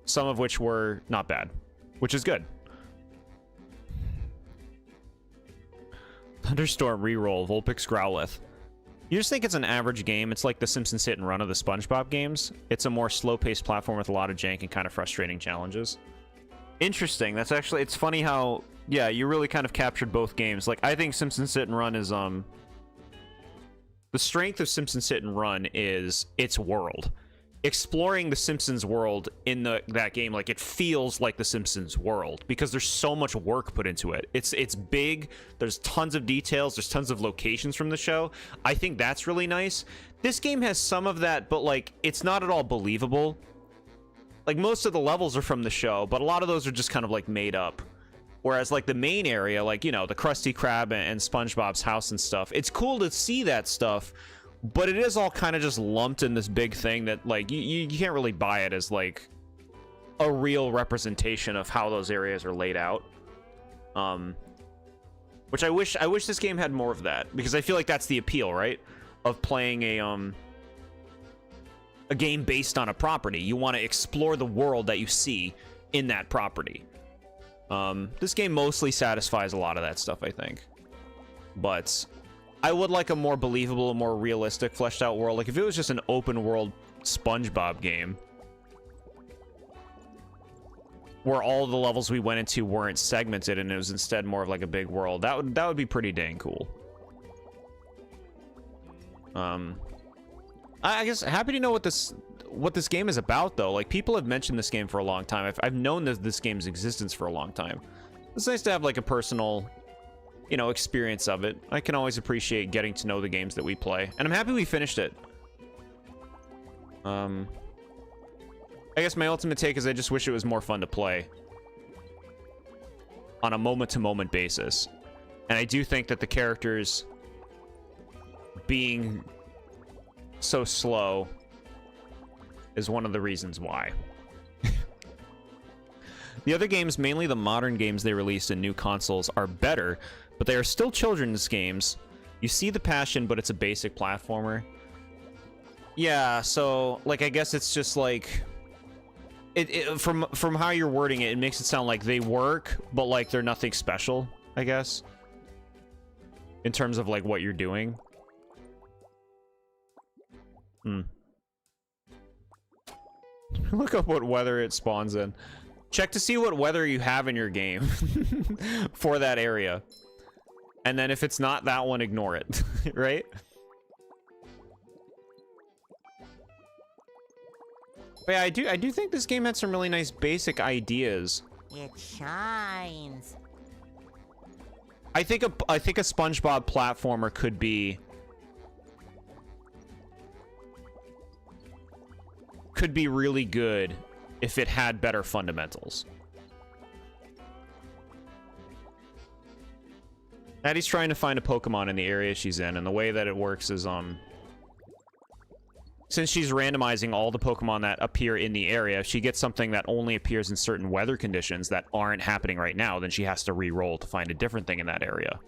Some of which were not bad, which is good. Thunderstorm reroll, Vulpix Growlithe. You just think it's an average game. It's like the Simpsons Hit and Run of the SpongeBob games. It's a more slow-paced platform with a lot of jank and kind of frustrating challenges. Interesting. That's actually, it's funny how, yeah, you really kind of captured both games. Like, I think Simpsons Hit and Run is, the strength of Simpsons Hit and Run is its world. exploring the Simpsons world in that game, like, it feels like the Simpsons world because there's so much work put into it. It's big. There's tons of details. There's tons of locations from the show. I think that's really nice. This game has some of that, but like, it's not at all believable. Like, most of the levels are from the show, but a lot of those are just kind of like made up. Whereas like the main area, like, you know, the Krusty Krab and SpongeBob's house and stuff, it's cool to see that stuff. But it is all kind of just lumped in this big thing that, like, you can't really buy it as, like, a real representation of how those areas are laid out. Which I wish this game had more of that, because I feel like that's the appeal, right? Of playing a game based on a property. You want to explore the world that you see in that property. This game mostly satisfies a lot of that stuff, I think. But I would like a more believable, a more realistic, fleshed out world. Like, if it was just an open world SpongeBob game where all the levels we went into weren't segmented and it was instead more of like a big world, that would be pretty dang cool. I guess happy to know what this game is about, though. Like, people have mentioned this game for a long time. I've known this game's existence for a long time. It's nice to have like a personal, you know, experience of it. I can always appreciate getting to know the games that we play, and I'm happy we finished it. I guess my ultimate take is I just wish it was more fun to play on a moment-to-moment basis. And I do think that the characters being so slow is one of the reasons why. The other games, mainly the modern games they released in new consoles, are better, but they are still children's games. You see the passion, but it's a basic platformer. Yeah, so, like, I guess it's just like, from how you're wording it, it makes it sound like they work, but like they're nothing special, I guess, in terms of like what you're doing. Look up what weather it spawns in. Check to see what weather you have in your game for that area. And then if it's not that one, ignore it, right? But yeah, I do think this game had some really nice basic ideas.
It shines.
I think a SpongeBob platformer could be really good if it had better fundamentals. Addie's trying to find a Pokemon in the area she's in, and the way that it works is, since she's randomizing all the Pokemon that appear in the area, if she gets something that only appears in certain weather conditions that aren't happening right now, then she has to re-roll to find a different thing in that area.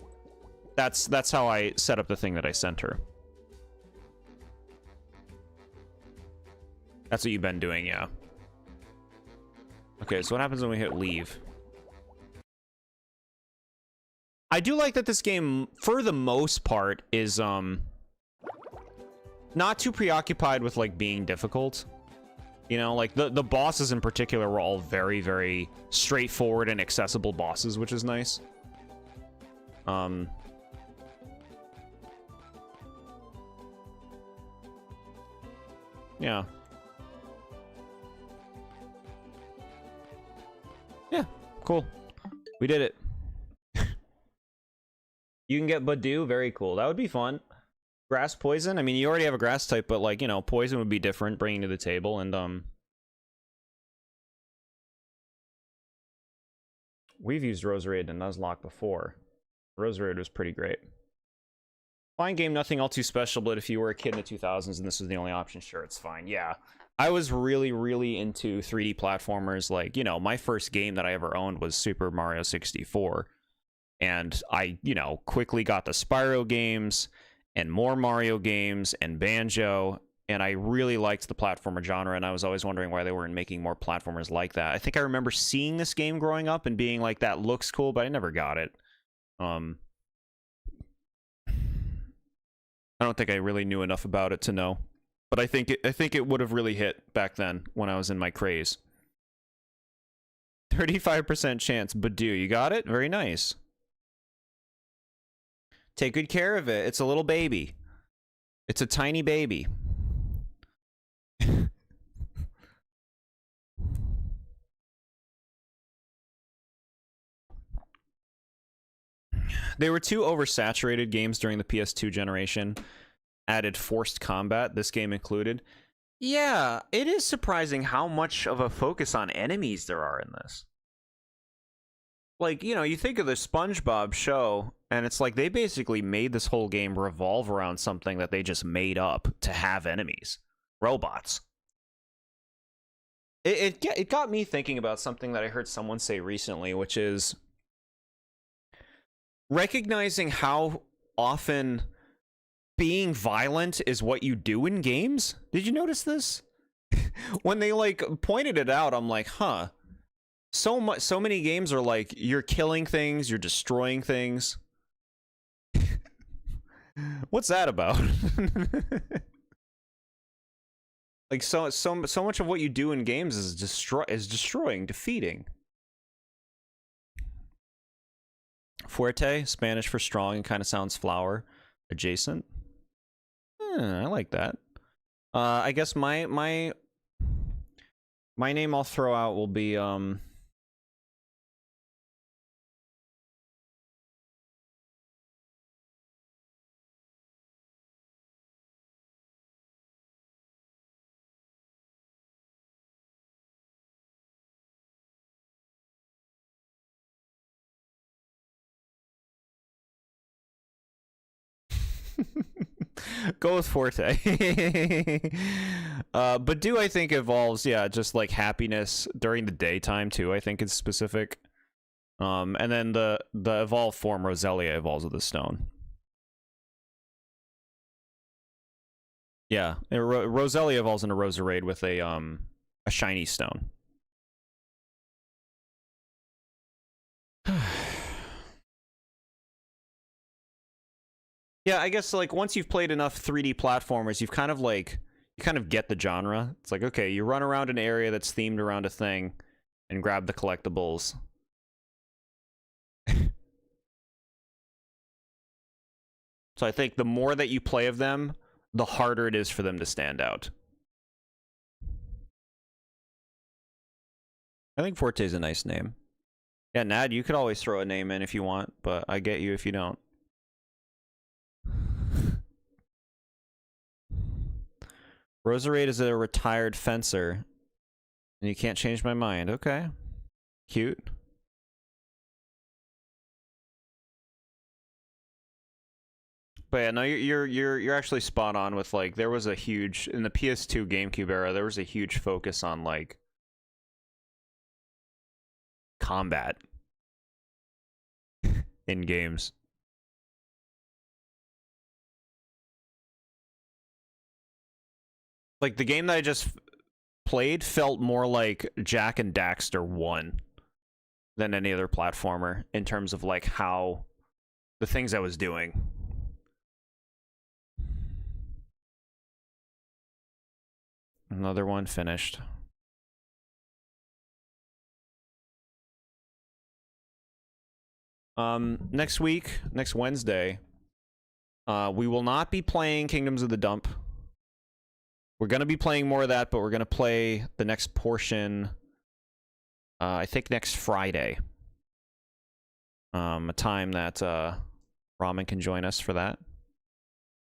That's how I set up the thing that I sent her. That's what you've been doing, yeah. Okay, so what happens when we hit leave? I do like that this game, for the most part, is, not too preoccupied with, like, being difficult. You know, like, the bosses in particular were all very, very straightforward and accessible bosses, which is nice. Yeah. Yeah, cool. We did it. You can get Badoo, very cool. That would be fun. Grass poison? I mean, you already have a grass type, but, like, you know, poison would be different, bringing to the table, and, we've used Roserade and Nuzlocke before. Roserade was pretty great. Fine game, nothing all too special, but if you were a kid in the 2000s and this was the only option, sure, it's fine. Yeah. I was really, really into 3D platformers. Like, you know, my first game that I ever owned was Super Mario 64. And I, you know, quickly got the Spyro games and more Mario games and Banjo. And I really liked the platformer genre, and I was always wondering why they weren't making more platformers like that. I think I remember seeing this game growing up and being like, that looks cool, but I never got it. I don't think I really knew enough about it to know. But I think it would have really hit back then when I was in my craze. 35% chance, Badoo. You got it? Very nice. Take good care of it. It's a little baby. It's a tiny baby. They were too oversaturated games during the PS2 generation. Added forced combat, this game included. Yeah, it is surprising how much of a focus on enemies there are in this. Like, you know, you think of the SpongeBob show, and it's like they basically made this whole game revolve around something that they just made up to have enemies. Robots. It got me thinking about something that I heard someone say recently, which is recognizing how often being violent is what you do in games. Did you notice this? When they like pointed it out, I'm like, huh. So many games are like you're killing things, you're destroying things. What's that about? Like so much of what you do in games is destroying, defeating. Fuerte, Spanish for strong, and kind of sounds flower adjacent. I like that. I guess my name I'll throw out will be go with Forte. But do I think evolves, yeah, just like happiness during the daytime too, I think it's specific. And then the evolved form Roselia evolves with the stone. Yeah, Roselia evolves into Roserade with a shiny stone. Yeah, I guess like once you've played enough 3D platformers, you kind of get the genre. It's like, okay, you run around an area that's themed around a thing and grab the collectibles. So I think the more that you play of them, the harder it is for them to stand out. I think Forte's a nice name. Yeah, Nad, you could always throw a name in if you want, but I get you if you don't. Roserade is a retired fencer, and you can't change my mind. Okay. Cute. But yeah, no, you're actually spot on with like there was a huge in the PS2 GameCube era, there was a huge focus on like combat in games. Like the game that I just played felt more like Jak and Daxter 1 than any other platformer in terms of like how the things I was doing. Another one finished. Next week, next Wednesday, we will not be playing Kingdoms of the Dump. We're going to be playing more of that, but we're going to play the next portion, I think next Friday. A time that Ramen can join us for that.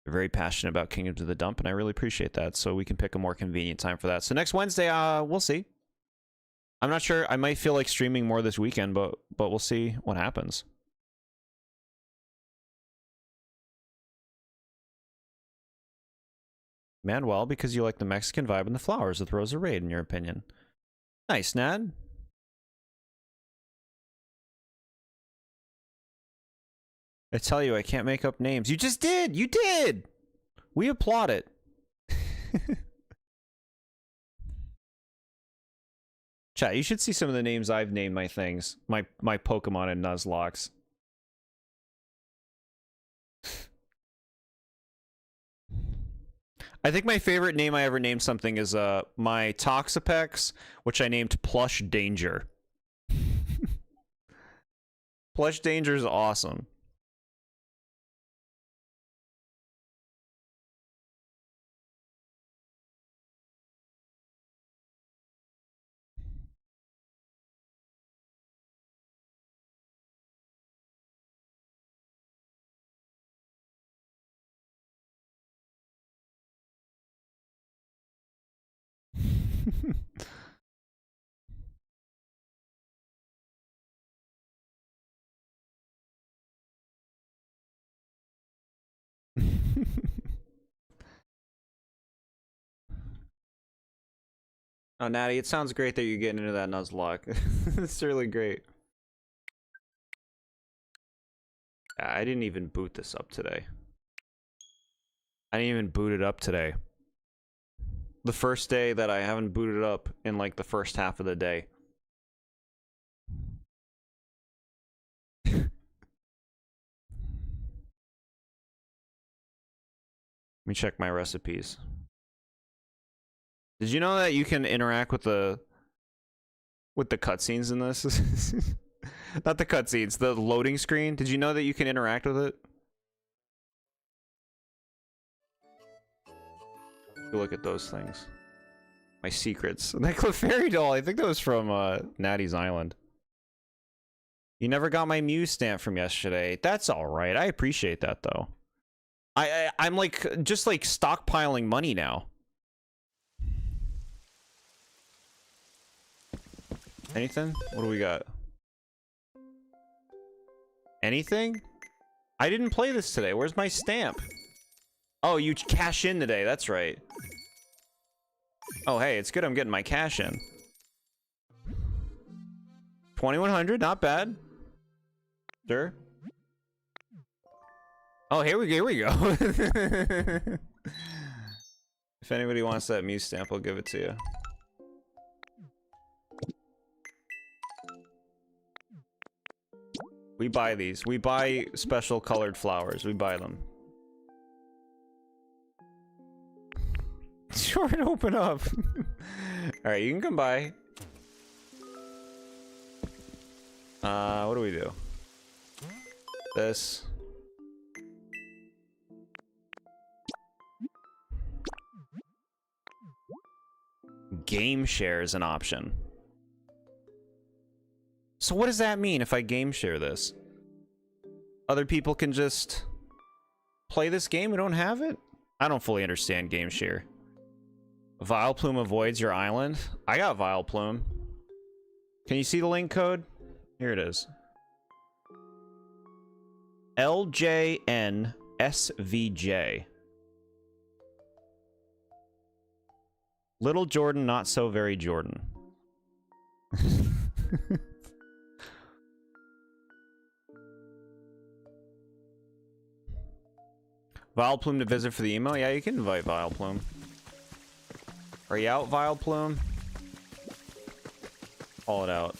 We're very passionate about Kingdoms of the Dump, and I really appreciate that, so we can pick a more convenient time for that. So next Wednesday, we'll see. I'm not sure. I might feel like streaming more this weekend, but we'll see what happens. Manuel, because you like the Mexican vibe and the flowers with Roserade, in your opinion. Nice, Nad. I tell you, I can't make up names. You just did! You did! We applaud it. Chat, you should see some of the names I've named my things. My Pokemon and Nuzlocke. I think my favorite name I ever named something is my Toxapex, which I named Plush Danger. Plush Danger is awesome. Oh, Natty, it sounds great that you're getting into that Nuzlocke. It's really great. I didn't even boot this up today. I didn't even boot it up today. The first day that I haven't booted up in like the first half of the day. Let me check my recipes. Did you know that you can interact with the cutscenes in this? Not the cutscenes, the loading screen. Did you know that you can interact with it? Look at those things. My secrets. That Clefairy doll, I think that was from Natty's Island. You never got my Muse stamp from yesterday. That's alright. I appreciate that though. I'm like just like stockpiling money now. Anything? What do we got? Anything? I didn't play this today. Where's my stamp? Oh, you cash in today. That's right. Oh, hey, it's good I'm getting my cash in. 2100, not bad. Sure. Oh, here we go. If anybody wants that Muse stamp, I'll give it to you. We buy these. We buy special colored flowers. We buy them. Sure, open up. Alright, you can come by. What do we do? This. Game share is an option. So what does that mean if I game share this? Other people can just play this game who don't have it? I don't fully understand game share. Vileplume avoids your island? I got Vileplume. Can you see the link code? Here it is. LJNSVJ. Little Jordan, not so very Jordan. Vileplume to visit for the email? Yeah, you can invite Vileplume. Are you out, Vileplume? Call it out.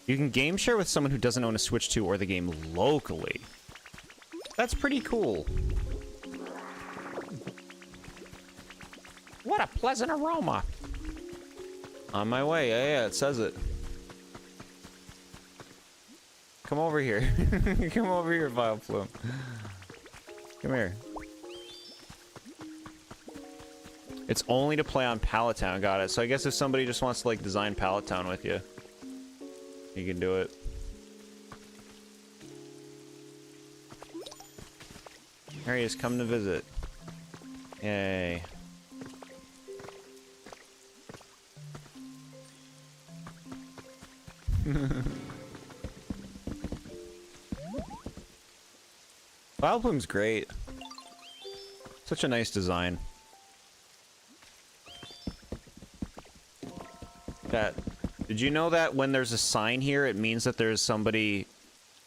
You can game share with someone who doesn't own a Switch 2 or the game locally. That's pretty cool. What a pleasant aroma. On my way. Yeah, it says it. Come over here. Come over here, Vileplume. Come here. It's only to play on Pallet Town. Got it. So I guess if somebody just wants to like design Pallet Town with you, you can do it. There he is, come to visit. Yay. Vileplume's great. Such a nice design. Did you know that when there's a sign here, it means that there's somebody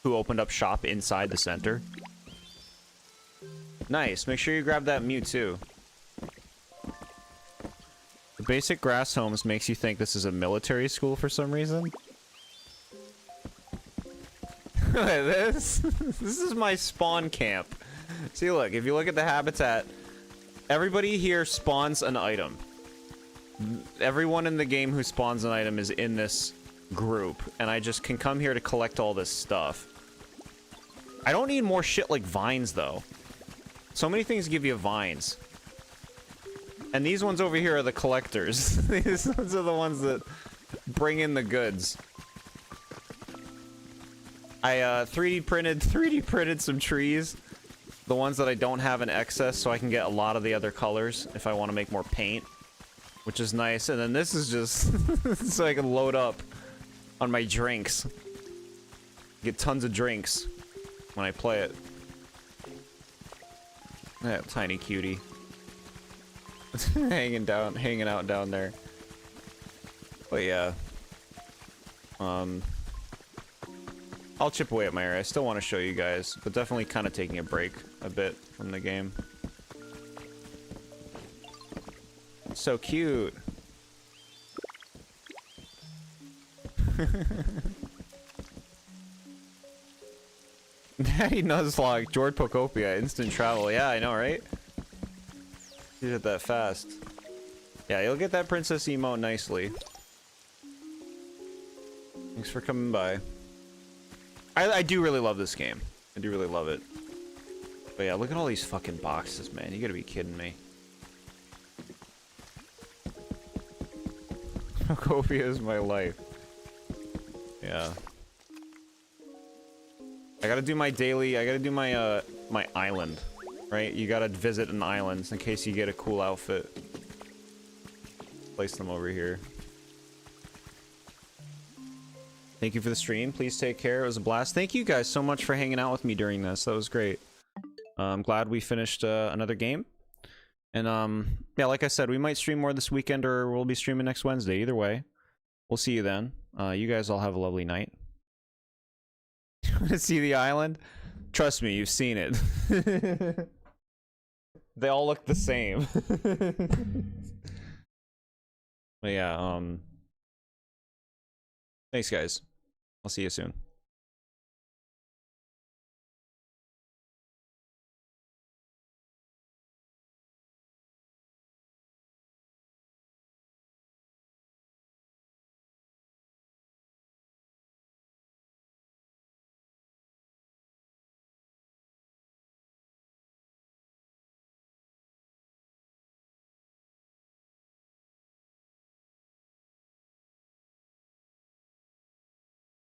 who opened up shop inside the center? Nice. Make sure you grab that Mew too. The basic grass homes makes you think this is a military school for some reason. Look at this. This is my spawn camp. See, look. If you look at the habitat, everybody here spawns an item. Everyone in the game who spawns an item is in this group, and I just can come here to collect all this stuff. I don't need more shit like vines, though. So many things give you vines. And these ones over here are the collectors. These ones are the ones that bring in the goods. I 3D printed some trees the ones that I don't have in excess, so I can get a lot of the other colors if I want to make more paint, which is nice. And then this is just so I can load up on my drinks. Get tons of drinks when I play it. That tiny cutie. hanging out down there. But yeah. I'll chip away at my area. I still want to show you guys, but definitely kind of taking a break a bit from the game. So cute. Daddy Nuzlocke, Jord Pokopia, instant travel. Yeah, I know, right? You did that fast. Yeah, you'll get that princess emote nicely. Thanks for coming by. I do really love this game. I do really love it. But yeah, look at all these fucking boxes, man. You gotta be kidding me. Pokopia is my life. Yeah. I gotta do my daily, I gotta do my, my island. Right? You gotta visit an island in case you get a cool outfit. Place them over here. Thank you for the stream. Please take care. It was a blast. Thank you guys so much for hanging out with me during this. That was great. I'm glad we finished another game. And yeah, like I said, we might stream more this weekend or we'll be streaming next Wednesday. Either way, we'll see you then. You guys all have a lovely night. Want to see the island? Trust me, you've seen it. They all look the same. But yeah, thanks guys. I'll see you soon.